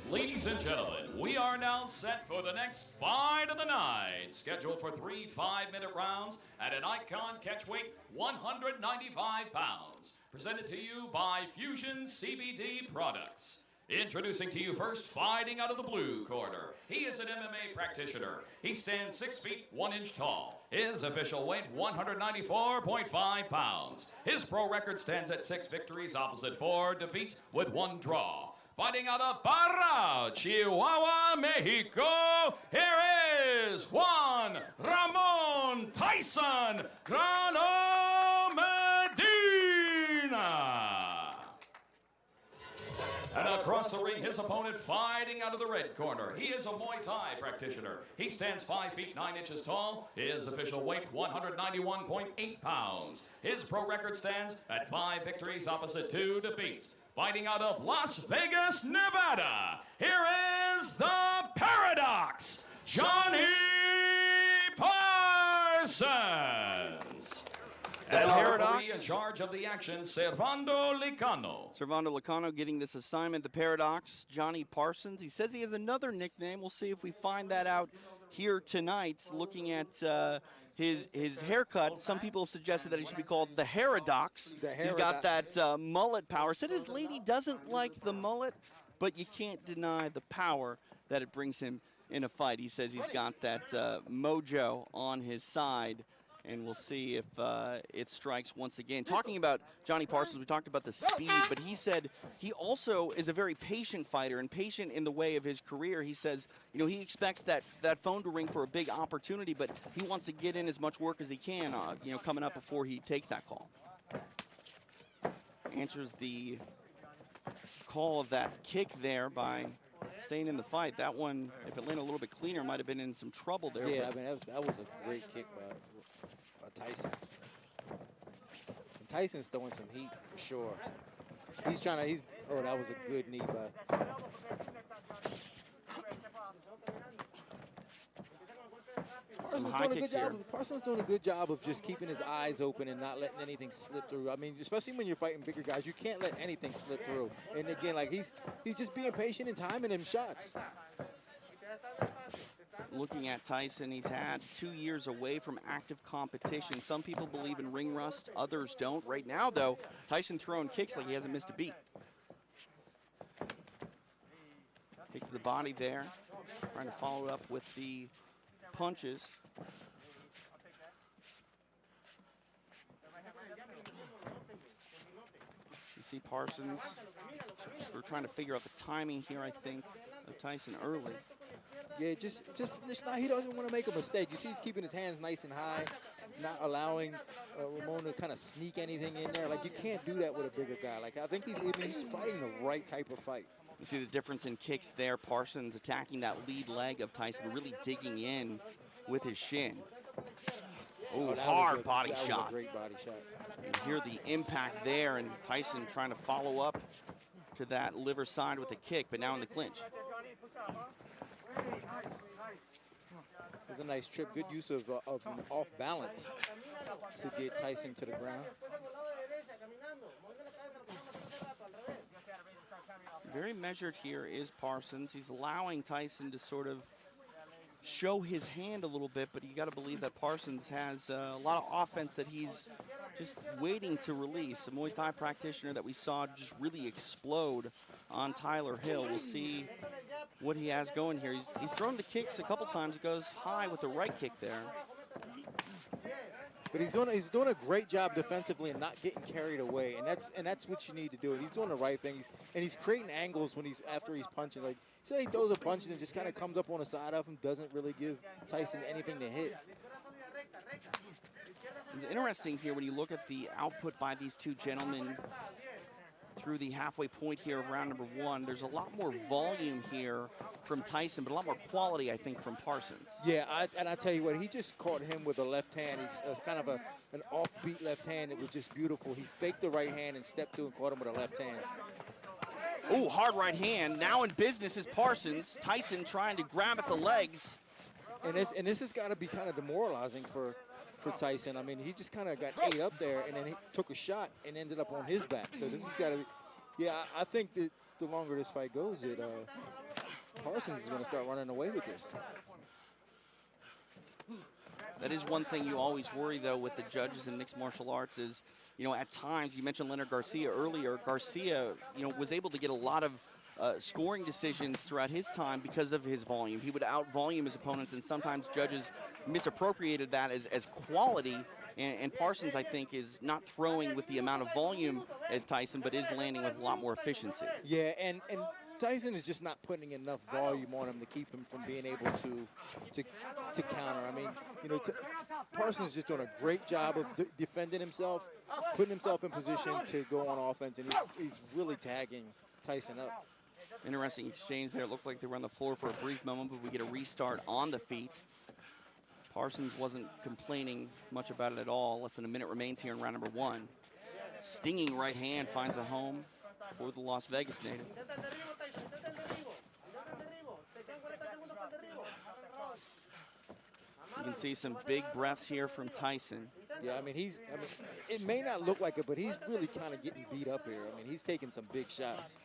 Ladies and gentlemen, we are now set for the next fight of the night, scheduled for 3 5-minute rounds at an Icon catchweight 195 pounds. Presented to you by Fusion CBD Products. Introducing to you first, fighting out of the blue corner. He is an MMA practitioner. He stands 6 feet 1 inch tall. His official weight, 194.5 pounds. His pro record stands at 6 victories, opposite 4 defeats, with 1 draw. Fighting out of Parral, Chihuahua, Mexico, here is Juan Ramon Tyson Grano Medina. And across the ring, his opponent fighting out of the red corner. He is a Muay Thai practitioner. He stands 5 feet 9 inches tall. His official weight, 191.8 pounds. His pro record stands at 5 victories, opposite 2 defeats. Fighting out of Las Vegas, Nevada, here is the Paradox, Johnny Parsons. And our referee in charge of the action, Servando Licano. Servando Licano getting this assignment, the Paradox, Johnny Parsons. He says he has another nickname. We'll see if we find that out here tonight. Looking at his haircut, some people have suggested that he should be called the Heradox. He's got that mullet power. Said his lady doesn't like the mullet, but you can't deny the power that it brings him in a fight. He says he's got that mojo on his side. And we'll see if it strikes once again. Talking about Johnny Parsons, we talked about the speed, but he said he also is a very patient fighter and patient in the way of his career. He says, you know, he expects that phone to ring for a big opportunity, but he wants to get in as much work as he can, you know, coming up before he takes that call. Answers the call of that kick there by staying in the fight. That one, if it landed a little bit cleaner, might have been in some trouble there. Yeah, I mean, that was a great kick by Tyson. And Tyson's throwing some heat for sure. Oh, that was a good knee by. Parsons doing a good job of just keeping his eyes open and not letting anything slip through. I mean, especially when you're fighting bigger guys, you can't let anything slip through. And again, like he's just being patient and timing them shots. Looking at Tyson, he's had 2 years away from active competition. Some people believe in ring rust, others don't. Right now, though, Tyson throwing kicks like he hasn't missed a beat. Kick to the body there, trying to follow it up with the punches. You see Parsons, we're trying to figure out the timing here, I think, of Tyson early. Yeah, just not, he doesn't want to make a mistake. You see he's keeping his hands nice and high, not allowing Ramon to kind of sneak anything in there. Like, you can't do that with a bigger guy. Like, I think he's fighting the right type of fight. You see the difference in kicks there. Parsons attacking that lead leg of Tyson, really digging in with his shin. Oh, hard body shot. That was a great body shot. You hear the impact there, and Tyson trying to follow up to that liver side with a kick, but now in the clinch. It was a nice trip. Good use of off balance to get Tyson to the ground. Very measured here is Parsons. He's allowing Tyson to sort of show his hand a little bit, but you got to believe that Parsons has a lot of offense that he's just waiting to release. A Muay Thai practitioner that we saw just really explode on Tyler Hill. We'll see what he has going here. He's thrown the kicks a couple times. He goes high with the right kick there. But he's doing a great job defensively and not getting carried away, and that's what you need to do. And he's doing the right thing, and he's creating angles when after he's punching. Like, say he throws a punch and it just kind of comes up on the side of him, doesn't really give Tyson anything to hit. It's interesting here when you look at the output by these two gentlemen through the halfway point here of round number 1. There's a lot more volume here from Tyson, but a lot more quality, I think, from Parsons. Yeah, and I tell you what, he just caught him with a left hand. He's kind of an offbeat left hand. It was just beautiful. He faked the right hand and stepped through and caught him with a left hand. Oh, hard right hand. Now in business is Parsons. Tyson trying to grab at the legs. And this has got to be kind of demoralizing for Tyson. I mean, he just kind of got ate up there, and then he took a shot and ended up on his back. So this has got to be, yeah, I think that the longer this fight goes, Parsons is going to start running away with this. That is one thing you always worry, though, with the judges in mixed martial arts is, you know, at times, you mentioned Leonard Garcia earlier. Garcia, you know, was able to get a lot of scoring decisions throughout his time because of his volume. He would out-volume his opponents, and sometimes judges misappropriated that as quality. And Parsons, I think, is not throwing with the amount of volume as Tyson, but is landing with a lot more efficiency. Yeah, and Tyson is just not putting enough volume on him to keep him from being able to counter. I mean, you know, Parsons is just doing a great job of defending himself, putting himself in position to go on offense, and he's really tagging Tyson up. Interesting exchange there. It looked like they were on the floor for a brief moment, but we get a restart on the feet. Parsons wasn't complaining much about it at all. Less than a minute remains here in round number 1. Stinging right hand finds a home for the Las Vegas native. You can see some big breaths here from Tyson. Yeah, I mean, it may not look like it, but he's really kind of getting beat up here. I mean, he's taking some big shots.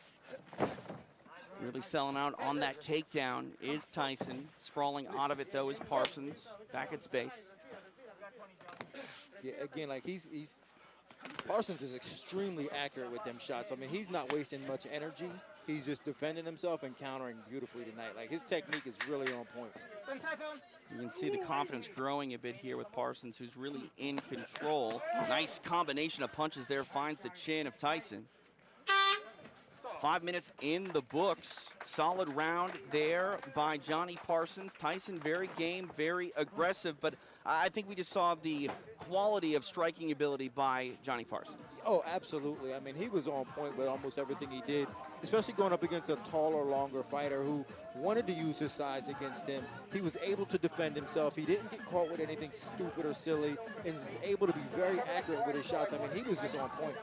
Really selling out on that takedown is Tyson. Sprawling out of it, though, is Parsons. Back at space. Yeah, again, like Parsons is extremely accurate with them shots. I mean, he's not wasting much energy. He's just defending himself and countering beautifully tonight. Like, his technique is really on point. You can see the confidence growing a bit here with Parsons, who's really in control. Nice combination of punches there, finds the chin of Tyson. 5 minutes in the books. Solid round there by Johnny Parsons. Tyson very game, very aggressive, but I think we just saw the quality of striking ability by Johnny Parsons. Oh, absolutely. I mean, he was on point with almost everything he did, especially going up against a taller, longer fighter who wanted to use his size against him. He was able to defend himself. He didn't get caught with anything stupid or silly, and was able to be very accurate with his shots. I mean, he was just on point.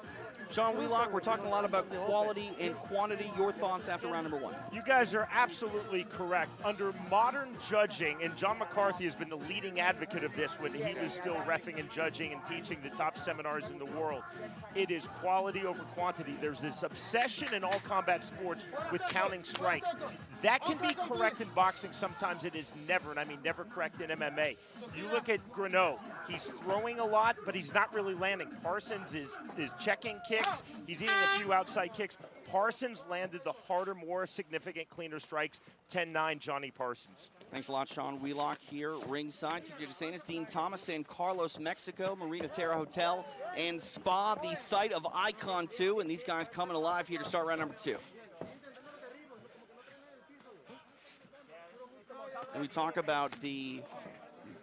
Sean Wheelock, we're talking a lot about quality and quantity. Your thoughts after round number 1? You guys are absolutely correct. Under modern judging, and John McCarthy has been the leading advocate of this when he was still reffing and judging and teaching the top seminars in the world, it is quality over quantity. There's this obsession in all combat sports with counting strikes. That can be correct in boxing. Sometimes it is never, and I mean never correct in MMA. You look at Greneau. He's throwing a lot, but he's not really landing. Parsons is checking kicks. He's eating a few outside kicks. Parsons landed the harder, more significant, cleaner strikes. 10-9, Johnny Parsons. Thanks a lot, Sean Wheelock here ringside. TJ DeSantis, Dean Thomas, San Carlos, Mexico, Marina Terra Hotel and Spa, the site of Icon 2, and these guys coming alive here to start round number 2. And we talk about the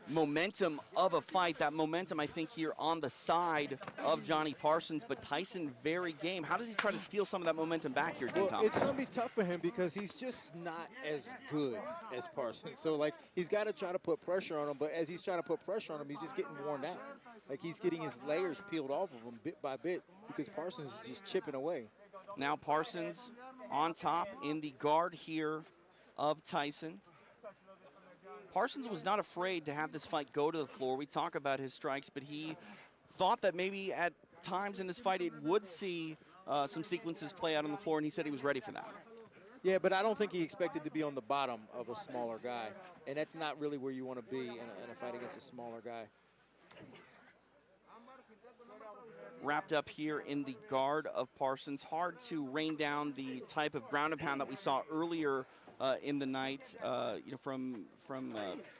momentum of a fight. That momentum, I think, here on the side of Johnny Parsons, but Tyson very game. How does he try to steal some of that momentum back here, Dean Thomas? It's going to be tough for him because he's just not as good as Parsons. So, like, he's got to try to put pressure on him, but as he's trying to put pressure on him, he's just getting worn out. Like, he's getting his layers peeled off of him bit by bit because Parsons is just chipping away. Now Parsons on top in the guard here of Tyson. Parsons was not afraid to have this fight go to the floor. We talk about his strikes, but he thought that maybe at times in this fight it would see some sequences play out on the floor, and he said he was ready for that. Yeah, but I don't think he expected to be on the bottom of a smaller guy, and that's not really where you want to be in a fight against a smaller guy. Wrapped up here in the guard of Parsons. Hard to rain down the type of ground and pound that we saw earlier in the night, from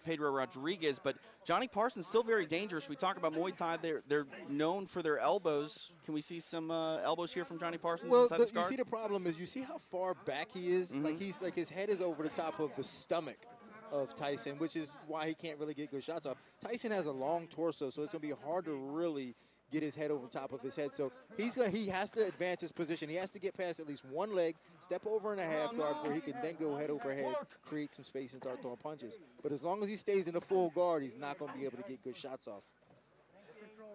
Pedro Rodriguez, but Johnny Parsons still very dangerous. We talk about Muay Thai; they're known for their elbows. Can we see some elbows here from Johnny Parsons? Well, you see the problem is you see how far back he is. Mm-hmm. Like his head is over the top of the stomach of Tyson, which is why he can't really get good shots off. Tyson has a long torso, so it's going to be hard to really get his head over top of his head. So he has to advance his position. He has to get past at least one leg, step over in a half guard where he can then go head over head, create some space and start throwing punches. But as long as he stays in the full guard, he's not going to be able to get good shots off.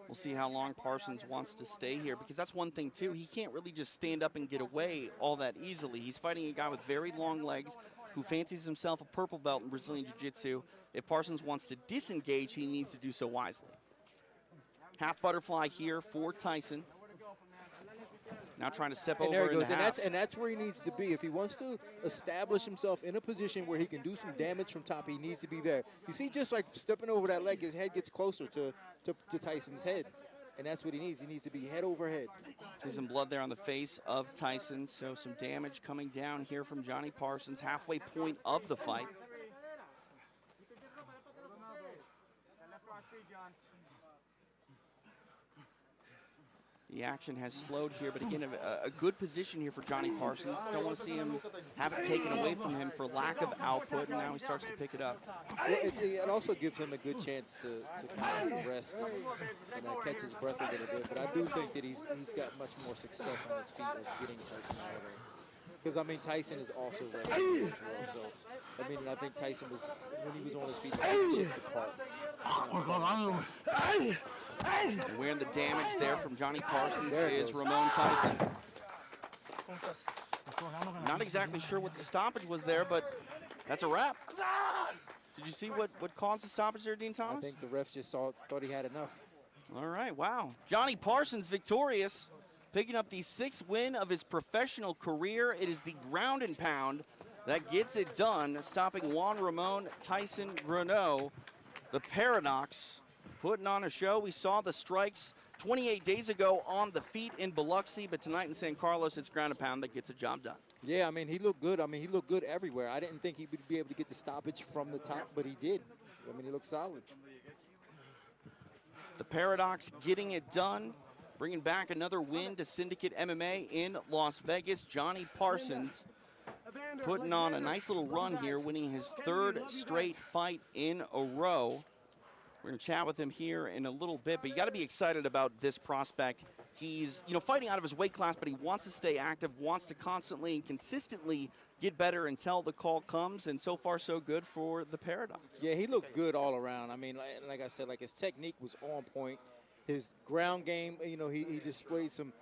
We'll see how long Parsons wants to stay here, because that's one thing too. He can't really just stand up and get away all that easily. He's fighting a guy with very long legs who fancies himself a purple belt in Brazilian Jiu-Jitsu. If Parsons wants to disengage, he needs to do so wisely. Half butterfly here for Tyson. Now trying to step over there in the half. And that's where he needs to be. If he wants to establish himself in a position where he can do some damage from top, he needs to be there. You see, just like stepping over that leg, his head gets closer to Tyson's head. and that's what he needs. He needs to be head over head. See some blood there on the face of Tyson, so some damage coming down here from Johnny Parsons, halfway point of the fight. The action has slowed here, but again, a good position here for Johnny Parsons. Don't want to see him have it taken away from him for lack of output, and now he starts to pick it up. It also gives him a good chance to kind of rest and catch his breath a little bit. But I do think that he's got much more success on his feet of getting Tyson out of there. Because, I mean, Tyson is also wrestling as well. So, I mean, I think Tyson was, when he was on his feet, he was apart. And wearing the damage there from Johnny Parsons is Ramon Tyson. Not exactly sure what the stoppage was there, but that's a wrap. Did you see what caused the stoppage there, Dean Thomas? I think the ref just thought he had enough. All right, wow. Johnny Parsons victorious, picking up the 6th win of his professional career. It is the ground and pound that gets it done, stopping Juan Ramon Tyson Greneau. The Paradox putting on a show. We saw the strikes 28 days ago on the feet in Biloxi, but tonight in San Carlos, it's ground and pound that gets the job done. Yeah, I mean, he looked good. I mean, he looked good everywhere. I didn't think he would be able to get the stoppage from the top, but he did. I mean, he looked solid. The Paradox getting it done, bringing back another win to Syndicate MMA in Las Vegas. Johnny Parsons putting on a nice little run here, winning his 3rd straight fight in a row. We're going to chat with him here in a little bit, but you got to be excited about this prospect. He's, fighting out of his weight class, but he wants to stay active, wants to constantly and consistently get better until the call comes, and so far so good for the Paradox. Yeah, he looked good all around. I mean, like I said, his technique was on point. His ground game, he displayed some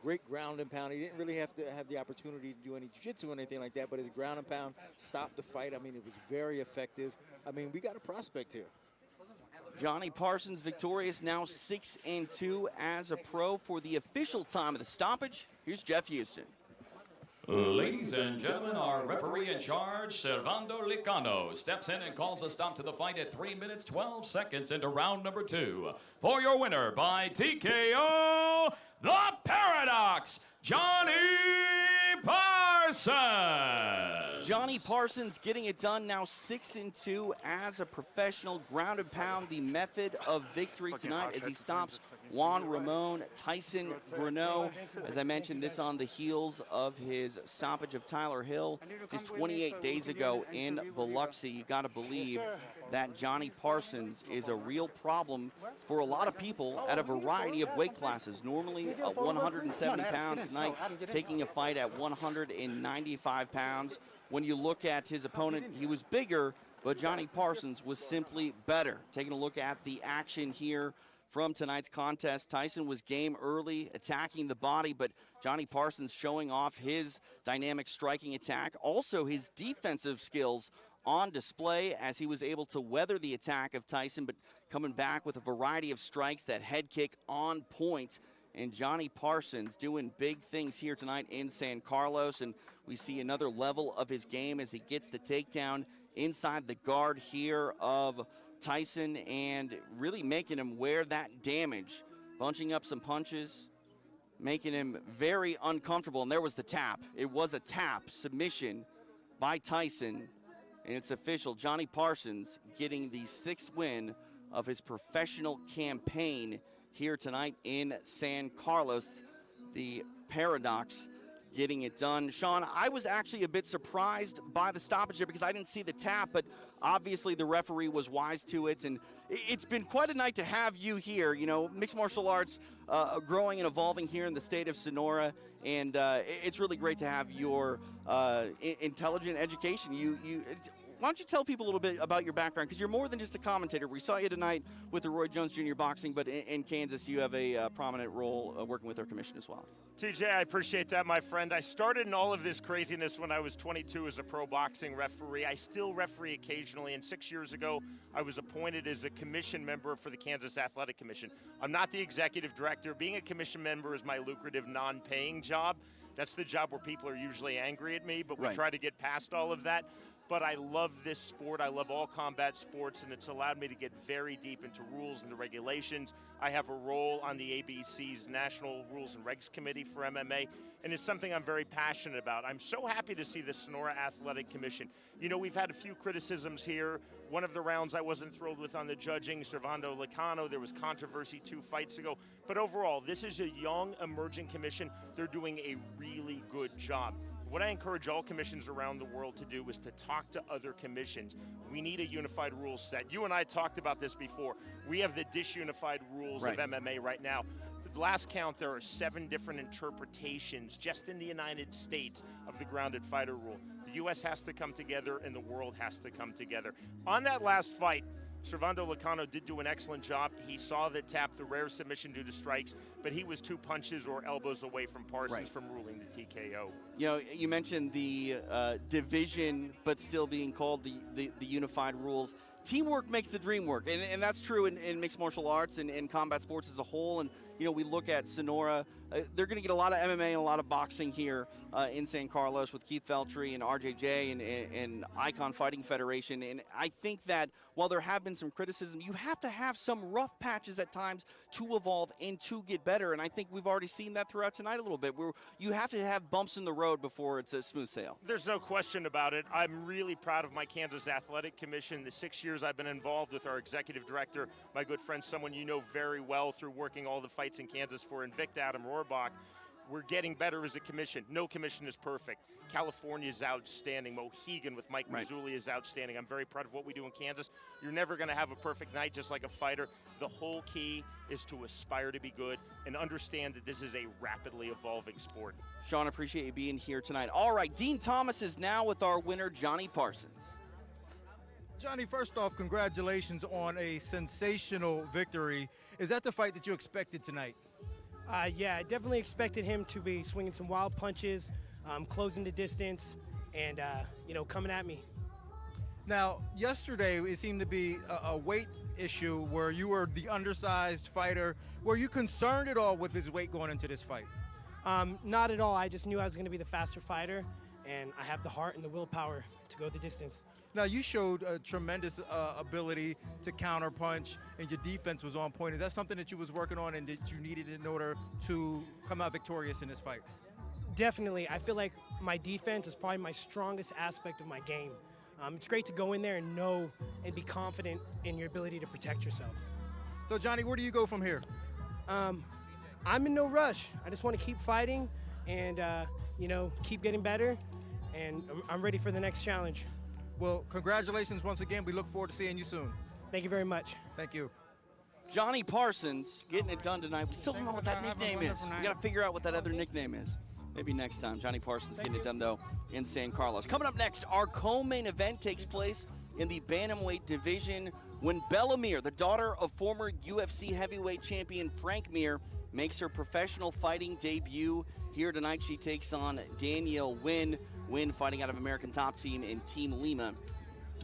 great ground and pound. He didn't really have to have the opportunity to do any jiu-jitsu or anything like that, but his ground and pound stopped the fight. I mean, it was very effective. I mean, we got a prospect here. Johnny Parsons victorious, now 6-2 as a pro. For the official time of the stoppage, here's Jeff Houston. Ladies and gentlemen, our referee in charge, Servando Licano, steps in and calls a stop to the fight at 3 minutes, 12 seconds into round number 2. For your winner by TKO, the Paradox, Johnny Parsons. Johnny Parsons getting it done, now 6-2 as a professional. Ground and pound, the method of victory tonight as he stops Juan Ramon Tyson Greneau. As I mentioned, this on the heels of his stoppage of Tyler Hill just 28 days ago in Biloxi. You got to believe that Johnny Parsons is a real problem for a lot of people at a variety of weight classes. Normally at 170 pounds tonight, taking a fight at 195 pounds. When you look at his opponent, he was bigger, but Johnny Parsons was simply better. Taking a look at the action here from tonight's contest, Tyson was game early, attacking the body, but Johnny Parsons showing off his dynamic striking attack. Also his defensive skills on display as he was able to weather the attack of Tyson, but coming back with a variety of strikes, that head kick on point. And Johnny Parsons doing big things here tonight in San Carlos, and we see another level of his game as he gets the takedown inside the guard here of Tyson and really making him wear that damage, bunching up some punches, making him very uncomfortable. And there was the tap. It was a tap submission by Tyson, and it's official. Johnny Parsons getting the 6th win of his professional campaign here tonight in San Carlos. The Paradox getting it done. Sean, I was actually a bit surprised by the stoppage here because I didn't see the tap, but obviously the referee was wise to it, and it's been quite a night to have you here. Mixed martial arts growing and evolving here in the state of Sonora, and it's really great to have your intelligent education. Why don't you tell people a little bit about your background, because you're more than just a commentator. We saw you tonight with the Roy Jones Jr. Boxing, but in Kansas you have a prominent role working with our commission as well. TJ, I appreciate that, my friend. I started in all of this craziness when I was 22 as a pro boxing referee. I still referee occasionally, and 6 years ago I was appointed as a commission member for the Kansas Athletic Commission. I'm not the executive director. Being a commission member is my lucrative non-paying job. That's the job where people are usually angry at me, but we try to get past all of that. but I love this sport. I love all combat sports, and it's allowed me to get very deep into rules and the regulations. I have a role on the ABC's National Rules and Regs Committee for MMA, and it's something I'm very passionate about. I'm so happy to see the Sonora Athletic Commission. You know, we've had a few criticisms here. One of the rounds I wasn't thrilled with on the judging, Servando Licano, there was controversy 2 fights ago. But overall, this is a young, emerging commission. They're doing a really good job. What I encourage all commissions around the world to do is to talk to other commissions. We need a unified rules set. You and I talked about this before. We have the disunified rules of MMA right now. The last count, there are 7 different interpretations just in the United States of the grounded fighter rule. The U.S. has to come together and the world has to come together. On that last fight, Servando Licano did do an excellent job. He saw the tap, the rare submission due to strikes, but he was 2 punches or elbows away from Parsons from ruling the TKO. You know, you mentioned the division, but still being called the unified rules. Teamwork makes the dream work, and that's true in mixed martial arts and combat sports as a whole. And, you know, we look at Sonora. They're going to get a lot of MMA and a lot of boxing here in San Carlos with Keith Veltri and RJJ and Icon Fighting Federation. And I think that while there have been some criticism, you have to have some rough patches at times to evolve and to get better. And I think we've already seen that throughout tonight a little bit, where you have to have bumps in the road before it's a smooth sail. There's no question about it. I'm really proud of my Kansas Athletic Commission. The 6 years I've been involved with our executive director, my good friend, someone you know very well through working all the fights in Kansas for Invicta, Adam Rohrbach. We're getting better as a commission. No commission is perfect. California is outstanding. Mohegan with Mike Mazzulli is outstanding. I'm very proud of what we do in Kansas. You're never going to have a perfect night, just like a fighter. The whole key is to aspire to be good and understand that this is a rapidly evolving sport. Sean, appreciate you being here tonight. All right, Dean Thomas is now with our winner, Johnny Parsons. Johnny, first off, congratulations on a sensational victory. Is that the fight that you expected tonight? Yeah, I definitely expected him to be swinging some wild punches, closing the distance, and, you know, coming at me. Now, yesterday it seemed to be a weight issue where you were the undersized fighter. Were you concerned at all with his weight going into this fight? Not at all. I just knew I was going to be the faster fighter, and I have the heart and the willpower to go the distance. Now, you showed a tremendous ability to counterpunch, and your defense was on point. Is that something that you was working on and that you needed in order to come out victorious in this fight? Definitely. I feel like my defense is probably my strongest aspect of my game. It's great to go in there and know and be confident in your ability to protect yourself. So, Johnny, where do you go from here? I'm in no rush. I just want to keep fighting and, you know, keep getting better, and I'm ready for the next challenge. Well, congratulations once again. We look forward to seeing you soon. Thank you very much. Thank you. Johnny Parsons getting it done tonight. We still don't know what that nickname is. We got to figure out what that other nickname is. Maybe next time. Johnny Parsons getting it done, though, in San Carlos. Coming up next, our co-main event takes place in the bantamweight division when Bella Mir, the daughter of former UFC heavyweight champion Frank Mir, makes her professional fighting debut. Here tonight, she takes on Danielle Wynn. Wynn fighting out of American Top Team in Team Lima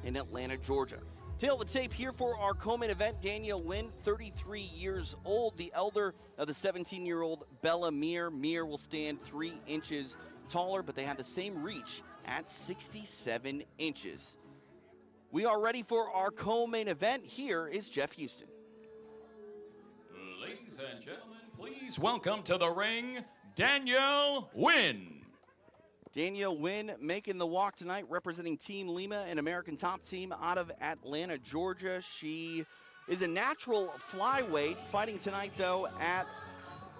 in Atlanta, Georgia. Tail the tape here for our co-main event. Danielle Wynn, 33 years old, the elder of the 17-year-old Bella Mir. Mir will stand 3 inches taller, but they have the same reach at 67 inches. We are ready for our co-main event. Here is Jeff Houston. Ladies and gentlemen, please welcome to the ring, Danielle Wynn. Danielle Wynn making the walk tonight, representing Team Lima, an American Top Team out of Atlanta, Georgia. She is a natural flyweight, fighting tonight, though, at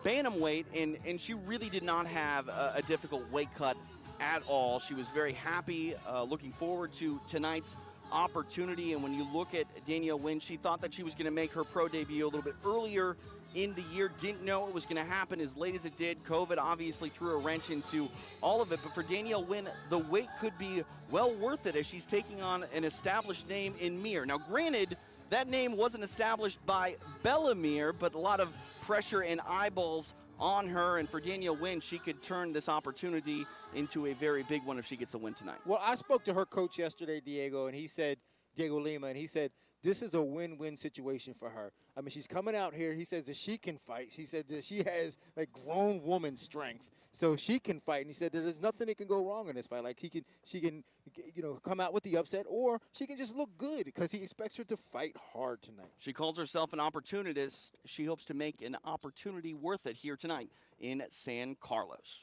bantamweight, and she really did not have a difficult weight cut at all. She was very happy, looking forward to tonight's opportunity. And when you look at Danielle Wynn, she thought that she was going to make her pro debut a little bit earlier in the year. Didn't know it was going to happen as late as it did. COVID obviously threw a wrench into all of it. But for Danielle Wynn, the wait could be well worth it as she's taking on an established name in Mir. Now, granted, that name wasn't established by Bella Mir, but a lot of pressure and eyeballs on her. And for Danielle Wynn, she could turn this opportunity into a very big one if she gets a win tonight. Well, I spoke to her coach yesterday, Diego, and he said, Diego Lima, and he said, this is a win-win situation for her. I mean, she's coming out here. He says that she can fight. He said that she has, like, grown woman strength. so she can fight. And he said that there's nothing that can go wrong in this fight. Like she can, come out with the upset, or she can just look good because he expects her to fight hard tonight. She calls herself an opportunist. She hopes to make an opportunity worth it here tonight in San Carlos.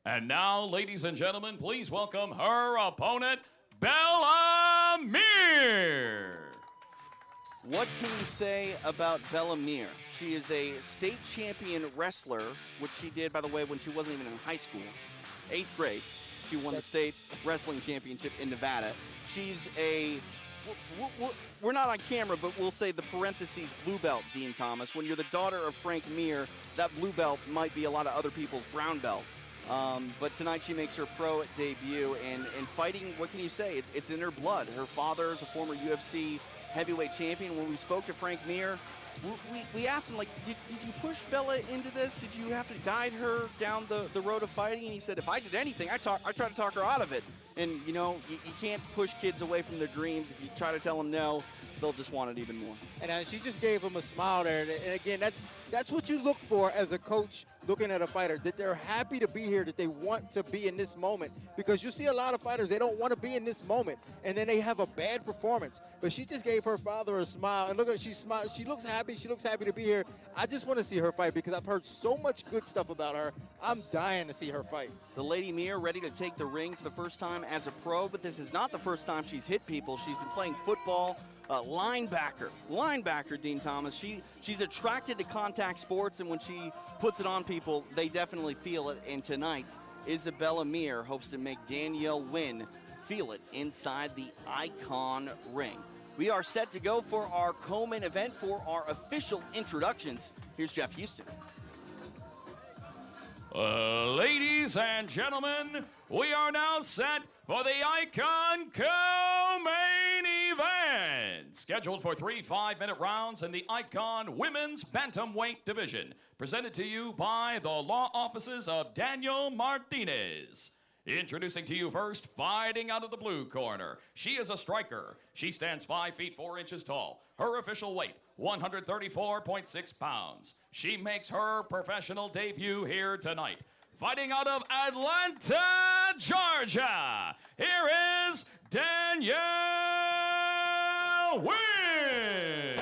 And now, ladies and gentlemen, please welcome her opponent, Bella Mir. What can you say about Bella Mir? She is a state champion wrestler, which she did, by the way, when she wasn't even in high school. 8th grade, she won the state wrestling championship in Nevada. She's we're not on camera, but we'll say the parentheses blue belt, Dean Thomas. When you're the daughter of Frank Mir, that blue belt might be a lot of other people's brown belt. But tonight she makes her pro debut, and fighting, what can you say? It's in her blood. Her father is a former UFC heavyweight champion. When we spoke to Frank Mir, we asked him, like, did you push Bella into this? Did you have to guide her down the road of fighting? And he said, if I did anything, I try to talk her out of it. And, you can't push kids away from their dreams. If you try to tell them no, they'll just want it even more. And she just gave him a smile there. And again, that's what you look for as a coach looking at a fighter, that they're happy to be here, that they want to be in this moment. Because you see a lot of fighters, they don't want to be in this moment, and then they have a bad performance. But she just gave her father a smile, and look at her, she smiled. She looks happy. She looks happy to be here. I just want to see her fight because I've heard so much good stuff about her. I'm dying to see her fight. The Lady Mir ready to take the ring for the first time as a pro, but this is not the first time she's hit people. She's been playing football. Linebacker, Dean Thomas. She's attracted to contact sports, and when she puts it on people, they definitely feel it. And tonight, Isabella Mir hopes to make Danielle Wynn feel it inside the Icon ring. We are set to go for our co-main event for our official introductions. Here's Jeff Houston. Ladies and gentlemen, we are now set for the Icon co-main event. Scheduled for 3 5-minute rounds in the Icon Women's Bantamweight Division. Presented to you by the law offices of Daniel Martinez. Introducing to you first, fighting out of the blue corner. She is a striker. She stands 5 feet 4 inches tall. Her official weight, 134.6 pounds. She makes her professional debut here tonight. Fighting out of Atlanta, Georgia, here is Danielle Wynn.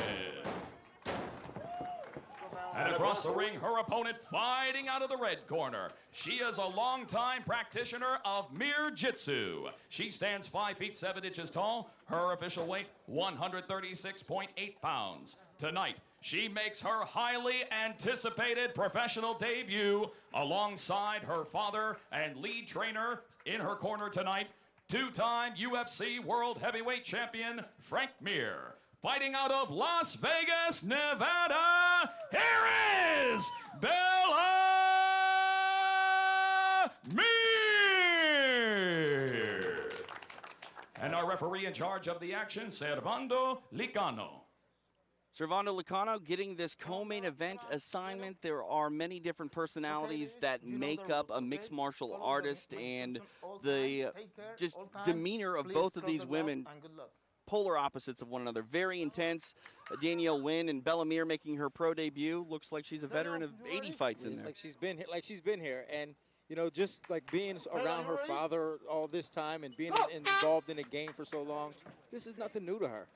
And across the ring, her opponent fighting out of the red corner. She is a longtime practitioner of Mir Jitsu. She stands 5 feet 7 inches tall. Her official weight, 136.8 pounds. Tonight, she makes her highly anticipated professional debut alongside her father and lead trainer in her corner tonight, two-time UFC World Heavyweight Champion Frank Mir. Fighting out of Las Vegas, Nevada, here is Bella Mir. And our referee in charge of the action, Servando Licano. Servando Licano getting this co-main event assignment. There are many different personalities that make up a mixed martial artist, and the just demeanor of both of these women, polar opposites of one another. Very intense. Danielle Wynn and Bella Mir making her pro debut. Looks like she's a veteran of 80 fights in there. Like she's been here, and just like being around her father all this time and being involved in the game for so long, this is nothing new to her.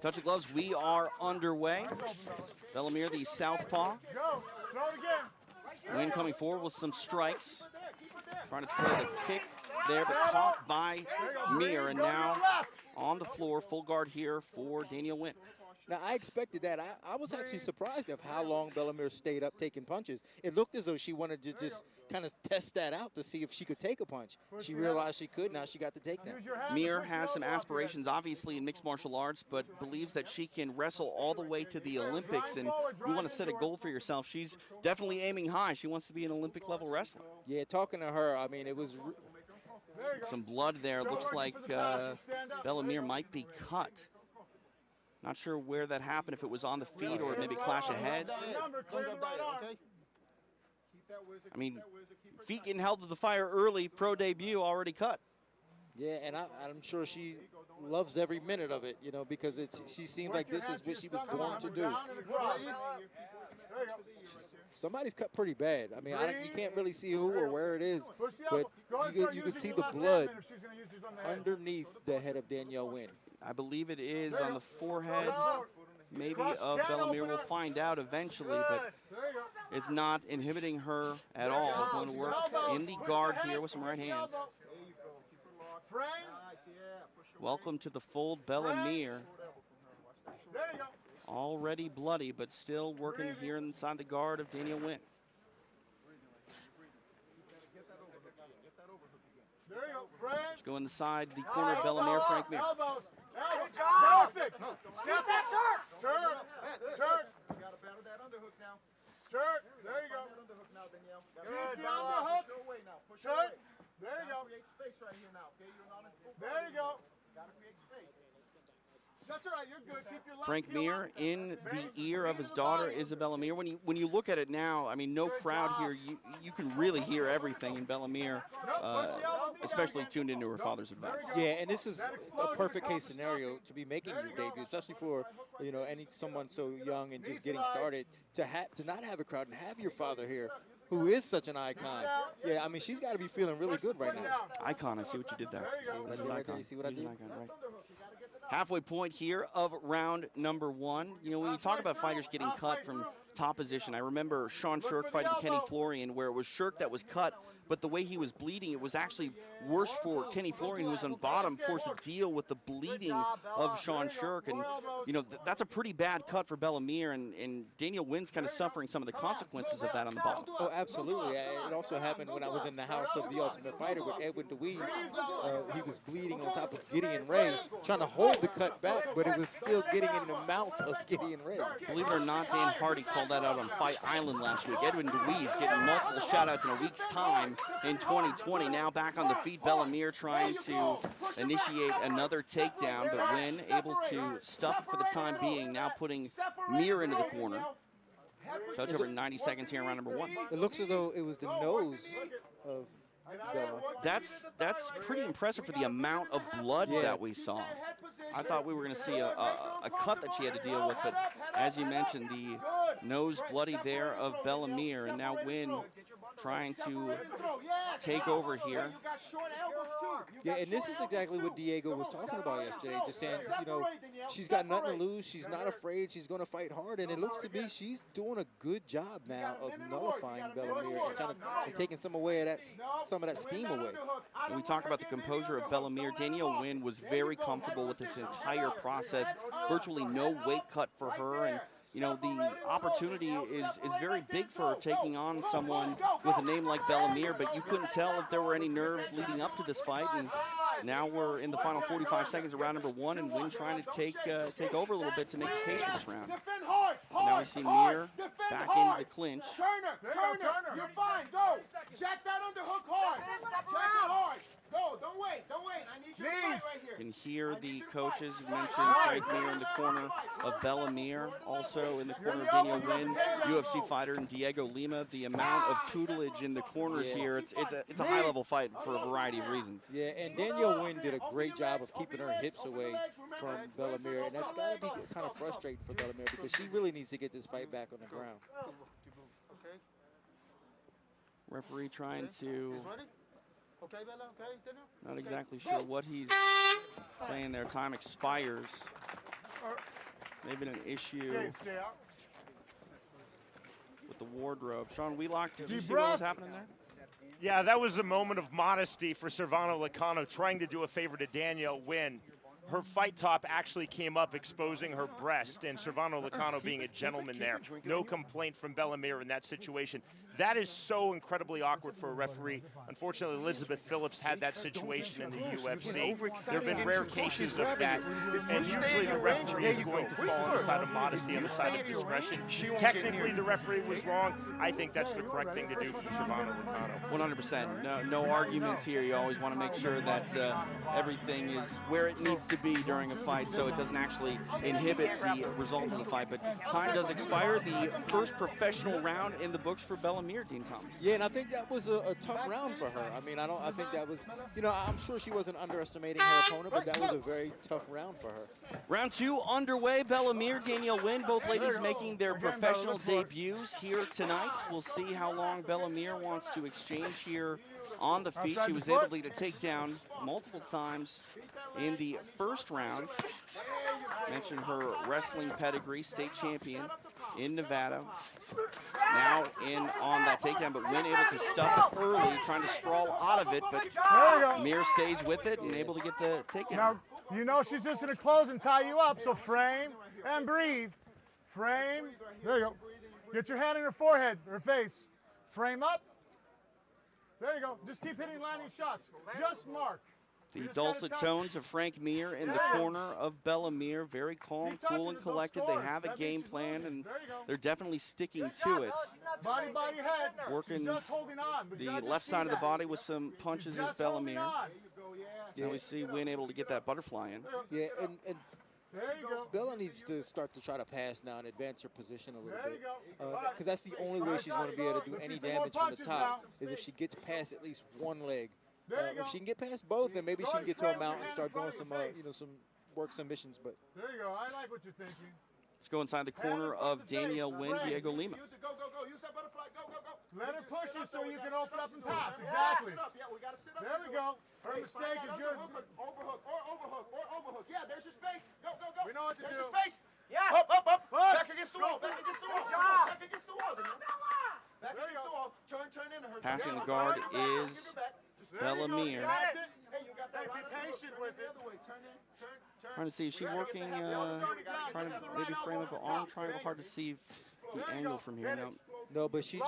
Touch of gloves, we are underway. Bella Mir, the southpaw. Wynn coming forward with some strikes. Trying to throw the kick there, but caught by Mir. And now on the floor, full guard here for Danielle Wynn. Now, I expected that. I was actually surprised of how long Bella Mir stayed up taking punches. It looked as though she wanted to just kind of test that out to see if she could take a punch. She realized she could. Now she got the takedown. Mir has some aspirations, obviously, in mixed martial arts, but believes that she can wrestle all the way to the Olympics. And you want to set a goal for yourself. She's definitely aiming high. She wants to be an Olympic-level wrestler. Yeah, talking to her, I mean, it was some blood there. Looks like Bella Mir might be cut. Not sure where that happened, if it was on the feet or maybe clash of heads. I mean, feet getting held to the fire early, pro debut already cut. Yeah, and I'm sure she loves every minute of it, because she seems like this is what she was born to do. Somebody's cut pretty bad. I mean, you can't really see who or where it is, but you can see the blood underneath the head of Danielle Wynn. I believe it is on the forehead, maybe of Bellamere. We'll find out eventually, but it's not inhibiting her at all. Going to work in the guard here with some right hands. Welcome to the fold, Bellamere. Already bloody, but still working here inside the guard of Danielle Wynn. Let's go inside the corner of Bellamere, Frank Mir. Perfect. Step that turf. Turf. You got to battle that underhook now. Turf. There you go. Keep the underhook. Turf. There you go. Create space right here now. Okay, you're not in full. There you go. Got to create space. That's all right. You're good. Keep your left Frank Mir in the ear of his daughter, Isabella Mir. When you look at it now, I mean, no crowd here. You can really hear everything in Bellamere, especially tuned into her father's advice. Yeah, and this is a perfect case scenario to be making your debut, especially for someone so young and just getting started to not have a crowd and have your father here, who is such an icon. Yeah, I mean, she's got to be feeling really good right now. Icon, I see what you did there. You see what I did? Right. Halfway point here of round number one. You know, when you talk about fighters getting cut from top position, I remember Sean Shirk fighting Kenny Florian, where it was Shirk that was cut, but the way he was bleeding, it was actually worse for Kenny Florian, who was on bottom, forced to deal with the bleeding of Sean Shirk. And, that's a pretty bad cut for Bellamere, and Danielle Wynn's kind of suffering some of the consequences of that on the bottom. Oh, absolutely. It also happened when I was in the house of the Ultimate Fighter with Edwin DeWeese. He was bleeding on top of Gideon Ray, trying to hold the cut back, but it was still getting in the mouth of Gideon Ray. Believe it or not, Dan Hardy called that out on Fight Island last week. Edwin DeWeese getting multiple shout-outs in a week's time in 2020. Now back on the feet, Bellamere trying to initiate another takedown, but Wynn able to stuff it for the time being, now putting Mir into the corner. Touch over 90 seconds here in round number one. It looks as though it was the nose of Bella. That's pretty impressive for the amount of blood that we saw. I thought we were going to see a cut that she had to deal with, but as you mentioned, the nose bloody there of Bellamere, and now Wynn trying to take over here. Yeah, and this is exactly what Diego was talking about yesterday, just saying, she's got nothing to lose, she's not afraid, she's going to fight hard, and it looks to be she's doing a good job now of nullifying Bellamere and taking some of that steam away. When we talk about the composure of Bellamere, Danielle Wynn was very comfortable with this entire process, virtually no weight cut for her, and the opportunity is very big for her taking on someone with a name like Bellamere, but you couldn't tell if there were any nerves leading up to this fight. And now we're in the final 45 seconds of round number one, and Wynn trying to take over a little bit to make the case for this round. And now we see Mir back into the clinch. Turner, you're fine. Go. Jack that underhook hard. Jack it hard. Go. Don't wait. I need you to fight right here. You can hear the coaches mention Frank Mir in the corner of Bellamere, also in the corner of Danielle Wynn, UFC fighter, and Diego Lima. The amount of tutelage in the corners here, it's a high-level fight for a variety of reasons. Yeah, and Danielle Wynn did a great job of keeping her hips away from Bellamere, and that's got to be kind of frustrating for Bellamere because she really needs to get this fight back on the ground. Referee trying to, not exactly sure what he's saying there. Time expires. Maybe an issue with the wardrobe. Sean Wheelock, did you see what was happening there? Yeah, that was a moment of modesty for Servano Licano trying to do a favor to Danielle Wynn. Her fight top actually came up exposing her breast, and Servano Licano being a gentleman there. No complaint from Bellamere in that situation. That is so incredibly awkward for a referee. Unfortunately, Elizabeth Phillips had that situation in the UFC. There have been rare cases of that, and usually the referee is going to fall on the side of modesty, on the side of discretion. Technically, the referee was wrong. I think that's the correct thing to do from Servano Licano. 100%. No arguments here. You always want to make sure that everything is where it needs to be during a fight, so it doesn't actually inhibit the result of the fight. But time does expire. The first professional round in the books for Bellamere. Bella Mir, Dean Thomas. Yeah, and I think that was a tough round for her. I mean, I think that was, I'm sure she wasn't underestimating her opponent, but that was a very tough round for her. Round 2 underway. Bella Mir, Danielle Wynn, both ladies making their professional debuts here tonight. We'll see how long Bella Mir wants to exchange here on the feet. She was able to take down multiple times in the first round. Mentioned her wrestling pedigree, state champion in Nevada. Now in on that takedown, but Wynn able to stuff it early, trying to sprawl out of it, but Mir stays with it and able to get the takedown. Now, you know she's just going to close and tie you up, so frame and breathe. Frame. There you go. Get your hand in her forehead, her face. Frame up. There you go. Just keep hitting landing shots. Just mark. The dulcet tones of Frank Mir in the corner of Bella Mir. Very calm, cool, and collected. They have a game plan, and they're definitely sticking to it. Body, head. Working just holding on. the left side of the body with some punches is Bella Mir. Now we see Wynn able to get that butterfly in. Yeah, and there you go. Bella needs to start to try to pass now and advance her position a little bit. Because that's the only way she's going to be able to do any damage from the top, is if she gets past at least one leg. If she can get past both, then maybe she can get to a mount and start doing some, some work submissions. But there you go. I like what you're thinking. Let's go inside the corner of Danielle Wynn, Diego Lima. Use it. Go. Use that butterfly. Go. Let her push you so you can open up and pass. Exactly. There we go. Her mistake is your overhook. Yeah, there's your space. Go. We know what to do. There's your space. Yeah. Up. Back against the wall. Back against the wall. Back against the wall. Back against the wall. Turn into her. Passing the guard is Bella Mir. Hey, you got that. Be patient with it. Trying to see, is she working, trying to maybe frame up an arm triangle? Hard to see the angle from here. No, but she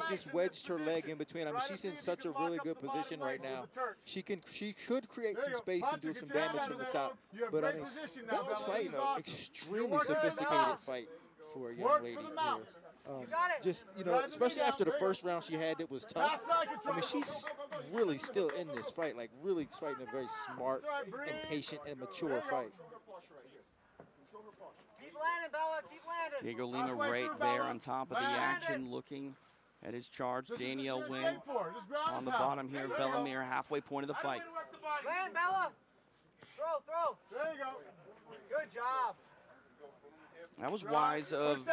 just wedged her leg in between. I mean, she's in such a really good position right now. She could create some space and do some damage from the top. But I mean, Bella's fighting an extremely sophisticated fight for a young lady here. Just, especially after the first round she had, it was tough. I mean, she's really still in this fight, like really fighting a very smart and patient and mature fight. Keep landing, Bella, keep landing. Diego Lima right there on top of the action, looking at his charge. Danielle Wynn on the bottom here. Bella Mir, halfway point of the fight. Land, Bella. Throw. There you go. Good job. That was wise of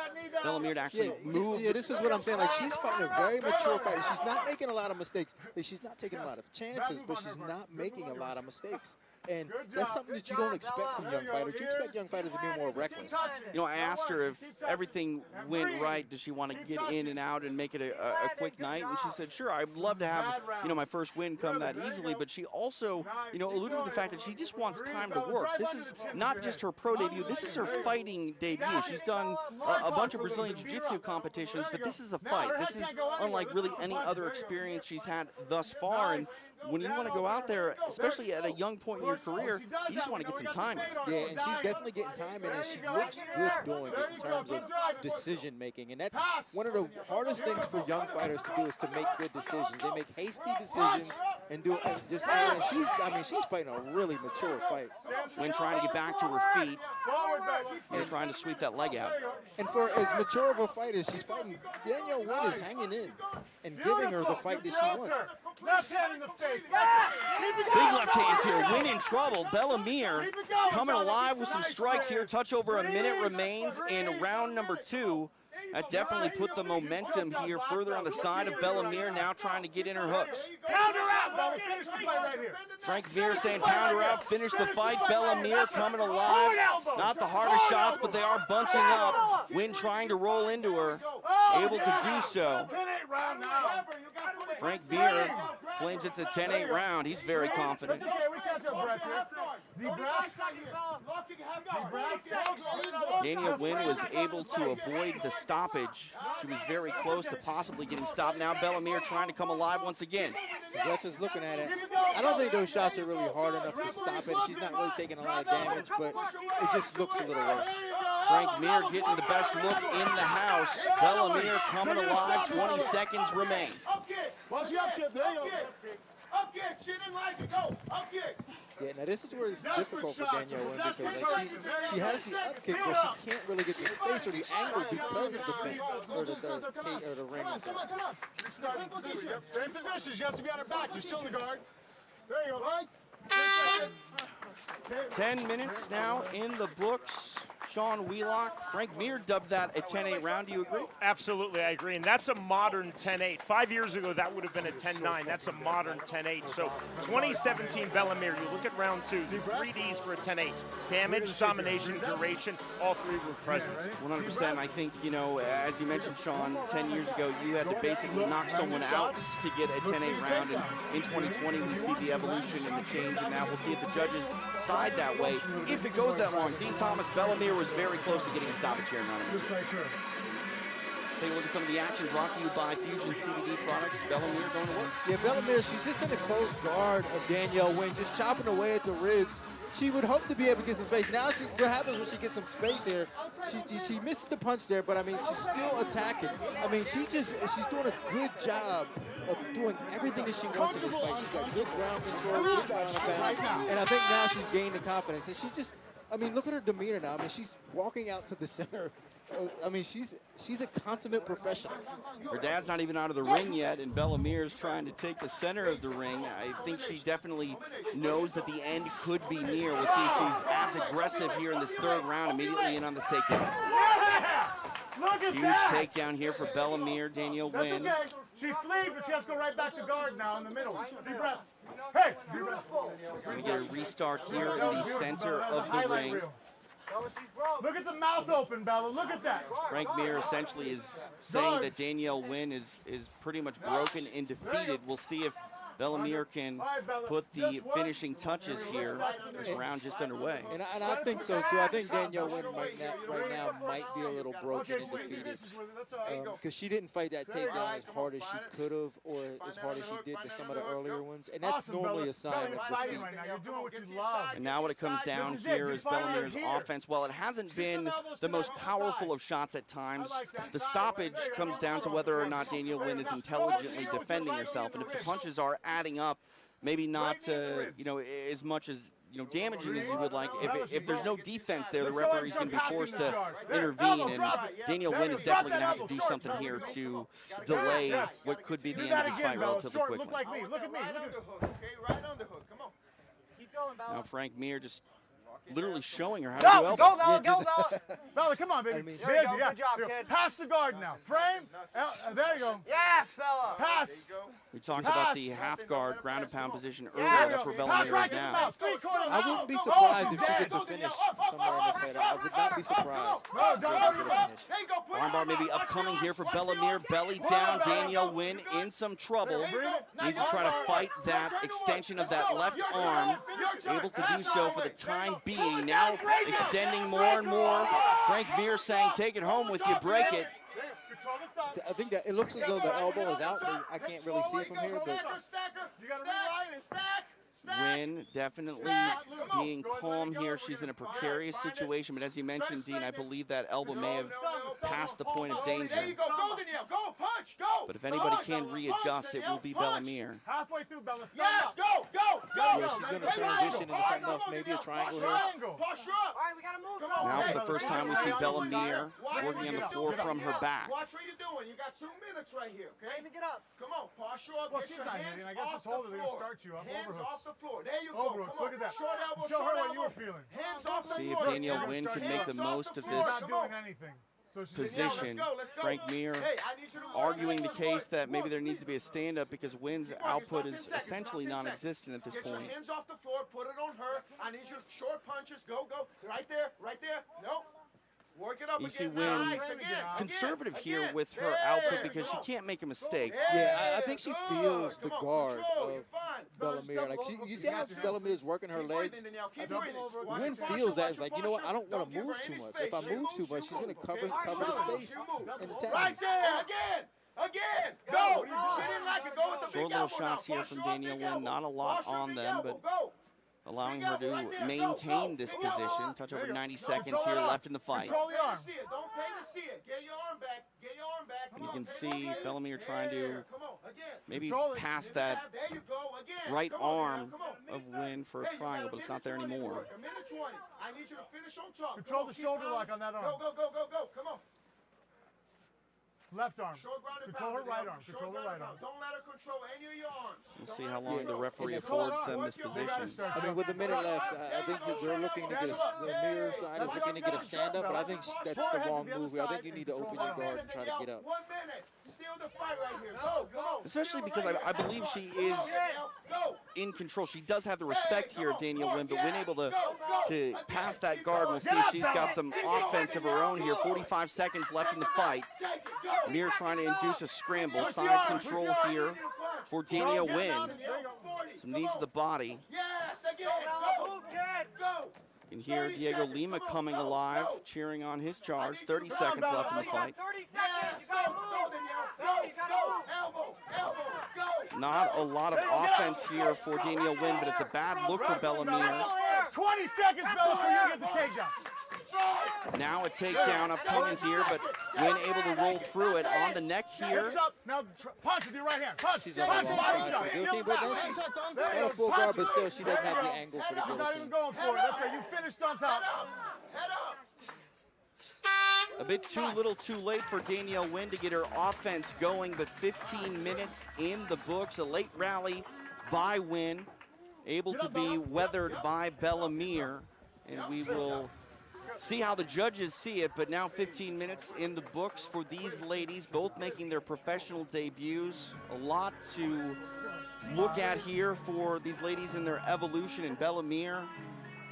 Bella Mir to actually move. Yeah, this is what I'm saying. Like, she's fighting a very mature fight. She's not making a lot of mistakes. She's not taking a lot of chances, but she's not making a lot of mistakes. And that's something that you don't expect from young fighters. You expect young fighters to be more reckless. I asked her if everything went right, does she want to get in and out and make it a quick night? And she said, sure, I'd love to have, my first win come that easily. But she also, alluded to the fact that she just wants time to work. This is not just her pro debut. This is her fighting debut. She's done a bunch of Brazilian Jiu-Jitsu competitions, but this is a fight. This is unlike really any other experience she's had thus far. And when you want to go out there, especially at a young point in your career, you just want to get some time in. Yeah, and she's definitely getting time in, and she looks good doing it in terms of decision making. And that's one of the hardest things for young fighters to do, is to make good decisions. They make hasty decisions and do it just. And she's fighting a really mature fight. When trying to get back to her feet and trying to sweep that leg out. And for as mature of a fight as she's fighting, Danielle Wynn is hanging in and giving her the fight that she wants. Left hand in the face. Big left hands here. Wynn in trouble. Bella Mir coming alive with some strikes here. Touch over a minute remains in round number 2. That definitely put the momentum here further on the side of Bella Mir, now trying to get in her hooks. Pound her out, Bella. Finish the fight right here. Frank Mir saying pound her out, finish the fight. Bella Mir coming alive. Not the hardest shots, but they are bunching up. Wynn trying to roll into her, able to do so. Frank Mir claims it's a 10-8 round. He's very confident. Danielle Wynn was able to avoid the stoppage. She was very close to possibly getting stopped. Now Bella Mir trying to come alive once again. Gus is looking at it. I don't think those shots are really hard enough to stop it. She's not really taking a lot of damage, but it just looks a little rough. Frank Mir getting the best look in the house. Bella Mir coming alive. 20 seconds remain. Watch the up kick. There you go. Up kick. She didn't like it. Go. Up kick. Yeah, now this is where it's difficult for Danielle Wynn because like, she has the up kick, but she can't really get the space or the angle because of the fence or the ring. Come on. Same position. She has to be on her back. You're still in the guard. There you go. 10 minutes now in the books. Sean Wheelock, Frank Mir dubbed that a 10-8 round. Do you agree? Absolutely, I agree. And that's a modern 10-8. 5 years ago, that would have been a 10-9. That's a modern 10-8. So 2017 Bellemere, you look at round 2, the 3Ds for a 10-8. Damage, domination, duration, all three were present. 100%. I think, you know, as you mentioned, Sean, 10 years ago, you had to basically knock someone out to get a 10-8 round. And in 2020, we see the evolution and the change in that. We'll see if the judges side that way. If it goes that long, Dean Thomas, Bellemere was very close to getting a stoppage here in round number 2. Take a look at some of the action brought to you by Fusion CBD products. Bellemere going to work. Yeah, Bellemere, she's just in a close guard of Danielle Wynn, just chopping away at the ribs. She would hope to be able to get some space. Now, what happens when she gets some space here? She misses the punch there, but I mean, she's still attacking. I mean, she's doing a good job of doing everything that she wants in this fight. She's got good ground control, good ground and pound, and I think now she's gaining the confidence. And she just, I mean, look at her demeanor now. I mean, she's walking out to the center. I mean, she's a consummate professional. Her dad's not even out of the ring yet, and Bellemere's trying to take the center of the ring. I think she definitely knows that the end could be near. We'll see if she's as aggressive here in this third round, immediately in on this takedown. Look at Huge that. takedown here for Bellemere, Danielle Wynn. That's okay. She fleed, but she has to go right back to guard now in the middle. Deep breath. Hey, beautiful. Trying to get a restart here in the center of the ring. Look at the mouth open, Bella. Look at that. Frank Mir essentially is saying that Danielle Wynn is pretty much broken and defeated. We'll see if Bellemere can put the finishing touches here. This round just underway. And I think so, too. I think Danielle Wynn right now might be a little broken and defeated because she didn't fight that takedown as hard as she could have or as hard as she did to some of the earlier ones. And that's normally a sign of defeat. You're doing what you love. And now what it comes down here is Bellemere's offense. While it hasn't been the most powerful of shots at times, the stoppage comes down to whether or not Danielle Wynn is intelligently defending herself. And if the punches are adding up, maybe not you know, as much as damaging as you would like. If there's no defense there, the referee's going to be forced to intervene, and Danielle Wynn is definitely going to have to do something here to delay what could be the end of this fight relatively quickly. Look like me. Look at me. Look at right on the hook. Come on. Keep going, Bella. Now Frank Mir just literally showing her how to do elbows. Go, Bella, go, Bella. Bella, come on, baby. Busy, yeah. Good job, kid. Pass the guard now. Frame. There you go. Yes, Bella. Pass. We talked about the half guard, ground and pound position earlier. That's where Bellemere is now. I wouldn't be surprised if she gets a finish somewhere in this fight. I would not be surprised. Armbar maybe upcoming here for Bellemere. Belly down. Danielle Wynn in some trouble. Needs to try to fight that extension of that left arm. Able to do so for the time being. Now extending more and more. Frank Mir saying, take it home with you, break it. I think that it looks as though the elbow is out. I can't really see it from here, but Wynn definitely being calm here. She's in a precarious situation, but as you mentioned, Dean, I believe that elbow may have passed the point of danger. But if anybody can readjust, it will be Bellemere. Halfway through, Bella. Yes, go. Yeah, she's going to transition into something else, maybe a triangle here. All right, we got to move. Now for the first time we see Bellemere working on the floor from her back. Watch what you're doing. You got 2 minutes right here, okay? Get up. Come on, posture up. Well, she's not hitting. I guess I told her they're going to start you up. Hands off the floor. There you go. go. Overhooks. Look at that. Short elbow, Show short her what elbow. you were feeling. Hands off the See floor. if Danielle Wynn can make the most of this She's not doing anything. position. Frank Mir arguing the case that maybe there needs to be a stand-up because Wynn's output is essentially non-existent at this Get point. your hands off the floor. Put it on her. I need your short punches. Go. Right there. Nope. Work it up You again. see Wynn Nice. conservative here with her output because she can't make a mistake. Yeah, I think she feels the guard of Bellemere. Like you see how Bellemere is working her legs. Wynn feels that it's like, you know what? I don't want to move too much. If I move too much, she's going to cover the space and attack. Right there. Again. Go. She didn't like it. Go with the Short big little elbow shots now. here from Danielle Wynn. Not a lot on them, but allowing her to maintain this position. Touch over 90 seconds here left in the fight. Control the arm. Don't pay to see it. Get your arm back. Get your And you can see Bellemere trying to maybe pass that There you go, again. right Come on, arm come on. Make of it Wynn for a Hey, you got triangle, but it's not there minute 20 anymore. work, a minute 20. I need you to finish on top. Control Come on, the keep shoulder pounding. lock on that arm. Go, go, go, go, go. Come on. Left arm. Short ground and Control her pound it, right Dale. arm. Short Control her ground right and arm. pound. Don't let her control any of your arms. We'll Don't see let how her long the control. referee It's control affords her them arm. this Work your position. arm. I mean, with a minute left, I think they're looking to get the mirror side is looking to get a stand up, but I think that's the wrong move here. I think you need to open your guard and try to get up. 1 minute. Steal the fight right here. Go, go. Especially because I believe she is in control. She does have the respect here of Danielle Wynn, but Wynn able to pass that guard. We'll see if she's got some offense of her own here. 45 seconds left in the fight. Mir trying to induce a scramble. Side control here for Danielle Wynn. Some knees to the body. Yes, again. Go, go. You can hear Diego Lima coming alive, cheering on his charge. 30 seconds left in the fight. 30 seconds. Go, go, Danielle. Go, go. Elbow, elbow, go. Not a lot of offense here for Danielle Wynn, but it's a bad look for Bellemere. 20 seconds, Bellemere, you get the takedown. Now a takedown upcoming here, but Wynn able to roll through it on the neck here. Hips up. Now punch with your right hand. Punch. She's on Punch. the wrong Body side. shot. Guillotine, Steal but back. no, she's There you on go. full Punch guard, but it. still she doesn't There have you the go. angle for the She's not guillotine. even going for it. That's right. You finished on top. Head up. A bit too little too late for Danielle Wynn to get her offense going, but 15 minutes in the books. A late rally by Wynn, able to be weathered by Bellemere, and we will see how the judges see it, but now 15 minutes in the books for these ladies, both making their professional debuts. A lot to look at here for these ladies in their evolution, and Bellemere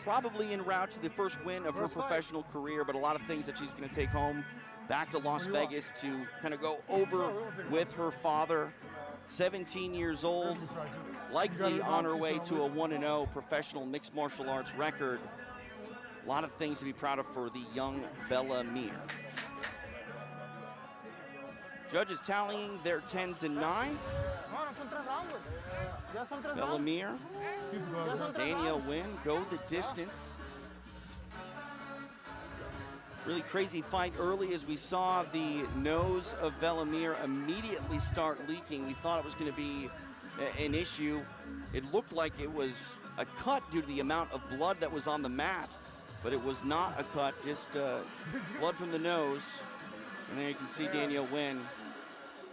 probably en route to the first win of her professional career, but a lot of things that she's going to take home back to Las Vegas to kind of go over with her father. 17 years old, likely on her way to a 1-0 professional mixed martial arts record. A lot of things to be proud of for the young Bellemere. Judges tallying their 10s and 9s. Bellemere, Danielle Wynn go the distance. Really crazy fight early as we saw the nose of Bellemere immediately start leaking. We thought it was going to be an issue. It looked like it was a cut due to the amount of blood that was on the mat, but it was not a cut, just blood from the nose. And there you can see Danielle Wynn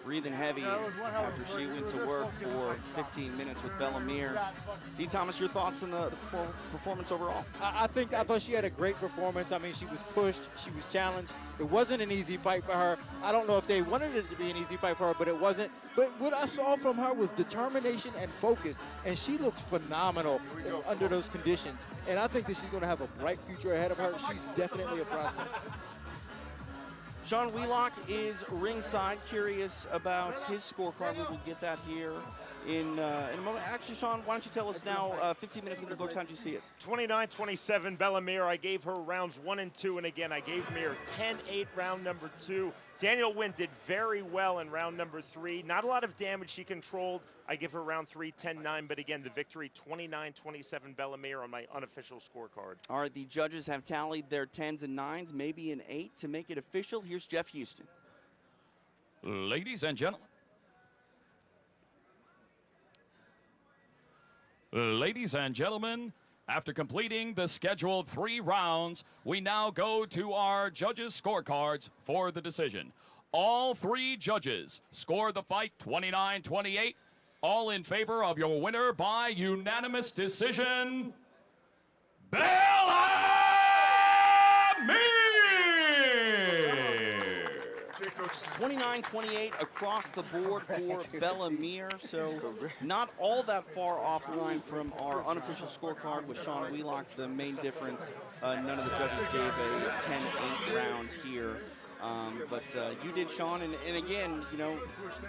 breathing heavy after she went to work for 15 minutes with Bellemere. D. Thomas, your thoughts on the performance overall? I thought she had a great performance. I mean, she was pushed, she was challenged. It wasn't an easy fight for her. I don't know if they wanted it to be an easy fight for her, but it wasn't. But what I saw from her was determination and focus, and she looked phenomenal under those conditions. And I think that she's going to have a bright future ahead of her. She's definitely a prospect. Sean Wheelock is ringside, curious about his scorecard. We will get that here in a moment. Actually, Sean, why don't you tell us now, 15 minutes in the books, how did you see it? 29-27, Bellemere. I gave her rounds 1 and 2, and again, I gave Mir 10-8 round number 2. Danielle Wynn did very well in round number 3. Not a lot of damage she controlled. I give her round 3, 10-9, but again, the victory 29-27 Bellemere on my unofficial scorecard. All right, the judges have tallied their 10s and 9s, maybe an 8 to make it official. Here's Jeff Houston. Ladies and gentlemen. Ladies and gentlemen, after completing the scheduled 3 rounds, we now go to our judges' scorecards for the decision. All 3 judges scored the fight 29-28, all in favor of your winner by unanimous decision, Bellemere! 29-28 across the board for Bellemere, so not all that far offline from our unofficial scorecard with Sean Wheelock. The main difference, none of the judges gave a 10-8 round here. But you did, Sean, and again, you know,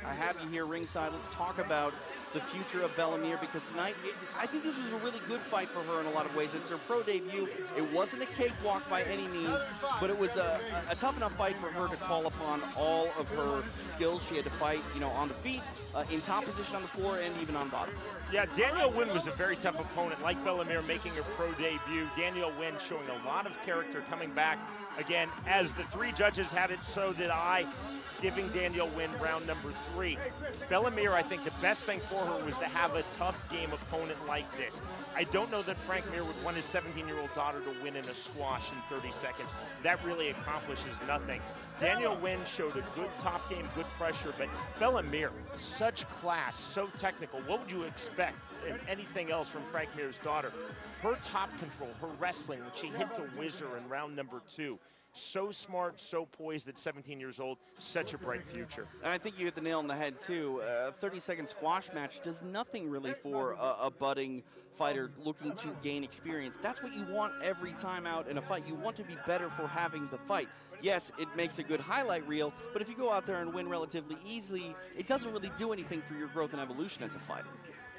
I have you here ringside. Let's talk about the future of Bellamere, because tonight, I think this was a really good fight for her in a lot of ways. It's her pro debut. It wasn't a cakewalk by any means, but it was a tough enough fight for her to call upon all of her skills. She had to fight, on the feet, in top position on the floor, and even on bottom. Yeah, Danielle Wynn was a very tough opponent, like Bellamere making her pro debut. Danielle Wynn showing a lot of character, coming back. Again, as the three judges had it, so did I, giving Danielle Wynn round number 3. Bellamere, I think the best thing for her was to have a tough game opponent like this. I don't know that Frank Mir would want his 17-year-old daughter to win in a squash in 30 seconds. That really accomplishes nothing. Danielle Wynn showed a good top game, good pressure, but Bellamere, such class, so technical. What would you expect in anything else from Frank Mir's daughter? Her top control, her wrestling, when she hit the whizzer in round number 2. So smart, so poised at 17 years old, such a bright future. And I think you hit the nail on the head, too. A 30-second squash match does nothing really for a budding fighter looking to gain experience. That's what you want every time out in a fight. You want to be better for having the fight. Yes, it makes a good highlight reel, but if you go out there and win relatively easily, it doesn't really do anything for your growth and evolution as a fighter.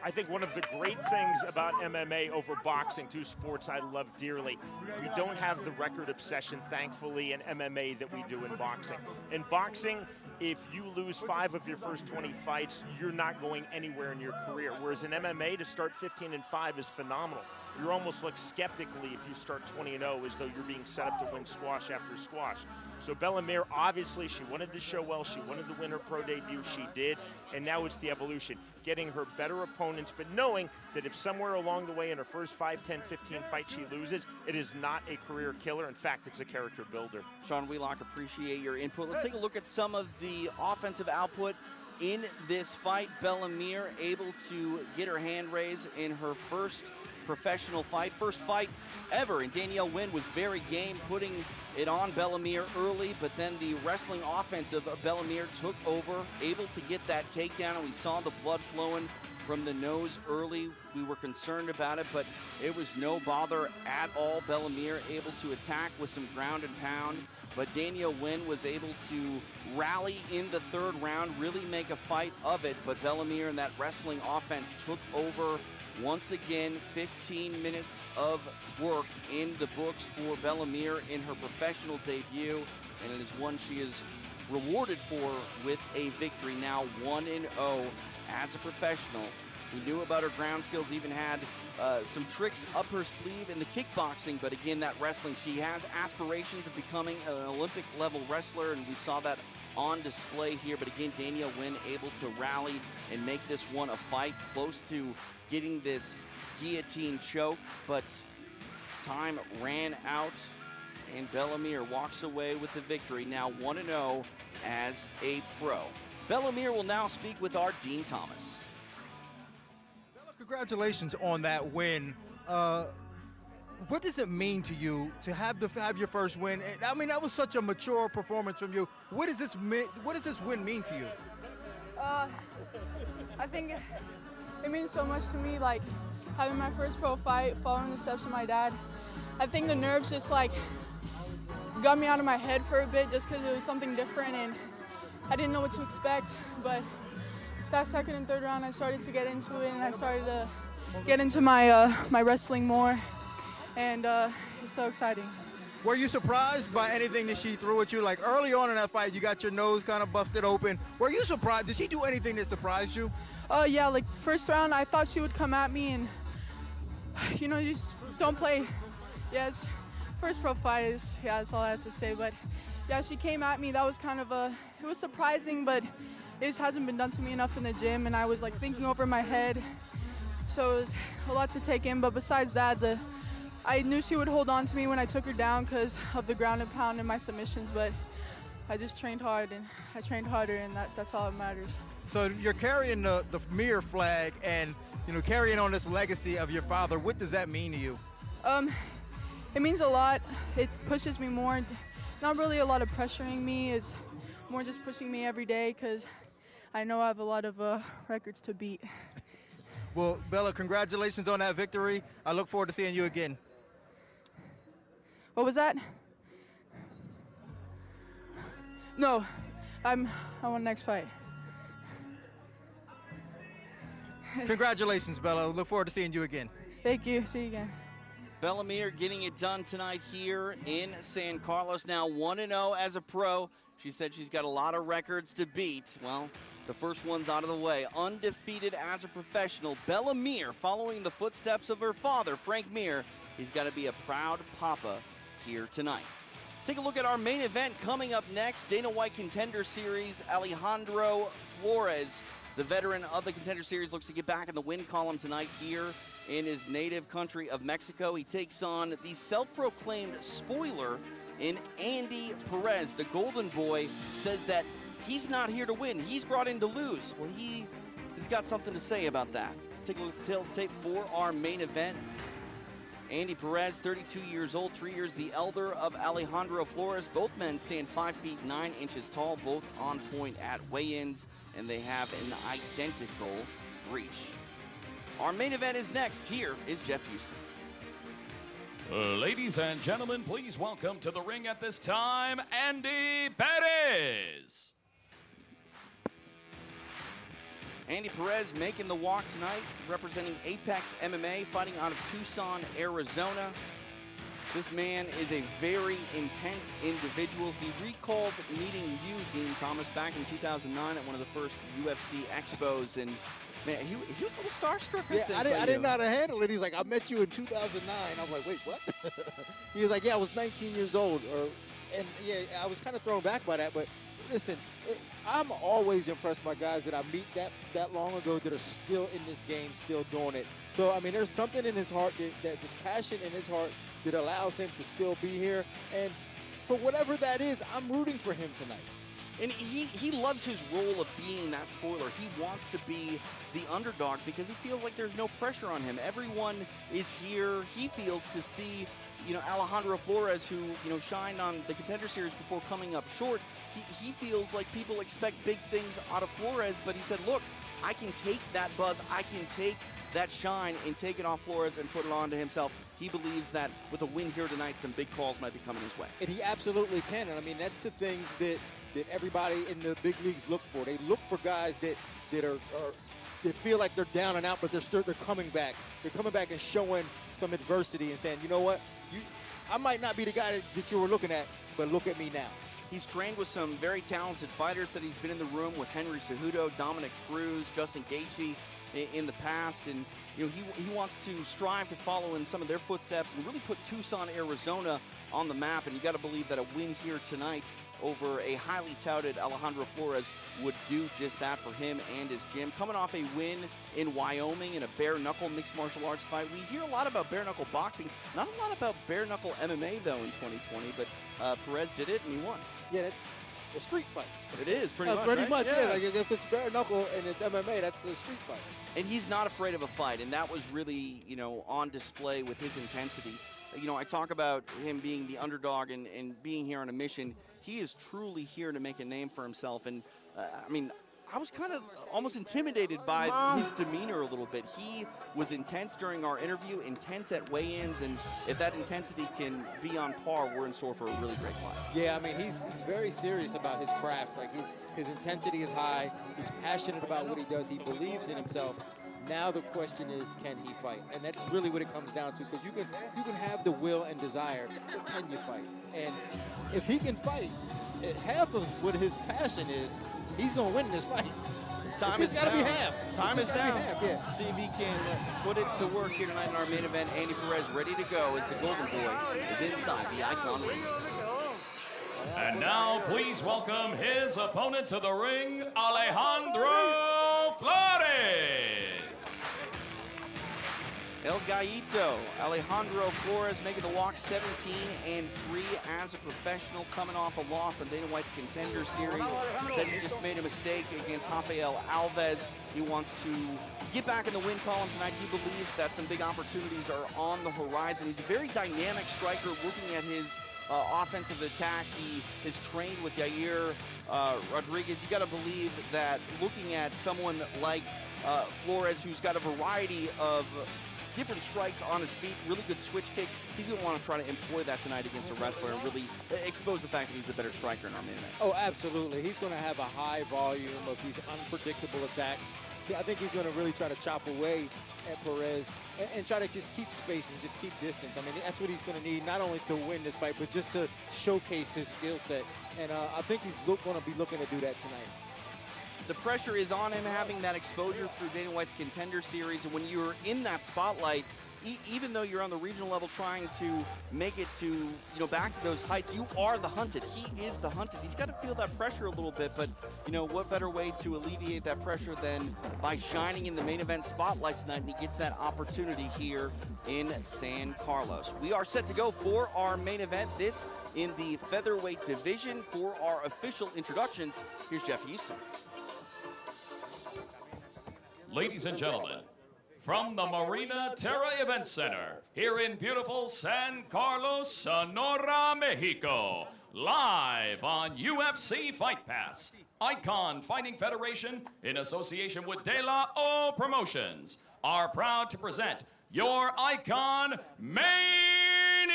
I think one of the great things about MMA over boxing, two sports I love dearly, we don't have the record obsession, thankfully, in MMA that we do in boxing. In boxing, if you lose 5 of your first 20 fights, you're not going anywhere in your career. Whereas in MMA, to start 15-5 is phenomenal. You almost look skeptically if you start 20-0 as though you're being set up to win squash after squash. So Bellamere, obviously, she wanted to show well. She wanted to win her pro debut. She did. And now it's the evolution, getting her better opponents, but knowing that if somewhere along the way in her first 5, 10, 15 fight she loses, it is not a career killer. In fact, it's a character builder. Sean Wheelock, appreciate your input. Let's take a look at some of the offensive output in this fight. Bellamere able to get her hand raised in her first professional fight, first fight ever, and Danielle Wynn was very game, putting it on Bellamere early, but then the wrestling offensive of Bellamere took over, able to get that takedown, and we saw the blood flowing from the nose early. We were concerned about it, but it was no bother at all. Bellamere able to attack with some ground and pound, but Danielle Wynn was able to rally in the third round, really make a fight of it, but Bellamere and that wrestling offense took over. Once again, 15 minutes of work in the books for Bellamere in her professional debut, and it is one she is rewarded for with a victory, now 1-0 as a professional. We knew about her ground skills, even had some tricks up her sleeve in the kickboxing, but again, that wrestling, she has aspirations of becoming an Olympic-level wrestler, and we saw that on display here. But again, Danielle Wynn able to rally and make this one a fight, close to getting this guillotine choke, but time ran out, and Bellamere walks away with the victory, now 1-0 as a pro. Bellamere will now speak with our Dean Thomas. Congratulations on that win. What does it mean to you to have your first win? I mean, that was such a mature performance from you. What does this win mean to you? I think it means so much to me, like having my first pro fight, following the steps of my dad. I think the nerves just like got me out of my head for a bit, just because it was something different and I didn't know what to expect. But that second and third round, I started to get into it, and I started to get into my my wrestling more, and it's so exciting. Were you surprised by anything that she threw at you? Like early on in that fight, you got your nose kind of busted open. Were you surprised? Did she do anything that surprised you? Yeah, like first round, I thought she would come at me, and you just don't play. Yeah, it's first pro fight is, yeah, that's all I have to say. But yeah, she came at me. That was kind of it was surprising, but it just hasn't been done to me enough in the gym, and I was like thinking over my head, so it was a lot to take in. But besides that, I knew she would hold on to me when I took her down because of the ground and pound and my submissions, but I just trained hard, and I trained harder, and that's all that matters. So you're carrying the Mir flag and carrying on this legacy of your father. What does that mean to you? It means a lot. It pushes me more. Not really a lot of pressuring me. It's more just pushing me every day because I know I have a lot of records to beat. Well, Bella, congratulations on that victory. I look forward to seeing you again. What was that? No, I want next fight. Congratulations, Bella. Look forward to seeing you again. Thank you. See you again. Bella Mir getting it done tonight here in San Carlos. Now 1-0 as a pro. She said she's got a lot of records to beat. Well, the first one's out of the way. Undefeated as a professional. Bella Mir following the footsteps of her father, Frank Mir. He's got to be a proud papa here tonight. Take a look at our main event coming up next. Dana White Contender Series, Alejandro Flores, the veteran of the Contender Series, looks to get back in the win column tonight here in his native country of Mexico. He takes on the self-proclaimed spoiler in Andy Perez. The Golden Boy says that he's not here to win. He's brought in to lose. Well, he's got something to say about that. Let's take a look at the tape for our main event. Andy Perez, 32 years old, 3 years the elder of Alejandro Flores. Both men stand 5 feet 9 inches tall, both on point at weigh-ins, and they have an identical reach. Our main event is next. Here is Jeff Houston. Ladies and gentlemen, please welcome to the ring at this time, Andy Perez. Andy Perez making the walk tonight, representing Apex MMA, fighting out of Tucson, Arizona. This man is a very intense individual. He recalled meeting you, Dean Thomas, back in 2009 at one of the first UFC expos, and man, he was a little starstruck. Yeah, I didn't know how to handle it. He's like, I met you in 2009. I was like, wait, what? He was like, yeah, I was 19 years old. And yeah, I was kind of thrown back by that, but listen, I'm always impressed by guys that I meet that long ago that are still in this game, still doing it. So, I mean, there's something in his heart, that this passion in his heart that allows him to still be here. And for whatever that is, I'm rooting for him tonight. And he loves his role of being that spoiler. He wants to be the underdog because he feels like there's no pressure on him. Everyone is here, he feels, to see, Alejandro Flores, who, shined on the Contender Series before coming up short. He feels like people expect big things out of Flores, but he said, look, I can take that buzz, I can take that shine and take it off Flores and put it on to himself. He believes that with a win here tonight, some big calls might be coming his way. And he absolutely can. And I mean, that's the things that everybody in the big leagues look for. They look for guys that feel like they're down and out, but they're coming back. They're coming back and showing some adversity and saying, you know what, I might not be the guy that you were looking at, but look at me now. He's trained with some very talented fighters that he's been in the room with: Henry Cejudo, Dominic Cruz, Justin Gaethje in the past, and he wants to strive to follow in some of their footsteps and really put Tucson, Arizona on the map. And you got to believe that a win here tonight over a highly touted Alejandro Flores would do just that for him and his gym. Coming off a win in Wyoming in a bare-knuckle mixed martial arts fight. We hear a lot about bare-knuckle boxing, not a lot about bare-knuckle MMA, though, in 2020, but Perez did it, and he won. Yeah, that's a street fight. It is, pretty much, Pretty right? much, yeah. Like, if it's bare-knuckle and it's MMA, that's a street fight. And he's not afraid of a fight, and that was really, on display with his intensity. I talk about him being the underdog and being here on a mission. He is truly here to make a name for himself. And, I was kind of almost intimidated by his demeanor a little bit. He was intense during our interview, intense at weigh-ins, and if that intensity can be on par, we're in store for a really great fight. Yeah, I mean, he's very serious about his craft. Like, his intensity is high. He's passionate about what he does. He believes in himself. Now the question is, can he fight? And that's really what it comes down to, because you can have the will and desire, but can you fight? And if he can fight, half of what his passion is, he's going to win this fight. Time is got to be down. half. Time is down. Yeah. See if he can put it to work here tonight in our main event. Andy Perez ready to go as the Golden Boy is inside the Icon ring. And now, please welcome his opponent to the ring, Alejandro Flores. El Gallito, Alejandro Flores making the walk 17-3 as a professional, coming off a loss on Dana White's Contender Series. Said he just made a mistake against Rafael Alves. He wants to get back in the win column tonight. He believes that some big opportunities are on the horizon. He's a very dynamic striker. Looking at his offensive attack, he is trained with Yair Rodriguez. You got to believe that looking at someone like Flores, who's got a variety of different strikes on his feet, really good switch kick, he's going to want to try to employ that tonight against a wrestler and really expose the fact that he's the better striker in our main event. Oh, absolutely. He's going to have a high volume of these unpredictable attacks. I think he's going to really try to chop away at Perez and try to just keep space and just keep distance. I mean, that's what he's going to need, not only to win this fight, but just to showcase his skill set. And I think he's going to be looking to do that tonight. The pressure is on him having that exposure through Dana White's Contender Series, and when you're in that spotlight, even though you're on the regional level trying to make it to, back to those heights, you are the hunted. He is the hunted. He's got to feel that pressure a little bit, but, what better way to alleviate that pressure than by shining in the main event spotlight tonight, and he gets that opportunity here in San Carlos. We are set to go for our main event, this in the featherweight division. For our official introductions, here's Jeff Houston. Ladies and gentlemen, from the Marina Terra Event Center, here in beautiful San Carlos, Sonora, Mexico, live on UFC Fight Pass, Icon Fighting Federation, in association with De La O Promotions, are proud to present your Icon Main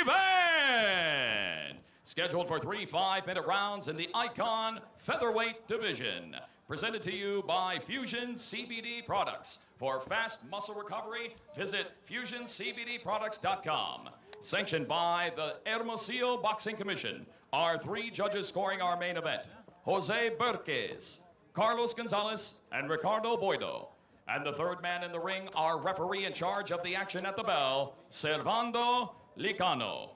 Event! Scheduled for 3 5-minute rounds in the Icon Featherweight Division. Presented to you by Fusion CBD Products. For fast muscle recovery, visit FusionCBDProducts.com. Sanctioned by the Hermosillo Boxing Commission. Our 3 judges scoring our main event: Jose Berquez, Carlos Gonzalez, and Ricardo Boido. And the third man in the ring, our referee in charge of the action at the bell, Servando Licano.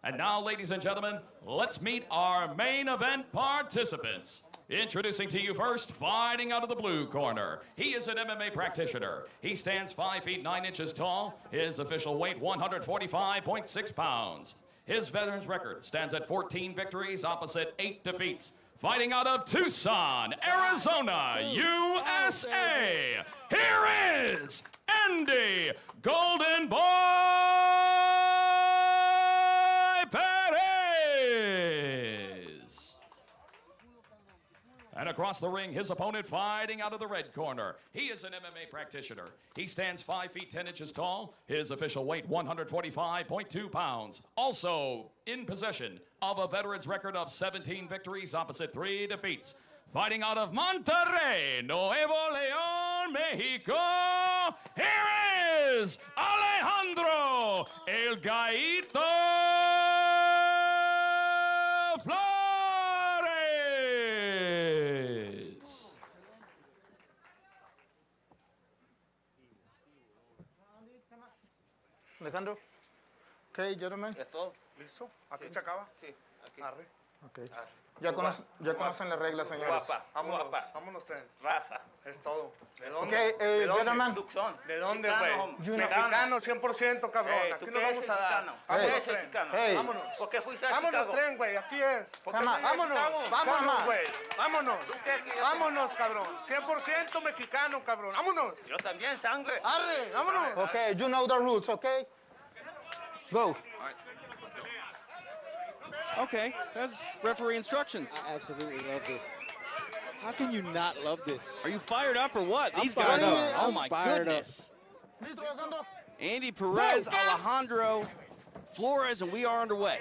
And now, ladies and gentlemen, let's meet our main event participants. Introducing to you first, fighting out of the blue corner. He is an MMA practitioner. He stands 5 feet 9 inches tall. His official weight, 145.6 pounds. His veteran's record stands at 14 victories, opposite 8 defeats. Fighting out of Tucson, Arizona, USA. Here is Andy Golden Boy Perez. And across the ring, his opponent fighting out of the red corner. He is an MMA practitioner. He stands 5 feet 10 inches tall. His official weight, 145.2 pounds. Also in possession of a veteran's record of 17 victories, opposite 3 defeats. Fighting out of Monterrey, Nuevo León, Mexico. Here is Alejandro El Gaito Flores. Alejandro. Okay, gentlemen. ¿Es todo? ¿Listo? ¿Aquí se acaba? Sí, aquí. Arre. Okay. Ya conocen las reglas, señores. Guapa, vámonos, tren. Raza, es todo. ¿De dónde? Okay, ¿De dónde? gentlemen. ¿De dónde, güey? Mexicano. Mexicano, 100%, cabrón. Aquí nos vamos a dar. Vámonos, tren. Vámonos. ¿Por qué fuiste a Vámonos, Chicago? tren, güey, aquí es. Cama. Vámonos, güey. Vámonos. Vámonos, cabrón. 100% mexicano, cabrón. Vámonos. Yo también, sangre. Arre, vámonos. Okay, you know the rules, okay? Go. Okay, that's referee instructions. I absolutely love this. How can you not love this? Are you fired up or what? I'm These fired guys, up. oh I'm my fired goodness. Up. Andy Perez, Alejandro Flores, and we are underway.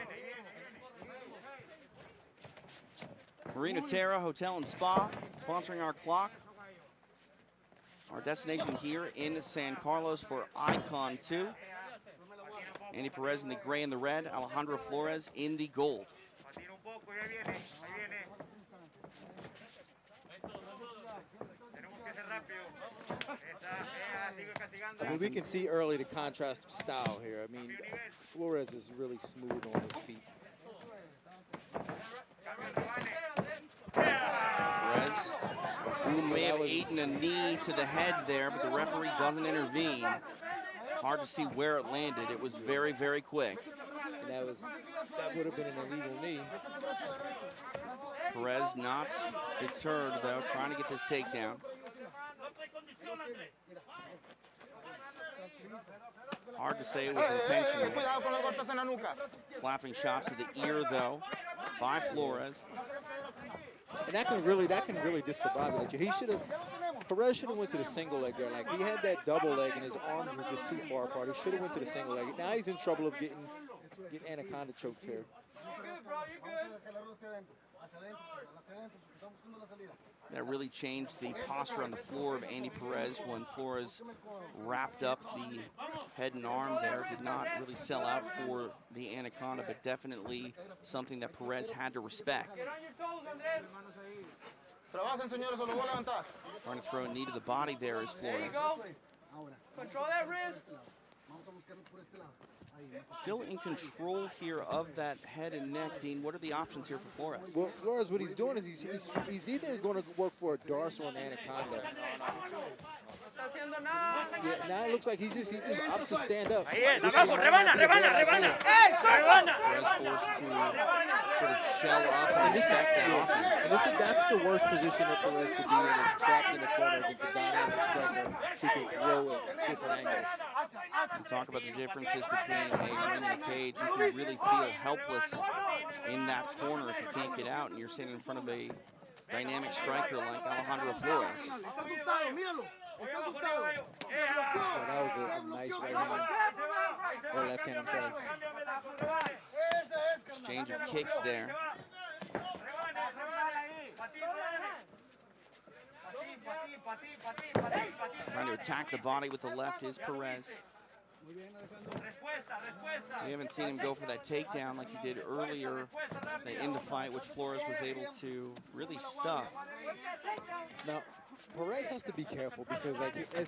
Marina Terra Hotel and Spa, sponsoring our clock. Our destination here in San Carlos for Icon 2. Andy Perez in the gray and the red, Alejandro Flores in the gold. I mean, we can see early the contrast of style here. I mean, Flores is really smooth on his feet. Perez, who may have eaten a knee to the head there, but the referee doesn't intervene. Hard to see where it landed. It was very, very quick. And that would have been an illegal knee. Perez not deterred, though, trying to get this takedown. Hard to say it was intentional. Slapping shots to the ear, though, by Flores. And that can really discombobulate you. Perez should have went to the single leg there. Like, he had that double leg and his arms were just too far apart. He should have went to the single leg. Now he's in trouble of getting anaconda choked here. That really changed the posture on the floor of Andy Perez when Flores wrapped up the head and arm there. Did not really sell out for the Anaconda, but definitely something that Perez had to respect. Trying to throw a knee to the body there is Flores. Control that wrist. Still in control here of that head and neck, Dean. What are the options here for Flores? Well, Flores, what he's doing is he's either going to work for a Darce or an Anaconda. Yeah, now it looks like he's just opts to stand up. Perez forced to sort of shell up and respect that offense. That's the worst position that Perez could be in, is trapped in the corner against a dynamic striker who can throw at different angles. And talk about the differences between a ring and a cage. You can really feel helpless in that corner if you can't get out and you're sitting in front of a dynamic striker like Alejandro Flores. Oh, that was a nice right hand. Or left hand, I'm sorry. Exchange of kicks there. Trying to attack the body with the left is Perez. We haven't seen him go for that takedown like he did earlier in the fight, which Flores was able to really stuff. Now, Perez has to be careful because, like, as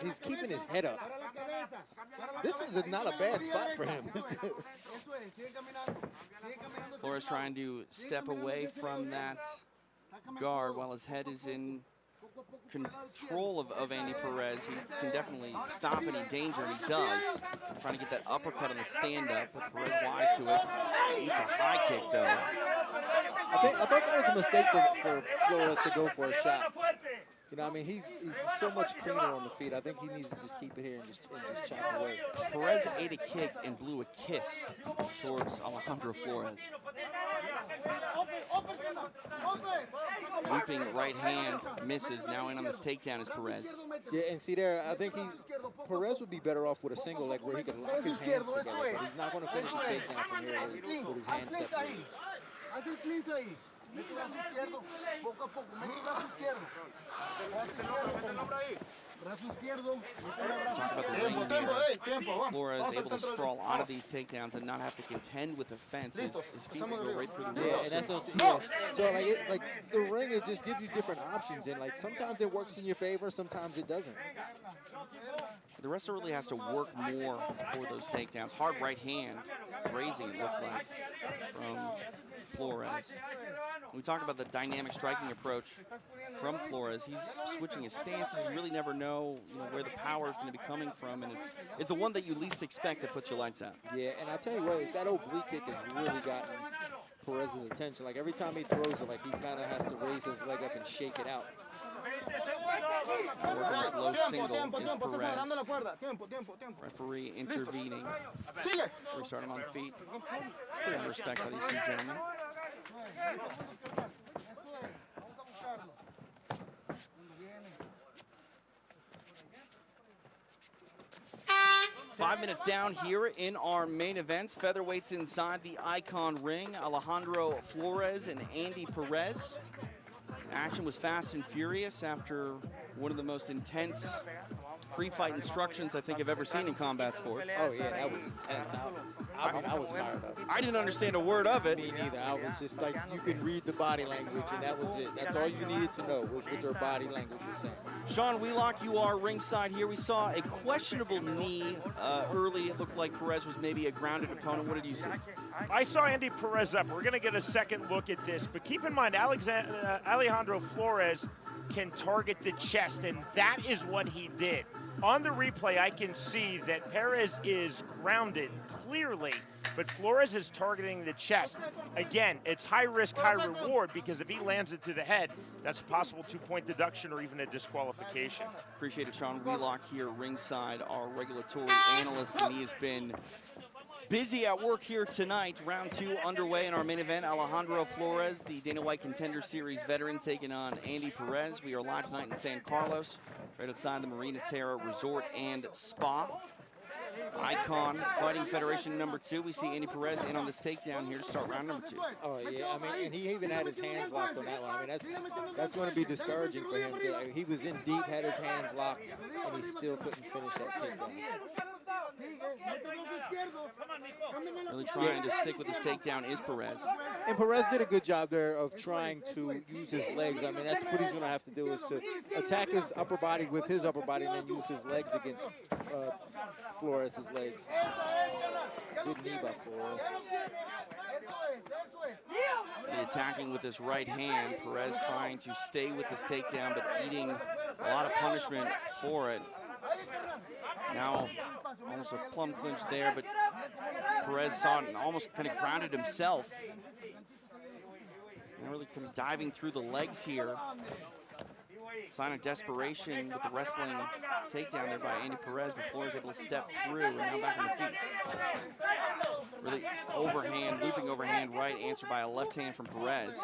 he's keeping his head up. This is not a bad spot for him. Flores trying to step away from that guard while his head is in control of Andy Perez. He can definitely stop any danger, and he does. Trying to get that uppercut on the stand-up, but Perez wise to it. Eats a high kick, though. I thought that was a mistake for Flores to go for a shot. You know, I mean, he's so much cleaner on the feet. I think he needs to just keep it here and just chop away. Perez ate a kick and blew a kiss towards Alejandro Flores. Looping right hand misses. Now in on this takedown is Perez. Yeah, and see there, I think Perez would be better off with a single leg where he could lock his hands together, but he's not going to finish the takedown from here with his hands separated. Flores able to sprawl out of these takedowns and not have to contend with the fence. His feet will go right through the roof. Yeah, and that's what, so like the ring, it just gives you different options, and like sometimes it works in your favor, sometimes it doesn't. The wrestler really has to work more for those takedowns. Hard right hand, raising it looked like from Flores. When we talk about the dynamic striking approach from Flores, he's switching his stances. You really never know, where the power is going to be coming from, and it's the one that you least expect that puts your lights out. Yeah, and I'll tell you what, that oblique kick has really gotten Perez's attention. Like every time he throws it, like he kind of has to raise his leg up and shake it out. Working this low single is Perez. Referee intervening. Restarting on feet. Put in respect by these two gentlemen. Five minutes down here in our main events. Featherweights inside the Icon ring. Alejandro Flores and Andy Perez. Action was fast and furious after one of the most intense pre-fight instructions I think I've ever seen in combat sports. Oh yeah, that was intense. I was fired up. I didn't understand a word of it. Me neither. I was just like, you can read the body language, and that was it. That's all you needed to know was what their body language was saying. Sean Wheelock, you are ringside here. We saw a questionable knee early. It looked like Perez was maybe a grounded opponent. What did you see? I saw Andy Perez up. We're going to get a second look at this, but keep in mind, Alejandro Flores can target the chest, and that is what he did. On the replay, I can see that Perez is grounded clearly, but Flores is targeting the chest. Again, it's high risk, high reward, because if he lands it to the head, that's a possible 2-point deduction or even a disqualification. Appreciate it, Sean Wheelock here ringside, our regulatory analyst, and he has been busy at work here tonight. Round 2 underway in our main event. Alejandro Flores, the Dana White Contender Series veteran, taking on Andy Perez. We are live tonight in San Carlos, right outside the Marina Terra Resort and Spa. Icon Fighting Federation number 2. We see Andy Perez in on this takedown here to start round number 2. Oh yeah, I mean, and he even had his hands locked on that one. I mean, that's going to be discouraging for him. He was in deep, had his hands locked, and he still couldn't finish that takedown. Really trying to stick with this takedown is Perez. And Perez did a good job there of trying to use his legs. I mean, that's what he's going to have to do, is to attack his upper body with his upper body and then use his legs against Flores' legs. Good knee by Flores. Really attacking with his right hand. Perez trying to stay with his takedown, but eating a lot of punishment for it. Now, almost a plum clinch there, but Perez saw it and almost kind of grounded himself. And really kind of diving through the legs here. Sign of desperation with the wrestling takedown there by Andy Perez, but Flores able to step through and now back on the feet. Really overhand, looping overhand right, answered by a left hand from Perez.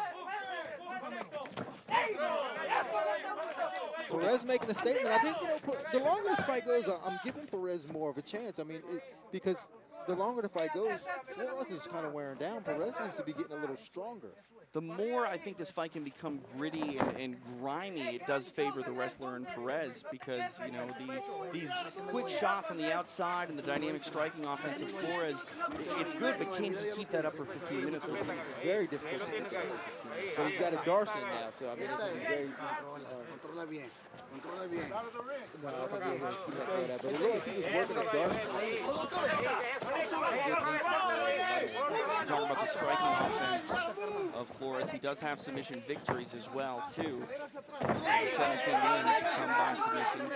Perez making a statement. I think, the longer this fight goes, I'm giving Perez more of a chance. I mean, because the longer the fight goes, Flores is kind of wearing down. Perez seems to be getting a little stronger. The more I think this fight can become gritty and grimy, it does favor the wrestler in Perez, because, these quick shots on the outside and the dynamic striking offense of Flores, it's good, but can he keep that up for 15 minutes? We'll see. Very difficult. So he's got a Darcy now, so I mean, it's going to be very... Talking about the striking offense of Flores, he does have submission victories as well, too. 17 wins come by submissions.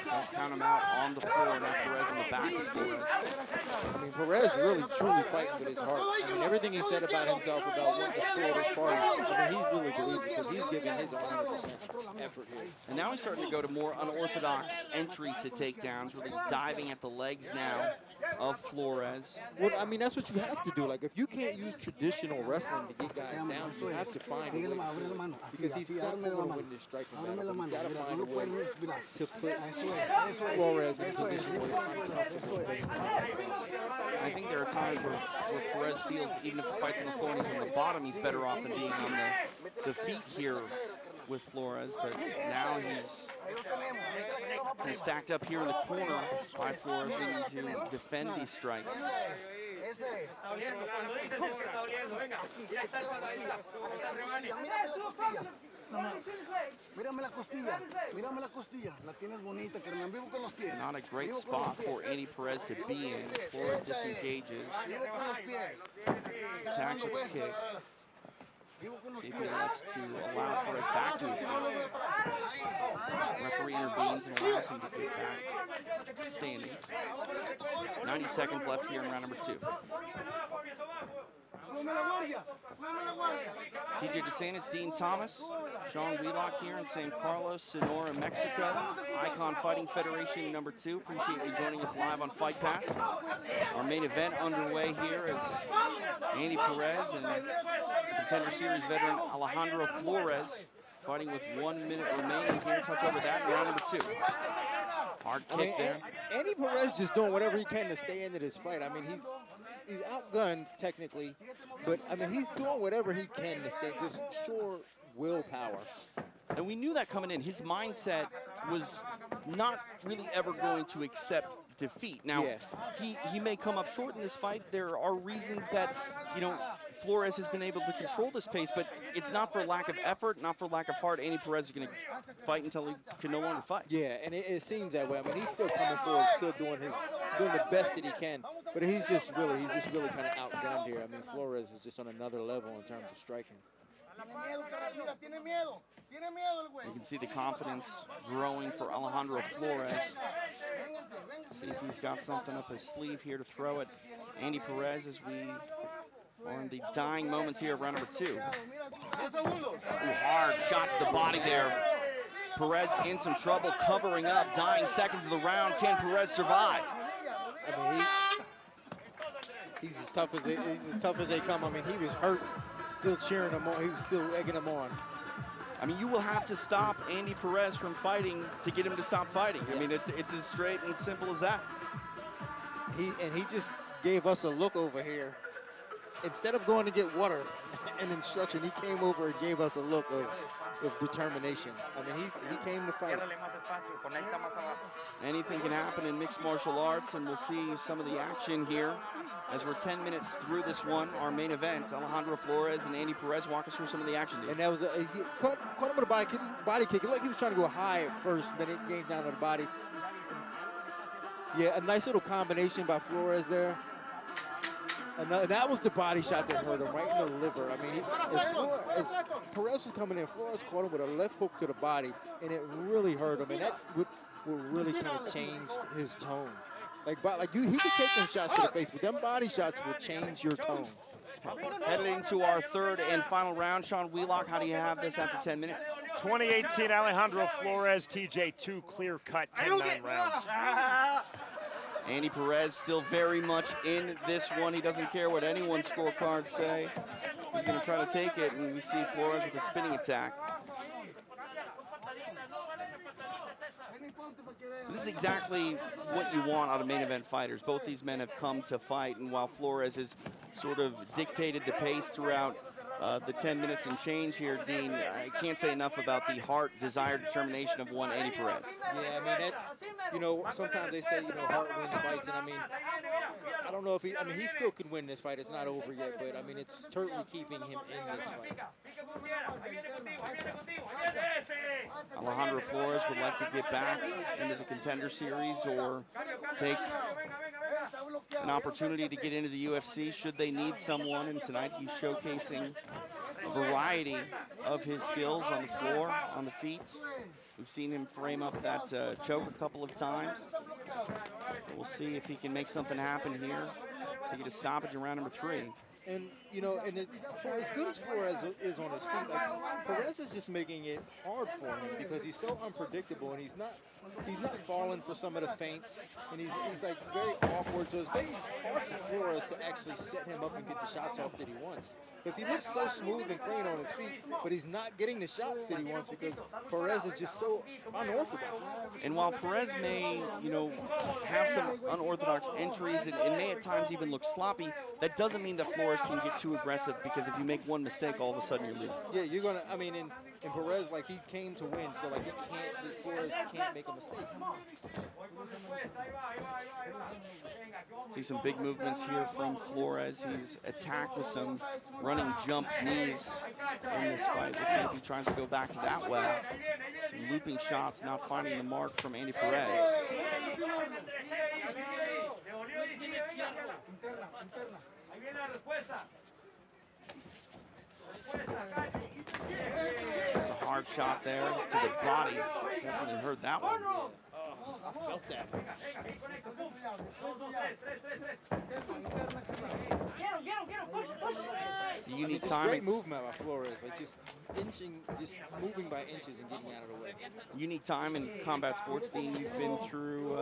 Don't count him out on the floor. Now Perez on the back of Flores. I mean, Perez really, truly fighting with his heart. I mean, everything he said about himself, about what the Flores party, I mean, he really believes it, because he's giving his 100% effort here. And now he's starting to go to more unorthodox entries to takedowns, really diving at the legs now of Flores. Well, I mean, that's what you have to do. Like, if you can't use traditional wrestling to get guys down, you have to find a way. Because he's not going to win this striking battle. He's got to find a way to put Flores in position where he's I think there are times where Perez feels even if the fight's on the floor and he's on the bottom, he's better off than being on the feet here with Flores. But now he's stacked up here in the corner by Flores, needing to defend these strikes. Not a great spot for Andy Perez to be in. Flores disengages. Attacks with the kick. See if he looks to allow Perez back to his feet. Referee intervenes and allows him to get back standing. 90 seconds left here in round number 2. TJ DeSantis, Dean Thomas, Sean Wheelock here in San Carlos, Sonora, Mexico. Icon Fighting Federation number 2. Appreciate you joining us live on Fight Pass. Our main event underway here is Andy Perez and Contender Series veteran Alejandro Flores fighting with 1 minute remaining here. Touch over that in round number 2. Hard kick there. Andy Perez just doing whatever he can to stay into this fight. I mean, he's outgunned technically, but I mean, he's doing whatever he can to stay, just sure willpower. And we knew that coming in. His mindset was not really ever going to accept defeat. Now, he may come up short in this fight. There are reasons that, Flores has been able to control this pace, but it's not for lack of effort, not for lack of heart. Andy Perez is going to fight until he can no longer fight. Yeah, and it seems that way. I mean, he's still coming forward, still doing the best that he can, but he's just really kind of outgunned here. I mean, Flores is just on another level in terms of striking. You can see the confidence growing for Alejandro Flores. See if he's got something up his sleeve here to throw at Andy Perez as we are in the dying moments here of round number 2. Ooh, hard shot to the body there. Perez in some trouble, covering up, dying seconds of the round. Can Perez survive? I mean, he's as tough as they come. I mean, he was hurt, still cheering him on. He was still egging him on. I mean, you will have to stop Andy Perez from fighting to get him to stop fighting. I mean, it's as straight and simple as that. he just gave us a look over here. Instead of going to get water and instruction, he came over and gave us a look of determination. I mean, he came to fight. Anything can happen in mixed martial arts, and we'll see some of the action here as we're 10 minutes through this one, our main event. Alejandro Flores and Andy Perez walk us through some of the action. And that was he caught him with a body kick. It looked like he was trying to go high at first, then it came down to the body. Yeah, a nice little combination by Flores there. And that was the body shot that hurt him right in the liver. I mean, as Perez was coming in, Flores caught him with a left hook to the body, and it really hurt him. And that's what really kind of changed his tone. He can take them shots to the face, but them body shots will change your tone. Headed into our third and final round. Sean Wheelock, how do you have this after 10 minutes? 2018 Alejandro Flores, TJ, 2 clear-cut 10-9 rounds. Andy Perez still very much in this one. He doesn't care what anyone's scorecards say. He's going to try to take it, and we see Flores with a spinning attack. This is exactly what you want out of main event fighters. Both these men have come to fight, and while Flores has sort of dictated the pace throughout the 10 minutes and change here, Dean, I can't say enough about the heart, desire, determination of one Andy Perez. Yeah, I mean, that's, sometimes they say, heart wins fights, and I mean, I don't know if he still could win this fight. It's not over yet, but I mean, it's certainly keeping him in this fight. Alejandro Flores would like to get back into the Contender Series or take an opportunity to get into the UFC should they need someone, and tonight he's showcasing a variety of his skills on the floor, on the feet. We've seen him frame up that choke a couple of times. We'll see if he can make something happen here to get a stoppage in round number 3. And, for as good as Flores is on his feet, Perez is just making it hard for him because he's so unpredictable, and he's not falling for some of the feints, and he's like very awkward. So it's very hard for Flores to actually set him up and get the shots off that he wants. Because he looks so smooth and clean on his feet, but he's not getting the shots that he wants because Perez is just so unorthodox. And while Perez may, have some unorthodox entries and may at times even look sloppy, that doesn't mean that Flores can get too aggressive, because if you make one mistake, all of a sudden you're losing. Yeah, you're going to, and Perez, he came to win, so Flores can't make a mistake. See some big movements here from Flores. He's attacked with some running jump knees in this fight. We'll see if he tries to go back to that well. Some looping shots, not finding the mark from Andy Perez. There's a hard shot there to the body. Definitely heard that one. I felt that. It's a unique It's timing. great movement by Flores, just moving by inches and getting out of the way. Unique time in combat sports, Dean. You've been through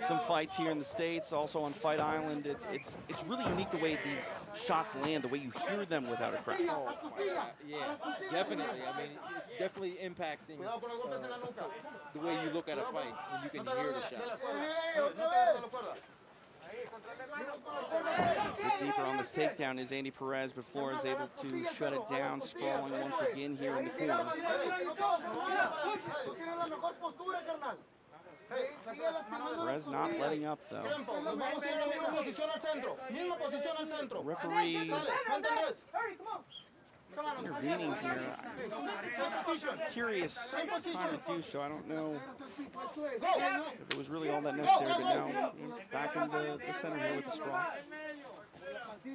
some fights here in the States, also on Fight Island. It's really unique the way these shots land, the way you hear them without a crowd. Oh, yeah, definitely. I mean, it's definitely impacting the way you look at a fight when you can hear the shots. A bit deeper on this takedown is Andy Perez, but Flores able to shut it down, sprawling once again here in the corner. Perez not letting up, though. Referee intervening here. Curious time to do so. I don't know if it was really all that necessary, but now back in the center here with the straw. A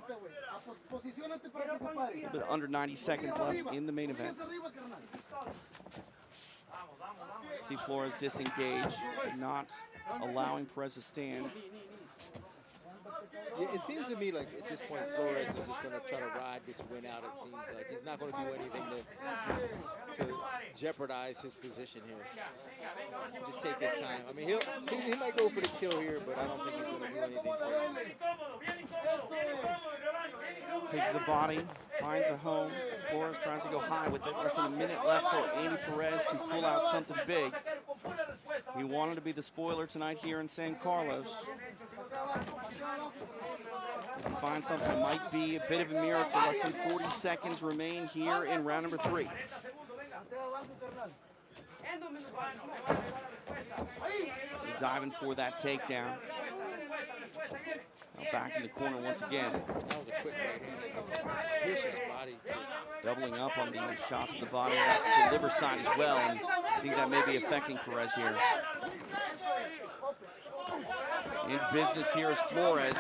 little bit under 90 seconds left in the main event. See Flores disengage, not allowing Perez to stand. Yeah, it seems to me like at this point Flores is just going to try to ride this win out. It seems like he's not going to do anything to jeopardize his position here. Just take his time. I mean, he might go for the kill here, but I don't think he's going to do anything crazy. Takes the body, finds a home. Flores tries to go high with it. Less than a minute left for Andy Perez to pull out something big. He wanted to be the spoiler tonight here in San Carlos. find something that might be a bit of a miracle. Less than 40 seconds remain here in round number 3. Diving for that takedown. Now back in the corner once again. That was a quick right hand. Vicious body. Doubling up on the shots to the body. That's the liver side as well. And I think that may be affecting Perez here. In business here is Flores.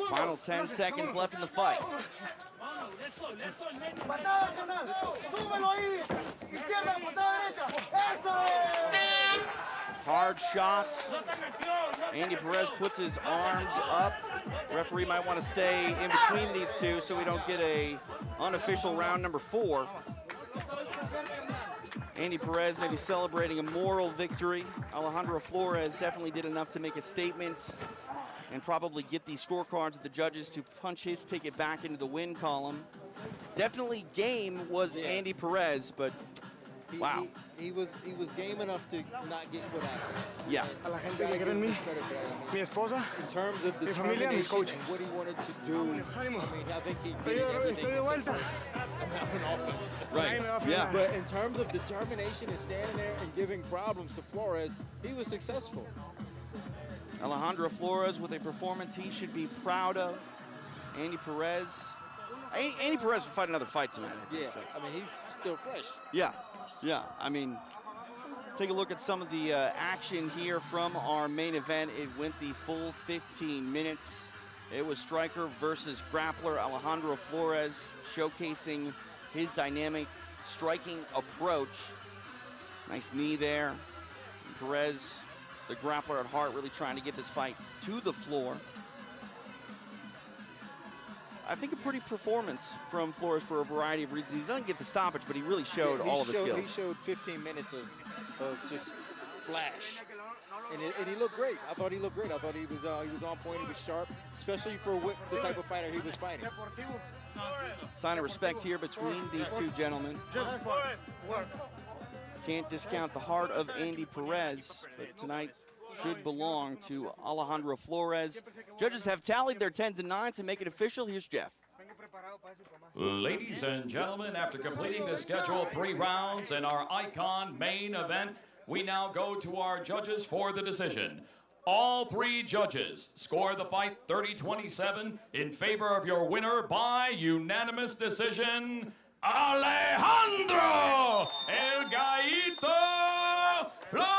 Final 10 seconds left in the fight. Hard shots. Andy Perez puts his arms up. Referee might want to stay in between these two so we don't get a unofficial round number 4. Andy Perez maybe celebrating a moral victory. Alejandro Flores definitely did enough to make a statement and probably get these scorecards of the judges to punch his ticket back into the win column. Definitely game was Andy Perez, but wow. He was game enough to not get put out there. Yeah. Mi esposa. In terms of the determination and what he wanted to do, I mean, I think he did everything. Right. Yeah. But in terms of determination and standing there and giving problems to Flores, he was successful. Alejandro Flores with a performance he should be proud of. Andy Perez. Andy Perez will fight another fight tonight, I think. Yeah, So. I mean, he's still fresh. Yeah, yeah. I mean, take a look at some of the action here from our main event. It went the full 15 minutes. It was striker versus grappler. Alejandro Flores showcasing his dynamic striking approach. Nice knee there. And Perez, the grappler at heart, really trying to get this fight to the floor. I think a pretty performance from Flores for a variety of reasons. He doesn't get the stoppage, but he really showed all of his skills. He showed 15 minutes of just flash, and he looked great. I thought he looked great. I thought he was on point. He was sharp, especially for the type of fighter he was fighting. Sign of respect here between these two gentlemen. Can't discount the heart of Andy Perez, but tonight should belong to Alejandro Flores. Judges have tallied their 10s and 9s and make it official. Here's Jeff. Ladies and gentlemen, after completing the scheduled 3 rounds in our Icon main event, we now go to our judges for the decision. All 3 judges score the fight 30-27 in favor of your winner by unanimous decision, Alejandro El Gallito Flores.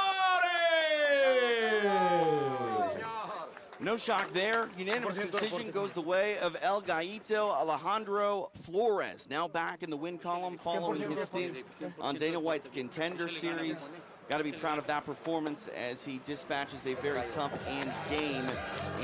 No shock there. Unanimous decision goes the way of El Gallito Alejandro Flores. Now back in the win column following his stint on Dana White's Contender Series. Got to be proud of that performance as he dispatches a very tough and game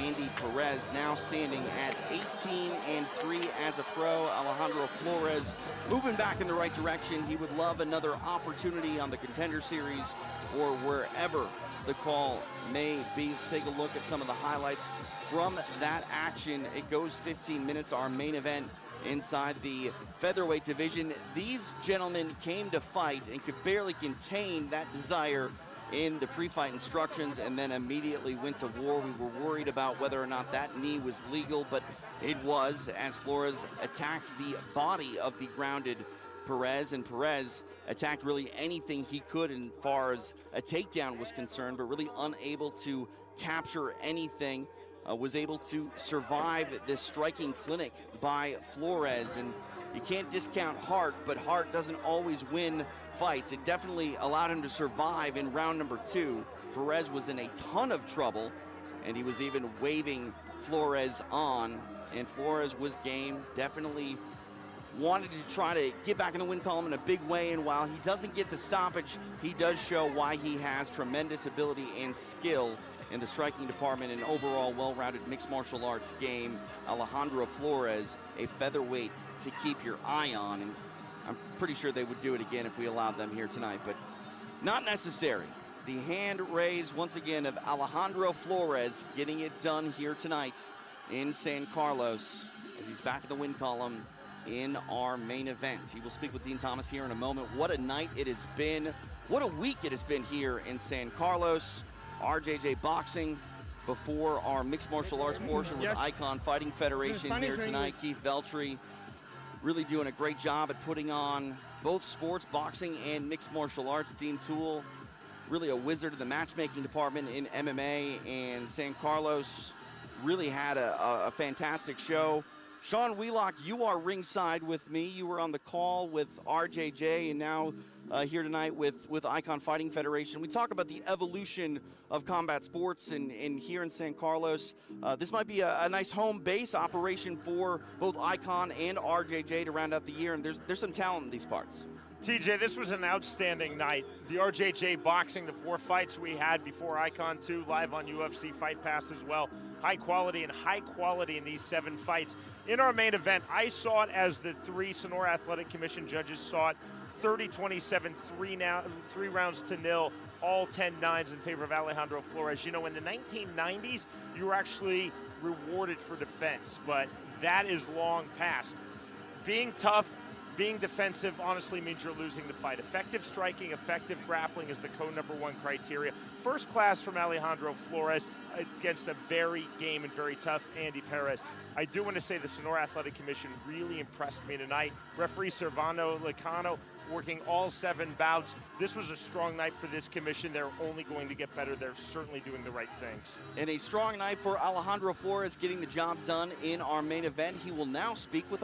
Andy Perez. Now standing at 18-3 as a pro. Alejandro Flores moving back in the right direction. He would love another opportunity on the Contender Series or wherever the call may be. Let's take a look at some of the highlights from that action. It goes 15 minutes, our main event inside the featherweight division. These gentlemen came to fight and could barely contain that desire in the pre-fight instructions and then immediately went to war. We were worried about whether or not that knee was legal, but it was, as Flores attacked the body of the grounded Perez, and Perez attacked really anything he could as far as a takedown was concerned, but really unable to capture anything. Was able to survive this striking clinic by Flores, and you can't discount heart, but heart doesn't always win fights. It definitely allowed him to survive in round number 2. Perez was in a ton of trouble, and he was even waving Flores on, and Flores was game, definitely wanted to try to get back in the win column in a big way, and while he doesn't get the stoppage, he does show why he has tremendous ability and skill in the striking department and overall well-rounded mixed martial arts game. Alejandro Flores, a featherweight to keep your eye on, and I'm pretty sure they would do it again if we allowed them here tonight, but not necessary. The hand raised once again of Alejandro Flores getting it done here tonight in San Carlos as he's back in the win column in our main event. He will speak with Dean Thomas here in a moment. What a night it has been What a week it has been here in San Carlos. RJJ Boxing before our mixed martial arts portion with Icon Fighting Federation here tonight. Keith Veltri really doing a great job at putting on both sports, boxing and mixed martial arts. Dean Toole, really a wizard of the matchmaking department in MMA, and San Carlos really had a fantastic show. Sean Wheelock, you are ringside with me. You were on the call with RJJ and now here tonight with Icon Fighting Federation. We talk about the evolution of combat sports and here in San Carlos. This might be a nice home base operation for both Icon and RJJ to round out the year, and there's some talent in these parts. TJ, this was an outstanding night. The RJJ boxing, the 4 fights we had before Icon 2, live on UFC Fight Pass as well. High quality in these 7 fights. In our main event, I saw it as the 3 Sonora Athletic Commission judges saw it. 30-27, 3 rounds to nil, all 10 nines in favor of Alejandro Flores. You know, in the 1990s, you were actually rewarded for defense, but that is long past. Being tough, being defensive honestly means you're losing the fight. Effective striking, effective grappling is the #1 criteria. First class from Alejandro Flores against a very game and very tough Andy Perez. I do want to say the Sonora Athletic Commission really impressed me tonight. Referee Servando Licano working all 7 bouts. This was a strong night for this commission. They're only going to get better. They're certainly doing the right things. And a strong night for Alejandro Flores getting the job done in our main event. He will now speak with